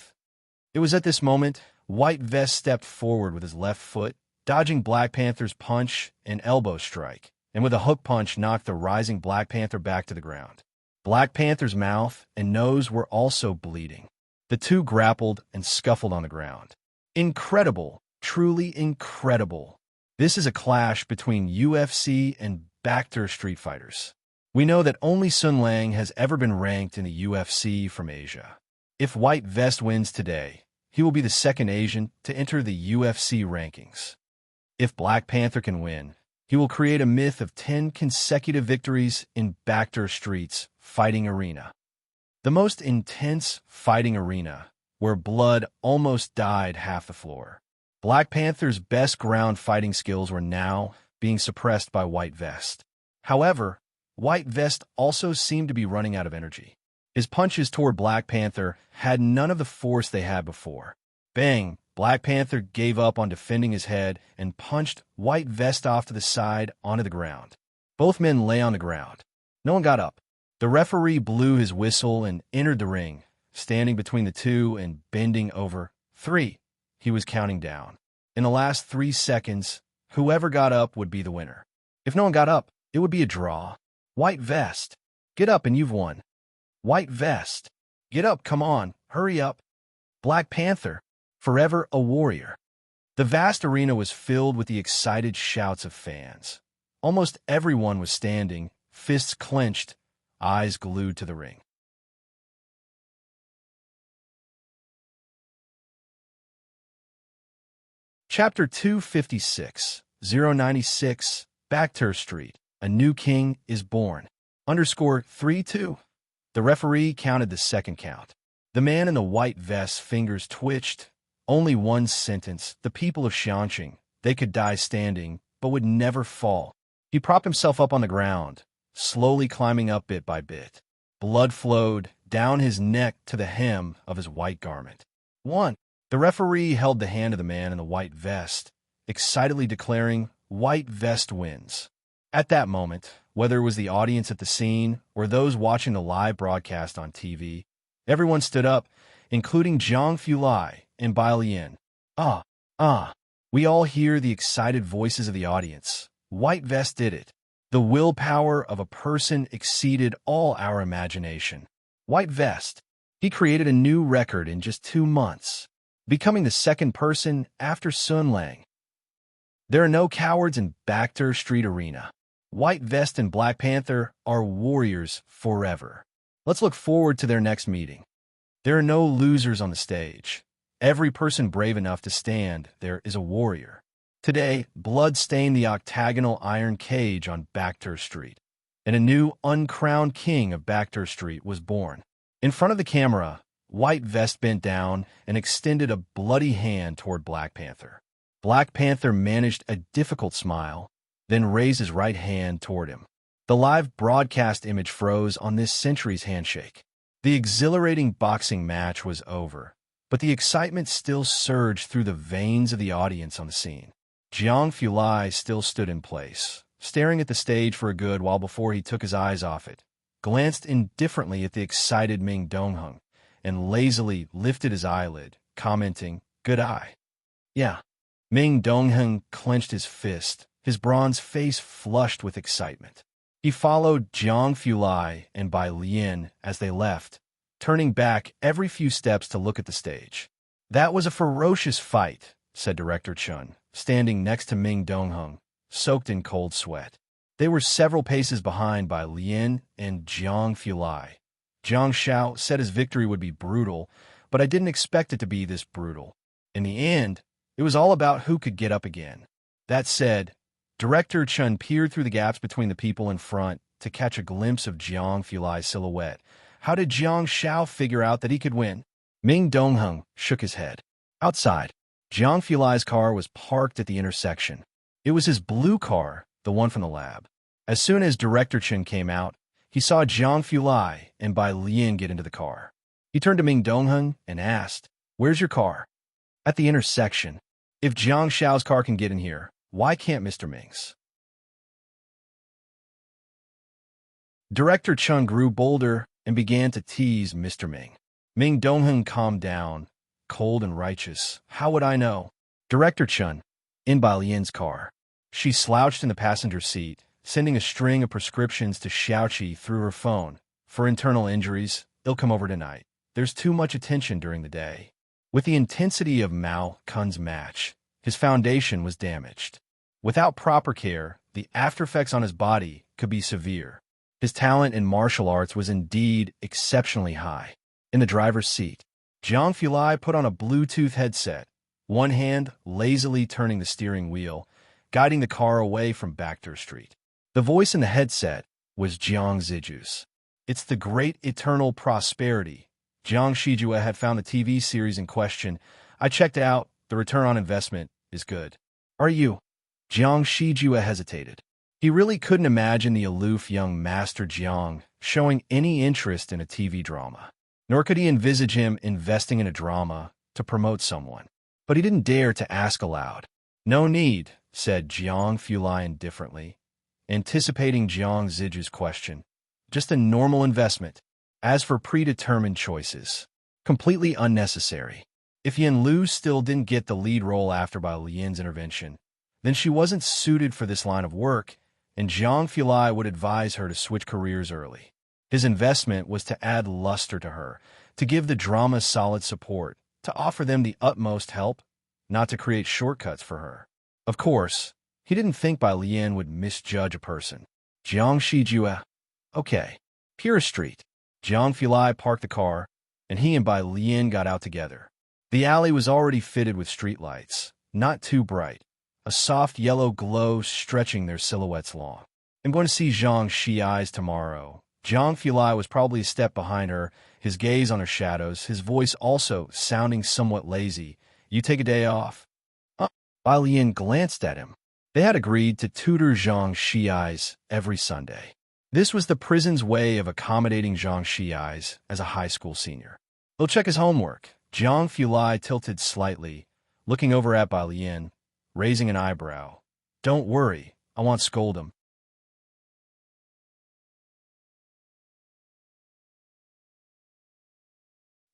It was at this moment, White Vest stepped forward with his left foot, dodging Black Panther's punch and elbow strike, and with a hook punch knocked the rising Black Panther back to the ground. Black Panther's mouth and nose were also bleeding. The two grappled and scuffled on the ground. Incredible, truly incredible. This is a clash between UFC and Bacter street fighters. We know that only Sun Lang has ever been ranked in the UFC from Asia. If White Vest wins today, he will be the second Asian to enter the UFC rankings. If Black Panther can win, he will create a myth of 10 consecutive victories in Bacter Street's fighting arena. The most intense fighting arena, where blood almost dyed half the floor. Black Panther's best ground fighting skills were now being suppressed by White Vest. However, White Vest also seemed to be running out of energy. His punches toward Black Panther had none of the force they had before. Bang! Black Panther gave up on defending his head and punched White Vest off to the side onto the ground. Both men lay on the ground. No one got up. The referee blew his whistle and entered the ring, standing between the two and bending over. 3. He was counting down. In the last 3 seconds, whoever got up would be the winner. If no one got up, it would be a draw. White Vest, get up and you've won. White Vest, get up, come on, hurry up. Black Panther, forever a warrior. The vast arena was filled with the excited shouts of fans. Almost everyone was standing, fists clenched, eyes glued to the ring. Chapter 256, 096, Bacter Street, a new king is born. Underscore 3-2. The referee counted the second count. The man in the white vest's fingers twitched. Only one sentence, the people of Xianqing, they could die standing, but would never fall. He propped himself up on the ground, slowly climbing up bit by bit. Blood flowed down his neck to the hem of his white garment. 1. The referee held the hand of the man in the white vest, excitedly declaring, "White Vest wins." At that moment, whether it was the audience at the scene or those watching the live broadcast on TV, everyone stood up, including Zhang Fulai and Bai Lian. We all hear the excited voices of the audience. White Vest did it. The willpower of a person exceeded all our imagination. White Vest. He created a new record in just 2 months, becoming the second person after Sun Lang. There are no cowards in Bacter Street Arena. White Vest and Black Panther are warriors forever. Let's look forward to their next meeting. There are no losers on the stage. Every person brave enough to stand there is a warrior. Today, blood stained the octagonal iron cage on Backter Street, and a new uncrowned king of Backter Street was born. In front of the camera, White Vest bent down and extended a bloody hand toward Black Panther. Black Panther managed a difficult smile, then raised his right hand toward him. The live broadcast image froze on this century's handshake. The exhilarating boxing match was over, but the excitement still surged through the veins of the audience on the scene. Jiang Fulai still stood in place, staring at the stage for a good while before he took his eyes off it, glanced indifferently at the excited Ming Dongheng, and lazily lifted his eyelid, commenting, "Good eye." "Yeah." Ming Dongheng clenched his fist, his bronze face flushed with excitement. He followed Jiang Fulai and Bai Lian as they left, turning back every few steps to look at the stage. "That was a ferocious fight," said Director Chun, standing next to Ming Dongheng, soaked in cold sweat. They were several paces behind Bai Lian and Jiang Fulai. Jiang Shao said his victory would be brutal, but I didn't expect it to be this brutal. In the end, it was all about who could get up again. That said, Director Chun peered through the gaps between the people in front to catch a glimpse of Jiang Fulai's silhouette. How did Jiang Shao figure out that he could win? Ming Dongheng shook his head. Outside, Jiang Fulai's car was parked at the intersection. It was his blue car, the one from the lab. As soon as Director Chun came out, he saw Jiang Fulai and Bai Lian get into the car. He turned to Ming Dongheng and asked, "Where's your car?" "At the intersection. If Jiang Shao's car can get in here, why can't Mr. Ming's?" Director Chun grew bolder and began to tease Mr. Ming. Ming Dongheng calmed down, cold and righteous. "How would I know?" "Director Chun, in Bai Lian's car." She slouched in the passenger seat, sending a string of prescriptions to Xiaoqi through her phone. "For internal injuries, they'll come over tonight. There's too much attention during the day." With the intensity of Mao Kun's match, his foundation was damaged. Without proper care, the aftereffects on his body could be severe. His talent in martial arts was indeed exceptionally high. In the driver's seat, Jiang Fulai put on a Bluetooth headset, one hand lazily turning the steering wheel, guiding the car away from Backter Street. The voice in the headset was Jiang Ziju's. "It's the great eternal prosperity." Jiang Shijua had found the TV series in question. "I checked out. The return on investment is good." "Are you?" Jiang Shijua hesitated. He really couldn't imagine the aloof young Master Jiang showing any interest in a TV drama. Nor could he envisage him investing in a drama to promote someone. But he didn't dare to ask aloud. "No need," said Jiang Fulai indifferently, anticipating Jiang Ziju's question. "Just a normal investment. As for predetermined choices, completely unnecessary." If Yin Lu still didn't get the lead role after Bai Lian's intervention, then she wasn't suited for this line of work, and Jiang Fulai would advise her to switch careers early. His investment was to add luster to her, to give the drama solid support, to offer them the utmost help, not to create shortcuts for her. Of course, he didn't think Bai Lian would misjudge a person. Jiang Shijua. "Okay. Pure Street." Jiang Fulai parked the car, and he and Bai Lian got out together. The alley was already fitted with streetlights, not too bright, a soft yellow glow stretching their silhouettes long. "I'm going to see Zhang Xi's tomorrow." Jiang Fulai was probably a step behind her, his gaze on her shadows, his voice also sounding somewhat lazy. "You take a day off?" Bai Lian glanced at him. They had agreed to tutor Zhang Xi's every Sunday. This was the prison's way of accommodating Zhang Xi's as a high school senior. "They'll check his homework." Jiang Fulai tilted slightly, looking over at Bai Lian, raising an eyebrow. "Don't worry, I won't scold him."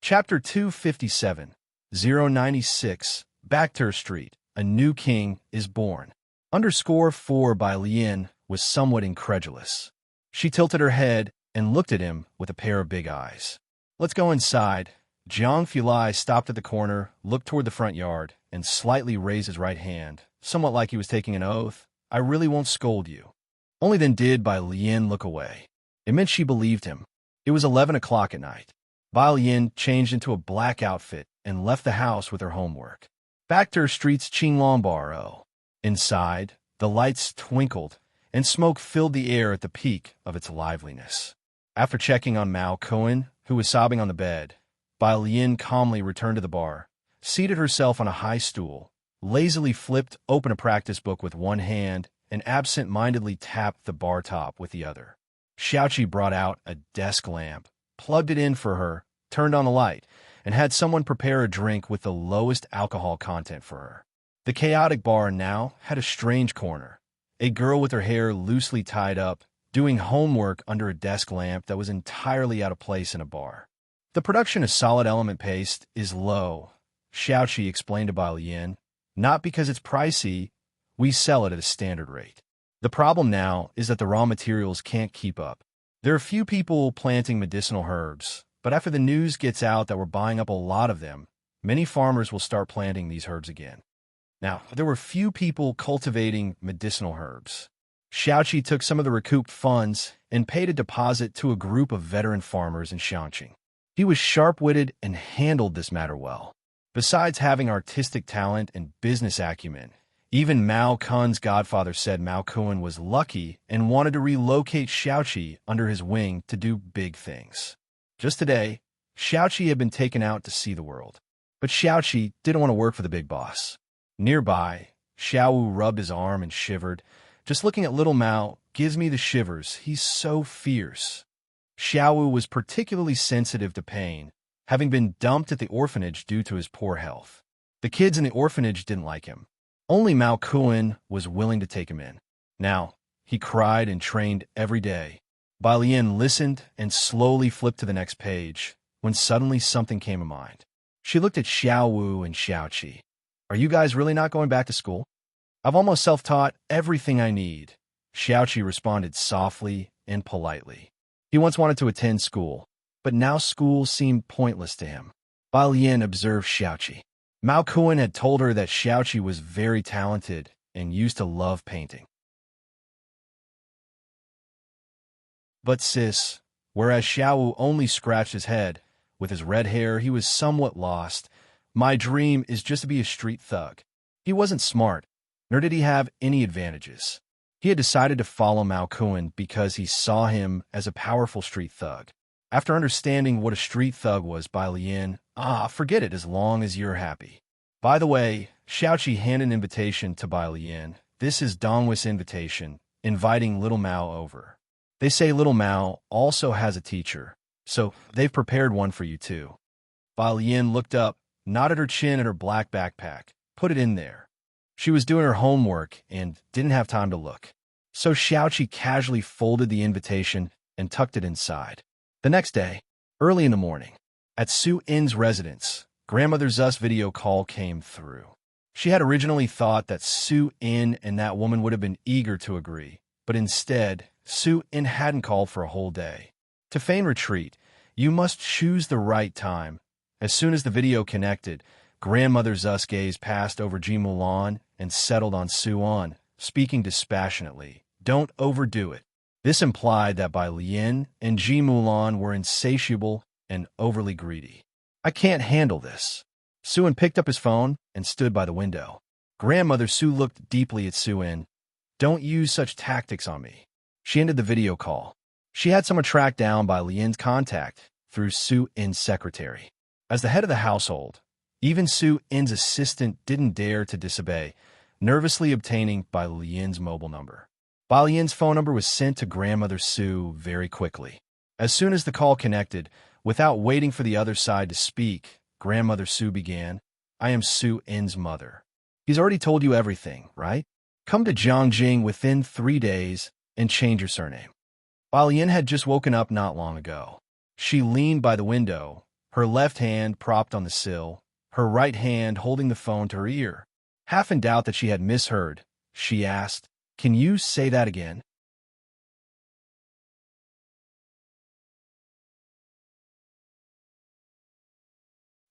Chapter 257, 096, Backter Street, a new king is born. _4 Bai Lian was somewhat incredulous. She tilted her head and looked at him with a pair of big eyes. "Let's go inside." Jiang Fulai stopped at the corner, looked toward the front yard, and slightly raised his right hand, somewhat like he was taking an oath. "I really won't scold you." Only then did Bai Lian look away. It meant she believed him. It was 11 o'clock at night. Bai Lian changed into a black outfit and left the house with her homework. Back to her street's Qinglong Bar. Inside, the lights twinkled, and smoke filled the air at the peak of its liveliness. After checking on Mao Cohen, who was sobbing on the bed, Bai Lian calmly returned to the bar, seated herself on a high stool, lazily flipped open a practice book with one hand, and absent-mindedly tapped the bar top with the other. Xiaoqi brought out a desk lamp, plugged it in for her, turned on the light, and had someone prepare a drink with the lowest alcohol content for her. The chaotic bar now had a strange corner. A girl with her hair loosely tied up, doing homework under a desk lamp that was entirely out of place in a bar. The production of solid element paste is low, Xiaoqi explained to Bai Lian. Not because it's pricey, we sell it at a standard rate. The problem now is that the raw materials can't keep up. There are few people planting medicinal herbs, but after the news gets out that we're buying up a lot of them, many farmers will start planting these herbs again. Now, there were few people cultivating medicinal herbs. Xiaoqi took some of the recouped funds and paid a deposit to a group of veteran farmers in Shanxing. He was sharp-witted and handled this matter well. Besides having artistic talent and business acumen, even Mao Kun's godfather said Mao Kun was lucky and wanted to relocate Xiaoqi under his wing to do big things. Just today, Xiaoqi had been taken out to see the world. But Xiaoqi didn't want to work for the big boss. Nearby, Xiaowu rubbed his arm and shivered. Just looking at little Mao gives me the shivers. He's so fierce. Xiaowu was particularly sensitive to pain, having been dumped at the orphanage due to his poor health. The kids in the orphanage didn't like him. Only Mao Kun was willing to take him in. Now, he cried and trained every day. Bai Lian listened and slowly flipped to the next page, when suddenly something came to mind. She looked at Xiaowu and Xiaoqi. Are you guys really not going back to school? I've almost self-taught everything I need. Xiaoqi responded softly and politely. He once wanted to attend school, but now school seemed pointless to him. Bai Lian observed Xiaoqi. Mao Kun had told her that Xiaoqi was very talented and used to love painting. But sis, whereas Xiaowu only scratched his head, with his red hair he was somewhat lost. My dream is just to be a street thug. He wasn't smart, nor did he have any advantages. He had decided to follow Mao Kun because he saw him as a powerful street thug. After understanding what a street thug was, Bai Lian, forget it as long as you're happy. By the way, Xiaoqi handed an invitation to Bai Lian. This is Dongwu's invitation, inviting little Mao over. They say little Mao also has a teacher, so they've prepared one for you too. Bai Lian looked up, nodded her chin at her black backpack, put it in there. She was doing her homework and didn't have time to look. So Xiaoqi casually folded the invitation and tucked it inside. The next day, early in the morning, at Su In's residence, Grandmother Zu's video call came through. She had originally thought that Su In and that woman would have been eager to agree, but instead, Su In hadn't called for a whole day. To feign retreat, you must choose the right time. As soon as the video connected, Grandmother Zu's gaze passed over Ji Mulan and settled on Su On, speaking dispassionately. Don't overdo it. This implied that Bai Lian and Ji Mulan were insatiable and overly greedy. I can't handle this. Su-in picked up his phone and stood by the window. Grandmother Su looked deeply at Su-in. Don't use such tactics on me. She ended the video call. She had someone tracked down Bai Lian's contact through Su-in's secretary. As the head of the household, even Su-in's assistant didn't dare to disobey, nervously obtaining Bai Lian's mobile number. Bai Lian's phone number was sent to Grandmother Su very quickly. As soon as the call connected, without waiting for the other side to speak, Grandmother Su began, I am Su-in's mother. He's already told you everything, right? Come to Jiangjing within 3 days and change your surname. Bai Lian had just woken up not long ago. She leaned by the window, her left hand propped on the sill, her right hand holding the phone to her ear. Half in doubt that she had misheard, she asked, Can you say that again?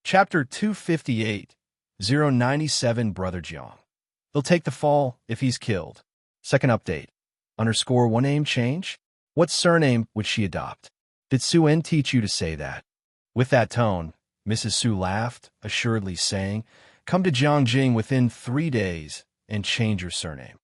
Chapter 258, 097 Brother Jiang. They'll take the fall if he's killed. Second update. Underscore one name change? What surname would she adopt? Did Sue-En teach you to say that? With that tone, Mrs. Su laughed, assuredly saying, come to Jiangjing within 3 days and change your surname.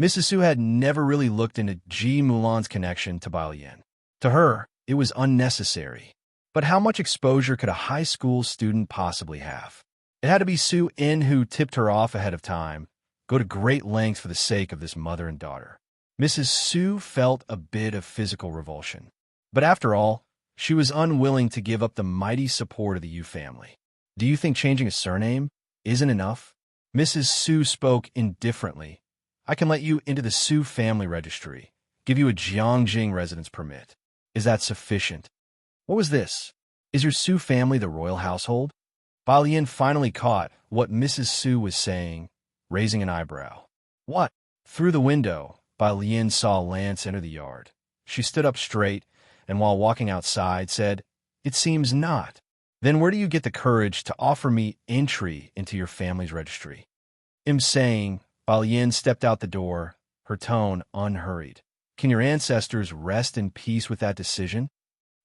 Mrs. Su had never really looked into Ji Mulan's connection to Balian. To her, it was unnecessary. But how much exposure could a high school student possibly have? It had to be Sue-En who tipped her off ahead of time, go to great lengths for the sake of this mother and daughter. Mrs. Su felt a bit of physical revulsion. But after all, she was unwilling to give up the mighty support of the Yu family. Do you think changing a surname isn't enough? Mrs. Su spoke indifferently. I can let you into the Su family registry, give you a Jiangjing residence permit. Is that sufficient? What was this? Is your Su family the royal household? Balian finally caught what Mrs. Su was saying, raising an eyebrow. What? Through the window, Balian saw Lance enter the yard. She stood up straight, and while walking outside, said, it seems not. Then where do you get the courage to offer me entry into your family's registry? Saying, Balian stepped out the door, her tone unhurried. Can your ancestors rest in peace with that decision?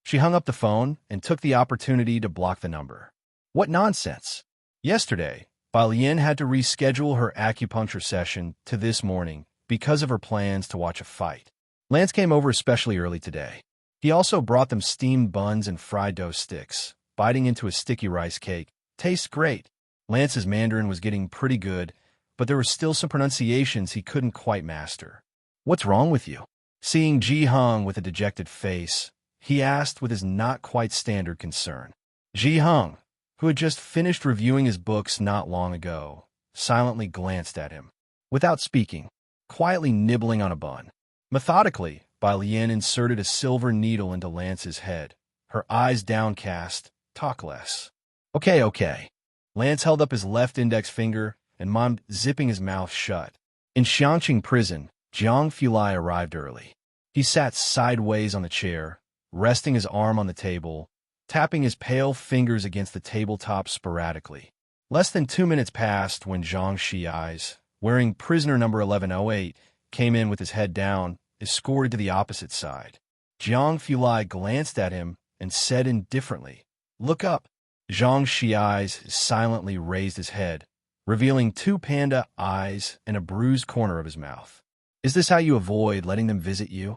She hung up the phone and took the opportunity to block the number. What nonsense! Yesterday, Balian had to reschedule her acupuncture session to this morning because of her plans to watch a fight. Lance came over especially early today. He also brought them steamed buns and fried dough sticks, biting into a sticky rice cake. Tastes great. Lance's Mandarin was getting pretty good, but there were still some pronunciations he couldn't quite master. What's wrong with you? Seeing Ji Hung with a dejected face, he asked with his not-quite-standard concern. Ji Hung, who had just finished reviewing his books not long ago, silently glanced at him. Without speaking, quietly nibbling on a bun. Methodically, Balian inserted a silver needle into Lance's head, her eyes downcast. Talk less. Okay. Lance held up his left index finger and mummed, zipping his mouth shut. In Xiangqing prison, Jiang Fulai arrived early. He sat sideways on the chair, resting his arm on the table, tapping his pale fingers against the tabletop sporadically. Less than 2 minutes passed when Zhang Xiais, wearing prisoner number 1108, came in with his head down, escorted to the opposite side. Jiang Fulai glanced at him and said indifferently, Look up. Zhang Xiais silently raised his head, revealing 2 panda eyes and a bruised corner of his mouth. Is this how you avoid letting them visit you?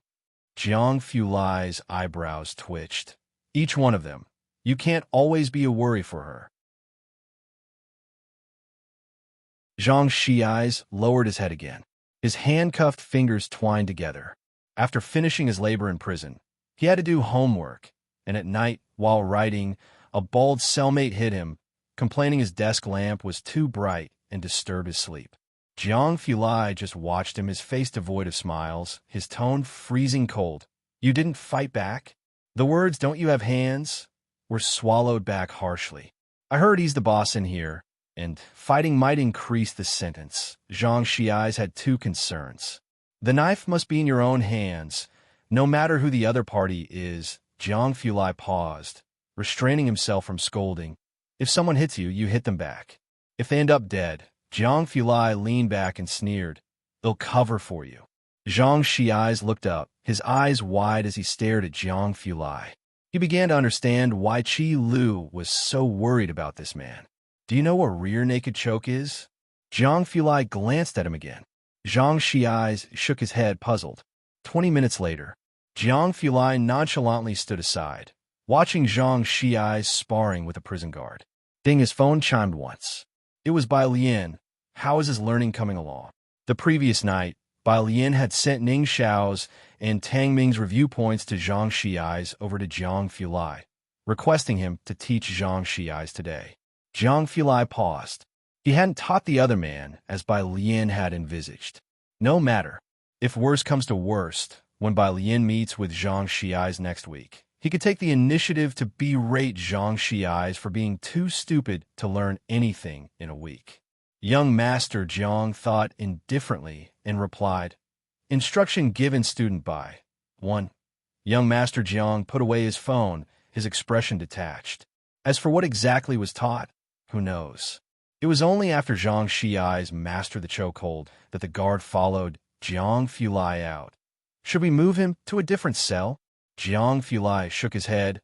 Jiang Fulai's eyebrows twitched. Each one of them. You can't always be a worry for her. Zhang Xiais lowered his head again. His handcuffed fingers twined together. After finishing his labor in prison, he had to do homework, and at night, while writing, a bald cellmate hit him, complaining his desk lamp was too bright and disturbed his sleep. Jiang Fulai just watched him, his face devoid of smiles, his tone freezing cold. You didn't fight back? The words, don't you have hands, were swallowed back harshly. I heard he's the boss in here, and fighting might increase the sentence. Zhang Xiais had 2 concerns. The knife must be in your own hands, no matter who the other party is. Jiang Fulai paused, restraining himself from scolding. If someone hits you, you hit them back. If they end up dead, Jiang Fulai leaned back and sneered, they'll cover for you. Zhang Xiais looked up, his eyes wide as he stared at Jiang Fulai. He began to understand why Qi Lu was so worried about this man. Do you know what rear naked choke is? Jiang Fulai glanced at him again. Zhang Xiais shook his head, puzzled. 20 minutes later, Jiang Fulai nonchalantly stood aside, watching Zhang Xiais sparring with a prison guard. Ding, his phone chimed once. It was Bai Lian. How is his learning coming along? The previous night, Bai Lian had sent Ning Xiao's and Tang Ming's review points to Zhang Xiais over to Jiang Fulai, requesting him to teach Zhang Xiais today. Jiang Fulai paused. He hadn't taught the other man as Bai Lian had envisaged. No matter. If worst comes to worst, when Bai Lian meets with Zhang Xiais next week, he could take the initiative to berate Zhang Xiais for being too stupid to learn anything in a week. Young Master Jiang thought indifferently and replied, Instruction given student by 1. Young Master Jiang put away his phone, his expression detached. As for what exactly was taught, who knows? It was only after Zhang Xiais mastered the chokehold that the guard followed Jiang Fulai out. Should we move him to a different cell? Jiang Fulai shook his head.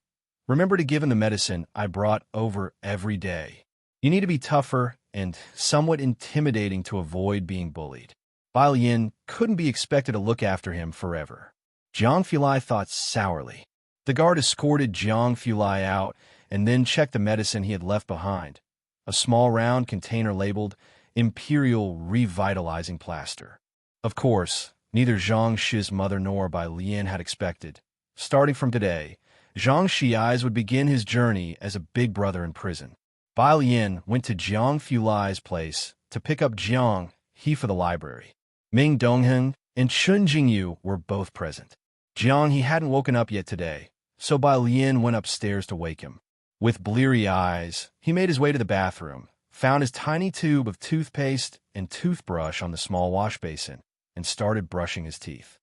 Remember to give him the medicine I brought over every day. You need to be tougher and somewhat intimidating to avoid being bullied. Bai Lian couldn't be expected to look after him forever. Jiang Fulai thought sourly. The guard escorted Jiang Fulai out and then checked the medicine he had left behind, a small round container labeled Imperial Revitalizing Plaster. Of course, neither Zhang Shi's mother nor Bai Lian had expected. Starting from today, Zhang Shi's would begin his journey as a big brother in prison. Bai Lian went to Jiang Fulai's place to pick up Jiang He for the library. Ming Dongheng and Chun Jingyu were both present. Jiang He hadn't woken up yet today, so Bai Lian went upstairs to wake him. With bleary eyes, he made his way to the bathroom, found his tiny tube of toothpaste and toothbrush on the small wash basin, and started brushing his teeth.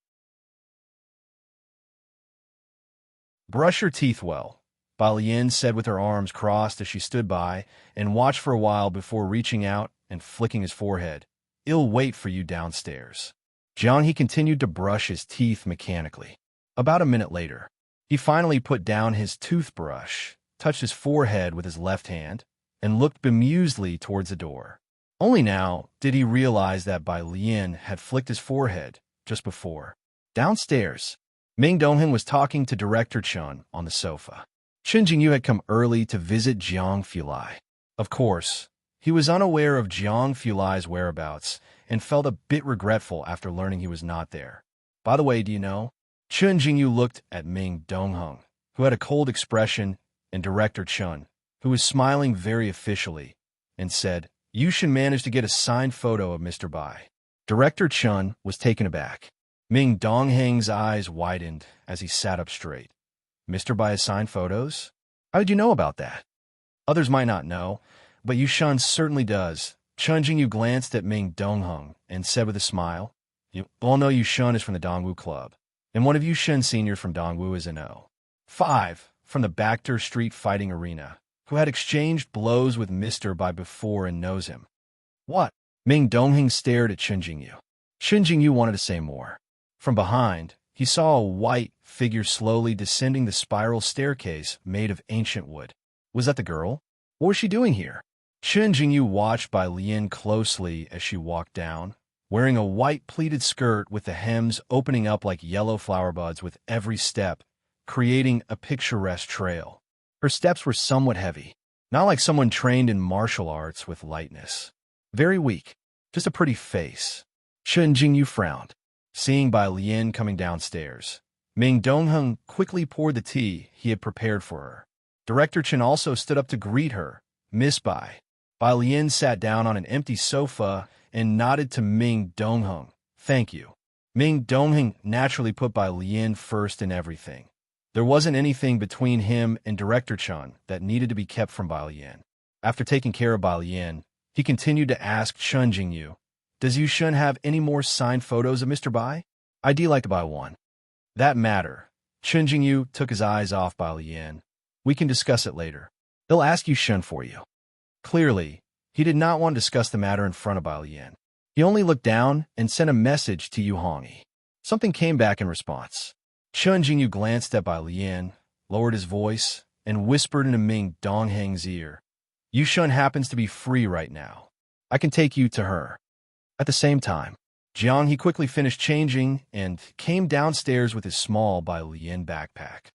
Brush your teeth well, Bai Lian said with her arms crossed as she stood by and watched for a while before reaching out and flicking his forehead. I'll wait for you downstairs. Jiang He continued to brush his teeth mechanically. About a minute later, he finally put down his toothbrush, touched his forehead with his left hand, and looked bemusedly towards the door. Only now did he realize that Bai Lian had flicked his forehead just before. Downstairs, Ming Dongheng was talking to Director Chun on the sofa. Chun Jingyu had come early to visit Jiang Fulai. Of course, he was unaware of Jiang Fulai's whereabouts and felt a bit regretful after learning he was not there. By the way, do you know? Chun Jingyu looked at Ming Dongheng, who had a cold expression, and Director Chun, who was smiling very officially, and said, "You should manage to get a signed photo of Mr. Bai." Director Chun was taken aback. Ming Dongheng's eyes widened as he sat up straight. Mr. Bai has signed photos? How did you know about that? Others might not know, but Yushun certainly does. Chun Jingyu glanced at Ming Dongheng and said with a smile, "You all know Yushun is from the Dongwu Club, and one of Yushun seniors from Dongwu is an O5 from the Bacter Street Fighting Arena, who had exchanged blows with Mr. Bai before and knows him." What? Ming Dongheng stared at Chun Jingyu. Chun Jingyu wanted to say more. From behind, he saw a white figure slowly descending the spiral staircase made of ancient wood. Was that the girl? What was she doing here? Chun Jingyu watched Bai Lian closely as she walked down, wearing a white pleated skirt with the hems opening up like yellow flower buds with every step, creating a picturesque trail. Her steps were somewhat heavy, not like someone trained in martial arts with lightness. Very weak, just a pretty face. Chun Jingyu frowned, seeing Bai Lian coming downstairs. Ming Dongheng quickly poured the tea he had prepared for her. Director Chen also stood up to greet her. "Miss Bai." Bai Lian sat down on an empty sofa and nodded to Ming Dongheng. "Thank you." Ming Dongheng naturally put Bai Lian first in everything. There wasn't anything between him and Director Chen that needed to be kept from Bai Lian. After taking care of Bai Lian, he continued to ask Chun Jingyu, "Does Yushun have any more signed photos of Mr. Bai? I'd like to buy one." "That matter." Chun Jingyu took his eyes off Bai Lian. "We can discuss it later. They'll ask Yushun for you." Clearly, he did not want to discuss the matter in front of Bai Lian. He only looked down and sent a message to Yu Hongyi. Something came back in response. Chun Jingyu glanced at Bai Lian, lowered his voice, and whispered into Ming Dongheng's ear, "Yushun happens to be free right now. I can take you to her." At the same time, Jiang He quickly finished changing and came downstairs with his small Bai Lian backpack.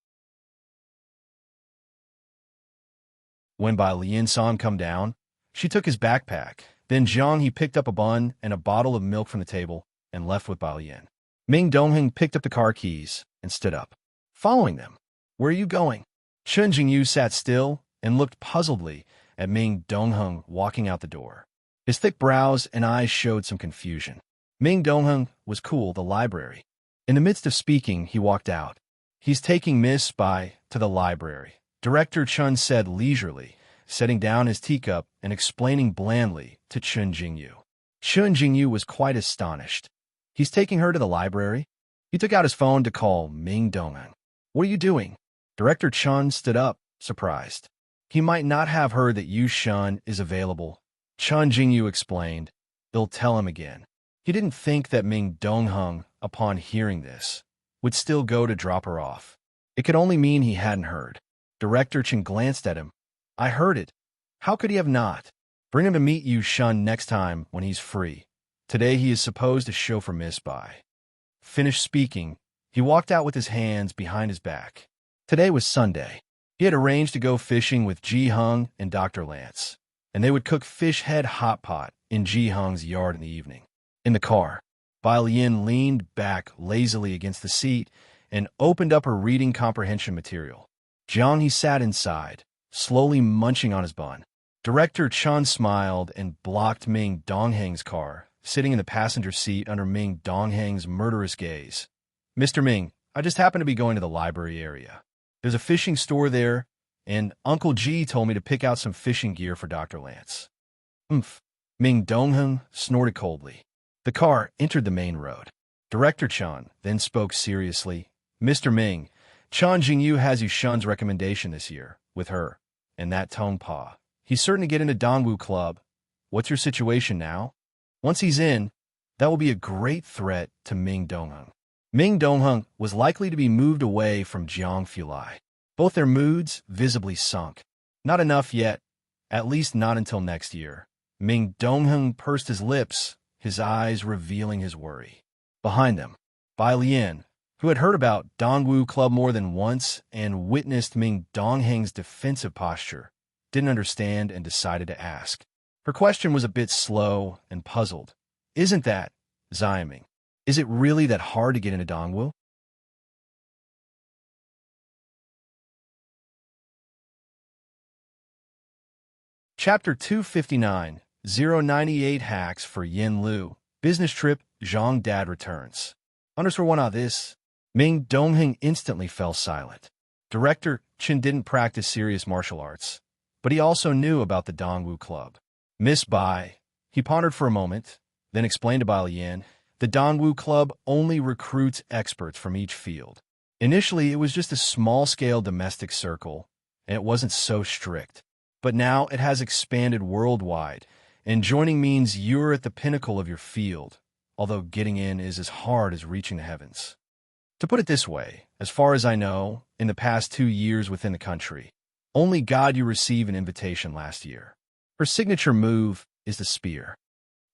When Bai Lian saw him come down, she took his backpack. Then Jiang He picked up a bun and a bottle of milk from the table and left with Bai Lian. Ming Dongheng picked up the car keys and stood up, following them. "Where are you going?" Chun Jingyu sat still and looked puzzledly at Ming Dongheng walking out the door. His thick brows and eyes showed some confusion. Ming Dongheng was cool, the library. In the midst of speaking, he walked out. "He's taking Miss Bai to the library," Director Chun said leisurely, setting down his teacup and explaining blandly to Chun Jingyu. Chun Jingyu was quite astonished. "He's taking her to the library?" He took out his phone to call Ming Dongheng. "What are you doing?" Director Chun stood up, surprised. He might not have heard that Yushun is available. Chun Jingyu explained. "They'll tell him again." He didn't think that Ming Dongheng, upon hearing this, would still go to drop her off. It could only mean he hadn't heard. Director Chen glanced at him. I heard it. How could he have not? Bring him to meet you, Shun, next time when he's free. Today he is supposed to chauffeur Miss Bai. Finished speaking, he walked out with his hands behind his back. Today was Sunday. He had arranged to go fishing with Ji Hung and Dr. Lance, and they would cook fish head hot pot in Ji Hung's yard in the evening. In the car, Bai Lian leaned back lazily against the seat and opened up her reading comprehension material. Jiang he sat inside, slowly munching on his bun. Director Chan smiled and blocked Ming Dongheng's car, sitting in the passenger seat under Ming Dongheng's murderous gaze. Mr. Ming, I just happen to be going to the library area. There's a fishing store there, and Uncle Ji told me to pick out some fishing gear for Dr. Lance. Umph. Ming Dongheng snorted coldly. The car entered the main road. Director Chan then spoke seriously. Mr. Ming, Chan Jingyu has you Shun's recommendation this year, with her, and that Tong Pa. He's certain to get into Dongwu Club. What's your situation now? Once he's in, that will be a great threat to Ming Dongheng. Ming Dongheng was likely to be moved away from Jiang Fulai. Both their moods visibly sunk. Not enough yet, at least not until next year. Ming Dongheng pursed his lips, his eyes revealing his worry. Behind them, Bai Lian, who had heard about Dongwu Club more than once and witnessed Ming Dongheng's defensive posture, didn't understand and decided to ask. Her question was a bit slow and puzzled. Isn't that, Xiaming? Is it really that hard to get into Dongwu? Chapter 259, 098 Hacks for Yin Lu. Business trip, Zhang Dad returns. Underscore one on this. Ming Dongheng instantly fell silent. Director Chen didn't practice serious martial arts, but he also knew about the Dongwu Club. Miss Bai, he pondered for a moment, then explained to Bai Lian, the Dongwu Club only recruits experts from each field. Initially, it was just a small-scale domestic circle, and it wasn't so strict. But now it has expanded worldwide, and joining means you're at the pinnacle of your field, although getting in is as hard as reaching the heavens. To put it this way, as far as I know, in the past 2 years within the country, only God you receive an invitation last year. Her signature move is the spear.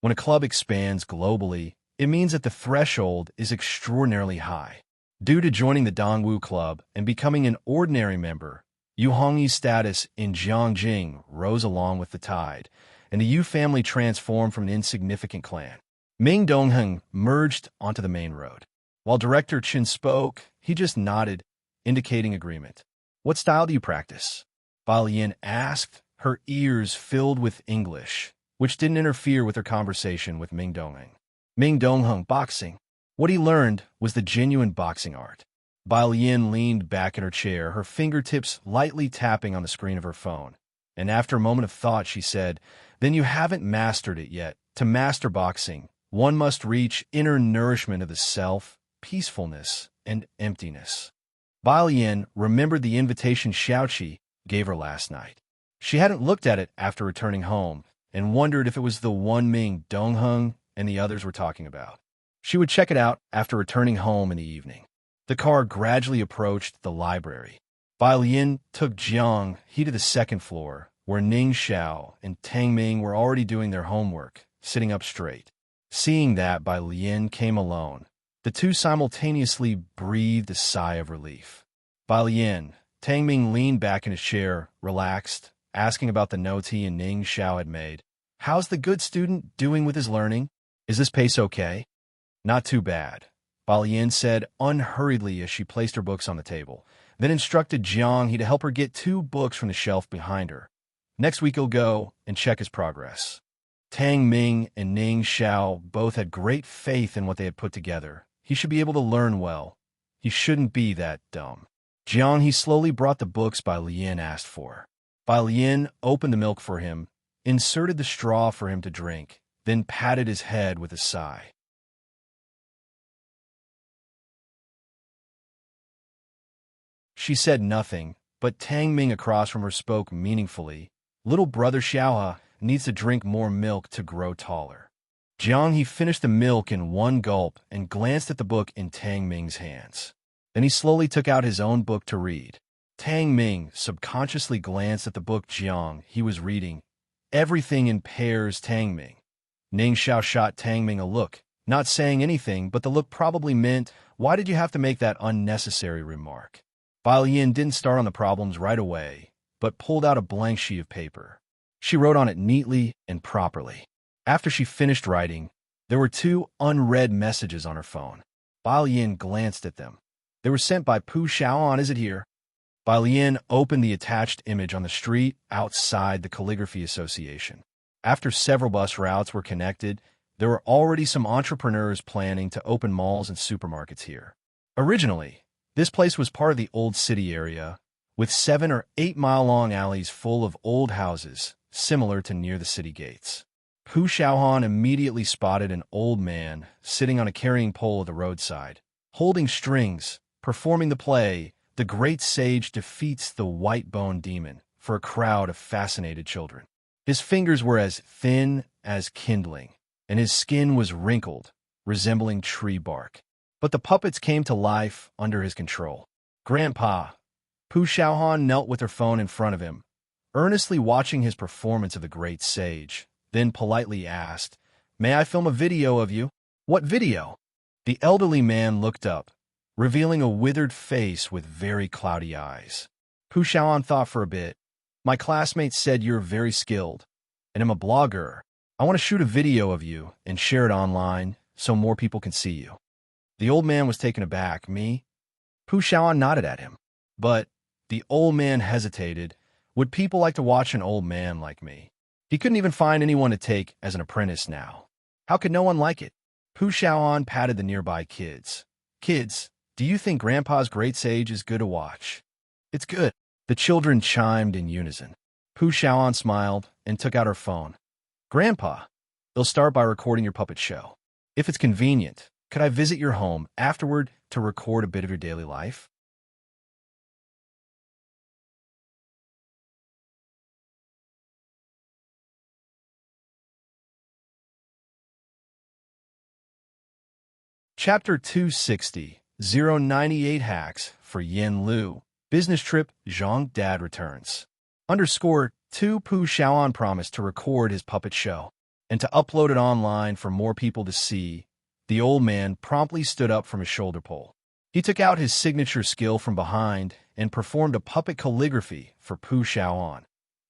When a club expands globally, it means that the threshold is extraordinarily high. Due to joining the Dongwu Club and becoming an ordinary member, Yu Hongyi's status in Jiangjing rose along with the tide, and the Yu family transformed from an insignificant clan. Ming Dongheng merged onto the main road. While Director Chen spoke, he just nodded, indicating agreement. What style do you practice? Bai Lian asked, her ears filled with English, which didn't interfere with her conversation with Ming Dongheng. Ming Dongheng, boxing. What he learned was the genuine boxing art. Bai Lian leaned back in her chair, her fingertips lightly tapping on the screen of her phone. And after a moment of thought, she said, then you haven't mastered it yet. To master boxing, one must reach inner nourishment of the self, peacefulness, and emptiness. Bai Lian remembered the invitation Xiaoqi gave her last night. She hadn't looked at it after returning home and wondered if it was the one Ming Dongheng and the others were talking about. She would check it out after returning home in the evening. The car gradually approached the library. Bai Lian took Jiang he to the second floor, where Ning Xiao and Tang Ming were already doing their homework, sitting up straight. Seeing that Bai Lian came alone, the two simultaneously breathed a sigh of relief. Bai Lian, Tang Ming leaned back in his chair, relaxed, asking about the notes he and Ning Xiao had made. How's the good student doing with his learning? Is this pace okay? Not too bad, Bai Lian said unhurriedly as she placed her books on the table, then instructed Jiang he to help her get 2 books from the shelf behind her. Next week he'll go and check his progress. Tang Ming and Ning Xiao both had great faith in what they had put together. He should be able to learn well. He shouldn't be that dumb. Jiang he slowly brought the books Bai Lian asked for. Bai Lian opened the milk for him, inserted the straw for him to drink, then patted his head with a sigh. She said nothing, but Tang Ming across from her spoke meaningfully. Little brother Xiaohe needs to drink more milk to grow taller. Jiang he finished the milk in one gulp and glanced at the book in Tang Ming's hands. Then he slowly took out his own book to read. Tang Ming subconsciously glanced at the book Jiang he was reading. Everything in pairs Tang Ming. Ning Xiao shot Tang Ming a look, not saying anything, but the look probably meant, why did you have to make that unnecessary remark? Bai Yin didn't start on the problems right away, but pulled out a blank sheet of paper. She wrote on it neatly and properly. After she finished writing, there were 2 unread messages on her phone. Bai Yin glanced at them. They were sent by Pu Xiaoan. Is it here? Bai Yin opened the attached image on the street outside the Calligraphy Association. After several bus routes were connected, there were already some entrepreneurs planning to open malls and supermarkets here. Originally, this place was part of the old city area, with 7 or 8 mile-long alleys full of old houses, similar to near the city gates. Pu Xiaohan immediately spotted an old man sitting on a carrying pole at the roadside, holding strings, performing the play, The Great Sage Defeats the White-Bone Demon, for a crowd of fascinated children. His fingers were as thin as kindling, and his skin was wrinkled, resembling tree bark. But the puppets came to life under his control. Grandpa! Pu Xiaohan knelt with her phone in front of him, earnestly watching his performance of the great sage, then politely asked, "May I film a video of you?" "What video?" The elderly man looked up, revealing a withered face with very cloudy eyes. Pu Xiaohan thought for a bit. "My classmates said you're very skilled, and I'm a blogger. I want to shoot a video of you and share it online so more people can see you." The old man was taken aback. "Me?" Pu Xiaohan nodded at him. But the old man hesitated. Would people like to watch an old man like me? He couldn't even find anyone to take as an apprentice now. How could no one like it? Pu Xiaohan patted the nearby kids. "Kids, do you think Grandpa's Great Sage is good to watch?" "It's good." The children chimed in unison. Pu Xiaohan smiled and took out her phone. "Grandpa, they'll start by recording your puppet show. If it's convenient, could I visit your home afterward to record a bit of your daily life?" Chapter 260, 098 Hacks for Yin Lu. Business trip, Zhang Dad returns. _2 Pu Xiaoan promised to record his puppet show and to upload it online for more people to see. The old man promptly stood up from his shoulder pole. He took out his signature skill from behind and performed a puppet calligraphy for Pu Xiaoan,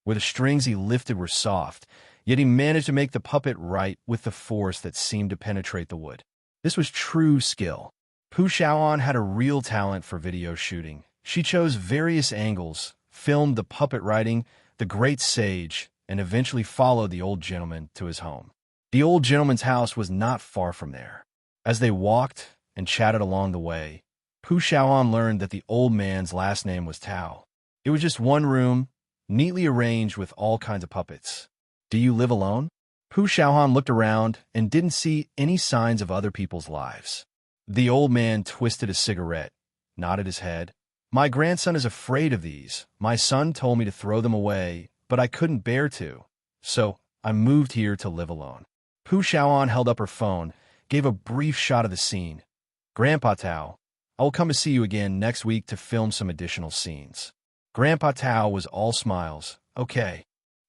where the strings he lifted were soft, yet he managed to make the puppet write with the force that seemed to penetrate the wood. This was true skill. Pu Xiaoan had a real talent for video shooting. She chose various angles, filmed the puppet writing, the great sage, and eventually followed the old gentleman to his home. The old gentleman's house was not far from there. As they walked and chatted along the way, Pu Xiaoan learned that the old man's last name was Tao. It was just one room, neatly arranged with all kinds of puppets. "Do you live alone?" Pu Xiaohan looked around and didn't see any signs of other people's lives. The old man twisted a cigarette, nodded his head. "My grandson is afraid of these. My son told me to throw them away, but I couldn't bear to. So I moved here to live alone." Pu Xiaoan held up her phone, gave a brief shot of the scene. "Grandpa Tao, I will come to see you again next week to film some additional scenes." Grandpa Tao was all smiles. "Okay."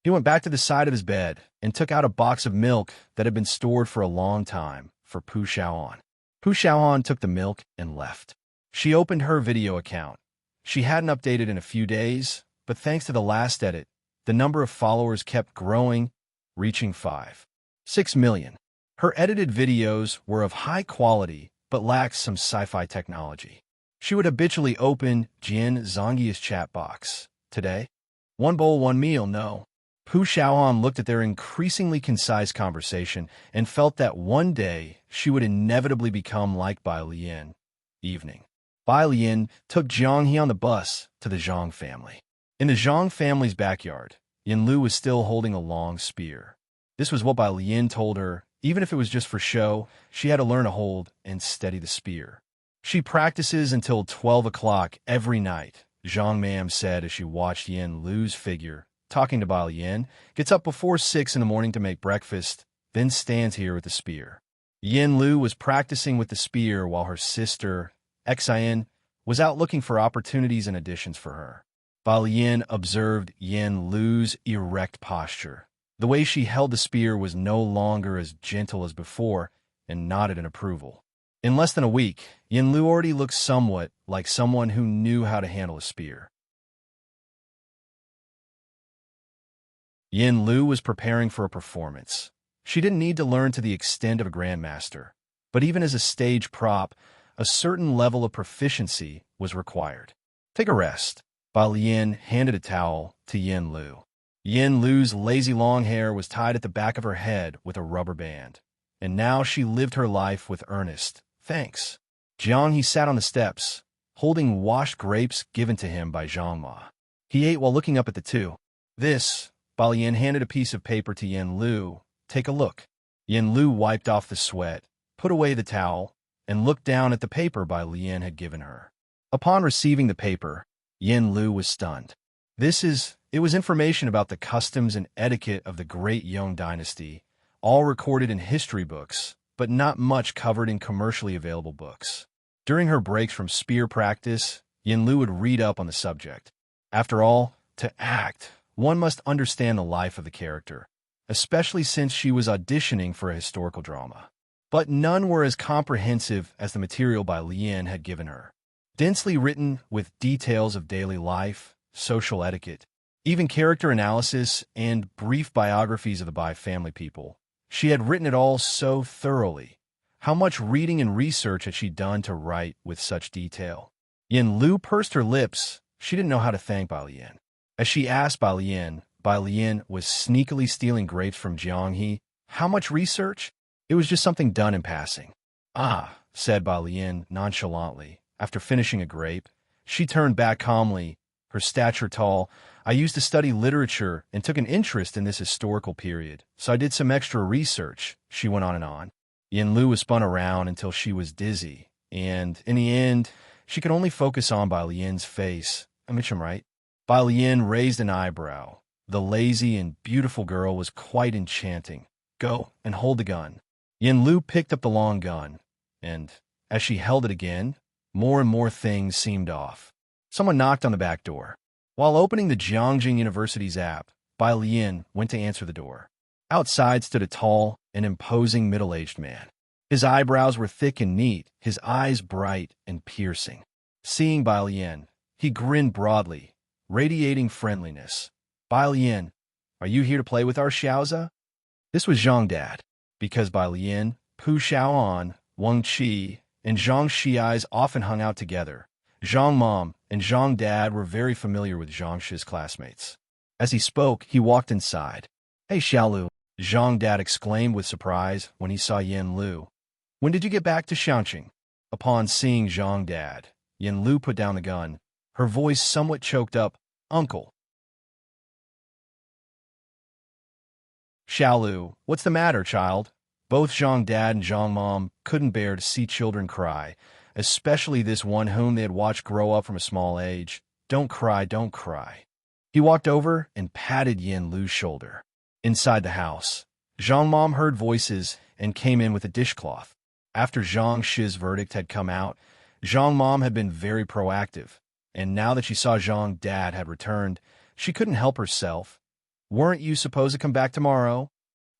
He went back to the side of his bed and took out a box of milk that had been stored for a long time for Pu Xiaoan. Pu Xiaoan took the milk and left. She opened her video account. She hadn't updated in a few days, but thanks to the last edit, the number of followers kept growing, reaching 5.6 million. Her edited videos were of high quality, but lacked some sci-fi technology. She would habitually open Jin Zongyi's chat box. "Today? One bowl, one meal, no." Pu Xiaohan looked at their increasingly concise conversation and felt that one day she would inevitably become like Bai Lian. Evening. Bai Lian took Jiang He on the bus to the Zhang family. In the Zhang family's backyard, Yin Lu was still holding a long spear. This was what Bai Lian told her. Even if it was just for show, she had to learn to hold and steady the spear. "She practices until 12 o'clock every night," Zhang Mam said as she watched Yin Lu's figure, talking to Bai Lian, "gets up before 6 in the morning to make breakfast, then stands here with the spear." Yin Lu was practicing with the spear while her sister, Xian, was out looking for opportunities and additions for her. Bai Lian observed Yin Lu's erect posture. The way she held the spear was no longer as gentle as before, and nodded in approval. In less than a week, Yin Lu already looked somewhat like someone who knew how to handle a spear. Yin Lu was preparing for a performance. She didn't need to learn to the extent of a grandmaster, but even as a stage prop, a certain level of proficiency was required. Take a rest. Bai Lian handed a towel to Yin Lu. Yin Lu's lazy long hair was tied at the back of her head with a rubber band, and now she lived her life with earnest thanks. Jiang He sat on the steps, holding washed grapes given to him by Zhang Ma. He ate while looking up at the two. This, Bai Lian handed a piece of paper to Yin Lu. Take a look. Yin Lu wiped off the sweat, put away the towel, and looked down at the paper Bai Lian had given her. Upon receiving the paper, Yin Lu was stunned. It was information about the customs and etiquette of the Great Yong Dynasty, all recorded in history books, but not much covered in commercially available books. During her breaks from spear practice, Yin Lu would read up on the subject. After all, to act, one must understand the life of the character, especially since she was auditioning for a historical drama. But none were as comprehensive as the material Bai Lian had given her. Densely written with details of daily life, social etiquette, even character analysis, and brief biographies of the Bai family people. She had written it all so thoroughly. How much reading and research had she done to write with such detail? Yin Lu pursed her lips. She didn't know how to thank Bai Lian. As she asked Bai Lian was sneakily stealing grapes from Jiang He. How much research? It was just something done in passing. Ah, said Bai Lian nonchalantly. After finishing a grape, she turned back calmly, her stature tall. I used to study literature and took an interest in this historical period, so I did some extra research, she went on and on. Yin Lu was spun around until she was dizzy, and in the end, she could only focus on Bai Lian's face. I mentioned right. Bai Lian raised an eyebrow. The lazy and beautiful girl was quite enchanting. Go and hold the gun. Yin Lu picked up the long gun, and as she held it again, more and more things seemed off. Someone knocked on the back door. While opening the Jiangjing University's app, Bai Lian went to answer the door. Outside stood a tall and imposing middle-aged man. His eyebrows were thick and neat, his eyes bright and piercing. Seeing Bai Lian, he grinned broadly, radiating friendliness. Bai Lian, are you here to play with our Xiaoza? This was Zhang Dad, because Bai Lian, Pu Xiaoan, Wang Qi, and Zhang Xiai's often hung out together. Zhang Mom and Zhang Dad were very familiar with Zhang Shi's classmates. As he spoke, he walked inside. Hey, Xiaolu, Zhang Dad exclaimed with surprise when he saw Yin Lu. When did you get back to Xiangqing? Upon seeing Zhang Dad, Yin Lu put down the gun, her voice somewhat choked up. Uncle. Xiaolu, what's the matter, child? Both Zhang Dad and Zhang Mom couldn't bear to see children cry, especially this one whom they had watched grow up from a small age. Don't cry, don't cry. He walked over and patted Yin Lu's shoulder. Inside the house, Zhang Mom heard voices and came in with a dishcloth. After Zhang Shi's verdict had come out, Zhang Mom had been very proactive, and now that she saw Zhang Dad had returned, she couldn't help herself. Weren't you supposed to come back tomorrow?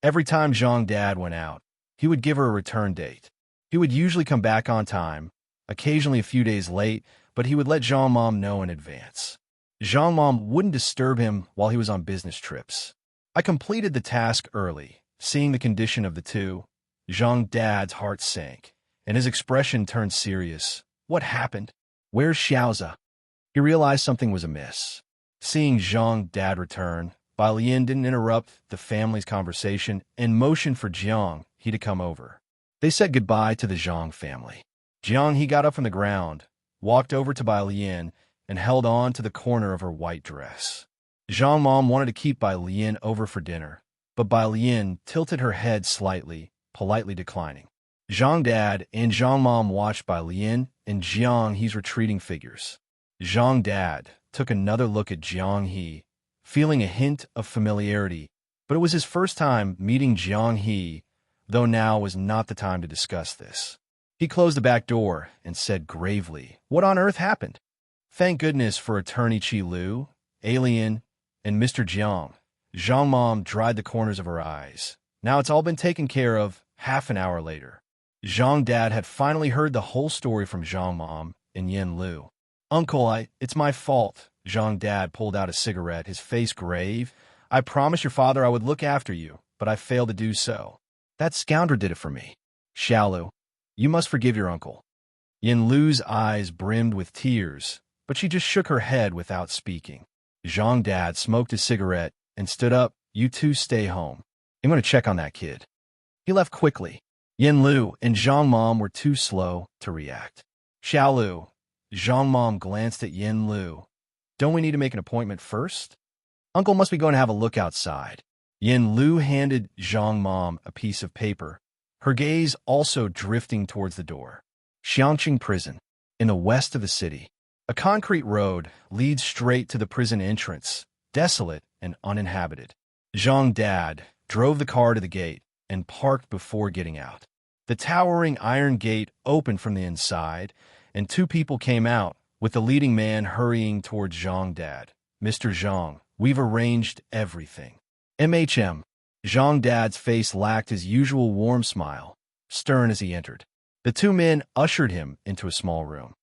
Every time Zhang Dad went out, he would give her a return date. He would usually come back on time, occasionally a few days late, but he would let Zhang Mom know in advance. Zhang Mom wouldn't disturb him while he was on business trips. I completed the task early. Seeing the condition of the two, Zhang Dad's heart sank, and his expression turned serious. What happened? Where's Xiaoza? He realized something was amiss. Seeing Zhang Dad return, Bai Lian didn't interrupt the family's conversation and motioned for Jiang He to come over. They said goodbye to the Zhang family. Jiang He got up from the ground, walked over to Bai Lian, and held on to the corner of her white dress. Zhang Mom wanted to keep Bai Lian over for dinner, but Bai Lian tilted her head slightly, politely declining. Zhang Dad and Zhang Mom watched Bai Lian and Jiang He's retreating figures. Zhang Dad took another look at Jiang He, feeling a hint of familiarity, but it was his first time meeting Jiang He, though now was not the time to discuss this. He closed the back door and said gravely, "What on earth happened?" Thank goodness for Attorney Chi Lu, Alien, and Mr. Jiang. Zhang Mom dried the corners of her eyes. Now it's all been taken care of. Half an hour later, Zhang Dad had finally heard the whole story from Zhang Mom and Yin Lu. "Uncle, it's my fault." Zhang Dad pulled out a cigarette, his face grave. "I promised your father I would look after you, but I failed to do so. That scoundrel did it for me. Xiaolu, you must forgive your uncle." Yin Lu's eyes brimmed with tears, but she just shook her head without speaking. Zhang Dad smoked his cigarette and stood up. "You two stay home. I'm going to check on that kid." He left quickly. Yin Lu and Zhang Mom were too slow to react. "Xiaolu." Zhang Mom glanced at Yin Lu. "Don't we need to make an appointment first? Uncle must be going to have a look outside." Yin Lu handed Zhang Mom a piece of paper, her gaze also drifting towards the door. Xiangqing Prison, in the west of the city. A concrete road leads straight to the prison entrance, desolate and uninhabited. Zhang Dad drove the car to the gate and parked before getting out. The towering iron gate opened from the inside, and two people came out, with the leading man hurrying towards Zhang Dad. "Mr. Zhang, we've arranged everything." "MHM." Zhang Dad's face lacked his usual warm smile, stern as he entered. The two men ushered him into a small room.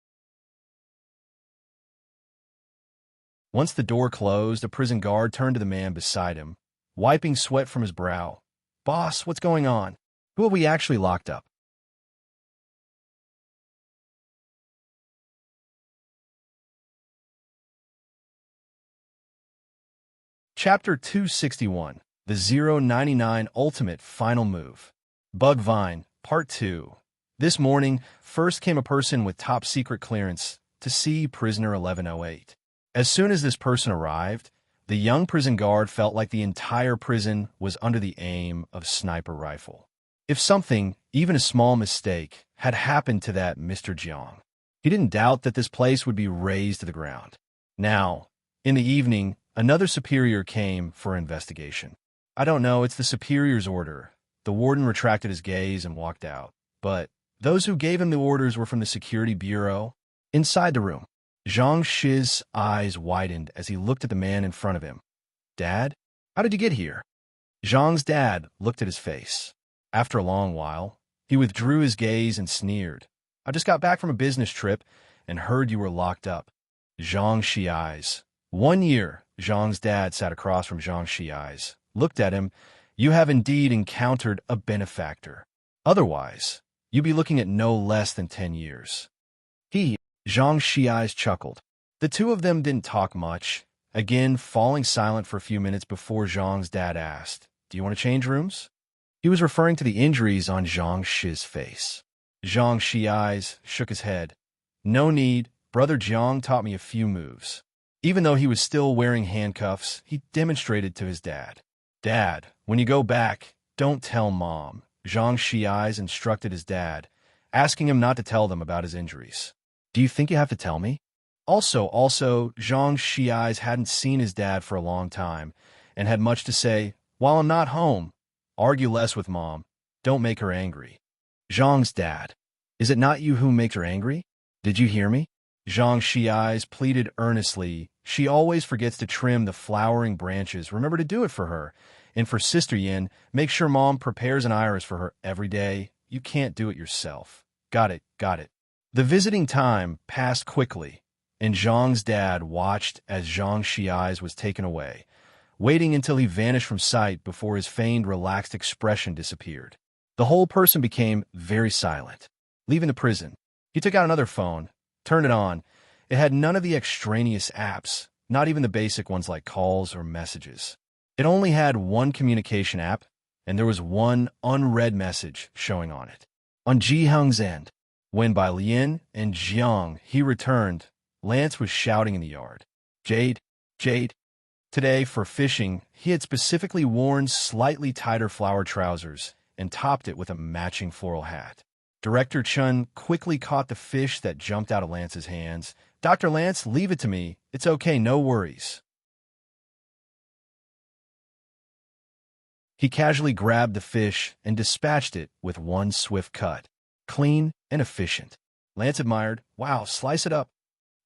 Once the door closed, a prison guard turned to the man beside him, wiping sweat from his brow. "Boss, what's going on? Who have we actually locked up?" Chapter 261, The 099 Ultimate Final Move. Bug Vine, Part 2. This morning, first came a person with top-secret clearance to see prisoner 1108. As soon as this person arrived, the young prison guard felt like the entire prison was under the aim of a sniper rifle. If something, even a small mistake, had happened to that Mr. Jiang, he didn't doubt that this place would be razed to the ground. Now, in the evening, another superior came for investigation. "I don't know, it's the superior's order." The warden retracted his gaze and walked out. But those who gave him the orders were from the security bureau. Inside the room, Zhang Shi's eyes widened as he looked at the man in front of him. "Dad? How did you get here?" Zhang's dad looked at his face. After a long while, he withdrew his gaze and sneered. "I just got back from a business trip and heard you were locked up." Zhang Shi eyes. 1 year, Zhang's dad sat across from Zhang Shi eyes, looked at him. "You have indeed encountered a benefactor. Otherwise, you'd be looking at no less than 10 years. Zhang Shi eyes chuckled. The two of them didn't talk much, again falling silent for a few minutes before Zhang's dad asked, "Do you want to change rooms?" He was referring to the injuries on Zhang Shi's face. Zhang Shi eyes shook his head. "No need. Brother Jiang taught me a few moves." Even though he was still wearing handcuffs, he demonstrated to his dad. "Dad, when you go back, don't tell Mom." Zhang Shi eyes instructed his dad, asking him not to tell them about his injuries. "Do you think you have to tell me?" Also, Zhang Shi eyes hadn't seen his dad for a long time and had much to say. "While I'm not home, argue less with Mom. Don't make her angry." Zhang's dad. "Is it not you who makes her angry? Did you hear me?" Zhang Shi eyes pleaded earnestly. "She always forgets to trim the flowering branches. Remember to do it for her. And for Sister Yin, make sure Mom prepares an iris for her every day. You can't do it yourself." Got it. The visiting time passed quickly, and Zhang's dad watched as Zhang Shi eyes was taken away, waiting until he vanished from sight before his feigned relaxed expression disappeared. The whole person became very silent. Leaving the prison, he took out another phone, turned it on. It had none of the extraneous apps, not even the basic ones like calls or messages. It only had one communication app, and there was one unread message showing on it. On Ji Hung's end, when by Lin and Jiang he returned, Lance was shouting in the yard. Jade. Today, for fishing, he had specifically worn slightly tighter flower trousers and topped it with a matching floral hat. Director Chun quickly caught the fish that jumped out of Lance's hands. "Dr. Lance, leave it to me. It's okay, no worries." He casually grabbed the fish and dispatched it with one swift cut. clean and efficient. Lance admired. Wow, slice it up.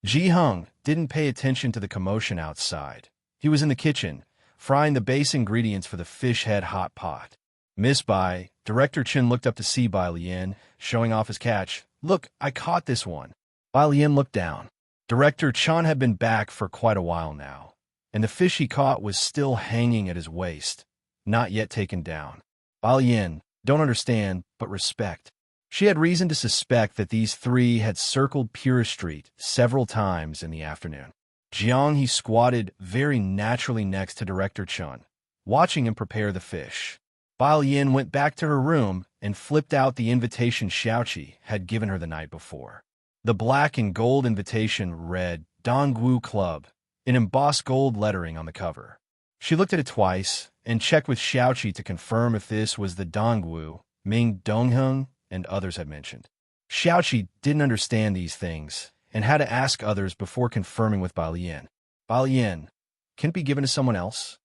Ji Hung didn't pay attention to the commotion outside. He was in the kitchen, frying the base ingredients for the fish head hot pot. Miss Bai, Director Chen looked up to see Bai Lian, showing off his catch. Look, I caught this one. Bai Lian looked down. Director Chen had been back for quite a while now, and the fish he caught was still hanging at his waist, not yet taken down. Bai Lian, don't understand, but respect. She had reason to suspect that these three had circled Pura Street several times in the afternoon. Jiang he squatted very naturally next to Director Chen, watching him prepare the fish. Bai Lian went back to her room and flipped out the invitation Xiaoqi had given her the night before. The black and gold invitation read Dongwu Club, in embossed gold lettering on the cover. She looked at it twice and checked with Xiaoqi to confirm if this was the Dongwu Ming Dongheng and others had mentioned. Xiaoqi didn't understand these things and had to ask others before confirming with Bai Lian. Bai Lian, can it be given to someone else?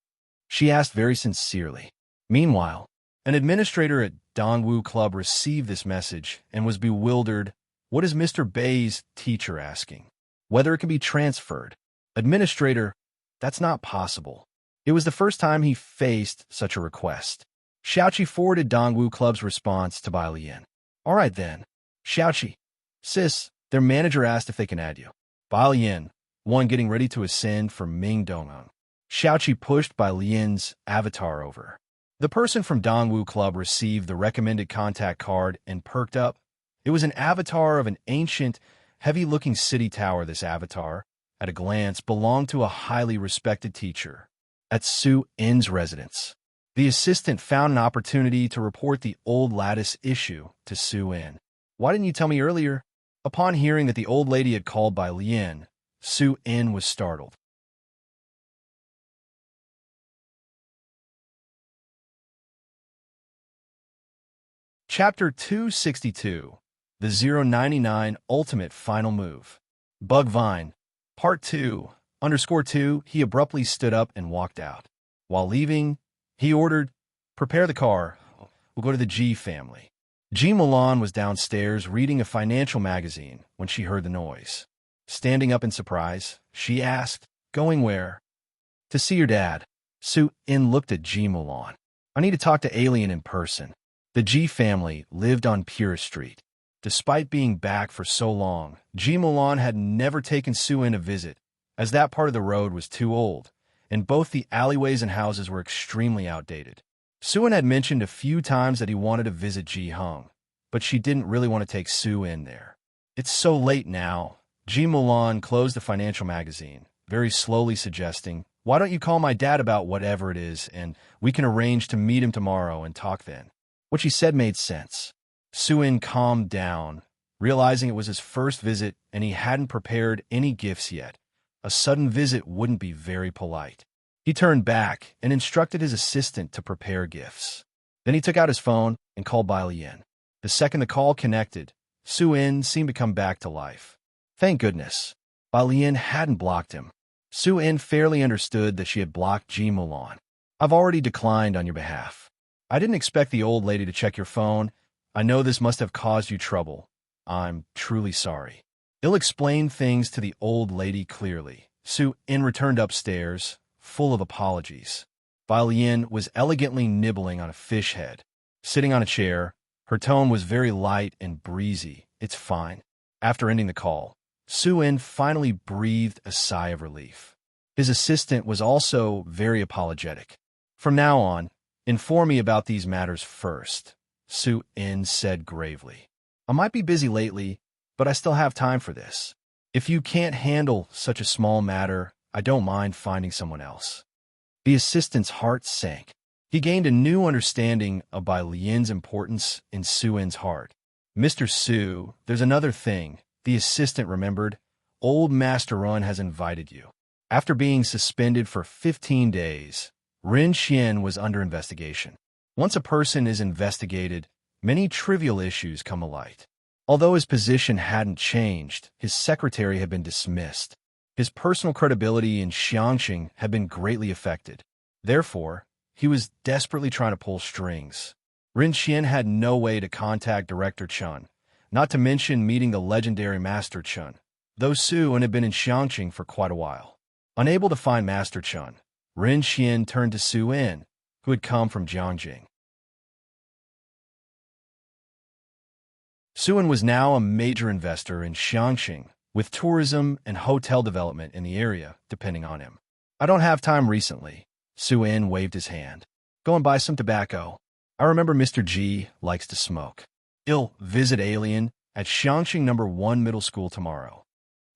She asked very sincerely. Meanwhile, an administrator at Dongwu Club received this message and was bewildered. What is Mr. Bei's teacher asking? Whether it can be transferred. Administrator, that's not possible. It was the first time he faced such a request. Xiaoqi forwarded Dongwu Club's response to Bai Lian. All right then. Xiaoqi, sis, their manager asked if they can add you. Bai Lian, one getting ready to ascend for Ming Dongheng. Xiaoqi pushed Bai Lian's avatar over. The person from Dongwu Club received the recommended contact card and perked up. It was an avatar of an ancient, heavy-looking city tower. This avatar, at a glance, belonged to a highly respected teacher at Su In's residence. The assistant found an opportunity to report the old lattice issue to Su In. Why didn't you tell me earlier? Upon hearing that the old lady had called Bai Lian, Su In was startled. Chapter 262, The 099 Ultimate Final Move. Bug Vine, Part 2, _2, he abruptly stood up and walked out. While leaving, he ordered, prepare the car. We'll go to the Ji family. Ji Mulan was downstairs reading a financial magazine when she heard the noise. Standing up in surprise, she asked, going where? To see your dad. Su In looked at Ji Mulan. I need to talk to Alien in person. The Ji family lived on Pura Street. Despite being back for so long, Ji Mulan had never taken Su In a visit, as that part of the road was too old, and both the alleyways and houses were extremely outdated. Su In had mentioned a few times that he wanted to visit Ji Hung, but she didn't really want to take Su In there. It's so late now. Ji Mulan closed the financial magazine, very slowly suggesting, why don't you call my dad about whatever it is, and we can arrange to meet him tomorrow and talk then. What she said made sense. Su In calmed down, realizing it was his first visit and he hadn't prepared any gifts yet. A sudden visit wouldn't be very polite. He turned back and instructed his assistant to prepare gifts. Then he took out his phone and called Bai Lian. The second the call connected, Su In seemed to come back to life. Thank goodness. Bai Lian hadn't blocked him. Su In fairly understood that she had blocked Ji Mulan. I've already declined on your behalf. I didn't expect the old lady to check your phone. I know this must have caused you trouble. I'm truly sorry. He'll explain things to the old lady clearly. Su In returned upstairs, full of apologies. Bai Lian was elegantly nibbling on a fish head. Sitting on a chair, her tone was very light and breezy. It's fine. After ending the call, Su In finally breathed a sigh of relief. His assistant was also very apologetic. From now on, inform me about these matters first, Su In said gravely. I might be busy lately, but I still have time for this. If you can't handle such a small matter, I don't mind finding someone else. The assistant's heart sank. He gained a new understanding of Bai Lian's importance in Su In's heart. Mr. Su, there's another thing, the assistant remembered. Old Master Run has invited you. After being suspended for 15 days, Ren Xian was under investigation. Once a person is investigated, many trivial issues come alight. Although his position hadn't changed, his secretary had been dismissed. His personal credibility in Xiangqing had been greatly affected. Therefore, he was desperately trying to pull strings. Ren Xian had no way to contact Director Chen, not to mention meeting the legendary Master Chun, though Su-un had been in Xiangqing for quite a while. Unable to find Master Chun, Ren Xian turned to Su-in, who had come from Jiangjing. Su-in was now a major investor in Xiangqing, with tourism and hotel development in the area depending on him. I don't have time recently. Su-in waved his hand. Go and buy some tobacco. I remember Mr. G likes to smoke. He'll visit Alien at Xiangqing No. 1 Middle School tomorrow.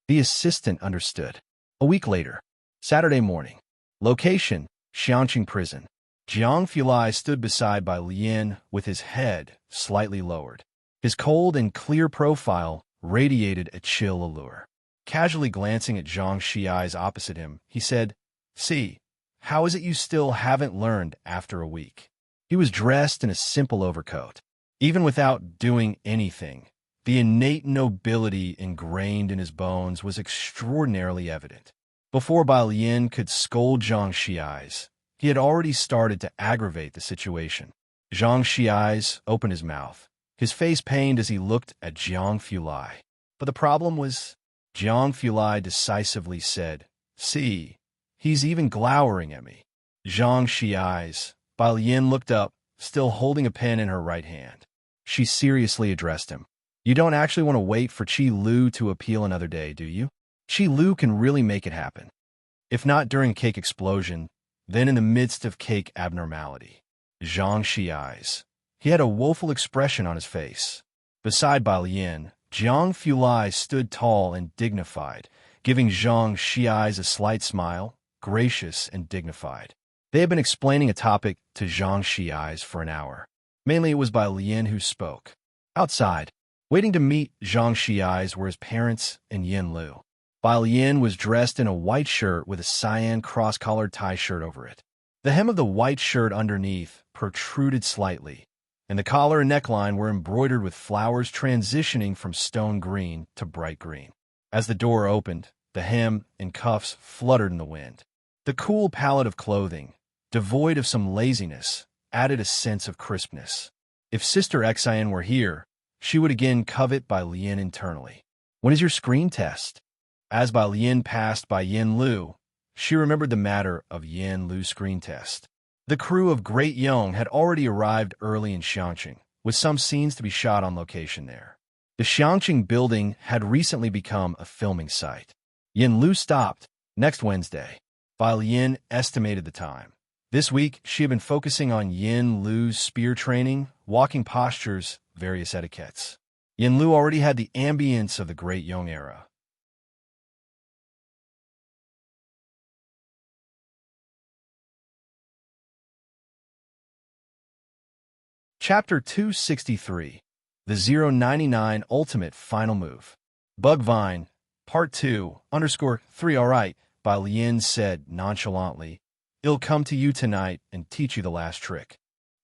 The assistant understood. A week later, Saturday morning. Location, Xiangqing Prison. Jiang Fulai stood beside Bai Lian with his head slightly lowered. His cold and clear profile radiated a chill allure. Casually glancing at Zhang Xiai's opposite him, he said, "See, how is it you still haven't learned after a week?" He was dressed in a simple overcoat. Even without doing anything, the innate nobility ingrained in his bones was extraordinarily evident. Before Bai Lian could scold Zhang Xiai's, he had already started to aggravate the situation. Zhang Xiai's opened his mouth, his face pained as he looked at Jiang Fulai. But the problem was, Jiang Fulai decisively said, "See, he's even glowering at me." Zhang Xiai's. Bai Lian looked up, still holding a pen in her right hand. She seriously addressed him. "You don't actually want to wait for Qi Lu to appeal another day, do you? Qi Lu can really make it happen. If not during cake explosion, then in the midst of cake abnormality." Zhang Xiai's. He had a woeful expression on his face. Beside Bai Lian, Jiang Fulai stood tall and dignified, giving Zhang Xiai's a slight smile, gracious and dignified. They had been explaining a topic to Zhang Xiai's for an hour. Mainly it was Bai Lian who spoke. Outside, waiting to meet Zhang Xiai's were his parents and Yin Lu. Bai Lian was dressed in a white shirt with a cyan cross-collared tie shirt over it. The hem of the white shirt underneath protruded slightly, and the collar and neckline were embroidered with flowers transitioning from stone green to bright green. As the door opened, the hem and cuffs fluttered in the wind. The cool palette of clothing, devoid of some laziness, added a sense of crispness. If Sister Xian were here, she would again covet Bai Lian internally. "When is your screen test?" As Bai Lian passed by Yin Lu, she remembered the matter of Yin Lu's screen test. The crew of Great Yong had already arrived early in Xiangqing, with some scenes to be shot on location there. The Xiangqing building had recently become a filming site. Yin Lu stopped next Wednesday. Bai Lian estimated the time. This week, she had been focusing on Yin Lu's spear training, walking postures, various etiquettes. Yin Lu already had the ambience of the Great Yong era. Chapter 263, The 099 Ultimate Final Move. Bugvine, Part 2_3 Alright, Bai Lian said nonchalantly. "He'll come to you tonight and teach you the last trick."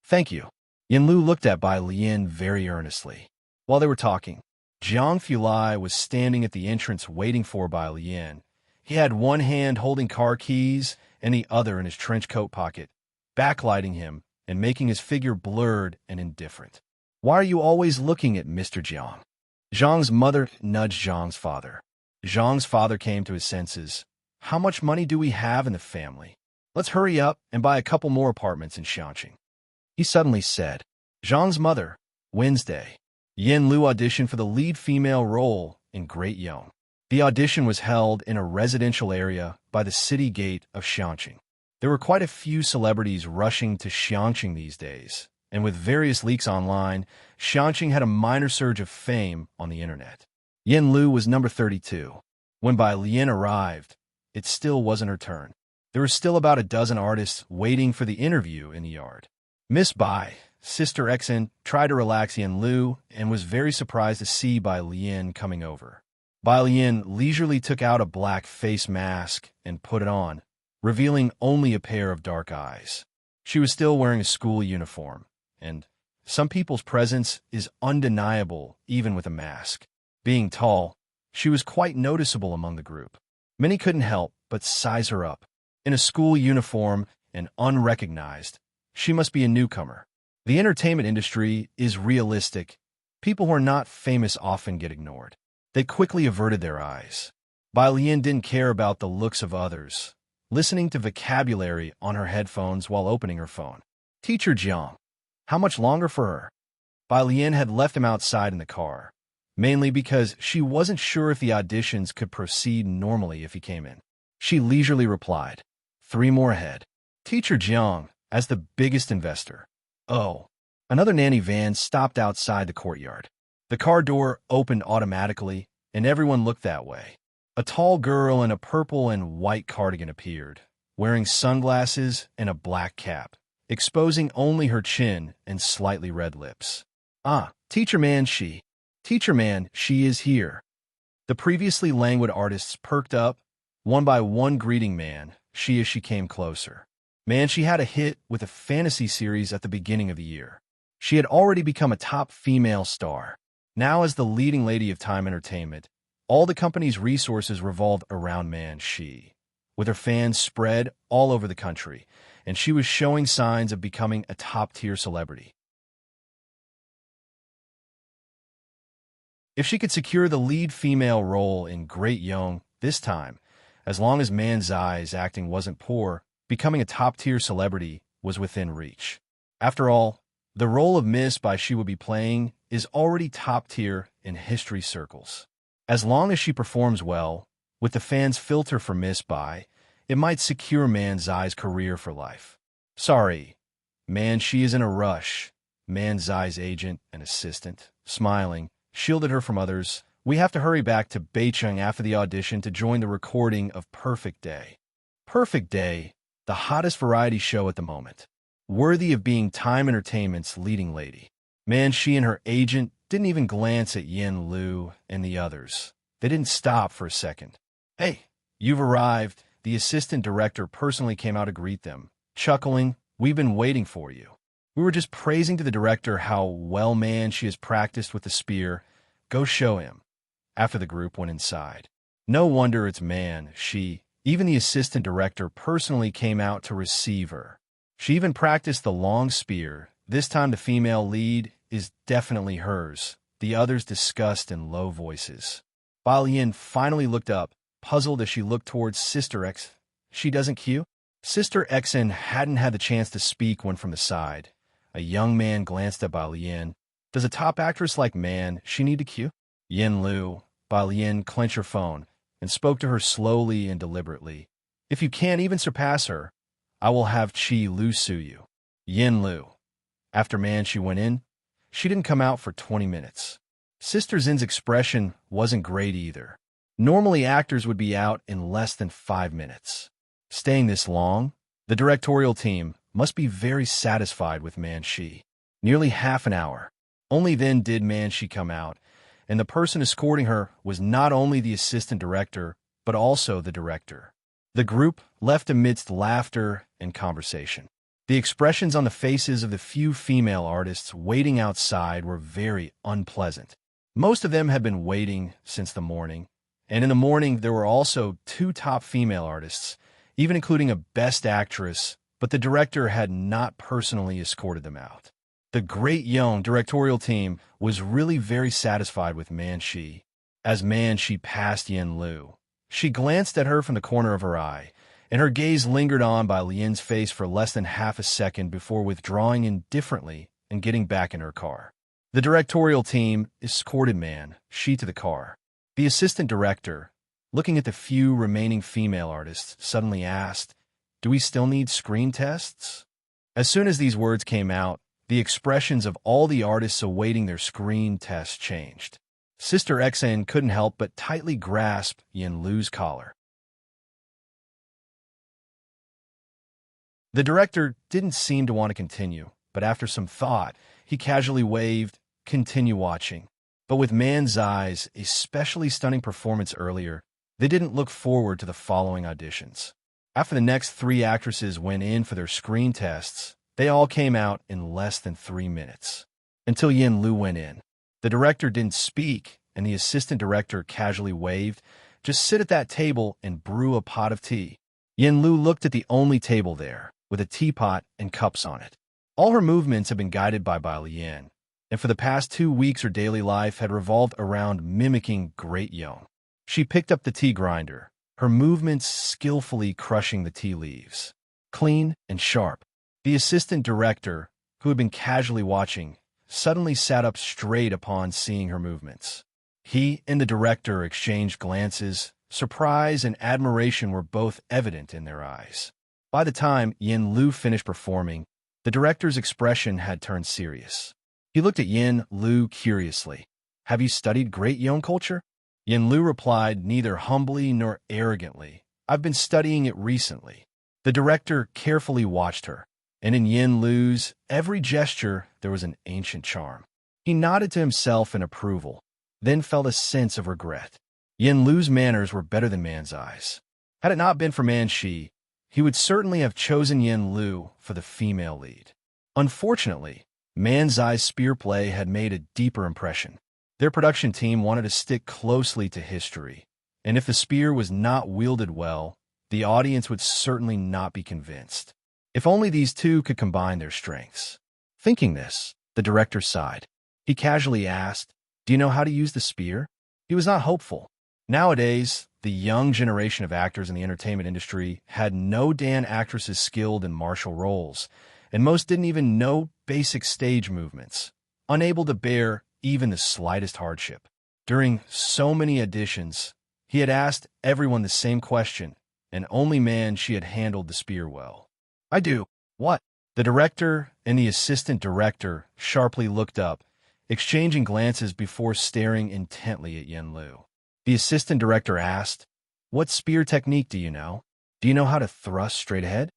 "Thank you." Yin Lu looked at Bai Lian very earnestly. While they were talking, Jiang Fulai was standing at the entrance waiting for Bai Lian. He had one hand holding car keys and the other in his trench coat pocket, backlighting him and making his figure blurred and indifferent. "Why are you always looking at Mr. Jiang?" Zhang's mother nudged Zhang's father. Zhang's father came to his senses. "How much money do we have in the family? Let's hurry up and buy a couple more apartments in Xiangqing," he suddenly said. Zhang's mother, Wednesday. Yin Lu auditioned for the lead female role in Great Yong. The audition was held in a residential area by the city gate of Xiangqing. There were quite a few celebrities rushing to Xiangqing these days, and with various leaks online, Xiangqing had a minor surge of fame on the internet. Yin Lu was number 32. When Bai Lian arrived, it still wasn't her turn. There were still about a dozen artists waiting for the interview in the yard. Miss Bai, Sister Xian, tried to relax Yin Lu and was very surprised to see Bai Lian coming over. Bai Lian leisurely took out a black face mask and put it on, revealing only a pair of dark eyes. She was still wearing a school uniform, and some people's presence is undeniable even with a mask. Being tall, she was quite noticeable among the group. Many couldn't help but size her up. In a school uniform and unrecognized, she must be a newcomer. The entertainment industry is realistic, People who are not famous often get ignored. They quickly averted their eyes. Bai Lian didn't care about the looks of others, listening to vocabulary on her headphones while opening her phone. Teacher Jiang. How much longer for her? Bai Lian had left him outside in the car, mainly because she wasn't sure if the auditions could proceed normally if he came in. She leisurely replied, 3 more ahead. Teacher Jiang, as the biggest investor. Oh. Another nanny van stopped outside the courtyard. The car door opened automatically, and everyone looked that way. A tall girl in a purple and white cardigan appeared, wearing sunglasses and a black cap, exposing only her chin and slightly red lips. Ah, Teacher Man, she is here. The previously languid artists perked up, one by one greeting Man, she as she came closer. Man, she had a hit with a fantasy series at the beginning of the year. She had already become a top female star. Now as the leading lady of Time Entertainment, all the company's resources revolved around Man She, with her fans spread all over the country, and she was showing signs of becoming a top-tier celebrity. If she could secure the lead female role in Great Young this time, as long as Man Zai's acting wasn't poor, becoming a top-tier celebrity was within reach. After all, the role of Miss Bai she would be playing is already top-tier in history circles. As long as she performs well, with the fans' filter for Miss Bai, it might secure Man Zai's career for life. Sorry, Man, she is in a rush. Man Zai's agent and assistant, smiling, shielded her from others. We have to hurry back to Beicheng after the audition to join the recording of Perfect Day. Perfect Day, the hottest variety show at the moment. Worthy of being Time Entertainment's leading lady. Man, she and her agent didn't even glance at Yin Lu and the others. They didn't stop for a second. Hey, you've arrived. The assistant director personally came out to greet them, chuckling, we've been waiting for you. We were just praising to the director how well Man she has practiced with the spear. Go show him. After the group went inside. No wonder it's Man she. Even the assistant director personally came out to receive her. She even practiced the long spear. This time the female lead is definitely hers. The others discussed in low voices. Bai Lian finally looked up, puzzled as she looked towards Sister X. She doesn't cue? Sister Xen hadn't had the chance to speak when from the side. A young man glanced at Bai Lian. Does a top actress like Man she need to cue? Yin Lu. Bai Lian clenched her phone and spoke to her slowly and deliberately. If you can't even surpass her, I will have Qi Lu sue you. Yin Lu. After Man she went in, she didn't come out for 20 minutes. Sister Zin's expression wasn't great either. Normally actors would be out in less than 5 minutes. Staying this long, the directorial team must be very satisfied with Man She. Nearly half an hour. Only then did Man She come out, and the person escorting her was not only the assistant director, but also the director. The group left amidst laughter and conversation. The expressions on the faces of the few female artists waiting outside were very unpleasant. Most of them had been waiting since the morning, and in the morning there were also 2 top female artists, even including a best actress, but the director had not personally escorted them out. The Great Young directorial team was really very satisfied with Man She. As Man She passed Yin Lu, she glanced at her from the corner of her eye, and her gaze lingered on Bai Lian's face for less than half a second before withdrawing indifferently and getting back in her car. The directorial team escorted Man She to the car. The assistant director, looking at the few remaining female artists, suddenly asked, "Do we still need screen tests?" As soon as these words came out, the expressions of all the artists awaiting their screen tests changed. Sister Xen couldn't help but tightly grasp Yin Lu's collar. The director didn't seem to want to continue, but after some thought, he casually waved, "Continue watching." But with Man Zai's especially stunning performance earlier, they didn't look forward to the following auditions. After the next 3 actresses went in for their screen tests, they all came out in less than 3 minutes. Until Yin Lu went in. The director didn't speak, and the assistant director casually waved, "Just sit at that table and brew a pot of tea." Yin Lu looked at the only table there, with a teapot and cups on it. All her movements had been guided by Bai Lian, and for the past 2 weeks her daily life had revolved around mimicking Great Yone. She picked up the tea grinder, her movements skillfully crushing the tea leaves. Clean and sharp. The assistant director, who had been casually watching, suddenly sat up straight upon seeing her movements. He and the director exchanged glances. Surprise and admiration were both evident in their eyes. By the time Yin Lu finished performing, the director's expression had turned serious. He looked at Yin Lu curiously. "Have you studied Great Yone culture?" Yin Lu replied neither humbly nor arrogantly. "I've been studying it recently." The director carefully watched her, and in Yin Lu's every gesture there was an ancient charm. He nodded to himself in approval, then felt a sense of regret. Yin Lu's manners were better than Man's Eyes. Had it not been for Man Shi, he would certainly have chosen Yin Lu for the female lead. Unfortunately, Man's Eyes spear play had made a deeper impression. Their production team wanted to stick closely to history, and if the spear was not wielded well, the audience would certainly not be convinced. If only these two could combine their strengths. Thinking this, the director sighed. He casually asked, "Do you know how to use the spear?" He was not hopeful. Nowadays, the young generation of actors in the entertainment industry had no damn actresses skilled in martial roles, and most didn't even know basic stage movements, unable to bear even the slightest hardship. During so many auditions, he had asked everyone the same question, and only Man Shi had handled the spear well. "I do." "What?" The director and the assistant director sharply looked up, exchanging glances before staring intently at Yin Lu. The assistant director asked, "What spear technique do you know? Do you know how to thrust straight ahead?"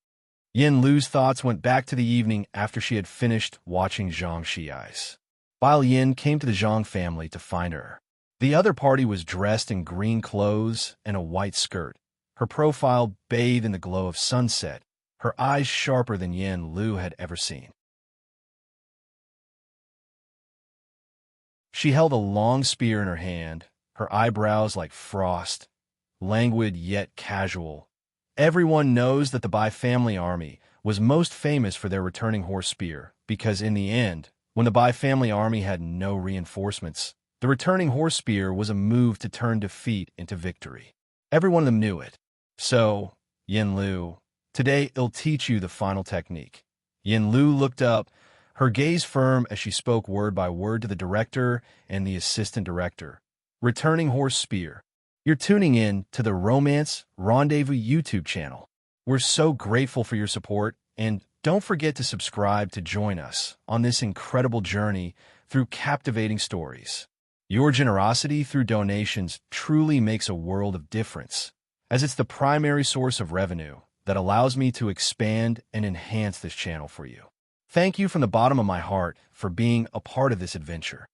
Yin Lu's thoughts went back to the evening after she had finished watching Zhang Xiai's. While Yin came to the Zhang family to find her. The other party was dressed in green clothes and a white skirt, her profile bathed in the glow of sunset, her eyes sharper than Yin Lu had ever seen. She held a long spear in her hand, her eyebrows like frost, languid yet casual. Everyone knows that the Bai family army was most famous for their returning horse spear, because in the end, when the Bai family army had no reinforcements, the returning horse spear was a move to turn defeat into victory. Every one of them knew it. "So, Yin Lu, today I'll teach you the final technique." Yin Lu looked up, her gaze firm as she spoke word by word to the director and the assistant director. "Returning horse spear. You're tuning in to the Romance Rendezvous YouTube channel. We're so grateful for your support, and don't forget to subscribe to join us on this incredible journey through captivating stories. Your generosity through donations truly makes a world of difference, as it's the primary source of revenue that allows me to expand and enhance this channel for you. Thank you from the bottom of my heart for being a part of this adventure.